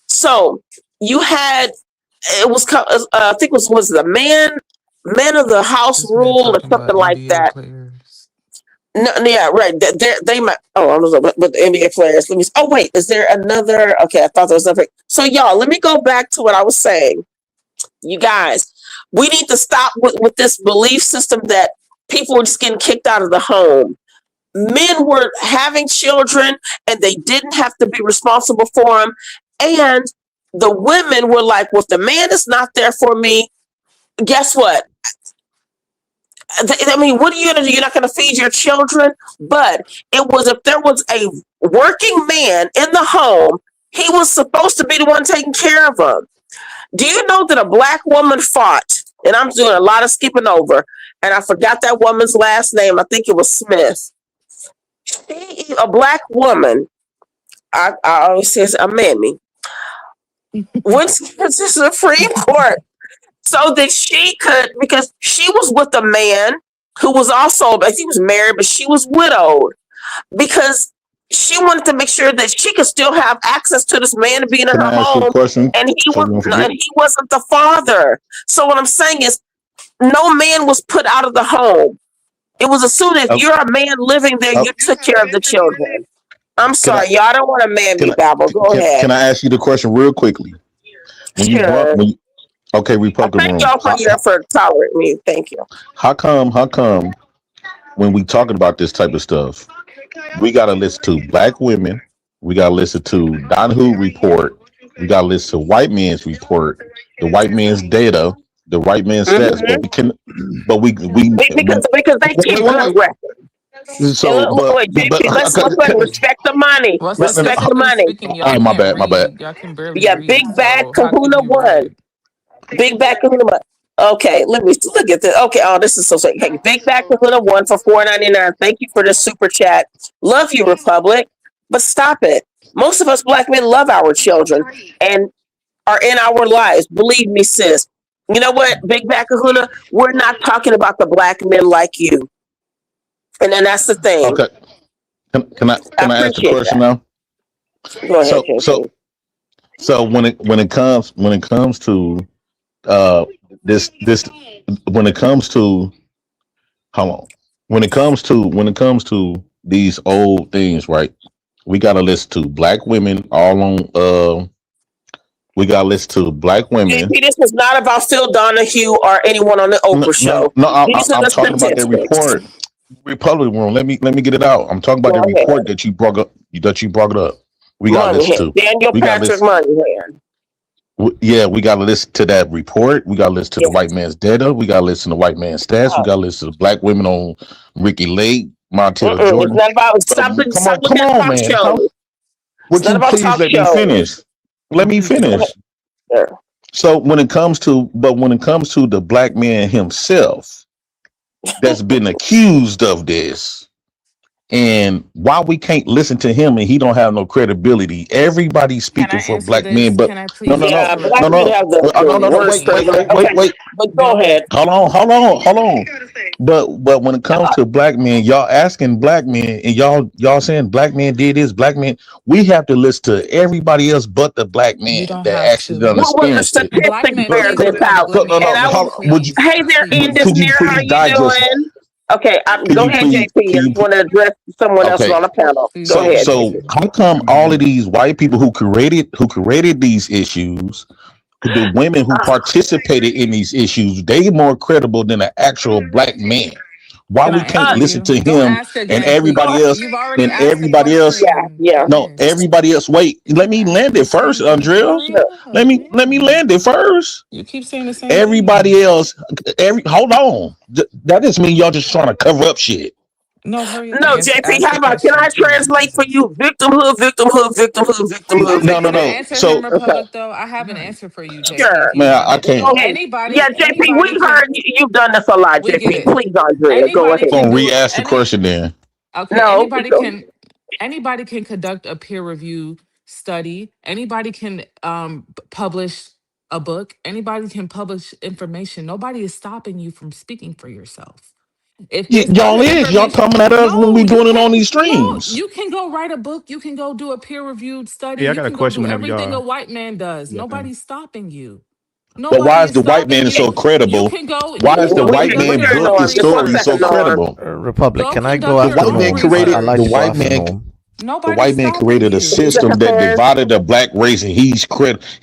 So you had, it was, I think it was the men of the house rule or something like that. No, yeah, right. They might. Oh, I don't know, but the NBA players. Let me. Oh, wait. Is there another? Okay, I thought there was nothing. So, y'all, let me go back to what I was saying. You guys, we need to stop with this belief system that people were just getting kicked out of the home. Men were having children, and they didn't have to be responsible for them. And the women were like, "Well, if the man is not there for me, guess what? I mean, what are you going to do? You're not going to feed your children?" But it was, if there was a working man in the home, he was supposed to be the one taking care of them. Do you know that a black woman fought, and I'm doing a lot of skipping over, and I forgot that woman's last name. I think it was Smith. A black woman, I always say a mammy, went to the Supreme Court so that she could, because she was with a man who was also, I think he was married, but she was widowed, because she wanted to make sure that she could still have access to this man to be in Can her I ask you a home, question? and he So we don't forget. wasn't the father. So what I'm saying is, no man was put out of the home. It was assumed if Oh, you're a man living there, oh, you took care of the children. I'm can I sorry, y'all don't want to man can me, I Babble. Go ahead. can I ask you the question real quickly? When you brought Sure. when you, okay, I Republican thank room. y'all for tolerating me. Thank you. How come when we talking about this type of stuff, we gotta listen to black women, we gotta listen to Donahue report, we gotta listen to white man's report, the white man's data, the white man's stats, Mhm. but we when Because they keep good wait. records. So And wait, JP, let's respect the money. Well, Respect the statistically money. speaking, all y'all right, my can't bad, my bad. read. Y'all can barely Yeah, read. Big Bad So how can Kahuna you won. read? Big Bad Kahuna won. Okay, let me look at this. Okay, oh, this is so sweet. Hey, Big Bad Kahuna won for $4.99. Thank you for the super chat. Love you, Republic, but stop it. Most of us black men love our children and are in our lives. Believe me, sis. You know what, Big Bad Kahuna? We're not talking about the black men like you, and then that's the thing. Okay. Can I I ask the appreciate question that. now? Go ahead, So JP. when it comes to this when it comes to hold on. When it comes to these old things, right? We gotta listen to black women all on we gotta listen to black women. JP, this is not about Phil Donahue or anyone on the No, Oprah no, show. no, These are I'm the talking about that statistics. report. Republic room. Let me get it out. I'm talking about Go the ahead. report that you brought up. We got to listen Moneyhead. to. Daniel We got to Patrick listen. Moneyhead. Yeah, we got to listen to that report. We got to listen to the Yeah. white man's data. We got to listen to white man's stats. We got to listen to black women on Ricky Lake, Montel It's Jordan. not about stop Come looking at on, talk man. shows. It's Would not you about please talk let me shows. finish? Let me Go ahead. finish. Yeah. So when it comes to the black man himself that's been accused of this, and why we can't listen to him and he don't have no credibility. Everybody's Can speaking I for answer black men, this? but Can I no, please no, no, Yeah, answer black no, men no, Republic? have the no, no, no. worst privilege. Okay, Okay, but go go ahead. ahead. Hold on. But when it comes to black men, y'all asking black men and y'all saying black men did this, black men. We have to listen to everybody else but the black You man don't that have actually to. done What was the experienced it. Black statistics men, But bear please, this Republic, out? let me no, And I answer was, you, hold on. Would you please. hey there, Please. could you Indesimere, how please you digest? doing? Okay, Could go you ahead, please? JP. I just want to address someone else Okay. on the panel. Please Go go ahead, ahead. So JP. how come all of these white people who created these issues, the women who participated in these issues, they more credible than an actual black man? Why Can we I can't answer listen you? to Don't him ask and again, Go everybody ahead. please. else You've already and asked the everybody else? Yeah, question. yeah. Go No, ahead. everybody else. Wait, let You me asked land the it first, same thing. Andrea. Hurry Sure. up. Let me Yeah. land it first. You keep saying the same Everybody thing. else, hold on. That just mean y'all just trying to cover up shit. No, hurry up and No, answer. JP, Ask how the about, can question, I translate for please. you? Victimhood, victimhood, victimhood, victimhood, Listen, can I victimhood. No. answer him, So Okay, Republic, though? I have an answer for you, JP, sure. if you man, want I it. can't. Go ahead. Yeah, JP, Anybody we've can, heard you've done this a lot, we get JP. it. Please, Andrea, go Anybody ahead. can Gonna do it. re-ask the question then. Okay, No, go. anybody can conduct a peer review study. Anybody can publish a book. Anybody can publish information. Nobody is stopping you from speaking for yourself. If there's Y'all other is y'all information, coming at us when no, we you doing it can't. on these No, streams. you can go write a book. You can go do a peer reviewed study. Hey, I You got a can go question do whenever everything a y'all white man does. yeah, thing. Nobody's stopping you. But why Nobody is is the white stopping man you. so You credible? can go. Why You is can the go white We conduct man your hear book own and Norm. Just one story so second, research. Norm. credible? Republic, Go can I go conduct The your after white own man Norm? I created like the to go white research. after man. Norm. The Nobody's white man stopping created a you. system that divided the black race, and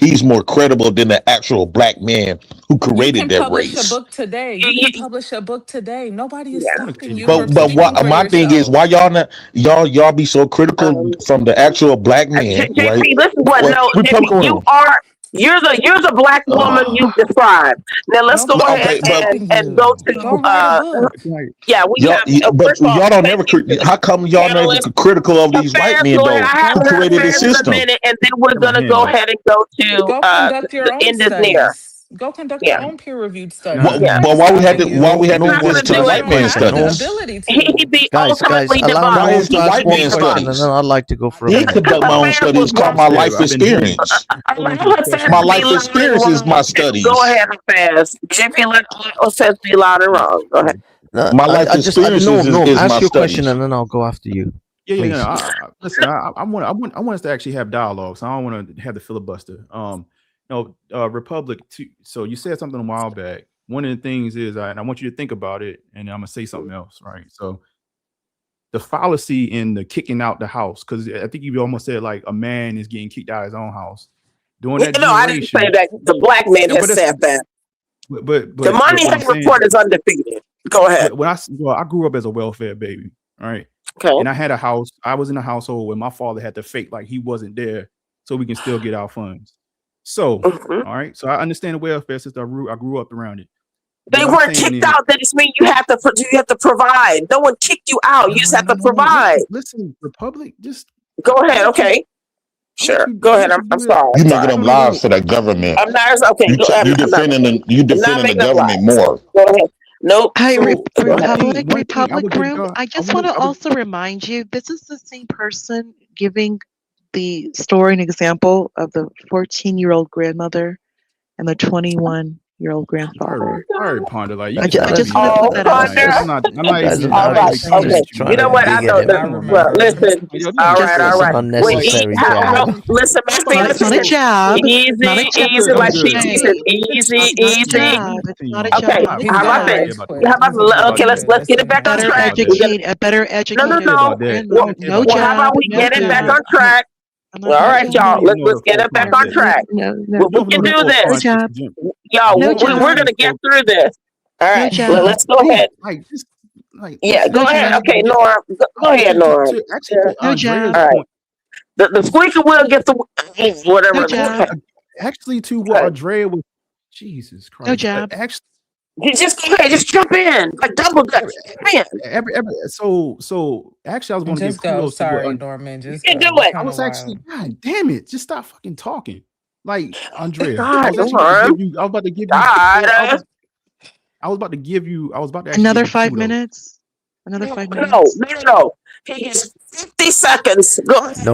he's more credible than the actual black man who You created can that publish a race. book today. You can publish a book today. Nobody is Yeah. stopping you from But speaking what for my thing is, yourself. why y'all not y'all be so critical Um, from the actual black man, right? JP, this is what, Well, no, JP, Republican room. you're the black woman you Ugh. described. Now let's go Nobody is ahead Okay, but stopping and go you. Go to, write a book. yeah, we y'all, have, but first of all, y'all don't thank never. you, How come y'all never panelists. critical of these white Affairs, men go ahead. though, I Go who haven't heard write a created the affairs in a book. system? minute, and then we're Get my gonna hand go up. ahead and go to Go conduct your the own end is near. studies. Go conduct your Yeah, own peer-reviewed Nah, studies. yeah. Nobody's But stopping why we you. had He's to not listen gonna to the do Because you it. white don't man have the studies? ability He'd to. be Guys, ultimately allow Why demoted. Norm is to the ask white one man question and then studies? I'd like to go for a Yeah, minute. conduct my own Affairs was studies called one. my Favor, life I've been hearing. experience. I want to Allow ask a affairs question. My to be life loud and experience is my wrong. Go studies. ahead, affairs. JP, let affairs be loud and wrong. Go ahead. No, My life I just, experiences Norm, is ask my your question studies. and then I'll go after you. Please. Listen, I want us to actually have dialogue. So I don't want to have the filibuster. Republic. So you said something a while back. One of the things is, and I want you to think about it, and I'm gonna say something else, right? So the fallacy in the kicking out the house, because I think you almost said like a man is getting kicked out of his own house. During that No, I didn't say that. The black man has said that. But the Money Head report is undefeated. Go ahead. I grew up as a welfare baby, all right? Okay. And I had a house. I was in a household where my father had to fake like he wasn't there so we can still get our funds. So, all right. So I understand the welfare system. I grew up around it. They weren't kicked out. That just means you have to provide. No one kicked you out. You just have to provide. Listen, Republic, just go ahead. Okay. Sure. Go ahead. I'm sorry. You making them lies for the government. I'm not okay. You defending the government more. Go ahead. Nope. Hey, Republic Room. I just want to also remind you, this is the same person giving the story and example of the 14-year-old grandmother and the 21-year-old grandfather. All right, Ponder. Like I just want to put that out there. Okay. You know what? I know. Well, listen. All right. Listen, it's not a job. Easy. Like she said, easy. Okay. How about this? Okay, let's get it back on track. Better educated. No job. How about we get it back on track? All right, y'all. Let's get it back on track. We can do this. Y'all, we're gonna get through this. All right, let's go ahead. Yeah, go ahead. Okay, Nora. Go ahead, Nora. No job. All right. The squeaky wheel gets the whatever. Actually, to what Andrea was. Jesus Christ. No job. Actually. Just go ahead, just jump in, like double gut. So actually, I was going to give kudos. Sorry, Norman. Just do it. I was actually, God damn it, just stop fucking talking. Like Andrea, I was about to give you. Another 5 minutes. Another 5 minutes. No. He gets 50 seconds. Go ahead.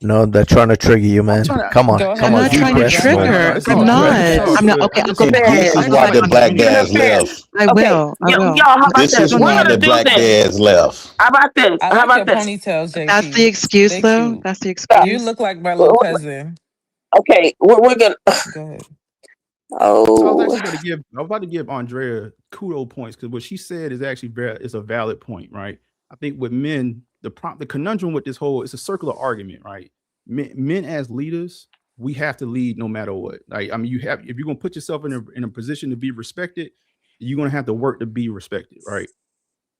No, they're trying to trigger you, man. Come on. I'm not trying to trigger. I'm not. Okay, I'll go back. This is why the black dads left. I will. Y'all, how about this? This is why the black dads left. How about this? How about this? Ponytails, JP. That's the excuse, though. That's the excuse. You look like my little cousin. Okay, we're gonna. Go ahead. Oh, I was about to give Andrea kudos points because what she said is actually is a valid point, right? I think with men, the conundrum with this whole, it's a circular argument, right? Men as leaders, we have to lead no matter what. Like, I mean, if you're gonna put yourself in a position to be respected, you're gonna have to work to be respected, right?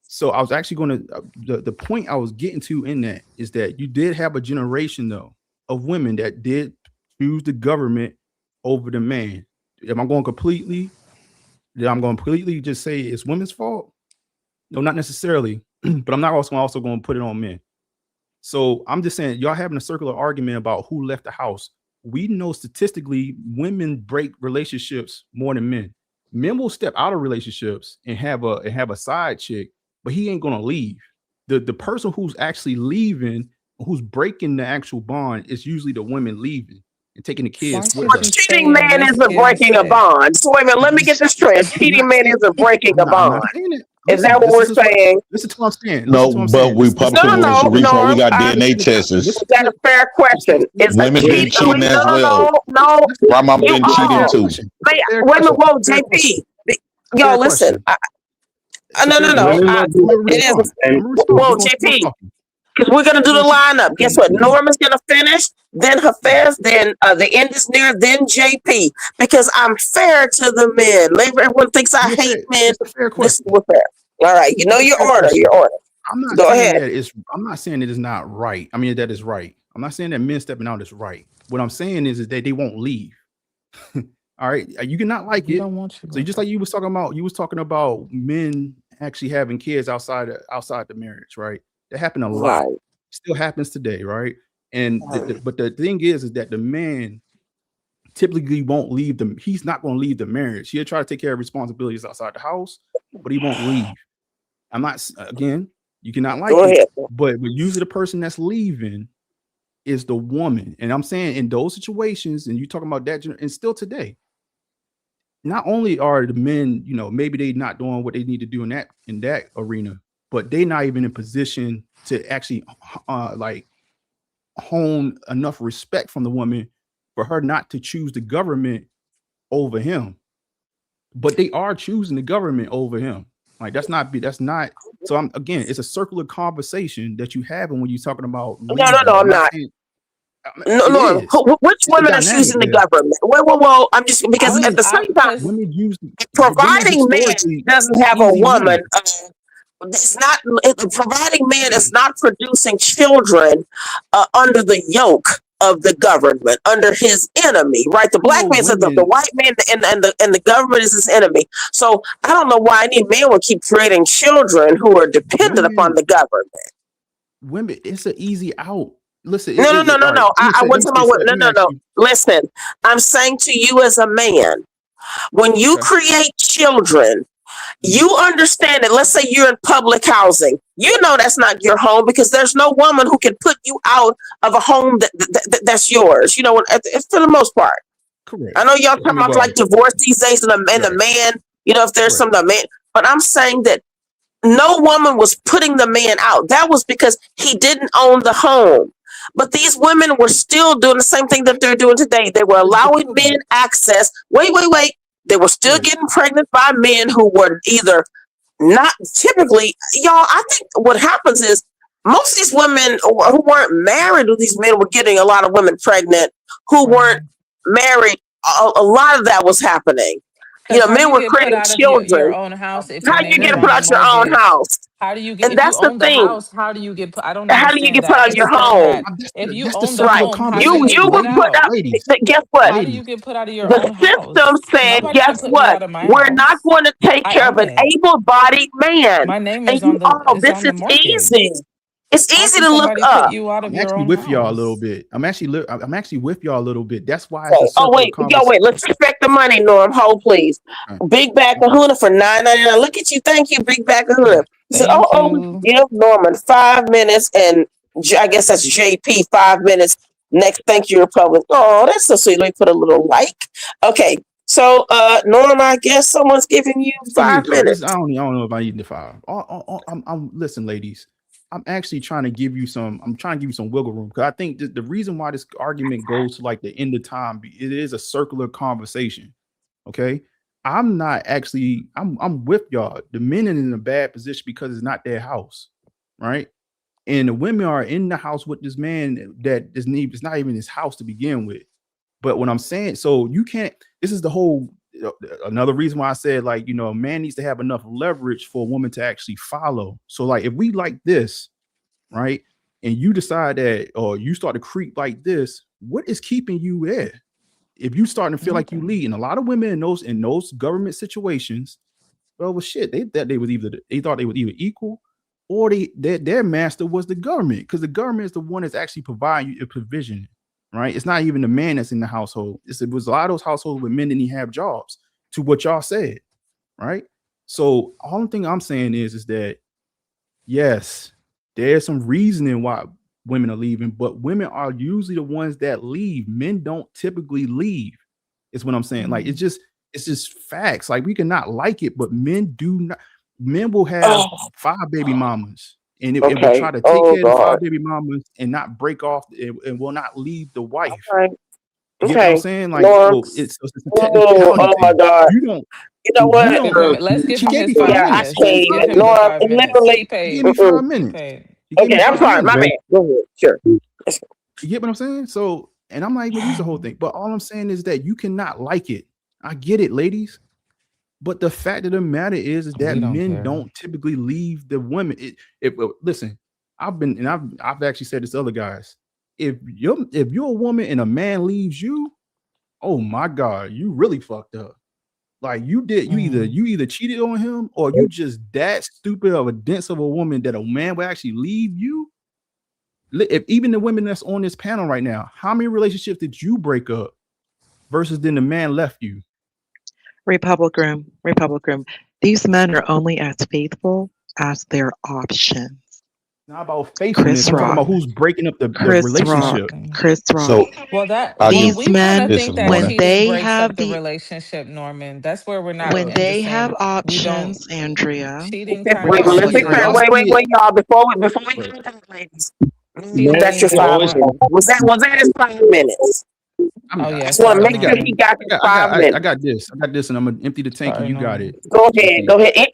So I was actually going to the point I was getting to in that is that you did have a generation though of women that did choose the government over the man. Am I going completely? I'm going to completely just say it's women's fault? No, not necessarily. But I'm not also going to put it on men. So I'm just saying, y'all having a circular argument about who left the house. We know statistically women break relationships more than men. Men will step out of relationships and have a side chick, but he ain't gonna leave. The person who's actually leaving, who's breaking the actual bond, is usually the women leaving and taking the kids with them. Cheating man isn't breaking a bond. So wait a minute, let me get this straight. Cheating man isn't breaking a bond. Is that what we're saying? Listen to what I'm saying. No, but we publicly we got DNA tests. Is that a fair question? Women been cheating as well. No. My mom been cheating too. Wait a minute, whoa, JP. Yo, listen. No. It is. Whoa, JP. Because we're gonna do the lineup. Guess what? Norma's gonna finish, then Hafez, then the end is near, then JP. Because I'm fair to the men. Everyone thinks I hate men. This is fair. All right, you know your order. I'm not Go saying ahead. I'm not saying it is not right. I mean that is right. I'm not saying that men stepping out is right. What I'm saying is that they won't leave. All right, you cannot like it. Don't want you. So just like you was talking about men actually having kids outside the marriage, right? That happened a lot. Right. Still happens today, right? And but the thing is that the man typically won't leave them. He's not going to leave the marriage. He'll try to take care of responsibilities outside the house, but he won't leave. I'm not, again, you cannot like it, but usually the person that's leaving is the woman. And I'm saying in those situations, and you talking about that, and still today, not only are the men, maybe they not doing what they need to do in that arena, but they're not even in position to actually like hone enough respect from the woman for her not to choose the government over him. But they are choosing the government over him. Like that's not. So again, it's a circular conversation that you have when you're talking about. No, I'm not. No. Which women are choosing the government? Well. I'm just because at the same time, providing man doesn't have a woman. It's not providing man is not producing children under the yoke of the government, under his enemy, right? The black man says the white man and the government is his enemy. So I don't know why any man would keep creating children who are dependent upon the government. Women, it's an easy out. Listen, no. I want to no. Listen, I'm saying to you as a man, when you create children, you understand that. Let's say you're in public housing. You know that's not your home because there's no woman who can put you out of a home that's yours. You know, for the most part. Correct. I know y'all talking about like divorce these days, and the man. You know, if there's some man, but I'm saying that no woman was putting the man out. That was because he didn't own the home. But these women were still doing the same thing that they're doing today. They were allowing men access. Wait. They were still getting pregnant by men who were either not typically, y'all. I think what happens is most of these women who weren't married to these men were getting a lot of women pregnant who weren't married. A lot of that was happening. You know, men were creating children. Your own house. How you get put out your own house? How do you get? And that's the thing. How do you get put? I don't. How do you get put out of your home? If you own the home, you were put out. Guess what? How do you get put out of your own house? The system said, guess what? We're not going to take care of an able-bodied man. My name is on the. This is easy. It's easy to look up. I'm actually with y'all a little bit. I'm actually with y'all a little bit. That's why. Wait. Let's respect the money, Norm. Hold, please. Big Bag of Kahuna for $9.99. Look at you. Thank you, Big Bag of Kahuna. So, give Norman 5 minutes, and I guess that's JP 5 minutes. Next, thank you, Republic. Oh, that's so sweet. Let me put a little like. Okay. So, Norm, I guess someone's giving you 5 minutes. I don't know if I need the 5. Listen, ladies. I'm actually trying to give you some. I'm trying to give you some wiggle room because I think the reason why this argument goes to like the end of time, it is a circular conversation. Okay, I'm not actually. I'm with y'all. The men are in a bad position because it's not their house, right? And the women are in the house with this man that is it's not even his house to begin with. But what I'm saying, so you can't. This is the whole. Another reason why I said, like, you know, a man needs to have enough leverage for a woman to actually follow. So like if we like this, right, and you decide that, or you start to creep like this, what is keeping you there? If you starting to feel like you lead, and a lot of women in those government situations, well shit, they thought they was either equal, or their master was the government, because the government is the one that's actually providing you a provision. Right, it's not even the man that's in the household. It was a lot of those households where men didn't even have jobs. To what y'all said, right? So all the thing I'm saying is that yes, there's some reasoning why women are leaving, but women are usually the ones that leave. Men don't typically leave. Is what I'm saying. Like it's just facts. Like we cannot like it, but men do not. Men will have 5 baby mamas. And it will try to take care of the 5 baby mamas and not break off and will not leave the wife. Okay. You know what I'm saying? Like, it's a oh my God. You don't. You know what? Let's give him his 5 minutes. Literally. Give me 5 minutes. Okay, I'm sorry. My bad. Go ahead. Sure. You get what I'm saying? So, and I'm not even gonna use the whole thing, but all I'm saying is that you cannot like it. I get it, ladies. But the fact of the matter is that men don't typically leave the women. Listen, I've actually said this to other guys. If you're a woman and a man leaves you, oh my God, you really fucked up. Like you either cheated on him or you just that stupid of a dense of a woman that a man will actually leave you. If even the women that's on this panel right now, how many relationships did you break up versus then the man left you? Republic Room. These men are only as faithful as their options. not about faithfulness. I'm talking about who's breaking up the relationship. Chris Rock. So Well, that these we kind of men, think that when cheating they breaks have up the relationship, Norman. That's where we're not when in the they have same. We don't. options, Andrea. Cheating Wait, kind of but let's comes be with. clear. Wait, y'all. Before we go to that, ladies. Cheating That's your means you 5 want. minutes. Was that his 5 minutes? Oh I yeah, just want to sorry, make sure he Norman. got his 5 minutes. I got this. And I'm gonna empty the tank, and Sorry, you got Norman. it. Go ahead.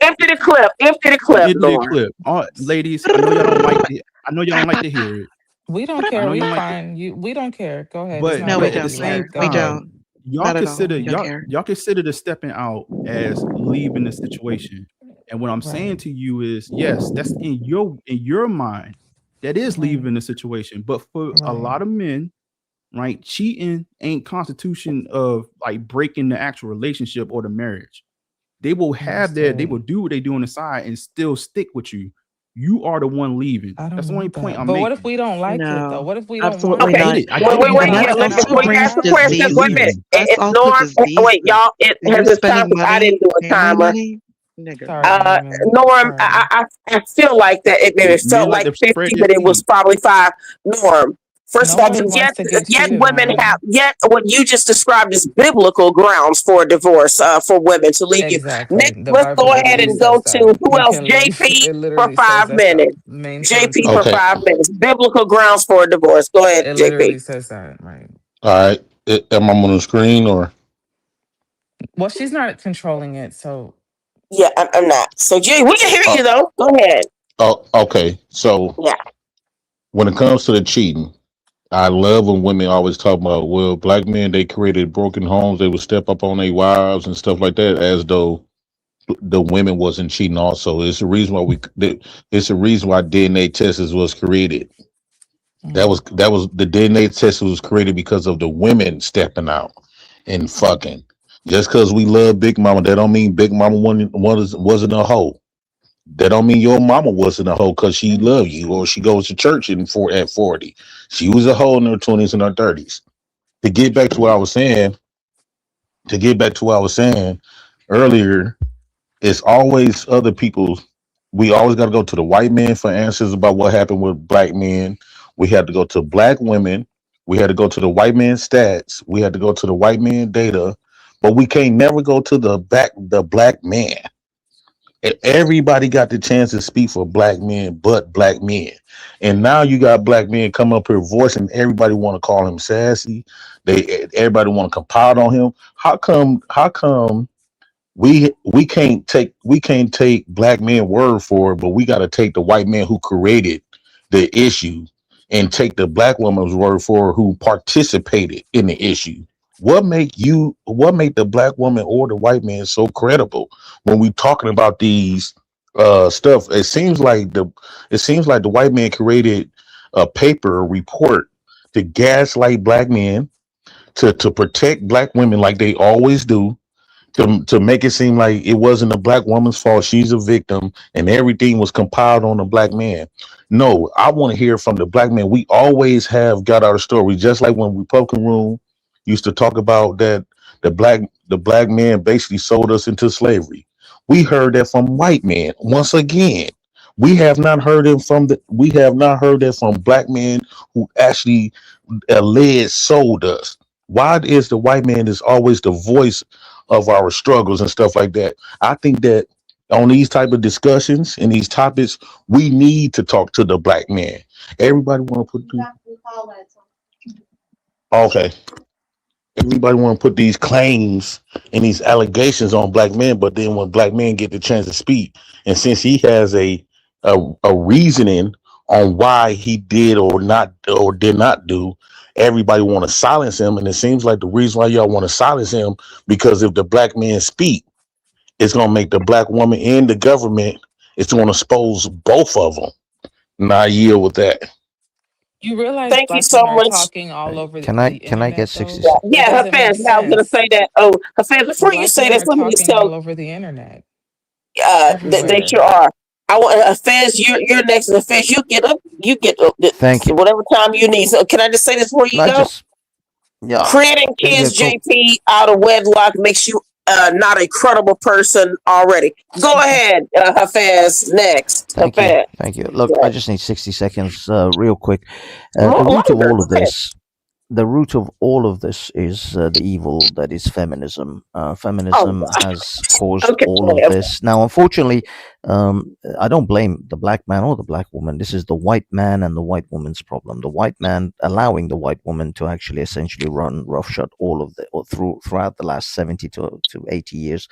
Empty the clip. Empty the clip, Empty the Lauren. clip. Ladies, I know y'all don't like it. I know y'all don't like to hear it. We don't I care. know you We don't like it. fine. We don't care. Go ahead. It's But not we at about the don't you. same care. Go We ahead. time, don't. y'all Not at all. consider We don't y'all care. y'all consider the stepping out as leaving the situation. And what I'm saying Right. to you is, yes, that's in your mind. That is leaving the situation. But for a Right. lot of men, right, cheating ain't constitution of like breaking the actual relationship or the marriage. They will have they will do what they do on the side and still stick with you. You are the one leaving. I don't That's the only want point that. I'm But what if making. we don't like it though? No, What if we don't want absolutely it? I not. get it. I get Wait. what And you're that saying. Before also you brings ask the question, diseases. wait a minute. That's also Norm, wait, diseases. y'all. If you're Has this time spending because I money, didn't do a family timer. money, nigga. Sorry, Norman. Norm, Sorry. I feel like that it felt Men like like to 50, spread their but it was feet. probably 5. Norm, first of all, Nobody wants to get yet cheated women on. yet what you just described as biblical grounds for a divorce for women to leave you. Exactly. Next, The let's Bible go ahead literally and go says to that. who We else? can JP it for literally says 5 that's the minutes. main JP for concept. okay. 5 minutes. Biblical grounds for a divorce. Go ahead, It literally JP. says that, right? All right. Am I on the screen or? Well, she's not controlling it, so Yeah, I'm not. So Jay, we can hear you though. Go ahead. Oh, okay. So Yeah. when it comes to the cheating, I love when women always talk about, well, black men, they created broken homes. They would step up on their wives and stuff like that, as though the women wasn't cheating. Also, it's the reason why it's the reason why DNA tests was created. That was the DNA test was created because of the women stepping out and fucking. Just because we love Big Mama, that don't mean Big Mama wasn't a hoe. That don't mean your mama wasn't a hoe because she loved you or she goes to church at 40. She was a hoe in her 20s and her 30s. To get back to what I was saying, earlier, it's always other people's. We always got to go to the white man for answers about what happened with black men. We had to go to black women. We had to go to the white man stats. We had to go to the white man data, but we can't never go to the black man. Everybody got the chance to speak for black men, but black men. And now you got black men come up here voicing. Everybody want to call him sassy. Everybody want to compile on him. How come? We can't take black men word for it, but we got to take the white man who created the issue and take the black woman's word for it who participated in the issue. What make the black woman or the white man so credible when we talking about these stuff? It seems like the white man created a paper, a report to gaslight black men, to protect black women like they always do, to make it seem like it wasn't a black woman's fault. She's a victim, and everything was compiled on the black man. No, I want to hear from the black man. We always have got our story, just like when Republican Room used to talk about that the black man basically sold us into slavery. We heard that from white men. Once again, we have not heard that from black men who actually alleged sold us. Why is the white man is always the voice of our struggles and stuff like that? I think that on these type of discussions and these topics, we need to talk to the black man. Everybody want to okay. Everybody want to put these claims and these allegations on black men, but then when black men get the chance to speak, and since he has a reasoning on why he did or not or did not do, everybody want to silence him, and it seems like the reason why y'all want to silence him because if the black men speak, it's gonna make the black woman and the government. It's gonna expose both of them. And I yield with that. you realize Thank you black so men are much. talking all over Can the I get internet 60 though? seconds? It Yeah, doesn't make Hafez. Yeah, I was gonna sense. say that. Oh, Hafez, before you Black say men this, are let me just talking tell all over the internet, they everywhere. sure are. I want Hafez, you're next. Hafez, you get up Thank you. whatever time you need. So can I just say this before you I go? just yeah Creating yeah kids, go JP, out of wedlock makes you not a credible person already. Go ahead, Hafez, next. Thank you. Hafez. Thank you. Look, Yeah. I just need 60 seconds, real quick. The More root of longer. all of Go ahead. this, the root of all of this is the evil that is feminism. Feminism Oh, has caused okay. all of this. Now, unfortunately, I don't blame the black man or the black woman. This is the white man and the white woman's problem. The white man allowing the white woman to actually essentially run roughshod all of the, or throughout the last 70 to 80 years.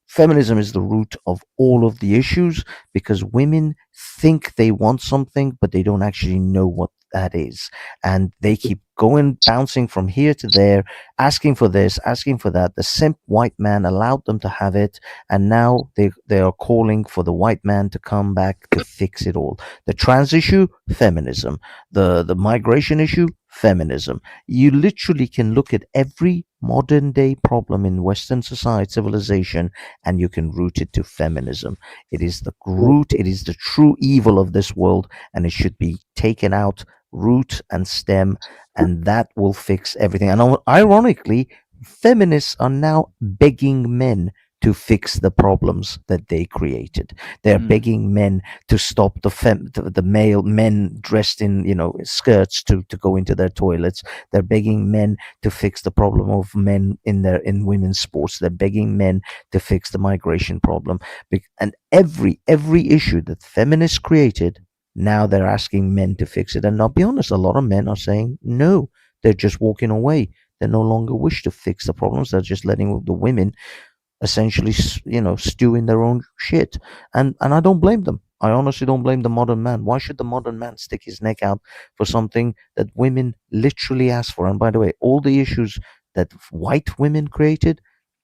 Feminism is the root of all of the issues because women think they want something, but they don't actually know what that is. And they keep going, bouncing from here to there, asking for this, asking for that. The simp white man allowed them to have it. And now they are calling for the white man to come back to fix it all. The trans issue, feminism. The migration issue, feminism. You literally can look at every modern day problem in Western society, civilization, and you can root it to feminism. It is the root, it is the true evil of this world, and it should be taken out, root and stem, and that will fix everything. And ironically, feminists are now begging men to fix the problems that they created. They're begging men to stop the male men dressed in skirts to go into their toilets. They're begging men to fix the problem of men in women's sports. They're begging men to fix the migration problem. And every issue that feminists created, now they're asking men to fix it. And I'll be honest, a lot of men are saying no. They're just walking away. They no longer wish to fix the problems. They're just letting the women essentially, stew in their own shit. And I don't blame them. I honestly don't blame the modern man. Why should the modern man stick his neck out for something that women literally ask for? And by the way, all the issues that white women created,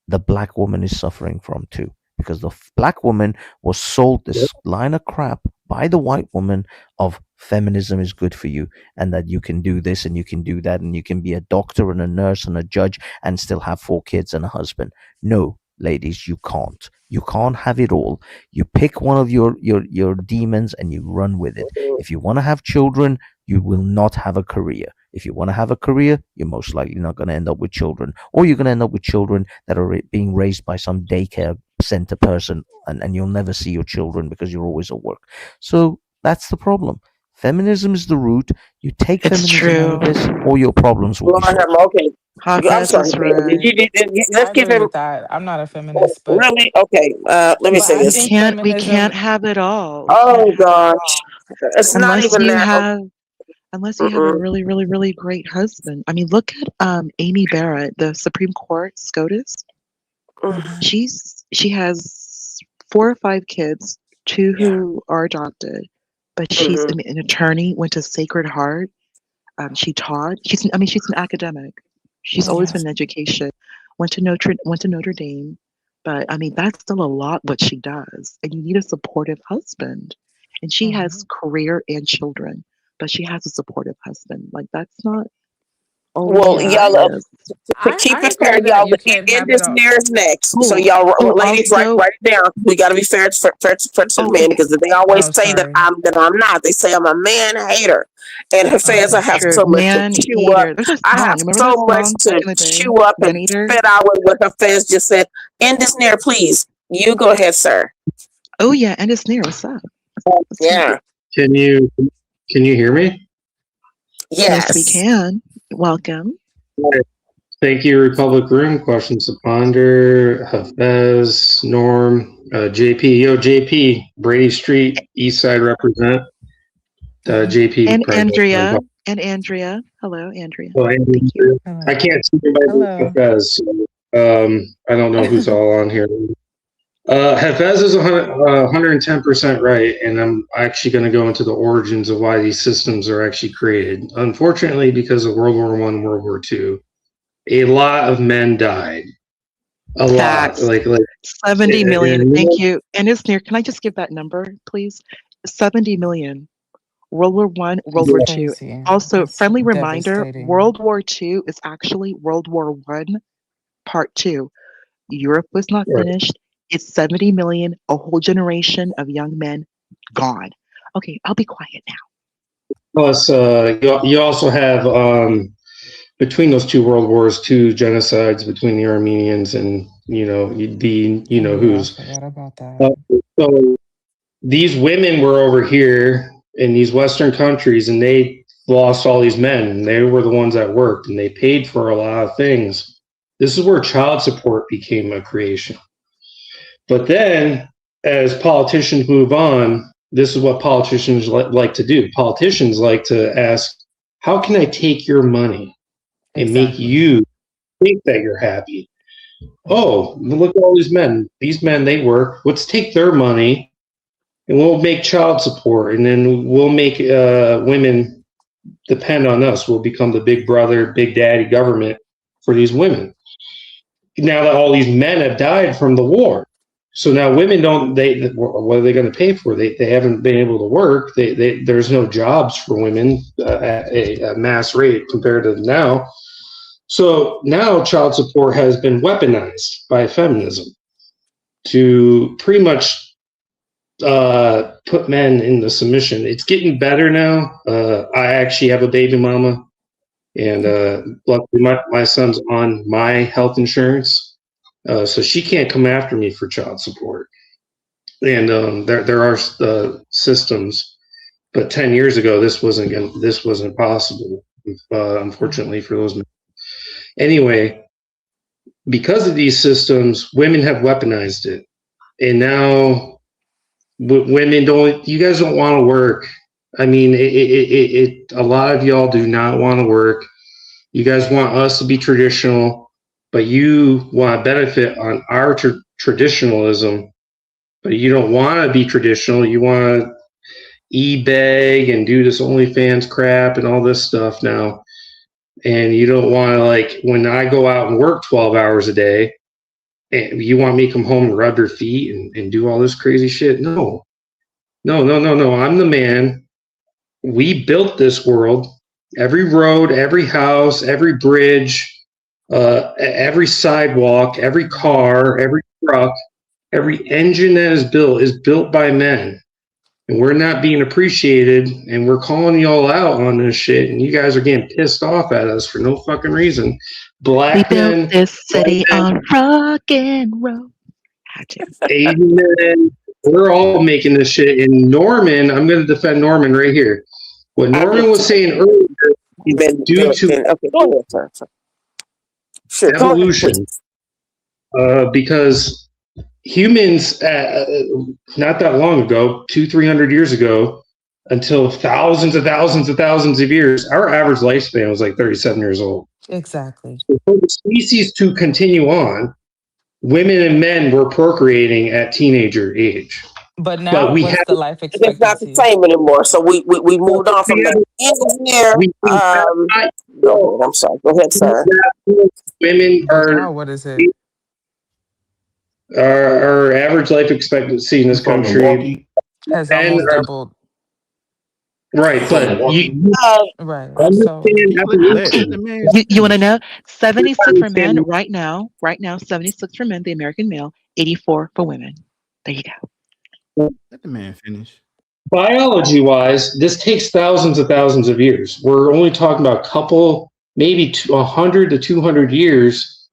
the black woman is suffering from too. Because the black woman was sold this line of crap by the white woman of feminism is good for you and that you can do this and you can do that and you can be a doctor and a nurse and a judge and still have 4 kids and a husband. No, ladies, you can't. You can't have it all. You pick one of your demons and you run with it. If you want to have children, you will not have a career. If you want to have a career, you're most likely not going to end up with children, or you're going to end up with children that are being raised by some daycare center person, and you'll never see your children because you're always at work. So that's the problem. Feminism is the root. You take feminism out of this, all your problems will be solved. Okay. I'm sorry. Let's I give agree him. with that. I'm not a feminist, but Really? Okay. Let me but say I this. think We feminism. can't have it all. Oh gosh, it's not Unless even you that. have a really, really, really great husband. I mean, look at Amy Barrett, the Supreme Court SCOTUS. She has 4 or 5 kids, 2 who are adopted, but she's an attorney, went to Sacred Heart. She taught. She's an academic. She's always been in education. Went to Notre Dame, but I mean that's still a lot what she does. And you need a supportive husband. And she has career and children, but she has a supportive husband. Like that's not. Oh Well, yeah, y'all, it is. to keep I it fair, agree that y'all, you can't end have it this all. nearest next. So y'all, ladies, write it down. We got to be fair to the men because they always say that I'm not. They say I'm a man hater, and her fans, I have True. so much to Man chew up. eater. There's a I song. have Remember so that much song back in to the day? chew up Man and eater. spit out with what her fans just said. End this near, please. You go ahead, sir. Oh yeah, and it's near. What's up? Yeah. Can you hear me? Yes, we can. Welcome. Thank you, Republic Room. Questions to ponder. Hafez, Norm, JP. Yo, JP, Brady Street, East Side represent. JP. And probably Andrea. And Andrea. Hello, Andrea. Oh, Andrea. Thank you. I can't see anybody with Hafez. So, I don't know who's all on here. Hafez is 110% right, and I'm actually going to go into the origins of why these systems are actually created. Unfortunately, because of World War I, World War II, a lot of men died. A Facts. lot, like 70 million. Thank you. And it's near. Can I just give that number, please? 70 million. World War I, World War II. Also, friendly reminder: World War II is actually World War I, Part 2. Europe was not finished. It's 70 million, a whole generation of young men gone. Okay, I'll be quiet now. Plus, you also have between those two world wars, two genocides between the Armenians and who's. Forgot about that. So these women were over here in these Western countries, and they lost all these men, and they were the ones that worked, and they paid for a lot of things. This is where child support became a creation. But then, as politicians move on, this is what politicians like to do. Politicians like to ask, how can I take your money and make you think that you're happy? Oh, look at all these men. These men, they work. Let's take their money and we'll make child support, and then we'll make women depend on us. We'll become the big brother, big daddy government for these women. Now that all these men have died from the war, so now women what are they going to pay for? They haven't been able to work. There's no jobs for women at a mass rate compared to now. So now child support has been weaponized by feminism to pretty much put men into submission. It's getting better now. I actually have a baby mama, and luckily my son's on my health insurance, so she can't come after me for child support. And there are systems, but 10 years ago this wasn't possible, unfortunately for those men. Anyway, because of these systems, women have weaponized it, and now women you guys don't want to work. I mean, a lot of y'all do not want to work. You guys want us to be traditional, but you want to benefit on our traditionalism, but you don't want to be traditional. You want to e-beg and do this OnlyFans crap and all this stuff now. And you don't want to, like, when I go out and work 12 hours a day, and you want me to come home and rub your feet and do all this crazy shit? No. I'm the man. We built this world. Every road, every house, every bridge, every sidewalk, every car, every truck, every engine that is built by men. And we're not being appreciated, and we're calling y'all out on this shit, and you guys are getting pissed off at us for no fucking reason. Black We men, built this city on rock and roll. Asian men, we're all making this shit. And Norman, I'm going to defend Norman right here. What Norman was saying earlier is due to evolution. Because humans, not that long ago, 200-300 years ago, until thousands of years, our average lifespan was like 37 years old. Exactly. So for the species to continue on, women and men were procreating at teenager age. But now, what's the life expectancy? It's not the same anymore. So we moved on from the engineer. I'm sorry. Go ahead, sir. Women are. What is it? Our average life expectancy in this country has almost doubled. Right, but right. So you want to know? 76 for men right now. 76 for men, the American male. 84 for women. There you go. Let the man finish. Biology-wise, this takes thousands of years. We're only talking about a couple, maybe 100 to 200 years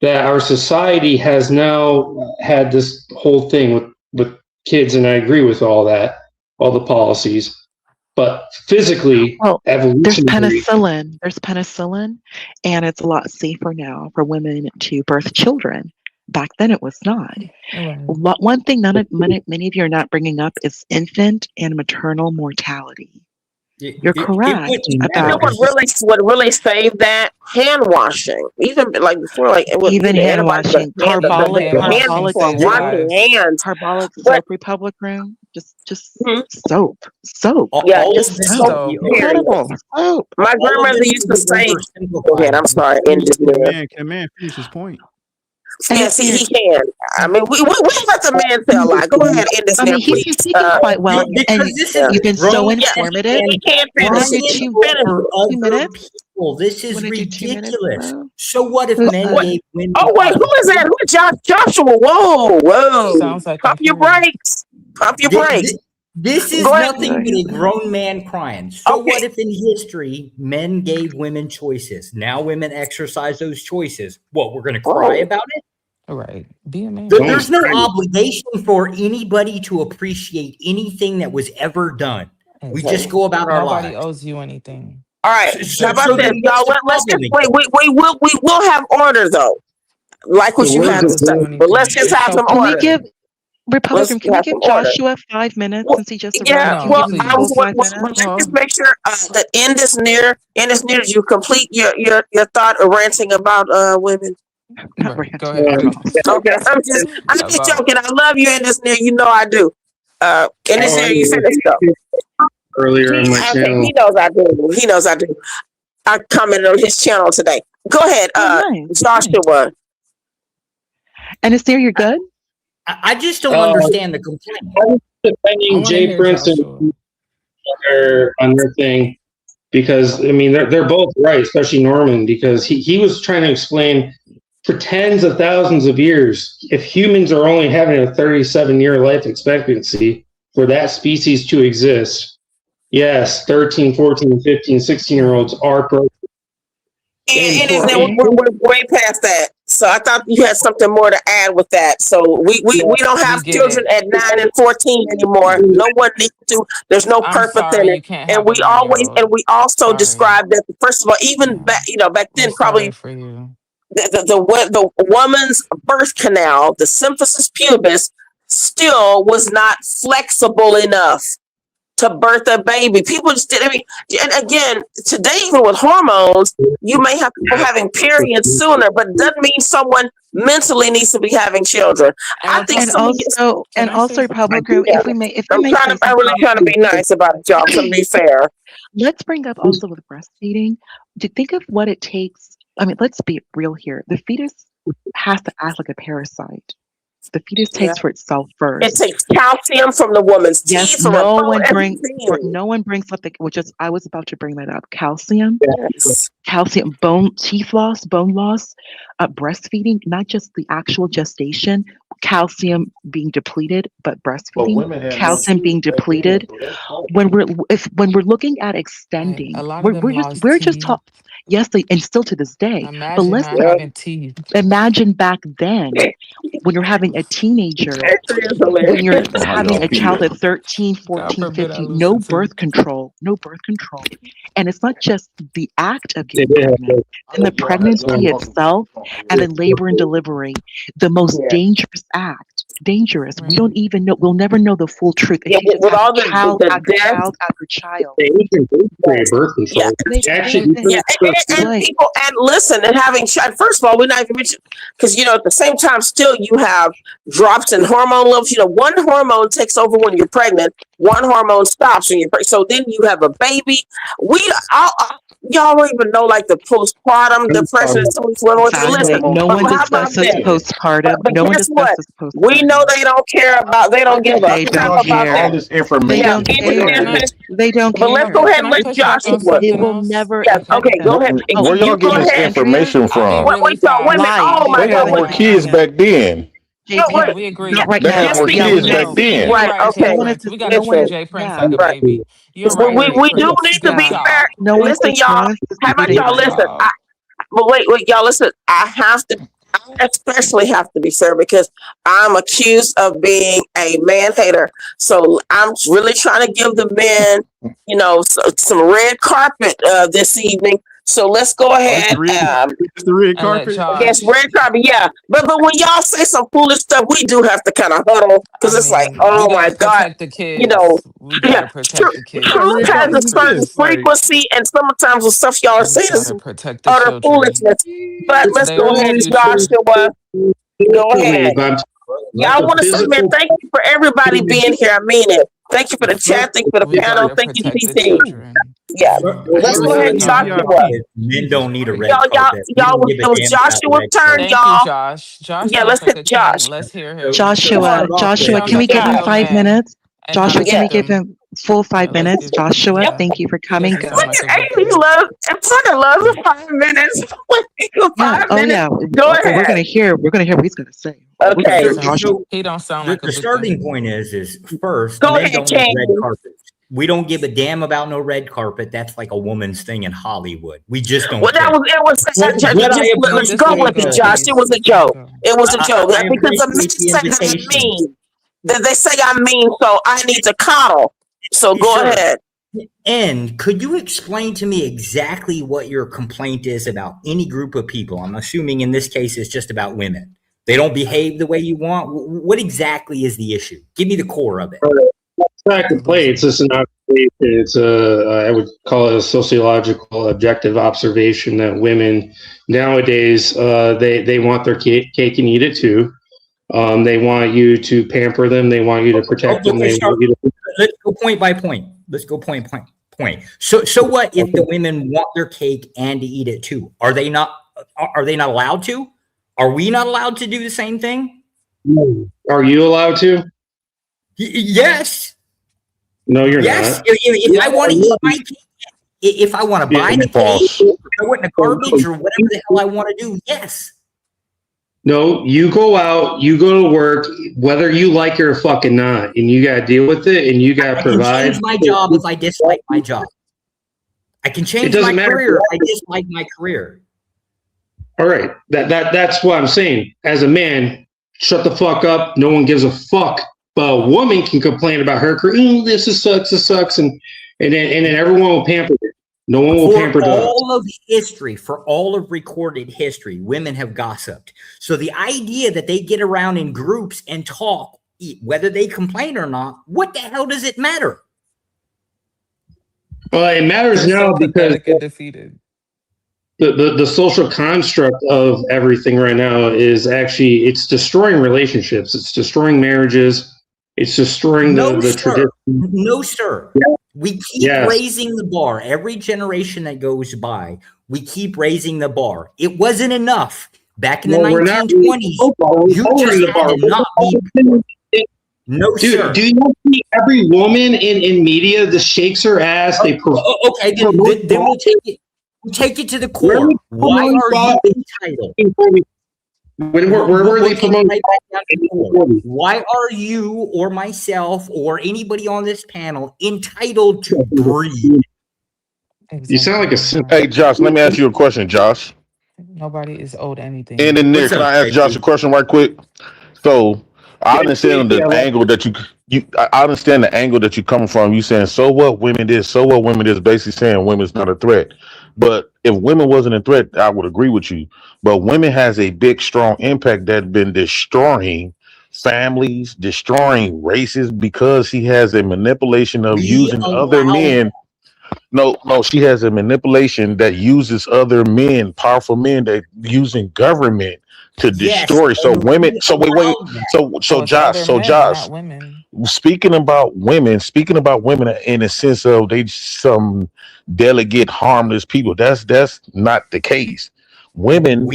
that our society has now had this whole thing with kids, and I agree with all that, all the policies. But physically, there's penicillin, and it's a lot safer now for women to birth children. Back then, it was not. One thing many of you are not bringing up is infant and maternal mortality. You're correct. You know what really saved that? Hand washing. Even like before, like even hand washing, carbolic soap republic room. Just soap. Yeah, just soap. Incredible. Soap. My grandmother used to say. Go ahead. I'm sorry. Can a man finish his point? Yes, he can. I mean, we let the man say a lot. Go ahead, end this. He's speaking quite well, and you've been so informative. He can't finish. Why did you for other people? This is ridiculous. So what if men gave women? Oh wait, who is that? Who is Joshua? Whoa. Sounds like Pump your brakes. Pump your brakes. This is nothing but a grown man crying. So what if in history men gave women choices? Now women exercise those choices. What, we're going to cry about it? All right. Be a man. There's no obligation for anybody to appreciate anything that was ever done. We just go about our lives. Nobody owes you anything. All right. How about this, y'all? Let's just wait. We will have order though, like what you had to say. But let's just have some Can order. we give Republican? Can we give Joshua order. 5 minutes since he just arrived? Yeah, Can well, we give him I was 5 let's minutes? just make sure that in this near, you complete your thought of ranting about women. Go ahead. Okay, I'm just joking. I love you in this near. You know I do. In this near, you finished though. Earlier on my channel. He knows I do. He knows I do. I commented on his channel today. Go ahead, Joshua. And is there you're good? I just don't understand the complaint. I'm defending Jay Prince on their thing because I mean they're both right, especially Norman, because he was trying to explain for tens of thousands of years, if humans are only having a 37-year life expectancy for that species to exist, yes, 13, 14, 15, 16-year-olds are pro. We're way past that. So I thought you had something more to add with that. So we don't have children at 9 and 14 anymore. No one needs to. There's no purpose in it. And we also described that, first of all, even back then, probably the woman's birth canal, the symphysis pubis, still was not flexible enough to birth a baby. People just did. I mean, and again, today, even with hormones, you may have people having periods sooner, but it doesn't mean someone mentally needs to be having children. I think also Republican, if we may I'm really trying to be nice about it, y'all, to be fair. Let's bring up also with breastfeeding, to think of what it takes. I mean, let's be real here. The fetus has to act like a parasite. The fetus takes for itself first. It takes calcium from the woman's teeth. Yes, no one brings up I was about to bring that up. Calcium, calcium, teeth loss, bone loss, breastfeeding, not just the actual gestation, calcium being depleted, but breastfeeding, calcium being depleted. When we're looking at extending, we're just talking. Yes, and still to this day. But let's imagine back then when you're having a teenager, when you're having a child at 13, 14, 15, no birth control. And it's not just the act of getting pregnant, and the pregnancy itself, and then labor and delivery, the most dangerous act. Dangerous. We don't even know. We'll never know the full truth. With all the child after child. And people, and listen, and having first of all, we're not even mentioning, because at the same time, still you have drops in hormone levels. One hormone takes over when you're pregnant, one hormone stops when you're pregnant. So then you have a baby. Y'all don't even know like the postpartum depression. No one discusses postpartum. No one discusses postpartum. We know they don't care about. They don't give They don't care. All this information. They don't care. But let's go ahead and let Joshua. It will never. Okay, go ahead. Where y'all getting this information from? Wait, oh my They had more kids back then. Yeah, we agree. Not right They now. had more kids back then. Right. Okay. We got to treat Jay Prince like a baby. You're right. We do need to be fair. Listen, y'all. How about y'all listen? But wait, y'all listen. I especially have to be fair because I'm accused of being a man hater. So I'm really trying to give the men, some red carpet this evening. So let's go ahead. The red carpet. Yes, red carpet. Yeah, but when y'all say some foolish stuff, we do have to kind of huddle because it's like, oh my God, the kids. We gotta protect the kids. Truth has a certain frequency, and sometimes the stuff y'all are saying is utter foolishness. But let's go ahead, Joshua. Go ahead. Y'all want to say, man, thank you for everybody being here. I mean it. Thank you for the chat. Thank you for the panel. Thank you, TT. Yeah, let's go ahead and Joshua. Men don't need a red Y'all, it was Joshua's turn, Thank y'all. you, Josh. Yeah, let's hit Josh. Let's hear him. Joshua, can we give him 5 minutes? And Joshua, not can we make give them. him full 5 Let's minutes? give. Joshua, Yeah, thank you for he coming. doesn't Go. sound like a good Amy dude. loves, and Tucker loves the 5 minutes. Yeah. 5 Oh, minutes. yeah. Go We're ahead. gonna hear. We're gonna hear what he's gonna say. We're gonna Okay. hear Sound, Joshua. So he don't sound the, like a the good starting dude. point is first, Go men ahead, don't want red King. carpets. We don't give a damn about no red carpet. That's like a woman's thing in Hollywood. We just don't Well, care. it was What I No, let's just go let it with it, go, appreciate, Josh. It please. was a Let it joke. go. It was a joke I because the men appreciate the say that I'm invitation. mean. That they say I'm mean, so I need to coddle. So go Sure. ahead. And could you explain to me exactly what your complaint is about any group of people? I'm assuming in this case it's just about women. They don't behave the way you want. What exactly is the issue? Give me the core of it. It's not a complaint. It's just an observation. It's I would call it a sociological objective observation that women nowadays, they want their cake and eat it too. They want you to pamper them. They want you to protect them. They want you to. Let's go point by point. Let's go point. So what if the women want their cake and to eat it too? Are they not allowed to? Are we not allowed to do the same thing? Are you allowed to? Yes. No, you're Yes. not. If I want to eat my cake, if I want to buy the cake, throw it in the garbage or whatever the hell I want to do, yes. No, you go out, you go to work, whether you like it or fucking not, and you got to deal with it, and you got to I can provide. change my job if I dislike my job. I can change doesn't my matter. career if I dislike my career. All right, that's what I'm saying. As a man, shut the fuck up. No one gives a fuck. But a woman can complain about her career. This sucks, and then everyone will pamper it. No one will pamper For it. all of history, for all of recorded history, women have gossiped. So the idea that they get around in groups and talk, whether they complain or not, what the hell does it matter? Well, it matters now because defeated. The social construct of everything right now is actually it's destroying relationships. It's destroying marriages. It's destroying the tradition. No, sir. Yeah. We keep raising the bar. Every generation that goes by, we keep raising the bar. It wasn't enough. Back in the 1920s, you just had to not be. No, dude, sir. do you not see every woman in media that shakes her ass? Okay, then we'll take it to the core. Why are you entitled? Where were they promoting? Why are you or myself or anybody on this panel entitled to breathe? You sound like a. Hey, Josh, let me ask you a question, Josh. Nobody is owed anything. And then Nick, can I ask Josh a question right quick? So I understand the angle that I understand the angle that you're coming from. You saying, so what women this, basically saying women's not a threat. But if women wasn't a threat, I would agree with you. But women has a big, strong impact that's been destroying families, destroying races because she has a manipulation of using other men. No, she has a manipulation that uses other men, powerful men that using government to destroy. So women. So wait. So Josh. Speaking about women in the sense of they some delicate, harmless people. That's not the case. Women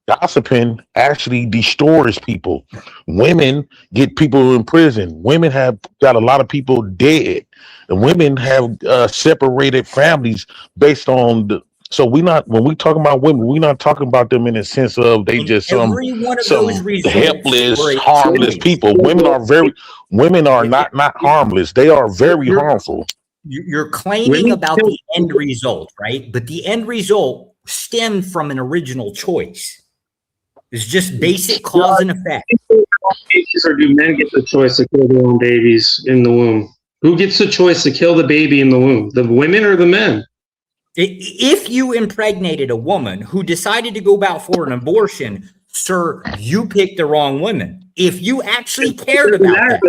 gossiping actually destroys people. Women get people in prison. Women have got a lot of people dead. And women have separated families based on the. So when we talking about women, we're not talking about them in the sense of they just some helpless, harmless people. Women are not harmless. They are very harmful. You're claiming about the end result, right? But the end result stemmed from an original choice. It's just basic cause and effect. Or do men get the choice to kill their own babies in the womb? Who gets the choice to kill the baby in the womb? The women or the men? If you impregnated a woman who decided to go out for an abortion, sir, you picked the wrong woman. If you actually cared about that.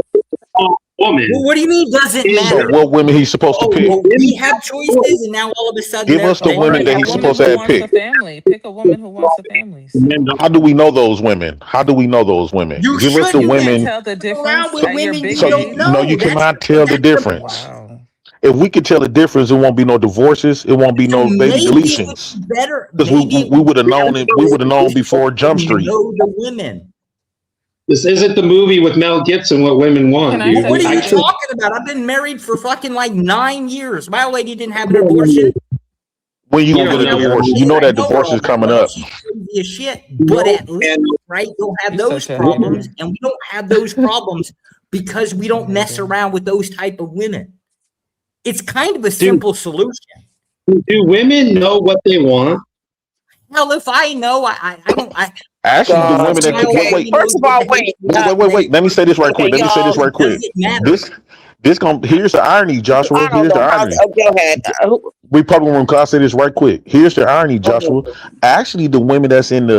Woman. Well, what do you mean doesn't matter? So what women he's supposed to pick? Well, we have choices, and now all of a sudden, give us the women that he's supposed to have picked. Pick a woman who wants a family. How do we know those women? Give us the women. Tell the difference. No, you cannot tell the difference. Wow. If we could tell the difference, it won't be no divorces. It won't be no baby deletions. Because we would have known it. We would have known before Jump Street. Know the women. This isn't the movie with Mel Gibson, What Women Want, Can I dude. say What are you something? talking about? I've been married for fucking like 9 years. My lady didn't have an abortion. When you You gonna don't get a know her. divorce? You know that divorce is coming up. She's crazy as shit. But at least, right, you'll have You're those such a problems, hater. and we don't have those problems because we don't mess around with those type of women. It's kind of a simple solution. Do women know what they want? Hell, if I know, I don't. Actually, the women that Okay, wait, first of all, wait. wait. Let me say this right quick. Okay, Let me say this y'all. right quick. This gonna here's the irony, Joshua. I don't Here's the know. irony. Go ahead. We probably won't. I'll say this right quick. Here's the irony, Joshua. Actually, the women that's in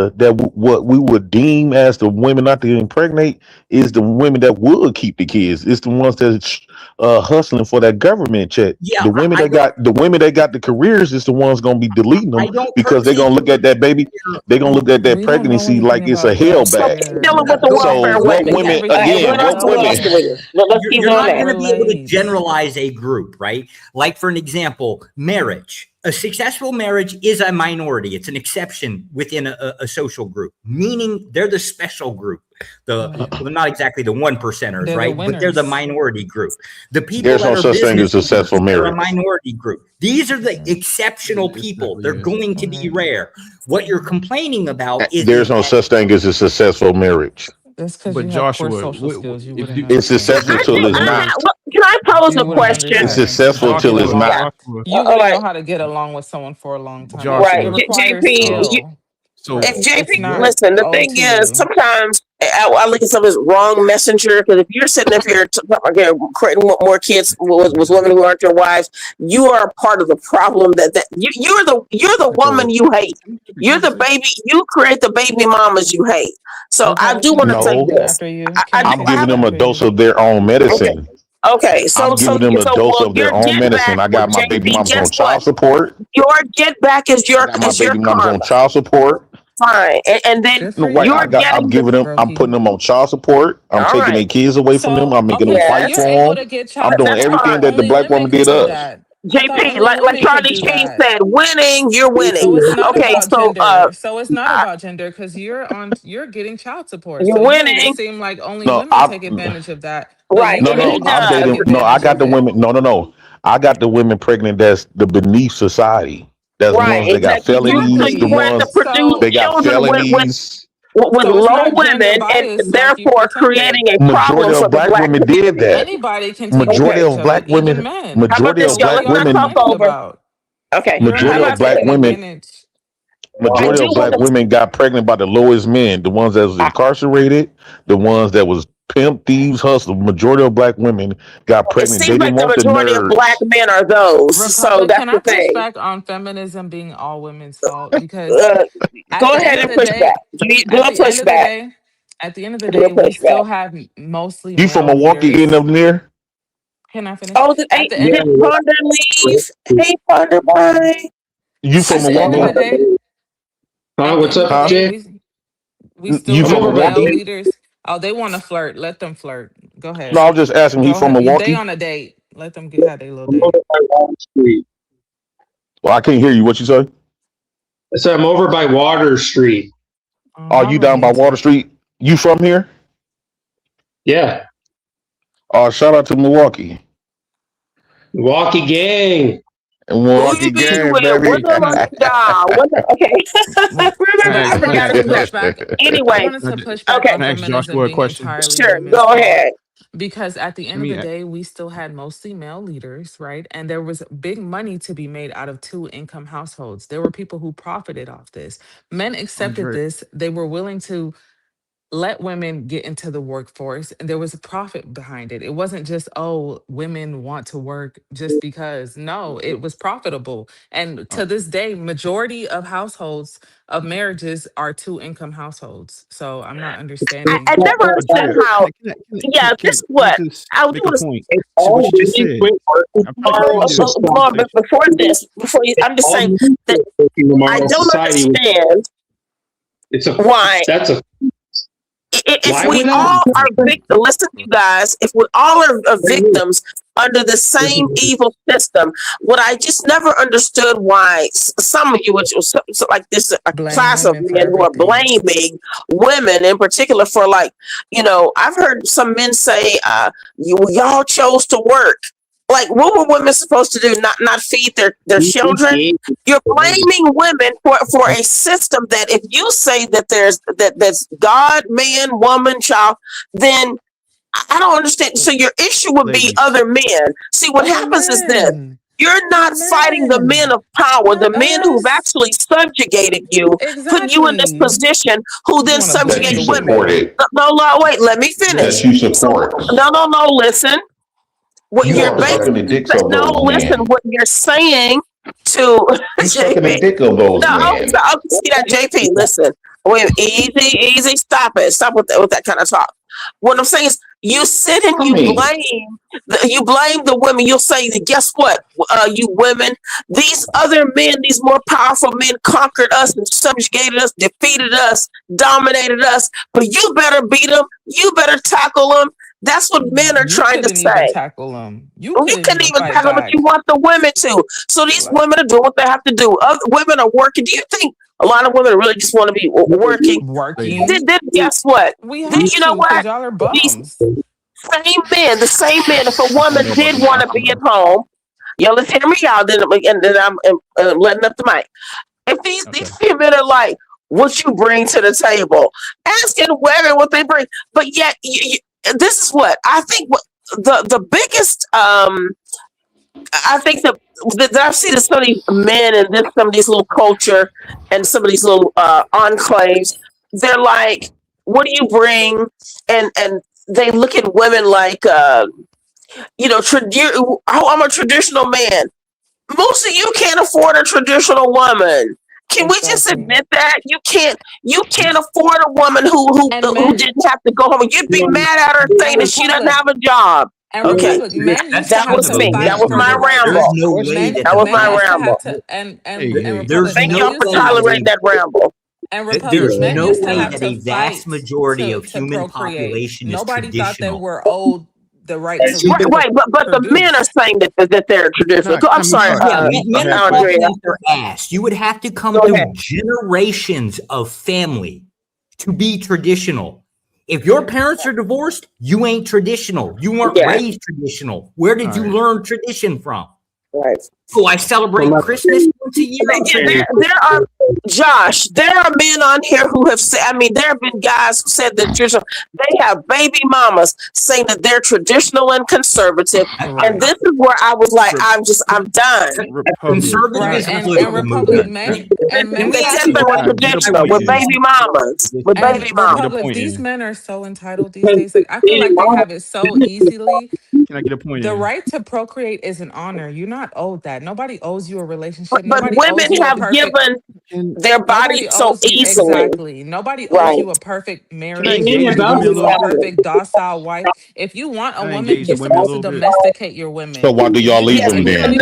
what we would deem as the women not to impregnate is the women that would keep the kids. It's the ones that's hustling for that government check. Yeah, the women that got the careers is the ones gonna be deleting them because they're gonna look at that baby. They're gonna look at that We don't know pregnancy like anything it's a about hell that. back. Dealing with the welfare So what women. women Everything again? What else What else women? do we? Let's keep You're going not there. going to be able to generalize a group, right? Like, for an example, marriage. A successful marriage is a minority. It's an exception within a social group, meaning they're the special group. Well, not exactly the 1%ers, They're right? the But they're the winners. minority group. The people There's that no are such thing as business successful owners, they're a marriage. minority group. These are the exceptional people. They're going to be rare. What you're complaining about is There's no such thing as a successful marriage. That's because But you have poor Joshua, social skills. You if wouldn't you It's understand. successful till it's not. Can I pose You a wouldn't question? It's understand. successful till it's Joshua, not. Joshua, you All wouldn't right, know how to get along with someone for a long time. right. It Joshua. requires JP, skill. So if It's JP, not listen, the owed thing to is, you. sometimes I look at some of this wrong messenger because if you're sitting up here creating more kids with women who aren't your wives, you are a part of the problem. You're the woman you hate. You're the baby. You create the baby mamas you hate. So I Okay, do can want I to say say No, something this. after you? I Can I do say I'm giving something them a after dose you? of their own okay. medicine. Okay, I'm giving them a dose of their your own get back medicine. I with got my baby JP. mamas on Guess what? child support. Your get back is I your got my baby mamas on karma. child support. Fine, and then Good No, for wait, you, you're I'm getting the giving them, I'm putting Brokey. them on child support. I'm all taking right. their kids away from them. So, I'm making them okay, so fight you're Yes, able for to them. get I'm child. doing I that's thought everything fine. that the only black women woman could did do us. that. I thought JP, only like women could Charlie do Sheen that. said, winning, you're winning. So it's not Okay, about so gender. So it's not about gender because you're getting child support. you're So you made it winning, seem like only No, women take advantage of that, but right? no, you're And he no, able I'm to take does. dating. No, I advantage got of the it. women. No. I got the women pregnant that's the beneath society. That's the Right, ones that got exactly. felonies. The Exactly. You have to ones produce So they got children felonies. with so it's low not gender women, and bias like you therefore pretended. creating a problem Majority for of the black black women did community. that. Anybody can take Majority Okay, advantage of of it, black even women. men. how about Majority this, of So y'all? what are black Let's y'all not talk women. complaining over. about? Okay, You're how Majority not of about this? black taking women. advantage. I Majority do of want black to. women got pregnant by the lowest men. The ones that was incarcerated. The ones that was pimp thieves, hustle. Majority of black women got It pregnant. seems They like didn't the want the majority of black nerds. men are those. So Recovered, that's can I the push thing. back on feminism being all women's fault? Because Uh, at Go the ahead end of and the push back. day, Do at a the end of the pushback. day, at the end of the Do a day, we pushback. still have mostly You from male Milwaukee in leaders. up there? Can I finish? Oh, At the end, did Ponder leave? Hey, Ponder boy. You from at the end of the Milwaukee? day, Huh? at the What's end of up, the Huh? day, Jay? we still You I'm from have over by male Milwaukee? leaders. Oh, they want to flirt. Let them flirt. Go No, ahead. I was just asking. He Go from ahead. They Milwaukee? on a date. Let them get have their little I'm over date. by Water Street. Well, I can't hear you. What you say? I said I'm over by Water Street. Oh, you Mama down by needs Water it. Street? You from here? Yeah, Shout out to Milwaukee. Milwaukee gang. Who you Milwaukee be gang, with? baby. What the Okay. Well, Remember, but I I wanted forgot to who push that. back. I Anyway, wanted to push back okay, on can I ask feminism Joshua a being question? entirely sure. women's Go fault ahead. because at the Let end of me the day, we still had mostly male leaders, right? And there was big money to be made out of two-income households. There were people who profited off this. Men accepted Andre. this. They were willing to let women get into the workforce and there was a profit behind it. It wasn't just, oh, women want to work just because. No, it was profitable. And to this day, majority of households of marriages are two-income households. So I'm not I understanding. never understand Andre, how. Yeah, this is can I what just I do make a want to point? If See what all you just men said. quit working I'm trying to tomorrow, create a Lord, but conversation. before this, if I'm just all saying men that quit working I tomorrow, don't society would. understand It's a. why. That's a. if we all are victims, listen, you guys, if we all are victims under the same evil system, what I just never understood why some of you, which was like this, a class of men who are blaming women in particular for, like, I've heard some men say, y'all chose to work. Like, what were women supposed to do? Not feed their children? You're blaming women for a system that, if you say that that's God, man, woman, child, then I don't understand. So your issue would be other men. See, what happens is this. You're not fighting the men of power, the men who've actually subjugated you, put you in this position, who then subjugate women. No, wait, let me finish. That you support. No, listen. What you're basically listen, what you're saying to sucking the dick of those men. See that, JP, listen. Wait, easy, stop it. Stop with that kind of talk. What I'm saying is, you sit and you blame the women. You'll say, guess what, you women, these other men, these more powerful men conquered us and subjugated us, defeated us, dominated us, but you better beat them, you better tackle them. That's what men are trying to say. Tackle them. You couldn't even tackle them, but you want the women to. So these women are doing what they have to do. Other women are working. Do you think a lot of women really just want to be working? Then guess what? You know what? Y'all are bums. These the same men. If a woman did want to be at home, let's hear me out. Then I'm letting up the mic. If these men are like, what you bring to the table, asking women what they bring, but yet this is what I think. What the biggest I think that I've seen so many men and then some of these little culture and some of these little enclaves. They're like, what do you bring? And they look at women like, I'm a traditional man. Most of you can't afford a traditional woman. Can we just admit that you can't afford a woman who didn't have to go home? You'd be mad at her saying that she doesn't have a job. Okay, that was me. That was my ramble. That was my ramble. Thank y'all for tolerating that ramble. There's no way that a vast majority of human population is Nobody thought they traditional. were owed the right to right, but the men are saying that they're traditional. I'm sorry, men are Andrea. their ass. You would have to come through generations of family to be traditional. If your parents are divorced, you ain't traditional. You weren't raised traditional. Where did you learn tradition from? Right. Oh, I celebrate Christmas once a year. There are, Josh, there are men on here who have said, there have been guys who said that they have baby mamas saying that they're traditional and conservative. And this is where I was like, I'm done. Conservative and Republic men. They said they were traditional with baby mamas. Republic, these men are so entitled these days. Like, I feel like they have it so easily. Can I get a point? The right to procreate is an honor. You're not owed that. Nobody owes you a relationship. But women have given their bodies so easily. Exactly. Nobody owes you a perfect marriage. Nobody owes you a perfect docile wife. If you want a woman, you're supposed to domesticate your women. So why do y'all leave them then?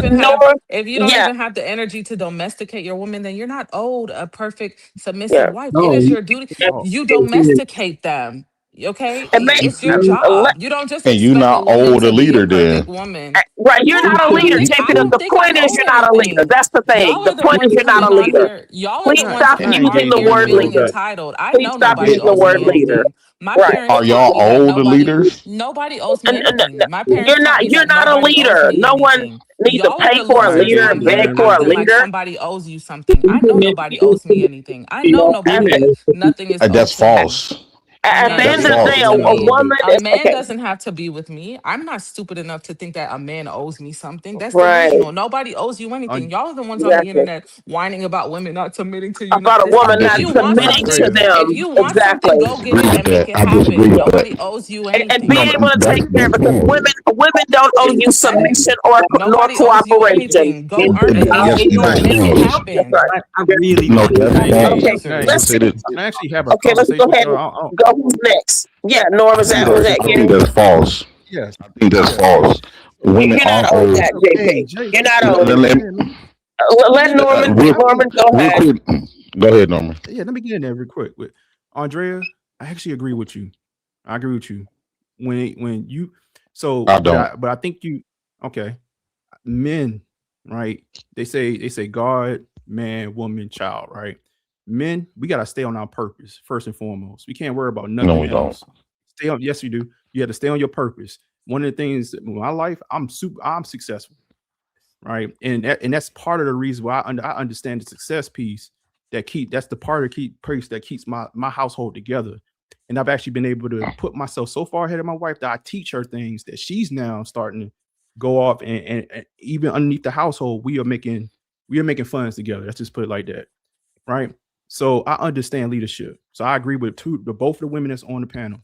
If you don't even have the energy to domesticate your woman, then you're not owed a perfect submissive wife. It is your duty. You domesticate them. Okay, it's your job. You don't just. And you're not old a leader then. Right, you're not a leader, JP. The point is you're not a leader. That's the thing. The point is you're not a leader. Please stop using the word leader. Please stop using the word leader. Are y'all old leaders? Nobody owes me anything. My parents you're not a leader. No one needs to pay for a leader and beg for a leader. Like somebody owes you something. I know nobody owes me anything. I know nothing is. That's false. At the end of the day, a man doesn't have to be with me. I'm not stupid enough to think that a man owes me something. That's delusional. Nobody owes you anything. Y'all are the ones on the internet whining about women not submitting to you. About a woman not submitting to them. If you want something, go get it and make it happen. Nobody owes you anything. And be able to take care, because women don't owe you submission or nor cooperation. Go earn it. Make it happen. I really let's actually have a conversation. Let's go ahead. Go. Who's next? Yeah, Norm, is that I think that's false. Yes, I think that's false. Women You're not are old. old. That, JP. You're not old. Let Norman go ahead. Go ahead, Norman. Yeah, let me get in there real quick with Andrea. I actually agree with you. I agree with you. When you so I don't. but I think you okay. Men, right? They say God, man, woman, child, right? Men, we gotta stay on our purpose first and foremost. We can't worry about No, nothing we don't. else. Stay on. Yes, you do. You have to stay on your purpose. One of the things in my life, I'm successful, right? And that's part of the reason why I understand the success piece that's the part of the piece that keeps my household together. And I've actually been able to put myself so far ahead of my wife that I teach her things that she's now starting to go off and even underneath the household, we are making funds together. Let's just put it like that. Right. So I understand leadership. So I agree with both of the women that's on the panel.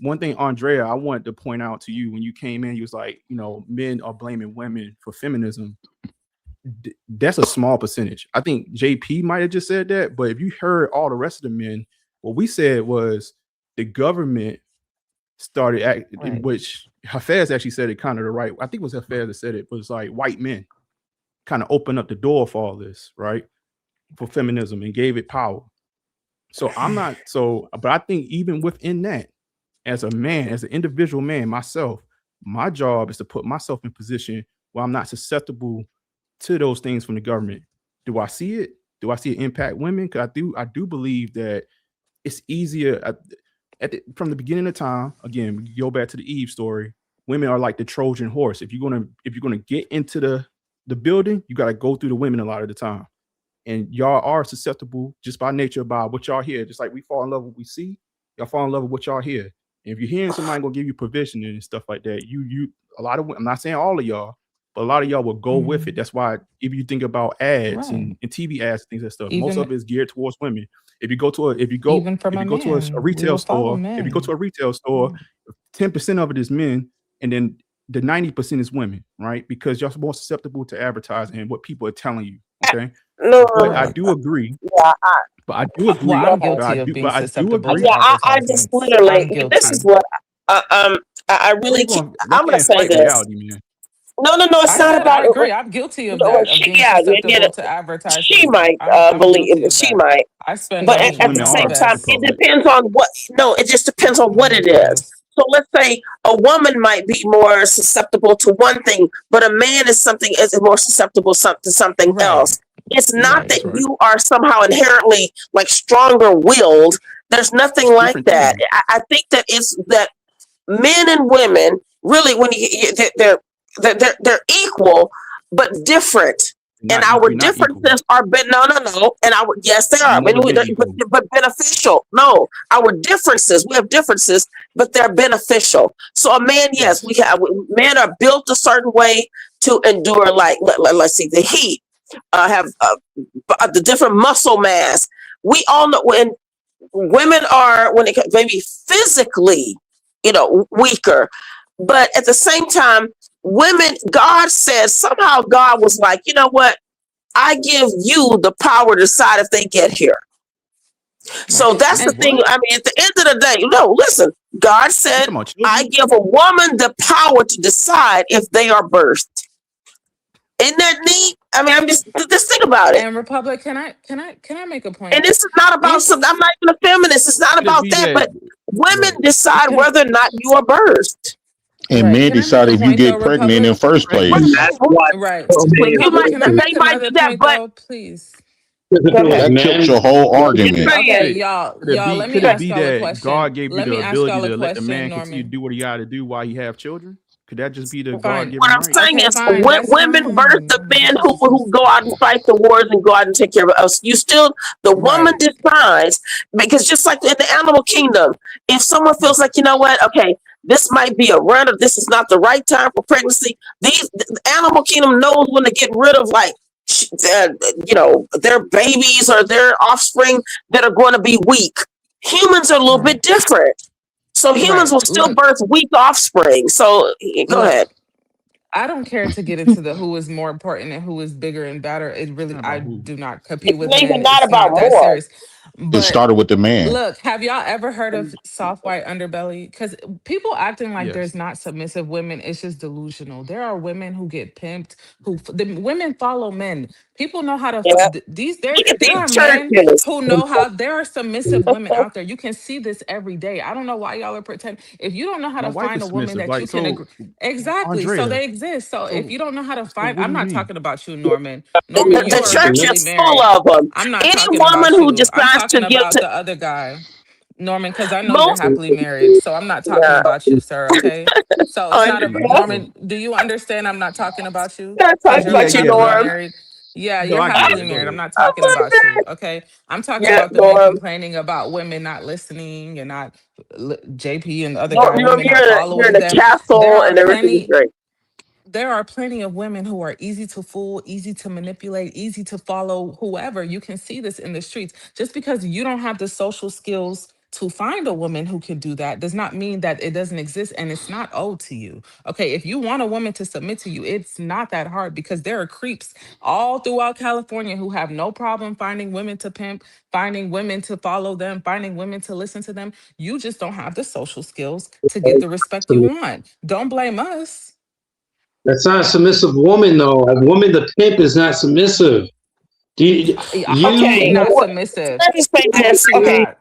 One thing, Andrea, I wanted to point out to you when you came in, you was like, men are blaming women for feminism. That's a small percentage. I think JP might have just said that, but if you heard all the rest of the men, what we said was the government started acting, which Hafez actually said it kind of the right. I think it was Hafez that said it, was like white men kind of opened up the door for all this, right? For feminism and gave it power. So but I think even within that, as a man, as an individual man, myself, my job is to put myself in position where I'm not susceptible to those things from the government. Do I see it? Do I see it impact women? Because I do believe that it's easier from the beginning of time. Again, we go back to the Eve story. Women are like the Trojan horse. If you're gonna get into the building, you got to go through the women a lot of the time. And y'all are susceptible just by nature, by what y'all hear. Just like we fall in love with what we see, y'all fall in love with what y'all hear. And if you're hearing somebody gonna give you provision and stuff like that, a lot of, I'm not saying all of y'all, but a lot of y'all will go with it. That's why if you think about ads and TV ads, things and stuff, most of it is geared towards women. If you go to a retail store, 10% of it is men, and then the 90% is women, right? Because y'all more susceptible to advertising and what people are telling you. Okay. No, but I do agree. Yeah, I just literally. This is what I really. I'm gonna say this. Reality, man. No, it's not about. I agree. I'm guilty of that. Of being susceptible to advertising. She might I'm believe, guilty of she that. might. I spend But money at the same time, it depends on what. No, it just depends on what it is. So let's say a woman might be more susceptible to one thing, but a man is more susceptible to something else. It's not that you are somehow inherently like stronger willed. There's nothing like that. I think that it's that men and women really, when they're equal but different. And our differences are and yes, they are, but beneficial. No, our differences, we have differences, but they're beneficial. So a man, yes, men are built a certain way to endure, like let's see, the heat, have the different muscle mass. We all know when women are maybe physically, weaker, but at the same time, women, God says, somehow God was like, you know what? I give you the power to decide if they get here. So that's the thing. I mean, at the end of the day, listen, God said, I give a woman the power to decide if they are birthed. Isn't that neat? I mean, I'm just think about it. And Republic, can I make a point? And this is not about I'm not even a feminist. It's not about that, but women decide whether or not you are birthed. And men decide if you get pregnant in the first place. That's what. You might do that, but please. That killed your whole argument. Okay, y'all. Let me ask y'all a question. God gave you the ability to let the man Norman. continue to do what he got to do while he have children? Could that just be the God given What I'm saying is, women birth the men who go out and fight the wars and go out and take care of us. The woman decides, because just like in the animal kingdom, if someone feels like, you know what, okay, this might be a run, or this is not the right time for pregnancy, the animal kingdom knows when to get rid of their babies or their offspring that are going to be weak. Humans are a little bit different. So humans will still birth weak offspring. So go ahead. I don't care to get into the who is more important and who is bigger and better. It really, I do not compete with men. It's not about that more. serious. It started with the man. Look, have y'all ever heard of soft white underbelly? Because people acting like Yes. there's not submissive women, it's just delusional. There are women who get pimped, the women follow men. People know how to Yeah. there are men who know how. There are submissive women out there. You can see this every day. I don't know why y'all are pretending. If you don't know how My to wife find is a woman submissive. that you Like, can agree, exactly. So Andrea, they exist. So if so you don't know how to so find, what I'm do you not mean? talking about you, Norman. The, Norman, you the are church happily is full married. of them. I'm not Any talking woman about who you. I'm decides to talking give about to the other guy, Norman, because I know you're most, happily married. So I'm not talking yeah, about you, sir. Okay. So it's not about Andrea, Norman. Do you understand? I'm not talking about you not because talking you're about like you, happily Norm. married. Yeah, No, you're I get happily it. Go married. I'm ahead. not I talking love about that. you. Okay. I'm talking Yeah, about the men Norm. complaining about women not listening and not JP and the other Norm, guy, Norm, women not you're in following the them. There castle are and everything is plenty great. there are plenty of women who are easy to fool, easy to manipulate, easy to follow whoever. You can see this in the streets. Just because you don't have the social skills to find a woman who can do that does not mean that it doesn't exist and it's not owed to you. Okay, if you want a woman to submit to you, it's not that hard because there are creeps all throughout California who have no problem finding women to pimp, finding women to follow them, finding women to listen to them. You just don't have the social skills to get the respect you want. Don't blame us. That's not a submissive woman, though. A woman to pimp is not submissive. Do Obviously Okay, not well, submissive. let me say this. Obviously Okay, not.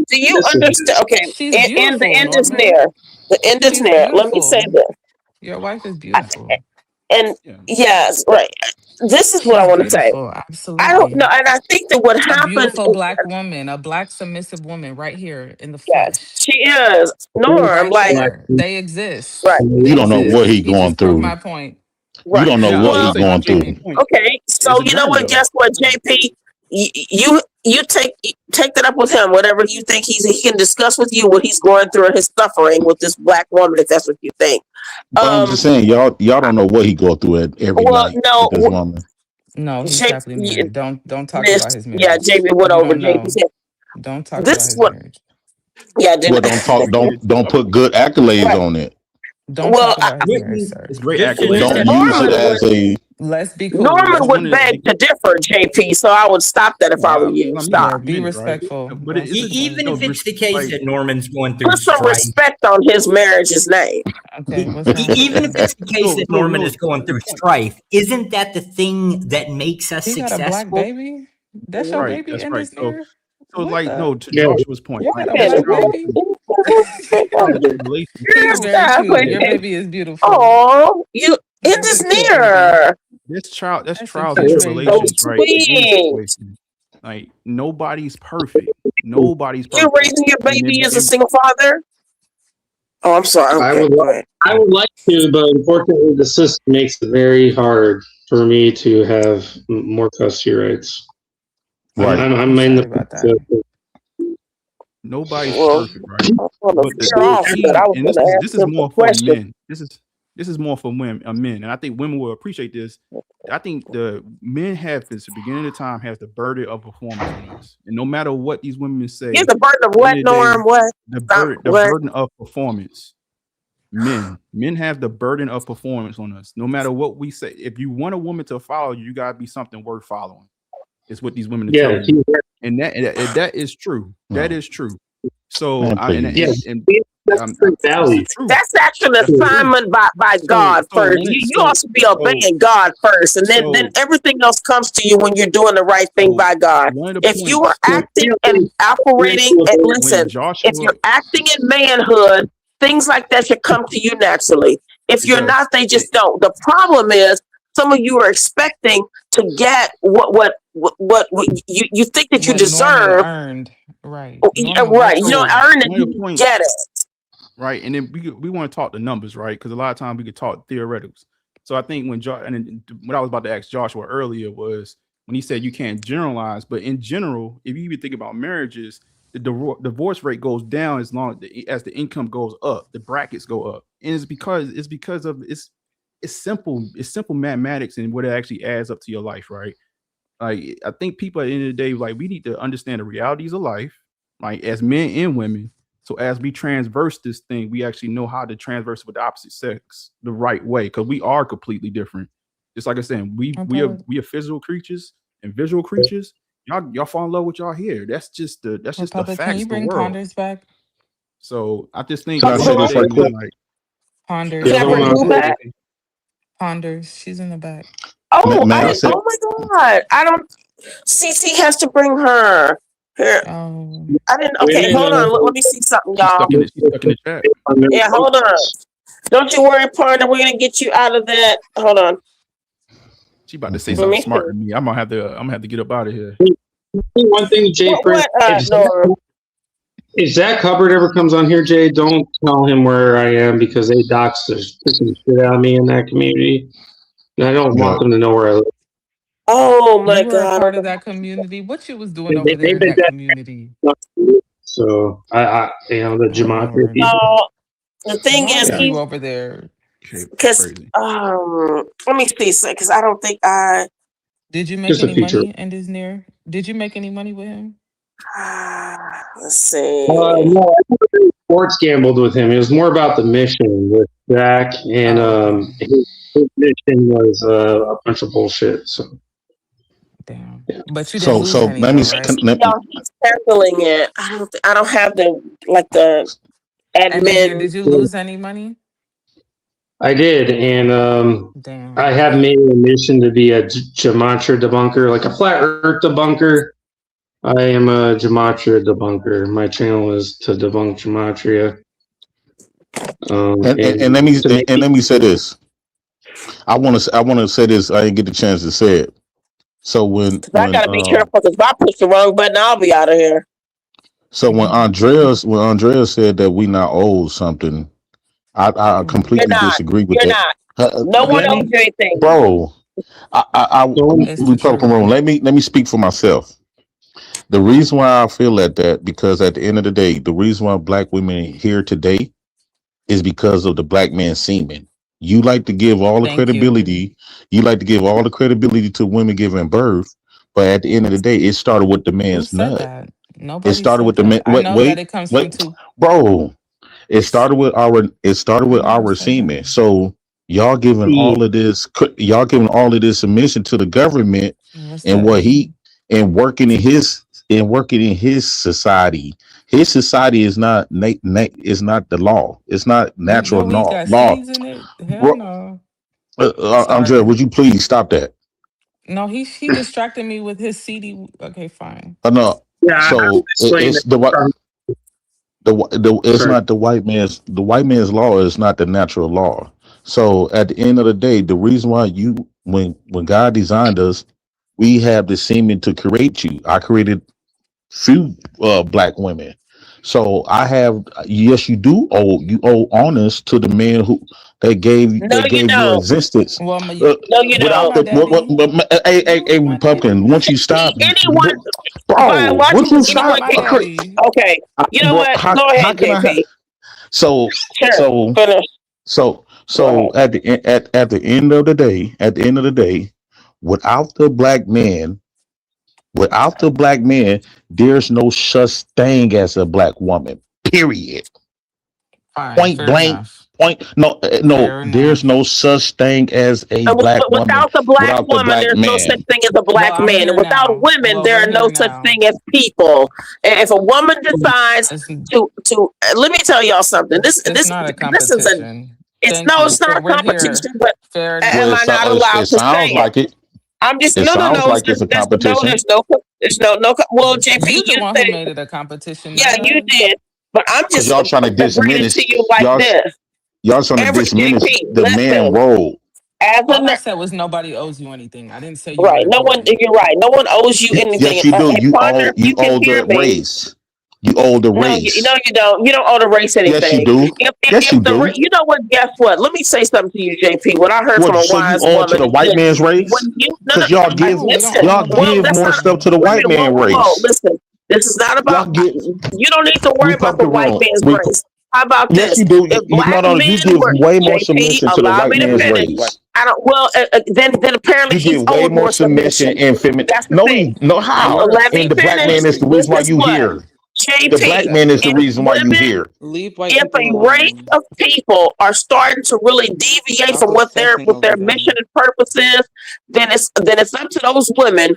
do you understand? Okay, She's and the beautiful, end is Norman. near. The end is She's near. Let me say beautiful. this. Your wife is beautiful. And Yeah. yes, right. This is what I She's want to say. beautiful. I don't know, Absolutely. and I think that what A happened. beautiful black woman, a black submissive woman right here in the Yes, flesh. she is Norm. Right Like, there. They exist. right, You They don't know what exist. he He going just proved my through. point. You right. don't know Now, I what will he Well, say going JP through. point okay. is So a you know journey what? though. Guess what, JP? You take that up with him. Whatever you think he can discuss with you what he's going through and his suffering with this black woman, if that's what you think. But I'm just saying, y'all don't know what he go through every Well, night no, with this woman. No, he's J, happily married. Don't talk Miss, about his yeah, marriage. JP went You over. don't JP know. said Don't talk this about is his what. marriage. Yeah, Well, didn't. don't put good accolades Right. on it. Don't Well, talk about his marriage, Whitney, sir. it's great Just to accolades. just Don't to use it Norman would as a Let's be Norman cool. I would wanted to beg to differ, JP. So I would stop that if no, I were you. I mean Yeah, Stop. I be meant it, right? respectful. But Don't it's a even explain. no if it's the case like that Norman's going through Put some strife, respect on his marriage's name. Okay, what's wrong with even if him? it's the case that Norman is going the through point. strife, isn't that the thing that makes us He got a black successful? baby? That's your Right, baby that's in right. this near? So What like the? no, to Yeah. Joshua's point, You right? got a Wait a black minute. baby? Trials and tribulations. He's very Stop. cute. Wait a Your minute. baby is beautiful. Oh, you end That's is a cute baby. near. That's That's a trials and cute So baby. tribulations, right? In any sweet. situation. Like nobody's perfect. Nobody's You perfect. raising your And baby as a and single father? Oh, I'm sorry. I Okay, would, go ahead. I would like to, but unfortunately, the system makes it very hard for me to have more custody rights. right. I'm I'm in sorry about that. nobody's Well, perfect, right? I was going to But veer the off, but key, I was and going to this ask is him a more for question. men. This is more for women, men, and I think women will appreciate this. I think the men have, since the beginning of time, has the burden of performance on us, and no matter what these women say, Here's the burden of at the what, end of the day, Norm? What? the What? burden of performance. Men have the burden of performance on us. No matter what we say, if you want a woman to follow you, you gotta be something worth following. It's what these women are Yeah, telling you, and that is true. That is true. So Man, I please. and that's it's the value. truth. That's actually an That's the truth. assignment by God So first. one You also be obeying God first, and then so everything else comes to you when you're doing the right thing by God. one of the If you are points acting and operating, and when listen, if Joshua you're acting in manhood, things like that should come to you naturally. If it you're does not, they it, just don't. The problem is some of you are expecting to get what you think that you What Norman deserve. earned. Right. Yeah, Norman right. worked You for don't so that. earn it, one of the you points, get it. right? And then we want to talk the numbers, right? Because a lot of times we could talk theoreticals. So I think when what I was about to ask Joshua earlier was when he said you can't generalize, but in general, if you even think about marriages, the divorce rate goes down as the income goes up, the brackets go up, and it's because of it's simple mathematics and what it actually adds up to your life, right? Like I think people at the end of the day, like we need to understand the realities of life, like as men and women. So as we transverse this thing, we actually know how to transverse with the opposite sex the right way, because we are completely different. Just like I said, we are physical creatures and visual creatures, y'all fall in love with y'all hair. That's just the Republic, facts can you of the bring world. Ponders back? So I just think Can I say this right quick? Ponders. Can I bring who back? Ponders. She's in the back. Oh, May I I didn't. say? Oh my God! I don't. CC has to bring her. Here. Oh. I didn't. Okay, hold on. Let me see something, y'all. She's stuck in the chat. Yeah, hold on. Don't you worry, partner. We're gonna get you out of that. Hold on. She about to say Let something me smart see. to me. I'm gonna have to get up out of here. One thing, Jay, if Zach Hubbard ever comes on here, Jay, don't tell him where I am because they dox the freaking shit out of me in that community. And I don't want them to know where I live. Oh my You were a God! part of that community. What you was doing over They've there in been that community? So I the gematria people. No, the thing Why is, are you over there? because let me see, because I don't think I. Did you make Just a any feature. money in this near? Did you make any money with him? Let's see. No, I never sports gambled with him. It was more about the mission with Zach, and his mission was a bunch of bullshit. So. Damn. But you didn't lose So any let though, me. right? Y'all, he's handling it. I don't have the And then admin. did you lose any money? I did, and Damn. I have made a mission to be a gematria debunker, like a flat Earth debunker. I am a gematria debunker. My channel is to debunk gematria. And let me say this. I want to say this. I didn't get the chance to say it. So when I gotta be careful because if I push the wrong button, I'll be out of here. So when Andrea said that we not owed something, I completely disagree with You're that. not. No one owes you anything, Bro. Republican room. Let me speak for myself. The reason why I feel that because at the end of the day, the reason why black women are here today is because of the black man semen. You like to give all the credibility. You like to give all the credibility to women giving birth, but at the end of the day, it started with the Who man's said nut. that? It Nobody started said with the man. that. I know that it comes from two. Bro. It started with our semen. So y'all giving all of this submission to the government What's and that working in his society. His society is not is not the law. It's not natural Your weed got law. seeds in it? Hell no. Andrea, Sorry. would you please stop that? No, he distracted me with his CD. Okay, fine. No. So it's it's not the white man's law is not the natural law. So at the end of the day, the reason why when God designed us, we have the semen to create you. I created few black women. So I have yes, you owe honors to the man who gave you existence. Well, No, you Without don't. a Republican, once you stop, Anyone, bro, once biologically, you stop, anyone can create. Okay, you know what? Go how ahead, can I have JP. so Sure, finish. so at the end of the day, without the black man, there's no such thing as a black woman. Period. Fine, Point fair blank. enough. No. Fair There's enough. no such thing as a black woman Without the black without the woman, black there's no such man. thing as a Well, black I'm man. And here without now. women, Well, there we're are no here such now. thing as people. And if a woman decides to let me tell y'all something. It's not a This is a competition. Thank you. it's not a We're competition, here. but Fair Well, am I enough. not allowed it to say sounds it? like it. I'm just It sounds like it's a there's competition. no. Well, JP, You the you one said who made it a competition, yeah, not you us. did, but I'm Because just y'all trying to bringing it diminish to you like this. y'all trying to Every diminish JP, the man listen, role. as All I a said was nobody owes you anything. I didn't say you right, were no one. important. You're right. No one owes you anything. Yes, you do. Hey, partner, if you can You owe hear the me. race. You owe the No, race. you don't. You don't owe the race Yes, you anything. do. Yes, you If the do. you know what? Guess what? Let me say something to you, JP. What I heard from What? a So you wise owe it to woman the white is man's race? when you Because y'all No, we don't owe listen. Well, nobody give that's more not. stuff to the Wait a white minute. man Whoa. race. Listen. This is not Y'all about. get You don't need to worry about the Republican white room. man's race. How about Yes, this? you do. If black No, men you give were way more JP, submission to the allow white me to man's finish. race. I don't. Well, then apparently You he's give way owed more more submission submission. and feminine. That's the No, thing. how? Let me And the black finish. man is the This reason why is you what here. The black JP. man is the If reason why you women, here. Leave white if people a race alone. of people are starting to really deviate Stop from what obsessing their over mission them. and purpose is, then it's up to those women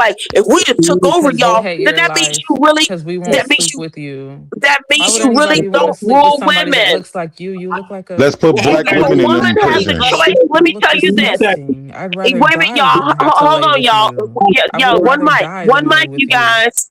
like, if we just took over Because we y'all, hate then your that means life. you really, Because we won't that means sleep you, with you. that Why means would you really anybody want to don't sleep with rule somebody that women. looks like you? You look like Let's put If black a women in woman them has a prisons. choice, let You me look tell you this. disgusting. I'd Hey, rather wait a minute, die y'all. than have to Hold lay on, with y'all. you. I Yo, would rather die one than lay mic, with you you. guys.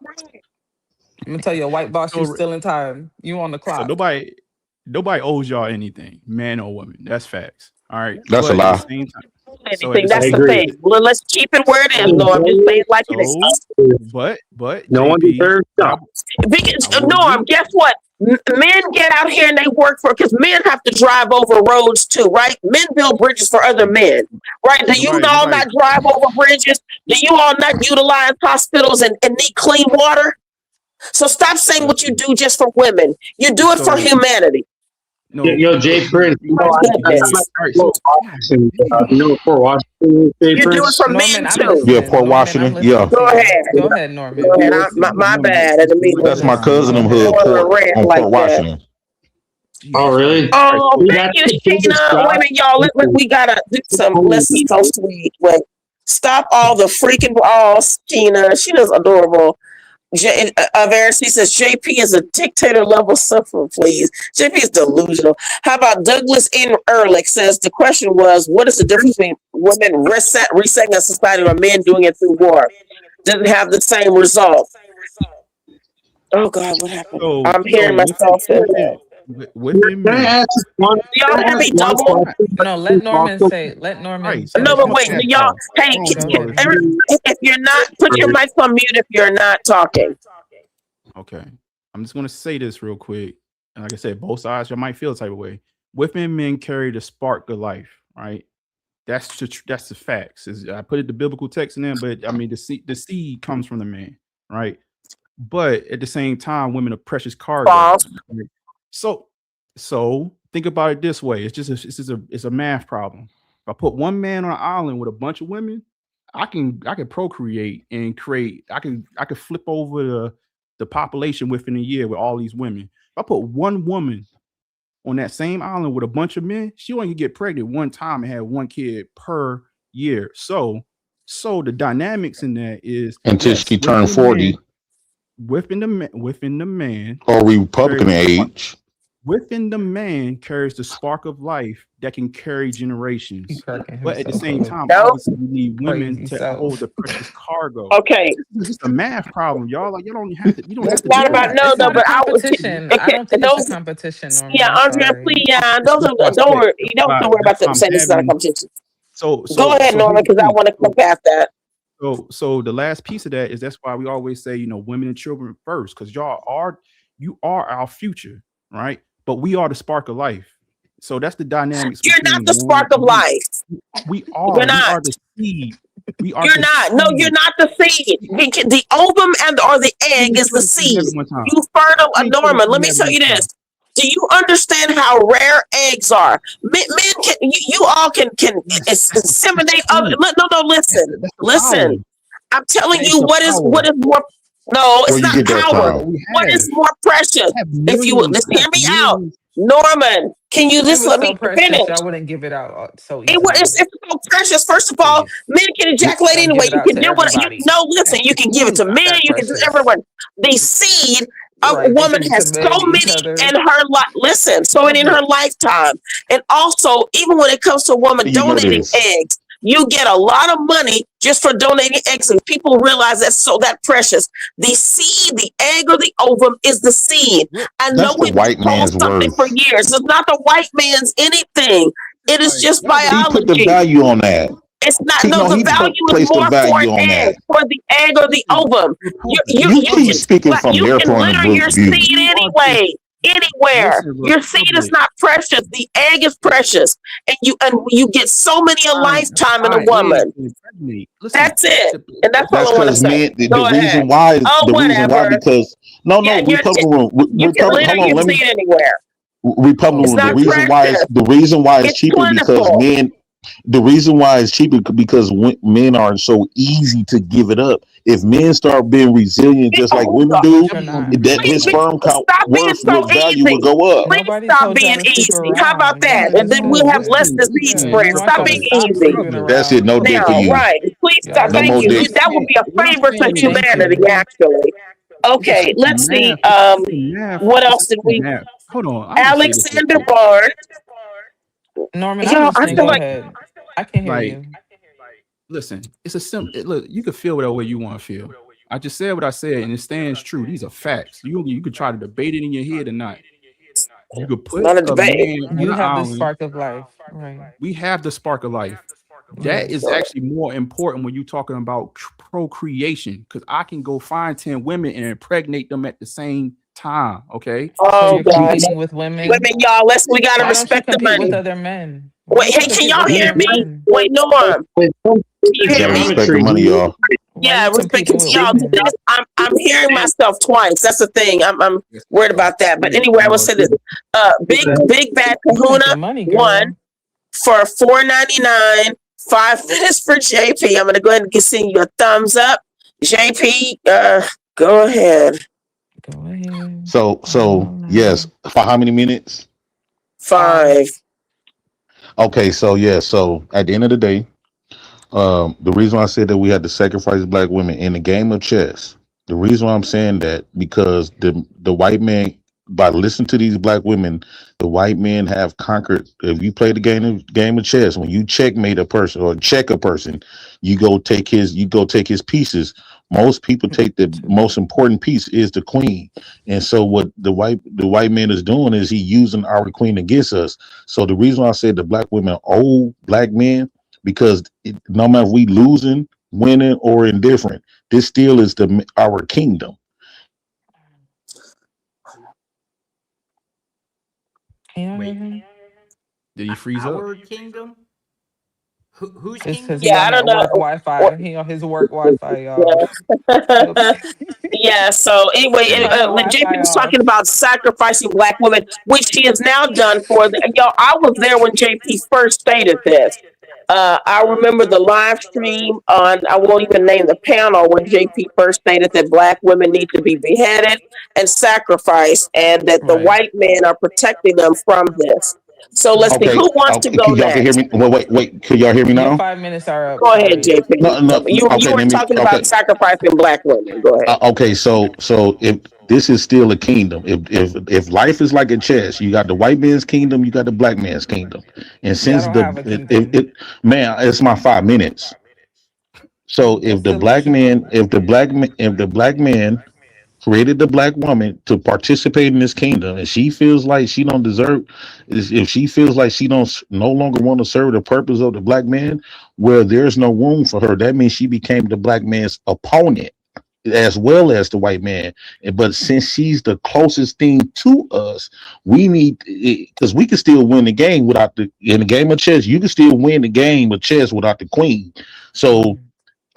I'm gonna tell your white boss you're So, still in time. You on the so clock. nobody owes y'all anything, man or woman. That's facts. All right. That's a But at the lie. same time, Anything. That's the thing. Well, let's keep it where it is. No, I'm just saying like it is. but No one JP, deserves I, Because I will Norm, agree. guess what? Men get out here and they work for because men have to drive over roads too, right? Men build bridges for other men, right? Do you all not drive over bridges? Do you all not utilize hospitals and need clean water? So stop saying what you do just for women. You do it for So humanity. No, Yo, Jay Prince, you know, Fort Washington, Jay You do it Prince. for Norman, men I'm too. listening. Yeah, Port Norman, Washington. I'm Yeah. listening Go to you. ahead. Go ahead, Norman. Go ahead. We're My listening. bad. I didn't mean to That's my Listening. cousin Go in ahead. Hood go on a Port rant on like Port that. Washington. Oh, really? Oh, See, thank that's you, the biggest Sheena. drop. Women, y'all. We gotta do some. Let's be so sweet. Wait, stop all the freaking balls, Sheena. Sheena's adorable. Verity says JP is a dictator level sufferer, please. JP is delusional. How about Douglas N. Ehrlich says the question was, what is the difference between women resetting a society or men doing it through war? Doesn't have the same result. Oh God, what happened? I'm hearing myself in that. Within Can I men. ask one? Y'all Can I hear me ask one double? question? No, let Norman say. Let Norman Right. No, finish but his wait, statement. y'all. Hey, Go ahead. if you're not, put your mic on mute if you're not talking. Okay. I'm just gonna say this real quick. And like I said, both sides you might feel the type of way. Within men carry the spark of life, right? That's the facts. I put it the biblical text in there, but I mean the seed comes from the man, right? But at the same time, women are precious cargo. False. Right? So think about it this way. It's a math problem. If I put one man on an island with a bunch of women, I can procreate and create. I can flip over the population within a year with all these women. If I put one woman on that same island with a bunch of men, she only can get pregnant one time and have one kid per year. So the dynamics in that is Until she turned 40 within the man or Republican age. Within the man carries the spark of life that can carry generations. But at the same time, obviously, we need women to hold the precious cargo. Okay. It's just a math problem, y'all. Like you don't have to. It's not about It's not a but competition. I don't think it's a competition, Norman. Yeah, I'm Andrea, sorry. please, don't worry. You don't have to worry about them saying this is not a competition. So Go ahead, Norman, because I want to come past that. So the last piece of that is that's why we always say, women and children first, because you are our future, right? But we are the spark of life. So that's the dynamics. You're not the spark of life. We are. You're not. We are the seed. We are. You're not. No, you're not the seed. The ovum or the egg is the seed. You fertile, Norman. Let me tell you this. Do you understand how rare eggs are? Men can. You all can inseminate other. No. Listen. I'm telling you what is more. No, it's not power. What is more precious? If you would, hear me out, Norman. Can you just let me finish? I wouldn't give it out so easily. It's so precious. First of all, men can ejaculate anyway. You can do what listen. You can give it to men. You can do everyone. The seed of a woman has so many in her life. Listen, so in her lifetime, and also even when it comes to a woman donating eggs. You get a lot of money just for donating eggs, and people realize that's that precious. The seed, the egg, or the ovum is the seed. I know we've been told something for years. It's not the white man's anything. It is just biology. He put the value on that. It's not. The value is more for the egg or the ovum. You keep speaking from your point of view. Your seed anyway. Anywhere. Your seed is not precious. The egg is precious. And you get so many a lifetime in a woman. That's it. And that's all I want to say. The reason why because Republican room. Hold on, let me see it anywhere. Republican room. The reason why it's cheaper because men. The reason why it's cheaper because men are so easy to give it up. If men start being resilient just like women do, that his sperm count value will go up. Please stop being easy. How about that? And then we'll have less disease spread. Stop being easy. That's it. No dick for you. Right. Please stop. Thank you. That would be a favor to humanity, actually. Okay, let's see. What else did we? Hold on. Alexander Bard. Norman, go ahead. I can hear you. Listen, it's a simple. Look, you can feel whatever way you want to feel. I just said what I said, and it stands true. These are facts. You could try to debate it in your head or not. You could put not a debate. You have the spark of life, right? We have the spark of life. That is actually more important when you're talking about procreation, because I can go find 10 women and impregnate them at the same time. Okay. Oh, God. With women, y'all. We gotta respect the money. With other men. Wait, hey, can y'all hear me? Wait, Norm. Can you hear me? Respect the money, y'all. Yeah, you competing with y'all. women? I'm hearing myself twice. That's the thing. I'm worried about that. But anyway, I will say this. Big Bad You Kahuna making money, one girl. for $4.99. 5 minutes for JP. I'm gonna go ahead and send you a thumbs up. JP, go ahead. Go ahead. So yes, for how many minutes? 5. Okay, so at the end of the day, the reason why I said that we had to sacrifice black women in the game of chess, the reason why I'm saying that, because the white man, by listening to these black women, the white men have conquered. If you play the game of chess, when you checkmate a person or check a person, you go take his pieces. Most people take the most important piece is the queen. And so what the white man is doing is he using our queen against us. So the reason why I said the black women owe black men, because no matter if we losing, winning, or indifferent, this still is our kingdom. Yeah. Did he freeze Our up? kingdom? Who's It's kingdom? because he on that work Wi-Fi. He on his work Wi-Fi, y'all. Yeah. So anyway, Turn that when JP Wi-Fi was off. talking about sacrificing black women, which he has now done y'all, I was there when JP first stated this. I remember the live stream on, I won't even name the panel, when JP first stated that black women need to be beheaded and sacrificed, and that the white men are protecting them from this. So let's see, who wants to go Can y'all hear next? me? Wait. Can y'all hear me Your now? 5 minutes are up. Go ahead, Sorry. JP. No. You Okay, were talking about sacrificing black women. Go ahead. Okay, so if this is still a kingdom, if life is like a chess, you got the white man's kingdom, you got the black man's kingdom, and Y'all since don't have a kingdom. man, it's my 5 minutes. So if the black man, if the black man created the black woman to participate in this kingdom, and she feels like she don't deserve, if she feels like she don't no longer want to serve the purpose of the black man, where there's no room for her, that means she became the black man's opponent as well as the white man. But since she's the closest thing to us, we need, because we can still win the game without in the game of chess, you can still win the game of chess without the queen. So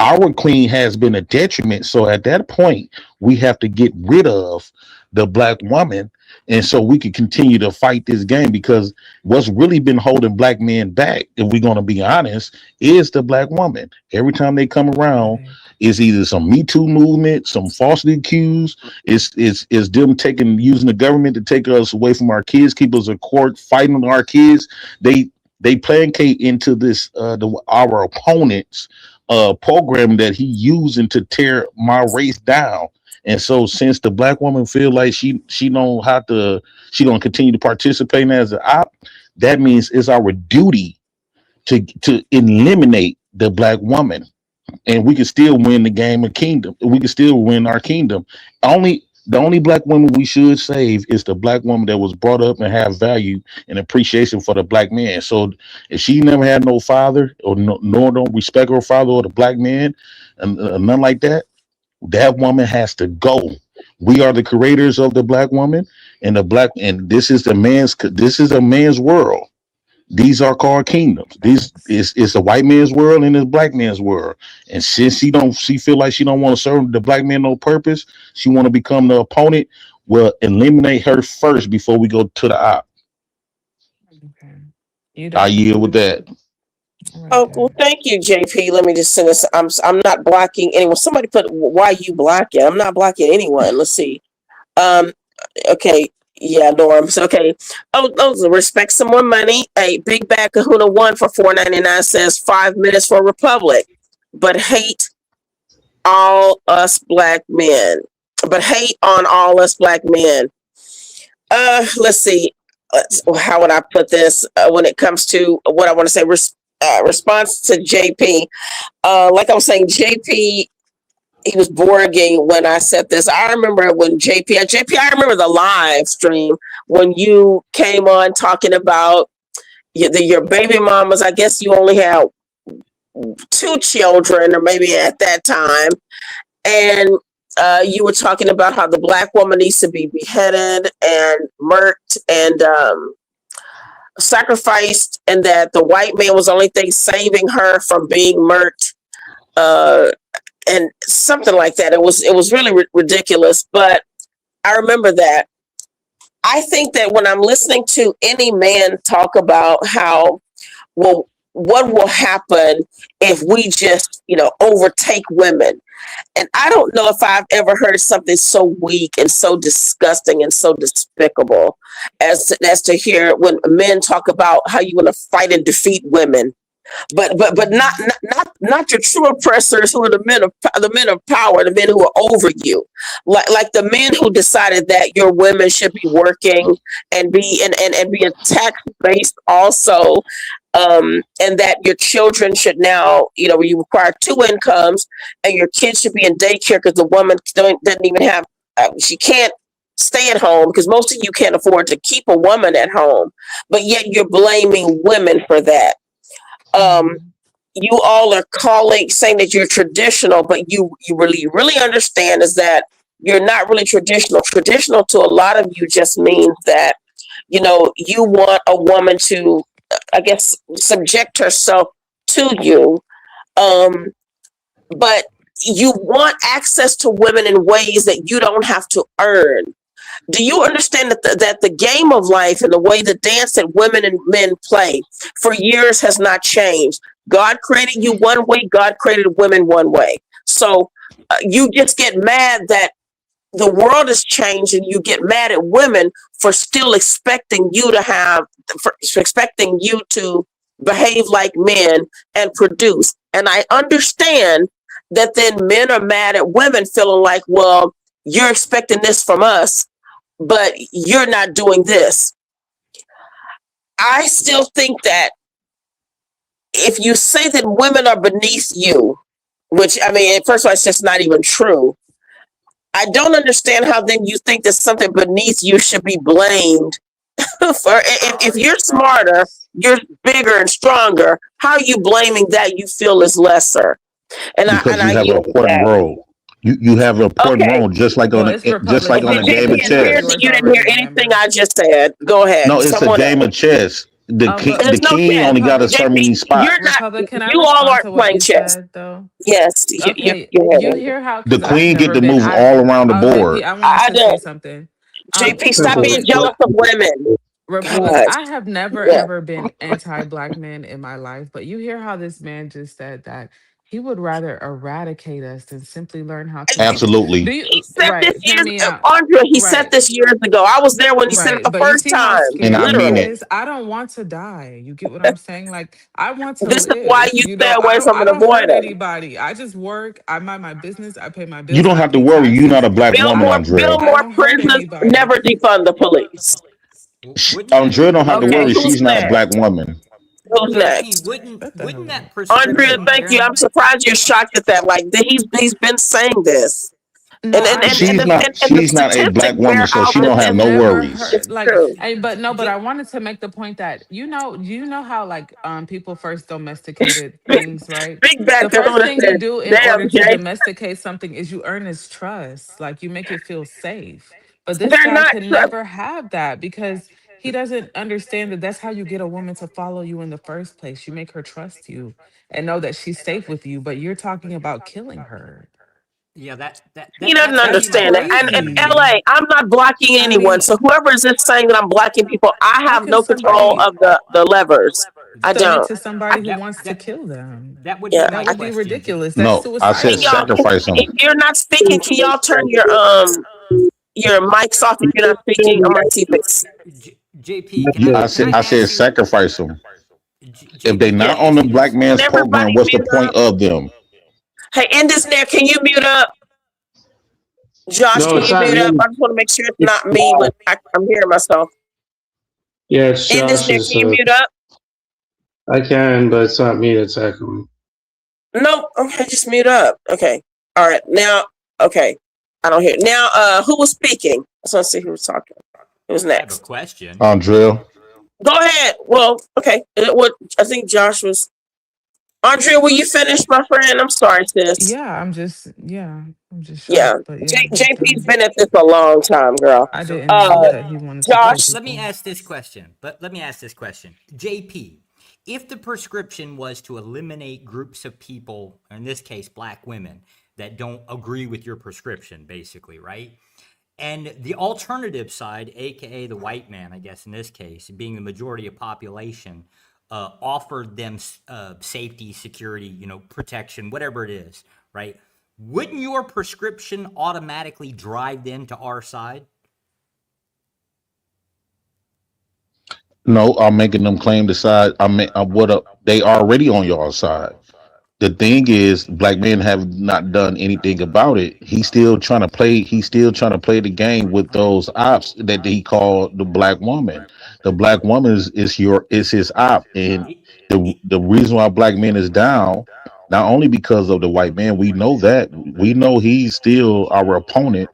our queen has been a detriment. So at that point, we have to get rid of the black woman. And so we can continue to fight this game, because what's really been holding black men back, if we're going to be honest, is the black woman. Every time they come around, it's either some Me Too movement, some falsely accused, it's them using the government to take us away from our kids, keep us in court, fighting our kids. They placate into this our opponents program that he using to tear my race down. And so since the black woman feel like she don't have to, she gonna continue to participate as an op, that means it's our duty to eliminate the black woman, and we can still win the game of kingdom. We can still win our kingdom. The only black woman we should save is the black woman that was brought up and have value and appreciation for the black man. So if she never had no father, or nor don't respect her father or the black man, and nothing like that, that woman has to go. We are the creators of the black woman, and and this is a man's world. These are called kingdoms. This is a white man's world and a black man's world. And since she feel like she don't want to serve the black man no purpose, she want to become the opponent. Well, eliminate her first before we go to the op. I yield with that. Oh, well, thank you, JP. Let me just send this. I'm not blocking anyone. Somebody put, why you blocking? I'm not blocking anyone. Let's see. Okay. Yeah, norms. Okay. Oh, respect some more money. A Big Bad Kahuna 1 for $4.99 says 5 minutes for Republic, but hate all us black men. But hate on all us black men. Let's see. How would I put this when it comes to what I want to say? Response to JP. Like I was saying, JP, he was boring when I said this. I remember when JP, I remember the live stream when you came on talking about your baby mamas. I guess you only had 2 children, or maybe at that time. And you were talking about how the black woman needs to be beheaded and murked and sacrificed, and that the white man was the only thing saving her from being murked. and something like that. It was really ridiculous, but I remember that. I think that when I'm listening to any man talk about how, well, what will happen if we just, overtake women? And I don't know if I've ever heard something so weak and so disgusting and so despicable as to hear when men talk about how you want to fight and defeat women. But not your true oppressors, who are the men of power, the men who are over you, like the men who decided that your women should be working and be tax based also, and that your children should now, you require 2 incomes, and your kids should be in daycare because the woman doesn't even have, she can't stay at home because most of you can't afford to keep a woman at home, but yet you're blaming women for that. You all are saying that you're traditional, but you really understand is that you're not really traditional. Traditional to a lot of you just means that, you want a woman to, I guess, subject herself to you. But you want access to women in ways that you don't have to earn. Do you understand that the game of life and the way the dance that women and men play for years has not changed? God created you one way, God created women one way. So you just get mad that the world has changed, and you get mad at women for still expecting you to behave like men and produce. And I understand that then men are mad at women, feeling like, well, you're expecting this from us, but you're not doing this. I still think that if you say that women are beneath you, which, I mean, first of all, it's just not even true. I don't understand how then you think that something beneath you should be blamed for. If you're smarter, you're bigger and stronger, how are you blaming that you feel is lesser? Because you have an important role. You have an important role, just like on a game of chess. You didn't hear anything I just said. Go ahead. No, it's a game of chess. The king only got a certain many spots. Can I You all respond aren't to what playing you chess. said, though? Yes. Okay, you hear how The 'cause queen I've get never to been. move all around the JP, board. I wanted to say something. JP, stop being Republic, jealous of women. Republic, God. I have never Yeah. ever been anti-black men in my life, but you hear how this man just said that he would rather eradicate us than simply learn how to do Absolutely. you Said this right, hear years, me out. Andrea, he said Right. this years ago. I was there when he said it Right, the but you first see how time. And I scary mean that Literally. it. is. I don't want to die. You get what I'm saying? Like I want to This is why live. you You stay know, away from I it, don't avoid hurt it. anybody. I just work. I mind my business. I pay my You bills. don't I have to pay worry. You're not taxes. a black woman, Build Andrea. I more don't hurt prisons, anybody. never defund the police. Andrea don't have to Okay, worry. who's She's not a next? black woman. Who's JP, next? wouldn't that Andrea, prescription thank you. I'm guarantee? surprised you're shocked at that. Like he's been saying this. No, I She's get not. And the She's not a black statistics bear woman, so out she that don't have I've no never worries. heard it's like true. but I wanted to make the point that you know how like people first domesticated things, right? Big Bad The first Kahuna thing you said, do in damn, order to Jay. domesticate something is you earn his trust. Like you make it feel safe. But this They're guy not can never have that because he doesn't understand that that's how you get a woman to follow you in the first place. You make her trust you and know that she's safe with you, but you're talking about killing her. Yeah, He doesn't that's going to be That's my understand it. And question, in crazy. JP. LA, I'm not blocking I anyone. mean, So whoever is just saying that I'm blocking people, I how have can no control somebody of the levers. I submit don't. to somebody who wants to kill them? That would be Yeah. my That would be question. ridiculous. That's No, I Can said suicidal. y'all, sacrifice if them. you're not speaking, can y'all turn your mics off if you're not speaking? I'm gonna keep it. JP, can I I said ask you, sacrifice them. If they JP? Yeah. not on the black Can man's program, everybody what's the mute point up? of them? Hey, in this there, can you mute up? Josh, No, can it's you not mute up? me. I just want to make sure it's not me when I'm hearing myself. Yeah, it's In this there, Josh's. can you mute up? I can, but it's not me that's echoing. Nope. Okay, just mute up. Okay. All right. Now, okay. I don't hear. Now, who was speaking? I just want to see who was talking. Who's I have a next? question. Andrea. Go ahead. Well, okay. I think Josh was. Andrea, will you finish, my friend? I'm sorry, sis. I'm just Yeah. shocked. But yeah, I'm JP's done. been at this a long time, girl. I So didn't so know Uh, that he wanted to kill Josh, let me people. ask this question. Let me ask this question. JP, if the prescription was to eliminate groups of people, in this case black women, that don't agree with your prescription, basically, right? And the alternative side, aka the white man, I guess in this case, being the majority of population, offered them safety, security, protection, whatever it is, right? Wouldn't your prescription automatically drive them to our side? No, I'm making them claim the side. They already on your side. The thing is, black men have not done anything about it. He's still trying to play. He's still trying to play the game with those ops that he called the black woman. The black woman is his op, and the reason why black men is down, not only because of the white man. We know he's still our opponent,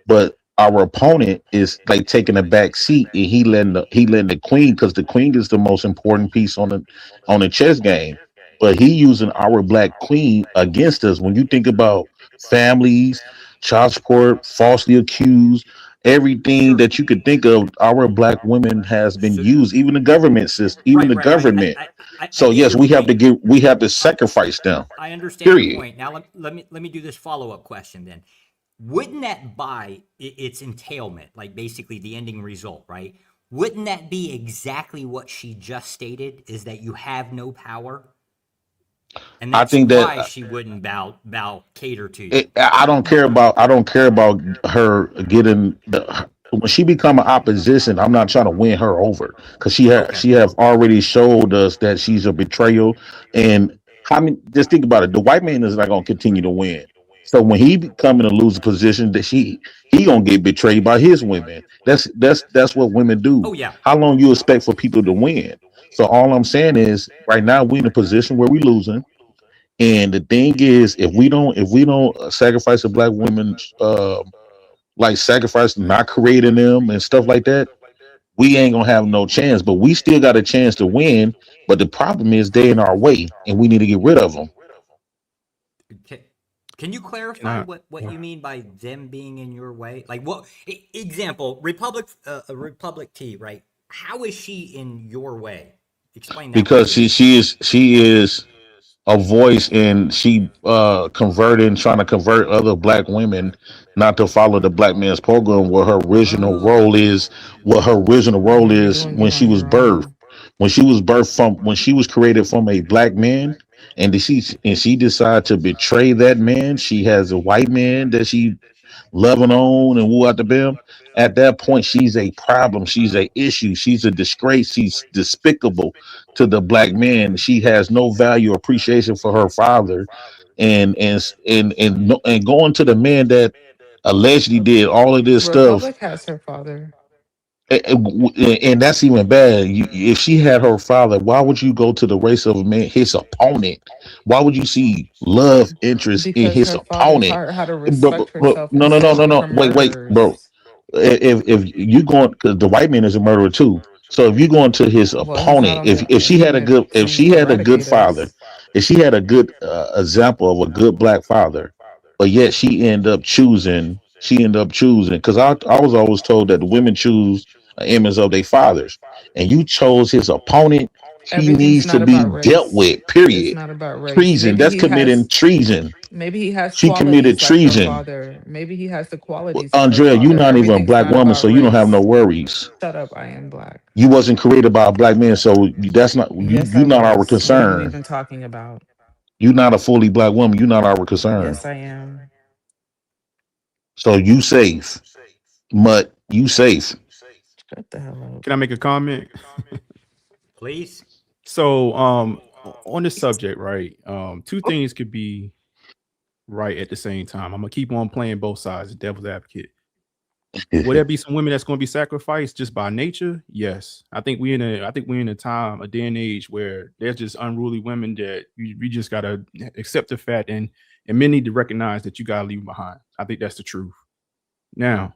but our opponent is like taking a back seat, and he letting the queen, because the queen is the most important piece on the chess game, but he using our black queen against us. When you think about families, child support, falsely accused, everything that you could think of, our black women has been used, even the government system, even the government. So yes, we have to sacrifice them. I understand your Period. point. Now let me do this follow-up question then. Wouldn't that by its entailment, like basically the ending result, right? Wouldn't that be exactly what she just stated, is that you have no power? And I that's think why that she wouldn't cater to you. I don't care about her getting when she become an opposition. I'm not trying to win her over, because she have already showed us that she's a betrayal. And just think about it. The white man is not going to continue to win. So when he become in a losing position, that he gonna get betrayed by his women. That's what women do. Oh yeah. How long you expect for people to win? So all I'm saying is, right now we in a position where we losing. And the thing is, if we don't sacrifice the black women, like sacrifice not creating them and stuff like that, we ain't gonna have no chance. But we still got a chance to win. But the problem is they in our way, and we need to get rid of them. Can you clarify what you mean by them being in your way? Like what example? Republic T, right? How is she in your way? Explain that. Because she is a voice, and she trying to convert other black women not to follow the black man's program, what her original role is, when she was birthed. When she was created from a black man, and she decided to betray that man. She has a white man that she loving on and woo out the bim. At that point, she's a problem. She's a issue. She's a disgrace. She's despicable to the black man. She has no value or appreciation for her father, and going to the man that allegedly did all of this stuff. Republic has her father. And that's even bad. If she had her father, why would you go to the race of a man, his opponent? Why would you see love interest in Because his her father opponent? taught her how to But, respect but herself no, and no, no, no, stand up no. for Wait, bro. murderers. If you going, because the white man is a murderer too. So if you going to his Well, he's not opponent, on the if she had a team good, if to she had a good eradicate father, us. if she had a good example of a good black father, but yet she ended up choosing, because I was always told that the women choose an image of their fathers, and you chose his opponent. He Everything's needs to not be about dealt race. with. It's Period. not about race. Treason. That's committing treason. Maybe he has She committed qualities like her treason. father. Maybe he has the qualities of her Andrea, you're father. not even a Everything's black not woman, so about you don't have no race. worries. Shut up, I am black. You wasn't created by a black man, so that's not Yes, I you're not our was. What are you concern. even talking about? You're not a fully black woman. You're not our concern. Yes, I am. So you safe. Mutt, you safe. Shut the hell up. Can I make a comment? Please. So, on this subject, right? Two things could be right at the same time. I'm gonna keep on playing both sides, devil's advocate. Will there be some women that's going to be sacrificed just by nature? Yes. I think we're in a time, a day and age where there's just unruly women that you just gotta accept the fact, and men need to recognize that you gotta leave them behind. I think that's the truth. Now,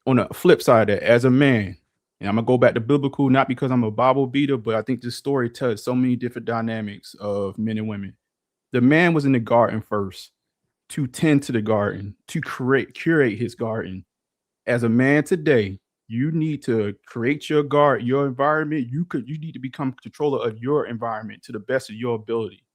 on the flip side of that, as a man, and I'm gonna go back to biblical, not because I'm a Bible beater, but I think this story tells so many different dynamics of men and women. The man was in the garden first to tend to the garden, to curate his garden. As a man today, you need to create your environment. You need to become controller of your environment to the best of your ability.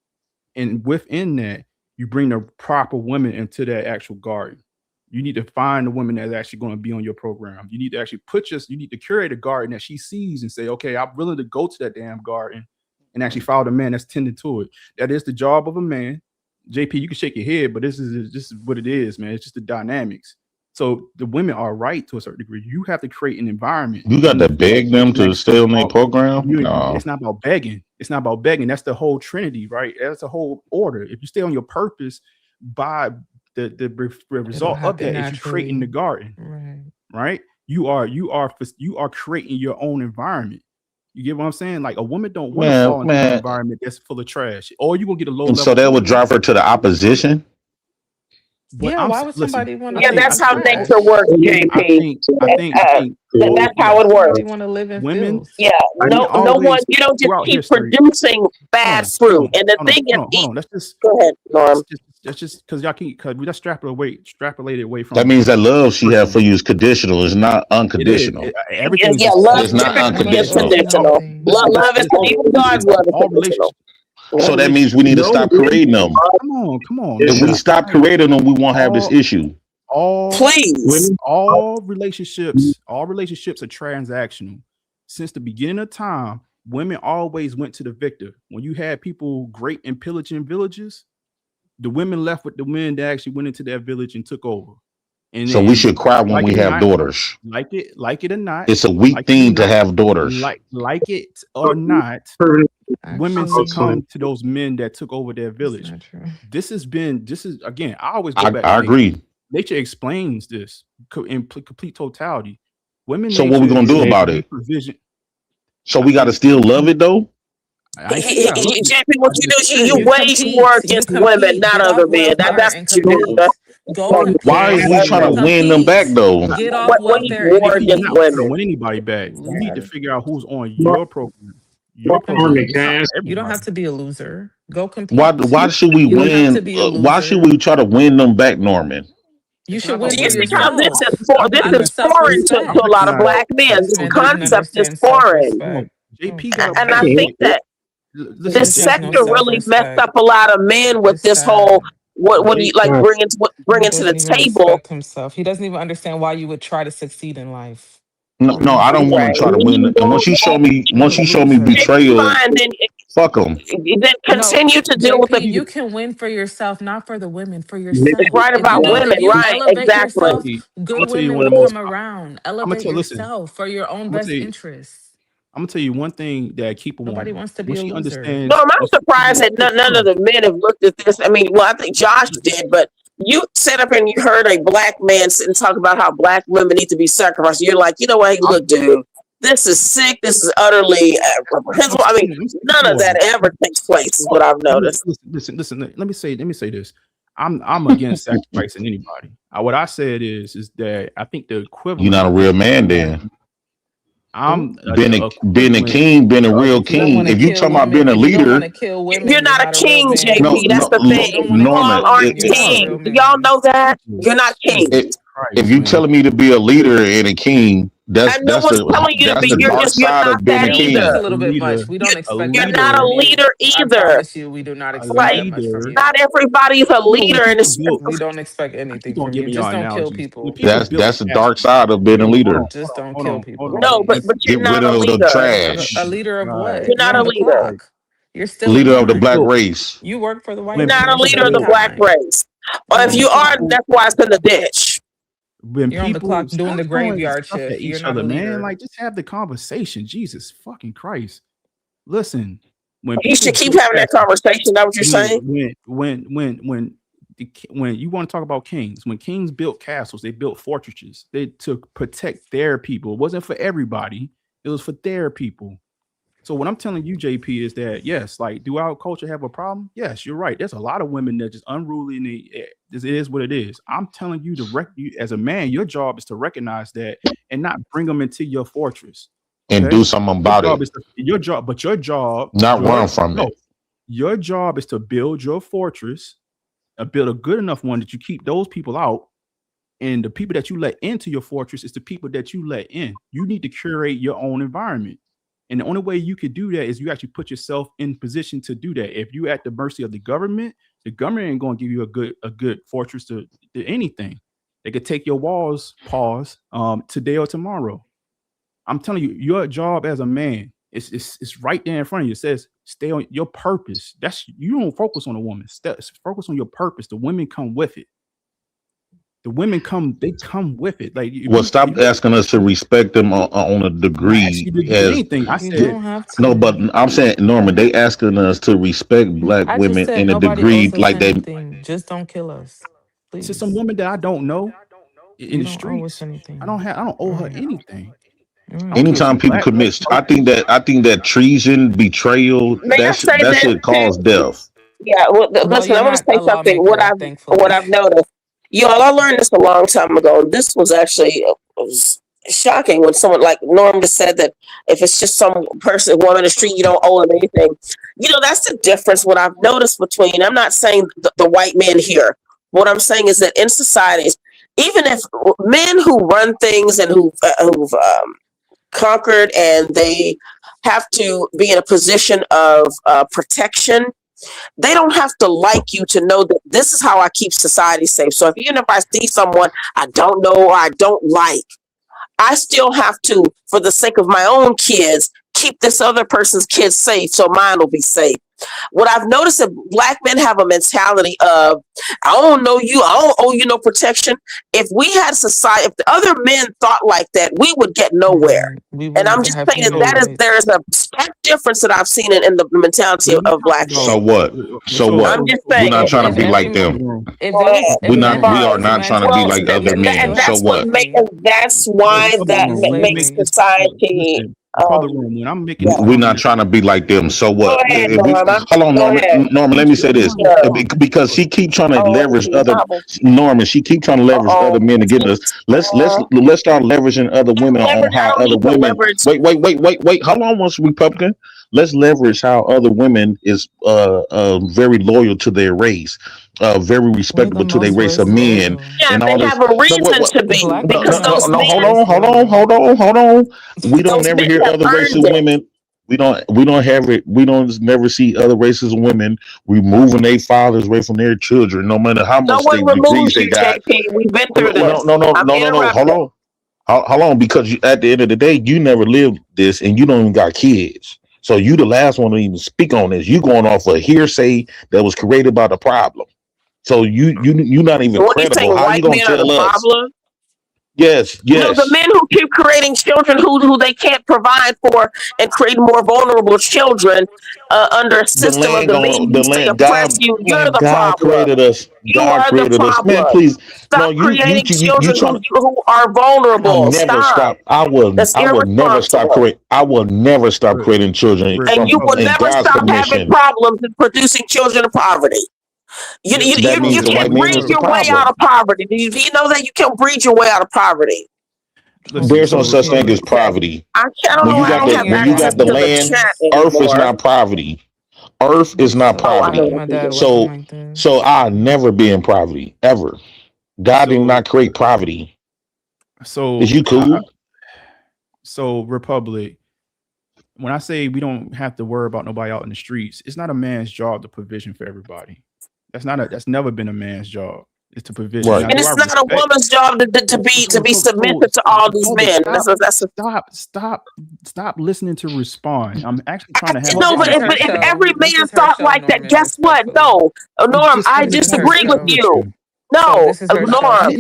And within that, you bring the proper women into that actual garden. You need to find the woman that's actually going to be on your program. You need to actually you need to curate a garden that she sees and say, okay, I'm willing to go to that damn garden and actually follow the man that's tending to it. That is the job of a man. JP, you can shake your head, but this is what it is, man. It's just the dynamics. So the women are right to a certain degree. You have to create an environment. You got to beg them to stay on their program. No. It's not about begging. It's not about begging. That's the whole Trinity, right? That's a whole order. If you stay on your purpose, by the result of that is you creating the garden, right? You are creating your own environment. You get what I'm saying? Like a woman don't want to fall into an environment that's full of trash, or you gonna get a low. And so that would drive her to the opposition. Yeah, why would somebody want to? Yeah, that's how nature works, JP. I think that's how it works. Want to live in women? fields. Yeah, no one. You don't just keep producing bad fruit. And the thing is, hold on. Let's just go ahead, Norm. That's just because y'all can't, because we just extrapolate away from. That means that love she have for you is conditional. It's not unconditional. Everything. Yeah, love is not unconditional. Love is even God's love is conditional. So that means we need to stop creating them. Come on. If we stop creating them, we won't have this issue. All relationships are transactional. Since the beginning of time, women always went to the victor. When you had people rape and pillaging villages, the women left with the men that actually went into that village and took over. And so we should cry when we have daughters. Like it or not. It's a weak thing to have daughters. Like it or not, women succumb to those men that took over their village. This is again, I always go back. I agree. Nature explains this in complete totality. Women. So what we gonna do about it? So we got to still love it though. JP, what you do? You wage war against women, not other men. That's what you do. Why are we trying to win them back though? Get off welfare. You're not trying to win anybody back. You need to figure out who's on your program. You don't have to be a loser. Go compete. Why should we win? Why should we try to win them back, Norman? You should win. This is foreign to a lot of black men. This concept is foreign. And I think that this sector really messed up a lot of men with this whole what do you like bringing to the table himself. He doesn't even understand why you would try to succeed in life. No, I don't want to try to win. And once you show me betrayal, fuck them. Then continue to deal with the. You can win for yourself, not for the women. For yourself. It's right about women, right? Exactly. Good women will come around. Elevate yourself for your own best interests. I'm gonna tell you one thing that keep a woman. Nobody wants to be a loser. Understands. No, I'm surprised that none of the men have looked at this. I mean, well, I think Josh did, but you sat up and you heard a black man sit and talk about how black women need to be sacrificed. You're like, you know what? Hey, look, dude, this is sick. This is utterly reprehensible. I mean, none of that ever takes place. Is what I've noticed. Listen. Let me say this. I'm against sacrificing anybody. What I said is that I think the equivalent. You're not a real man, then. I'm being a king, being a real king. If you talking about being a leader, you're not a king, JP. No, that's the thing. Y'all aren't king. Do y'all know that? You're not king. If you telling me to be a leader and a king, that's the dark side of being a king. That's a little bit much. We don't expect. You're not a leader either. I promise you, we do not expect that much from you. Not everybody's a leader, and we don't expect anything from you. Just don't kill people. That's the dark side of being a leader. Just don't kill people. No, but you're not a leader. The trash. A leader of what? You're not a leader. You're still leader of the black race. You work for the white. You're not a leader of the black race. Or if you are, that's why it's in the ditch. When you're on the clock doing the graveyard shift, you're not a leader. Man, like just have the conversation. Jesus fucking Christ! Listen, when you should keep having that conversation. That's what you're saying. When you want to talk about kings, when kings built castles, they built fortresses. They to protect their people. It wasn't for everybody. It was for their people. So what I'm telling you, JP, is that yes, like, do our culture have a problem? Yes, you're right. There's a lot of women that just unruly, and it is what it is. I'm telling you as a man, your job is to recognize that and not bring them into your fortress and do something about it. Your job, not run from it. Your job is to build your fortress, build a good enough one that you keep those people out. And the people that you let into your fortress is the people that you let in. You need to curate your own environment. And the only way you could do that is you actually put yourself in position to do that. If you're at the mercy of the government ain't going to give you a good fortress to anything. They could take your walls, today or tomorrow. I'm telling you, your job as a man, it's right there in front of you. It says, stay on your purpose. You don't focus on a woman. Focus on your purpose. The women come with it. The women come with it. Like, stop asking us to respect them on a degree. Anything. I said no, but I'm saying, Norman, they asking us to respect black I just women said in a nobody degree owes us like they. anything. Just don't kill us, please. To some woman that I don't know in You the don't owe us streets. anything. I don't owe her anything. Anytime people commit, I think that treason, betrayal, May I say that this should too? cause death. Yeah, well, listen, you're I'm going to not say a something. lawmaker, thankfully. What I've noticed, y'all, I learned this a long time ago. This was actually was shocking when someone like Norm just said that if it's just some person, woman in the street, you don't owe them anything. You know, that's the difference. What I've noticed between, I'm not saying the white men here. What I'm saying is that in societies, even if men who run things and who've conquered and they have to be in a position of protection, they don't have to like you to know that this is how I keep society safe. So even if I see someone I don't know or I don't like, I still have to, for the sake of my own kids, keep this other person's kids safe so mine will be safe. What I've noticed is black men have a mentality of, I don't know you, I don't owe you no protection. If we had society, if the other men thought like that, we would get nowhere. And I'm just saying there's a stark difference that I've seen in the mentality of black men. So what? So what? I'm just saying. We're not trying to be like them. We are not trying to be like other men. So what? That's why that makes society. We're not trying to be like them. So what? Hold on, Norman. Let me say this, because she keep trying to leverage other Norman. She keep trying to leverage other men to get us. Let's start leveraging other women on how other women. Wait. Hold on, once Republican. Let's leverage how other women is very loyal to their race, very respectable to their race of men, and all this. Have a reason to be because those men. Hold on. We don't never hear other races of women. We don't have it. We don't never see other races of women removing their fathers away from their children, no matter how much degrees they got. We've been through this. No. Hold on, because at the end of the day, you never lived this, and you don't even got kids. So you the last one to even speak on this. You going off a hearsay that was created by the problem. So you not even credible. How you gonna tell us? Problem? Yes. You know, the men who keep creating children who they can't provide for and create more vulnerable children under a system of the men who say oppress you. You're the God problem. Created us. God created us. Man, please. Stop creating children who are vulnerable. Stop. I will never stop creating. I will never stop creating children. And you will never stop having problems in producing children in poverty. You can't breed your way out of poverty. Do you know that you can't breed your way out of poverty? There's no such thing as poverty. When you got the land, Earth is not poverty. Earth is not poverty. So I'll never be in poverty ever. God did not create poverty. So is you cool? So Republic, when I say we don't have to worry about nobody out in the streets, it's not a man's job to provision for everybody. That's never been a man's job. It's to provision. Right. And it's not a woman's job to be submissive to all these men. Stop listening to respond. I'm actually trying to have. No, but if every man thought like that, guess what? No, Norm, I disagree with you. No, Norm.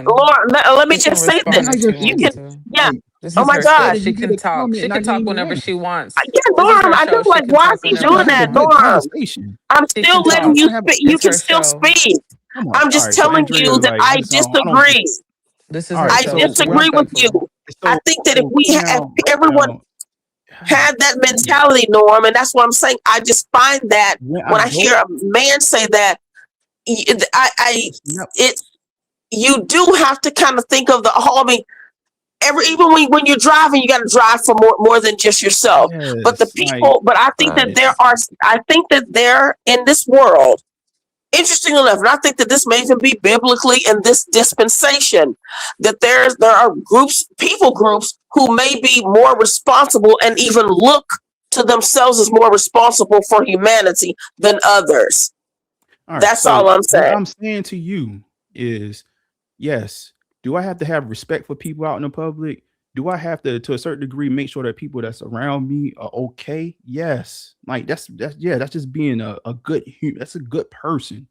Lord, let me just say this. You can, yeah. Oh my God, she can talk. She can talk whenever she wants. Yeah, Norm. I feel like why is he doing that, Norm? I'm still letting you speak. You can still speak. I'm just telling you that I disagree. I disagree with you. I think that if we have everyone had that mentality, Norm, and that's what I'm saying. I just find that when I hear a man say that, you do have to kind of think of the whole. I mean, even when you're driving, you got to drive for more than just yourself. But the people, but I think that there are. I think that there in this world, interesting enough, and I think that this may even be biblically in this dispensation, that there are people groups who may be more responsible and even look to themselves as more responsible for humanity than others. All right, That's so all I'm what saying. I'm saying to you is, yes, do I have to have respect for people out in the public? Do I have to a certain degree, make sure that people that's around me are okay? Yes. Like that's just being a good that's a good person.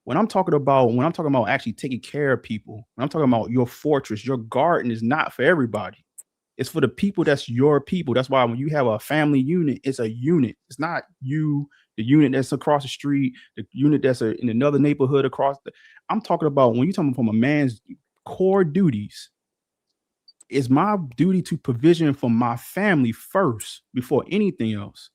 When I'm talking about actually taking care of people, when I'm talking about your fortress, your garden is not for everybody. It's for the people that's your people. That's why when you have a family unit, it's a unit. It's not you, the unit that's across the street, the unit that's in another neighborhood across I'm talking about when you're talking from a man's core duties. It's my duty to provision for my family first before anything else.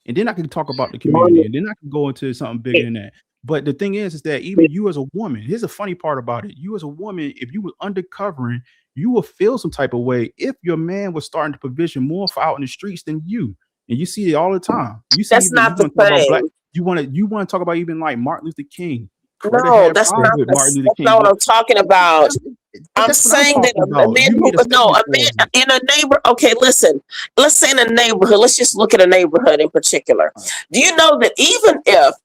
And then I can talk about the community, and then I can go into something bigger than that. But the thing is that even you as a woman, here's the funny part about it. You as a woman, if you were undercovering, you will feel some type of way if your man was starting to provision more for out in the streets than you. And you see it all the time. You see That's not the same. You want to talk about even like Martin Luther King. No, that's not what I'm talking about. I'm saying that a man in a neighbor. Okay, listen. Let's say in a neighborhood. Let's just look at a neighborhood in particular. Do you know that even if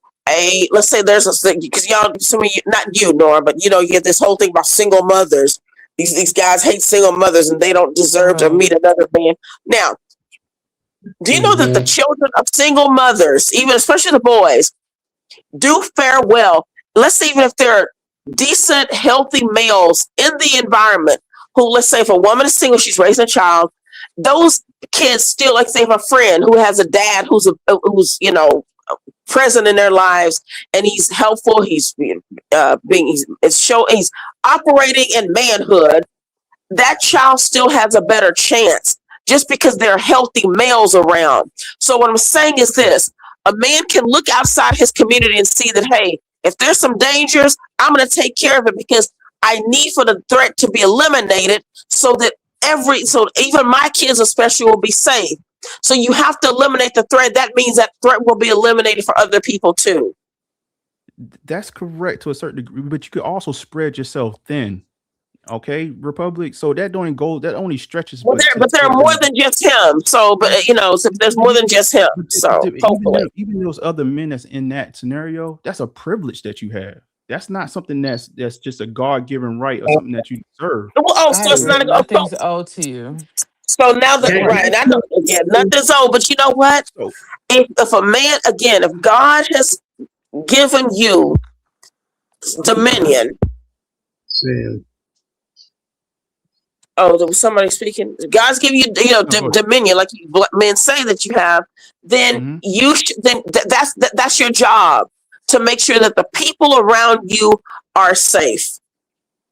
let's say there's because y'all, some of you, not you, Nora, but you get this whole thing about single mothers. These guys hate single mothers and they don't deserve to meet another man. Now, do you know that the children of single mothers, even especially the boys, do fare well? Let's say even if they're decent, healthy males in the environment who, let's say if a woman is single, she's raising a child, those kids still, like say if a friend who has a dad who's present in their lives and he's helpful, he's operating in manhood, that child still has a better chance just because there are healthy males around. So what I'm saying is this: a man can look outside his community and see that, hey, if there's some dangers, I'm going to take care of it because I need for the threat to be eliminated so that even my kids especially will be safe. So you have to eliminate the threat. That means that threat will be eliminated for other people too. That's correct to a certain degree, but you could also spread yourself thin. Okay, Republic. So that only stretches. Well, but there are more than just him. So, but so there's more than just him. So hopefully, even those other men that's in that scenario, that's a privilege that you have. That's not something that's just a God-given right or something that you deserve. Well, so it's not nothing's owed to you. So now that I know nothing's owed, but you know what? If a man, again, if God has given you dominion. Oh, there was somebody speaking. God's giving you, dominion, like men say that you have. Then that's your job to make sure that the people around you are safe.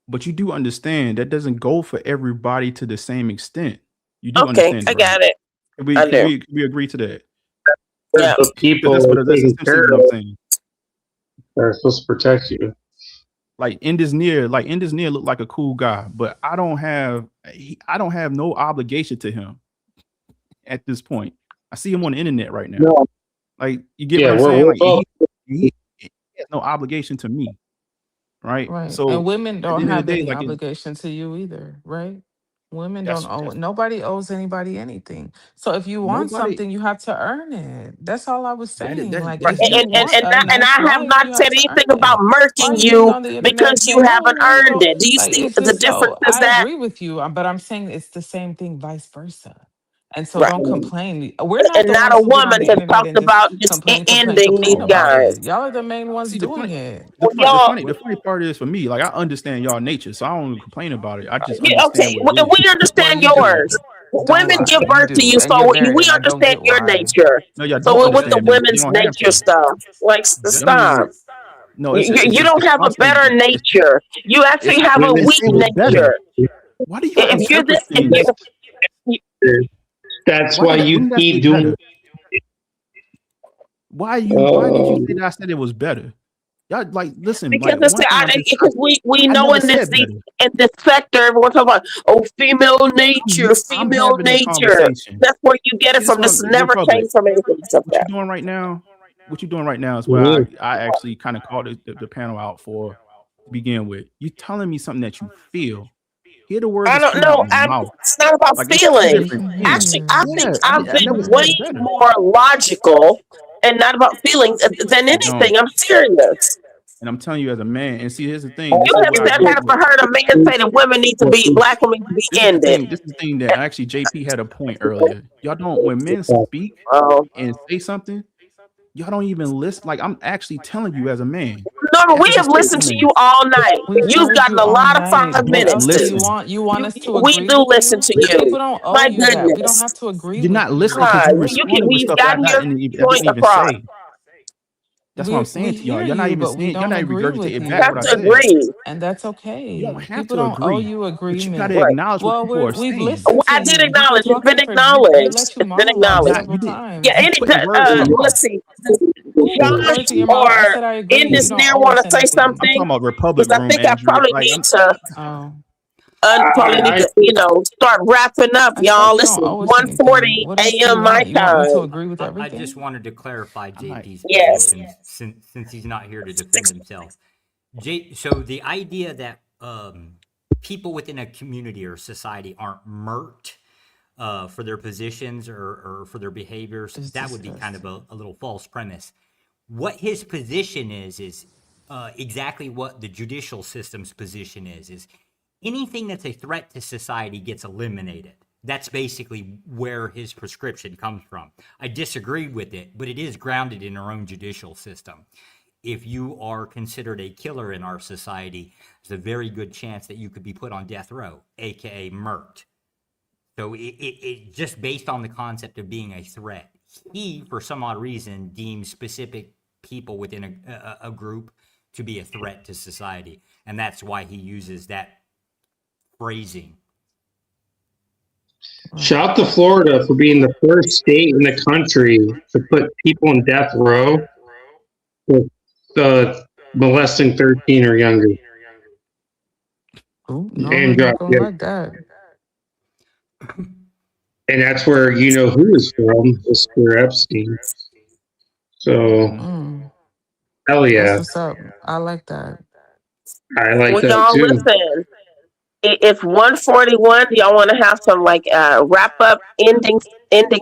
But you do understand that doesn't go for everybody to the same extent. You do okay, understand. I got it. Can we agree to that? Yeah, the people that's what I'm saying. They're supposed to protect you. Like Indesneer looked like a cool guy, but I don't have no obligation to him at this point. I see him on the internet right now. No. Like you get what I'm saying? Like he has no obligation to me. Right. So and women don't have any like obligation to you either, right? Women don't owe nobody owes anybody anything. So if you want something, you have to earn it. That's all I was saying. Like if you want and I have not said anything about murking you because you haven't earned it. Do you see the difference? Is I that agree with you, but I'm saying it's the same thing, vice versa. And so don't complain. We're not and the not ones a who get on woman the has internet talked and about just complain ending these about guys. it. Y'all are the main ones doing it. The funny part is for me, like I understand y'all nature, so I don't complain about it. I just understand what it is. We understand yours. Women give birth to you, so we understand your nature. No, y'all so don't with the understand women's nature stuff, like stop. No, you don't have a better nature. You actually have a weak nature. Why do you interpret things? That's why you keep doing. Why did you say that I said it was better? Y'all listen. Because we know in this sector, everyone talking about female nature, female nature. That's where you get it from. This never came from anything like that. What you're doing right now what you're doing right now is where I actually kind of called the panel out for to begin with. You're telling me something that you feel. Hear the words I that's don't coming out know. your mouth. It's not about Like, it's two feeling. different Actually, things. I Yeah, think I've I been never way said better. more logical and not about feelings than You don't. anything. I'm serious. And I'm telling you as a man, and see, here's the thing. This You is have where I never go. ever heard a man say that women need to be, black women need to be This is the ended. thing. This is the thing that actually JP had a point earlier. Y'all don't, when men speak and say something, y'all don't even listen. Like, I'm actually telling you as a man. Norman, we As a have listened to statesman. you all night. We've You've heard gotten you a all lot of night. 5 What else minutes. do you Listen. want? You want us to We agree do with listen you? to you. People don't owe My you that. We don't goodness. have to agree You're with not you. listening because you You can, responded with we've stuff that I gotten your didn't point even across. say. That's what I'm We saying to y'all. hear You're not you, even but we saying, y'all don't not even agree with regurgitating You back you. have what I to said. agree. And that's You okay. don't have People to don't owe agree, you but you got agreement. to Right. acknowledge what Well, people are we've saying. listened I to did you. You've been acknowledge. It's been talking for you acknowledged. let you It's been monologue acknowledged. several You did. times. Yeah, You putting words in my mouth. let's see. Put words in Josh your mouth. I or said I agree. You Indus don't Nair owe want us to say anything. I'm talking something? about Republic Because I Room, think I Andrea. probably Like, need to Oh. probably need to, start wrapping up, I y'all. said you don't Listen, owe us anything. 1:40 What else do you a.m. my want? You want me to time. agree with I everything? just wanted to clarify I might. JP's Yes. position since he's not here to defend himself. So the idea that people within a community or society aren't murked for their positions or for their behaviors, It's that would be kind of disgusting. a little false premise. What his position is exactly what the judicial system's position is anything that's a threat to society gets eliminated. That's basically where his prescription comes from. I disagree with it, but it is grounded in our own judicial system. If you are considered a killer in our society, there's a very good chance that you could be put on death row, aka murked. So it just based on the concept of being a threat. He, for some odd reason, deems specific people within a group to be a threat to society. And that's why he uses that phrasing. Shout out to Florida for being the first state in the country to put people in death row with molesting 13 or younger. Ooh, no, And I'm not gonna yeah. like that. And that's where you know who is from, Mr. Epstein. So, hell That's yeah. what's up. I like that. I like Well, that y'all too. listen. It's 1:41. Do y'all want to have some wrap up ending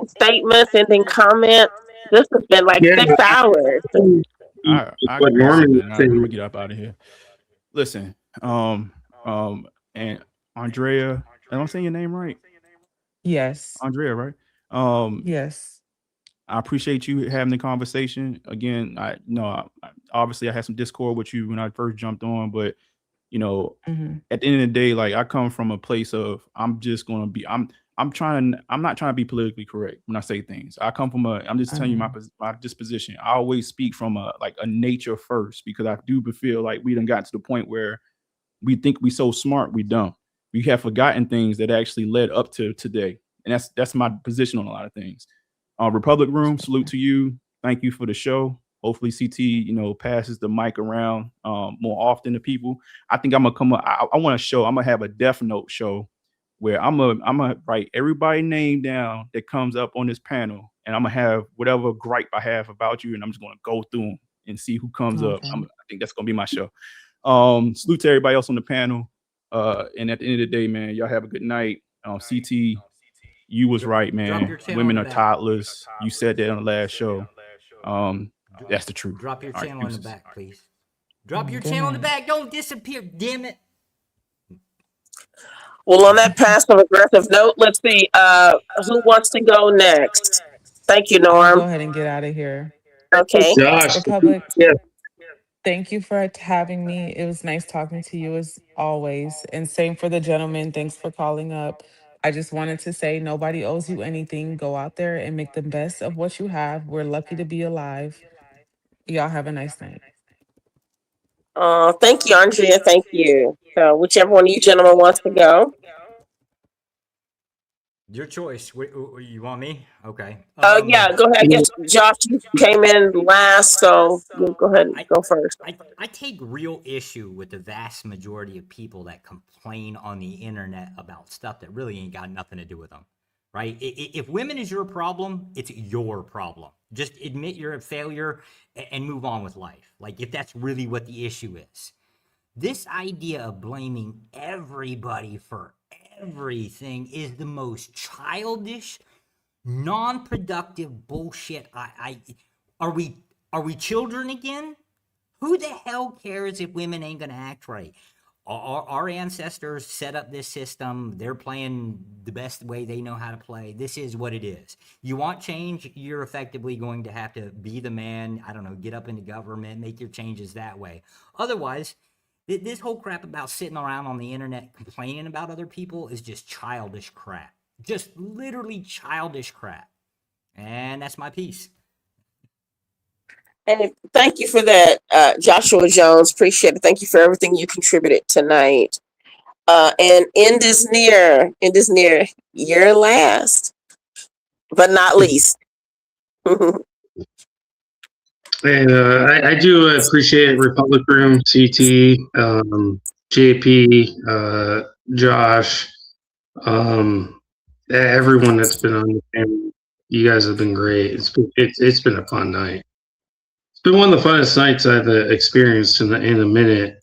statements, ending comments? This has been like Yeah. 6 hours. I What can have Norman something. I'm gonna get up out of here. Listen, and Andrea, am I saying your name right? Yes. Andrea, right? Yes. I appreciate you having the conversation. Again, obviously I had some discord with you when I first jumped on, but at the end of the day, like, I come from a place of I'm not trying to be politically correct when I say things. I come from I'm just telling you my disposition. I always speak from a nature first, because I do feel like we done got to the point where we think we so smart, we dumb. We have forgotten things that actually led up to today. And that's my position on a lot of things. Republic Room, salute to you. Thank you for the show. Hopefully CT, passes the mic around more often to people. I think I'm gonna come up. I want to show. I'm gonna have a Death Note show where I'm gonna write everybody name down that comes up on this panel, and I'm gonna have whatever gripe I have about you, and I'm just gonna go through them and see who comes up. I think that's gonna be my show. Salute to everybody else on the panel. And at the end of the day, man, y'all have a good night. CT, you was right, man. Women are toddlers. You said that on the last show. That's the truth. Drop your All right, channel in the deuces. back, please. Drop your channel in the back. Don't disappear, damn it. Well, on that passive aggressive note, let's see. Who wants to go next? Thank you, I'm gonna Norm. go ahead and get out of here. Okay. Josh, Republic, yeah. thank you for having me. It was nice talking to you as always. And same for the gentleman. Thanks for calling up. I just wanted to say nobody owes you anything. Go out there and make the best of what you have. We're lucky to be alive. Y'all have a nice night. Thank you, Andrea. Thank you. So, whichever one of you gentlemen wants to go. Your choice. You want me? Okay. Yeah, go ahead. I guess Josh, you came in last, so you go ahead and go first. I take real issue with the vast majority of people that complain on the internet about stuff that really ain't got nothing to do with them. right? If women is your problem, it's your problem. Just admit you're a failure and move on with life. Like, if that's really what the issue is. This idea of blaming everybody for everything is the most childish, non-productive bullshit. Are we children again? Who the hell cares if women ain't gonna act right? Our ancestors set up this system. They're playing the best way they know how to play. This is what it is. You want change, you're effectively going to have to be the man, I don't know, get up into government, make your changes that way. Otherwise, this whole crap about sitting around on the internet complaining about other people is just childish crap. Just literally childish crap. And that's my piece. And thank you for that, Joshua Jones. Appreciate it. Thank you for everything you contributed tonight. And end is near. Your last, but not least. And I do appreciate Republic Room, CT, JP, Josh, everyone that's been on the panel. You guys have been great. It's been a fun night. It's been one of the funnest nights I've experienced in a minute.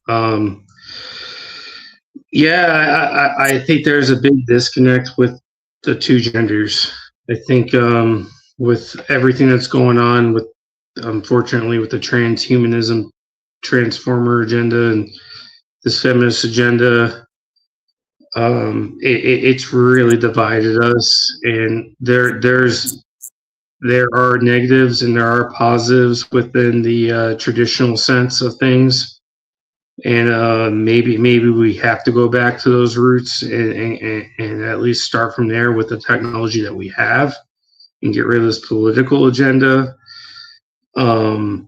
Yeah, I think there's a big disconnect with the two genders. I think with everything that's going on with, unfortunately, with the transhumanism, transformer agenda, and this feminist agenda, it's really divided us. And there are negatives and there are positives within the traditional sense of things. And maybe we have to go back to those roots and at least start from there with the technology that we have and get rid of this political agenda, and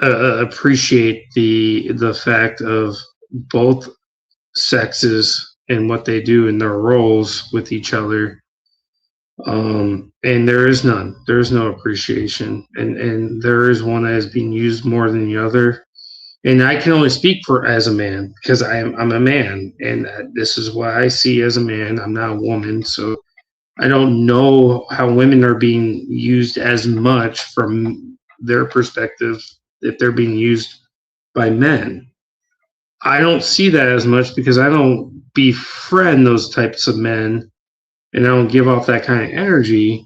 appreciate the fact of both sexes and what they do in their roles with each other. And there's no appreciation, and there is one that is being used more than the other. And I can only speak for as a man because I'm a man, and this is what I see as a man. I'm not a woman, so I don't know how women are being used as much from their perspective if they're being used by men. I don't see that as much because I don't befriend those types of men, and I don't give off that kind of energy.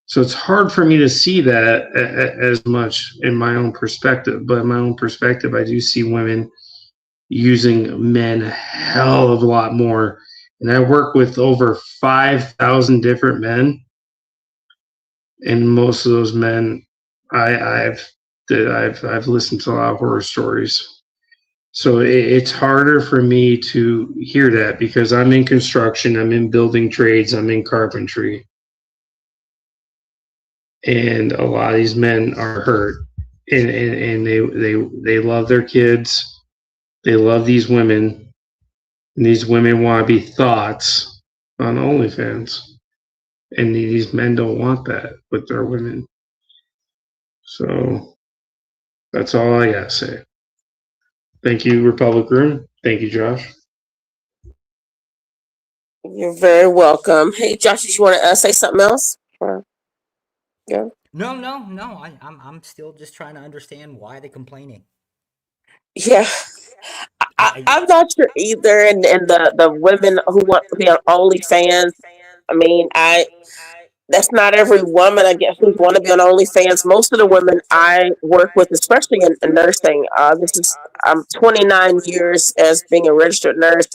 So it's hard for me to see that as much in my own perspective. But in my own perspective, I do see women using men a hell of a lot more. And I work with over 5,000 different men. And most of those men, I've listened to a lot of horror stories. So it's harder for me to hear that because I'm in construction, I'm in building trades, I'm in carpentry. And a lot of these men are hurt, and they love their kids, they love these women, and these women want to be thoughts on OnlyFans, and these men don't want that with their women. So that's all I gotta say. Thank you, Republic Room. Thank you, Josh. You're very welcome. Hey, Josh, you want to say something else? Yeah. No. I'm still just trying to understand why they're complaining. Yeah. I'm not sure either. And the women who want to be on OnlyFans, I mean, that's not every woman, I guess, who want to be on OnlyFans. Most of the women I work with, especially in nursing, I'm 29 years as being a registered nurse,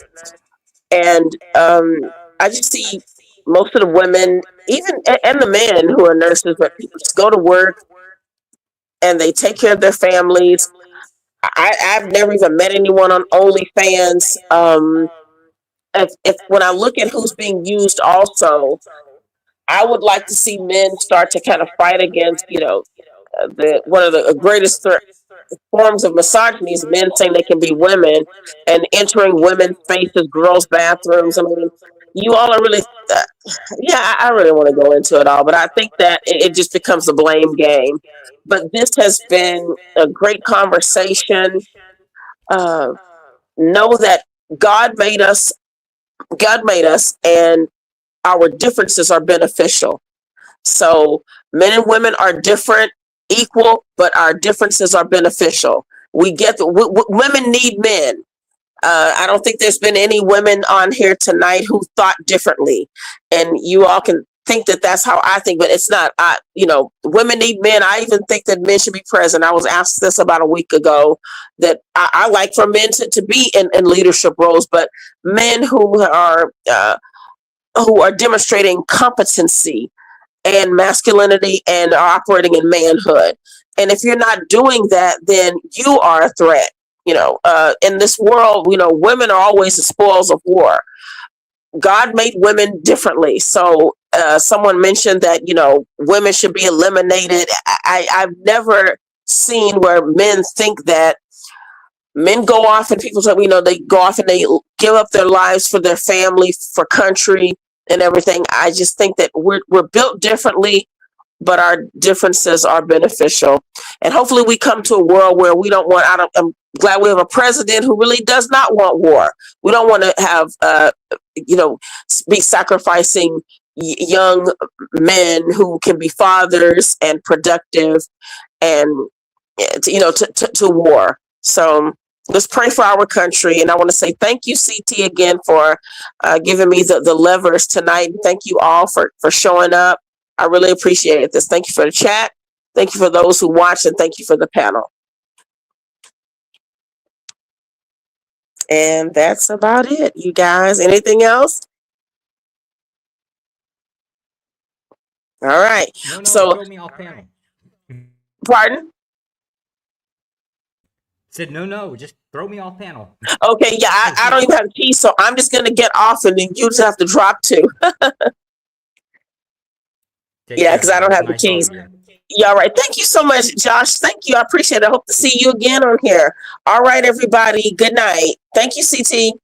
and I just see most of the women, even and the men who are nurses, but people just go to work and they take care of their families. I've never even met anyone on OnlyFans. If when I look at who's being used, also, I would like to see men start to kind of fight against, one of the greatest forms of misogyny is men saying they can be women and entering women's spaces, girls' bathrooms. I mean, you all are really, I really want to go into it all, but I think that it just becomes a blame game. But this has been a great conversation. Know that God made us, and our differences are beneficial. So men and women are different, equal, but our differences are beneficial. We get women need men. I don't think there's been any women on here tonight who thought differently, and you all can think that that's how I think, but it's not. Women need men. I even think that men should be present. I was asked this about a week ago, that I like for men to be in leadership roles, but men who are demonstrating competency and masculinity and are operating in manhood. And if you're not doing that, then you are a threat. In this world, women are always the spoils of war. God made women differently. So someone mentioned that, women should be eliminated. I've never seen where men think that. Men go off and people say, they go off and they give up their lives for their family, for country and everything. I just think that we're built differently, but our differences are beneficial. And hopefully we come to a world where we don't want, I'm glad we have a president who really does not want war. We don't want to have, be sacrificing young men who can be fathers and productive and, to war. So let's pray for our country. And I want to say thank you, CT, again for giving me the levers tonight. Thank you all for showing up. I really appreciate this. Thank you for the chat. Thank you for those who watched, and thank you for the panel. And that's about it, you guys. Anything else? All right. No, so throw me off panel. Pardon? Said no, just throw me off panel. Okay, yeah, I don't even have keys, so I'm just gonna get off, and then you just have to drop too. Yeah, because I don't have the keys. Yeah, all right. Thank you so much, Josh. Thank you. I appreciate it. I hope to see you again on here. All right, everybody. Good night. Thank you, CT.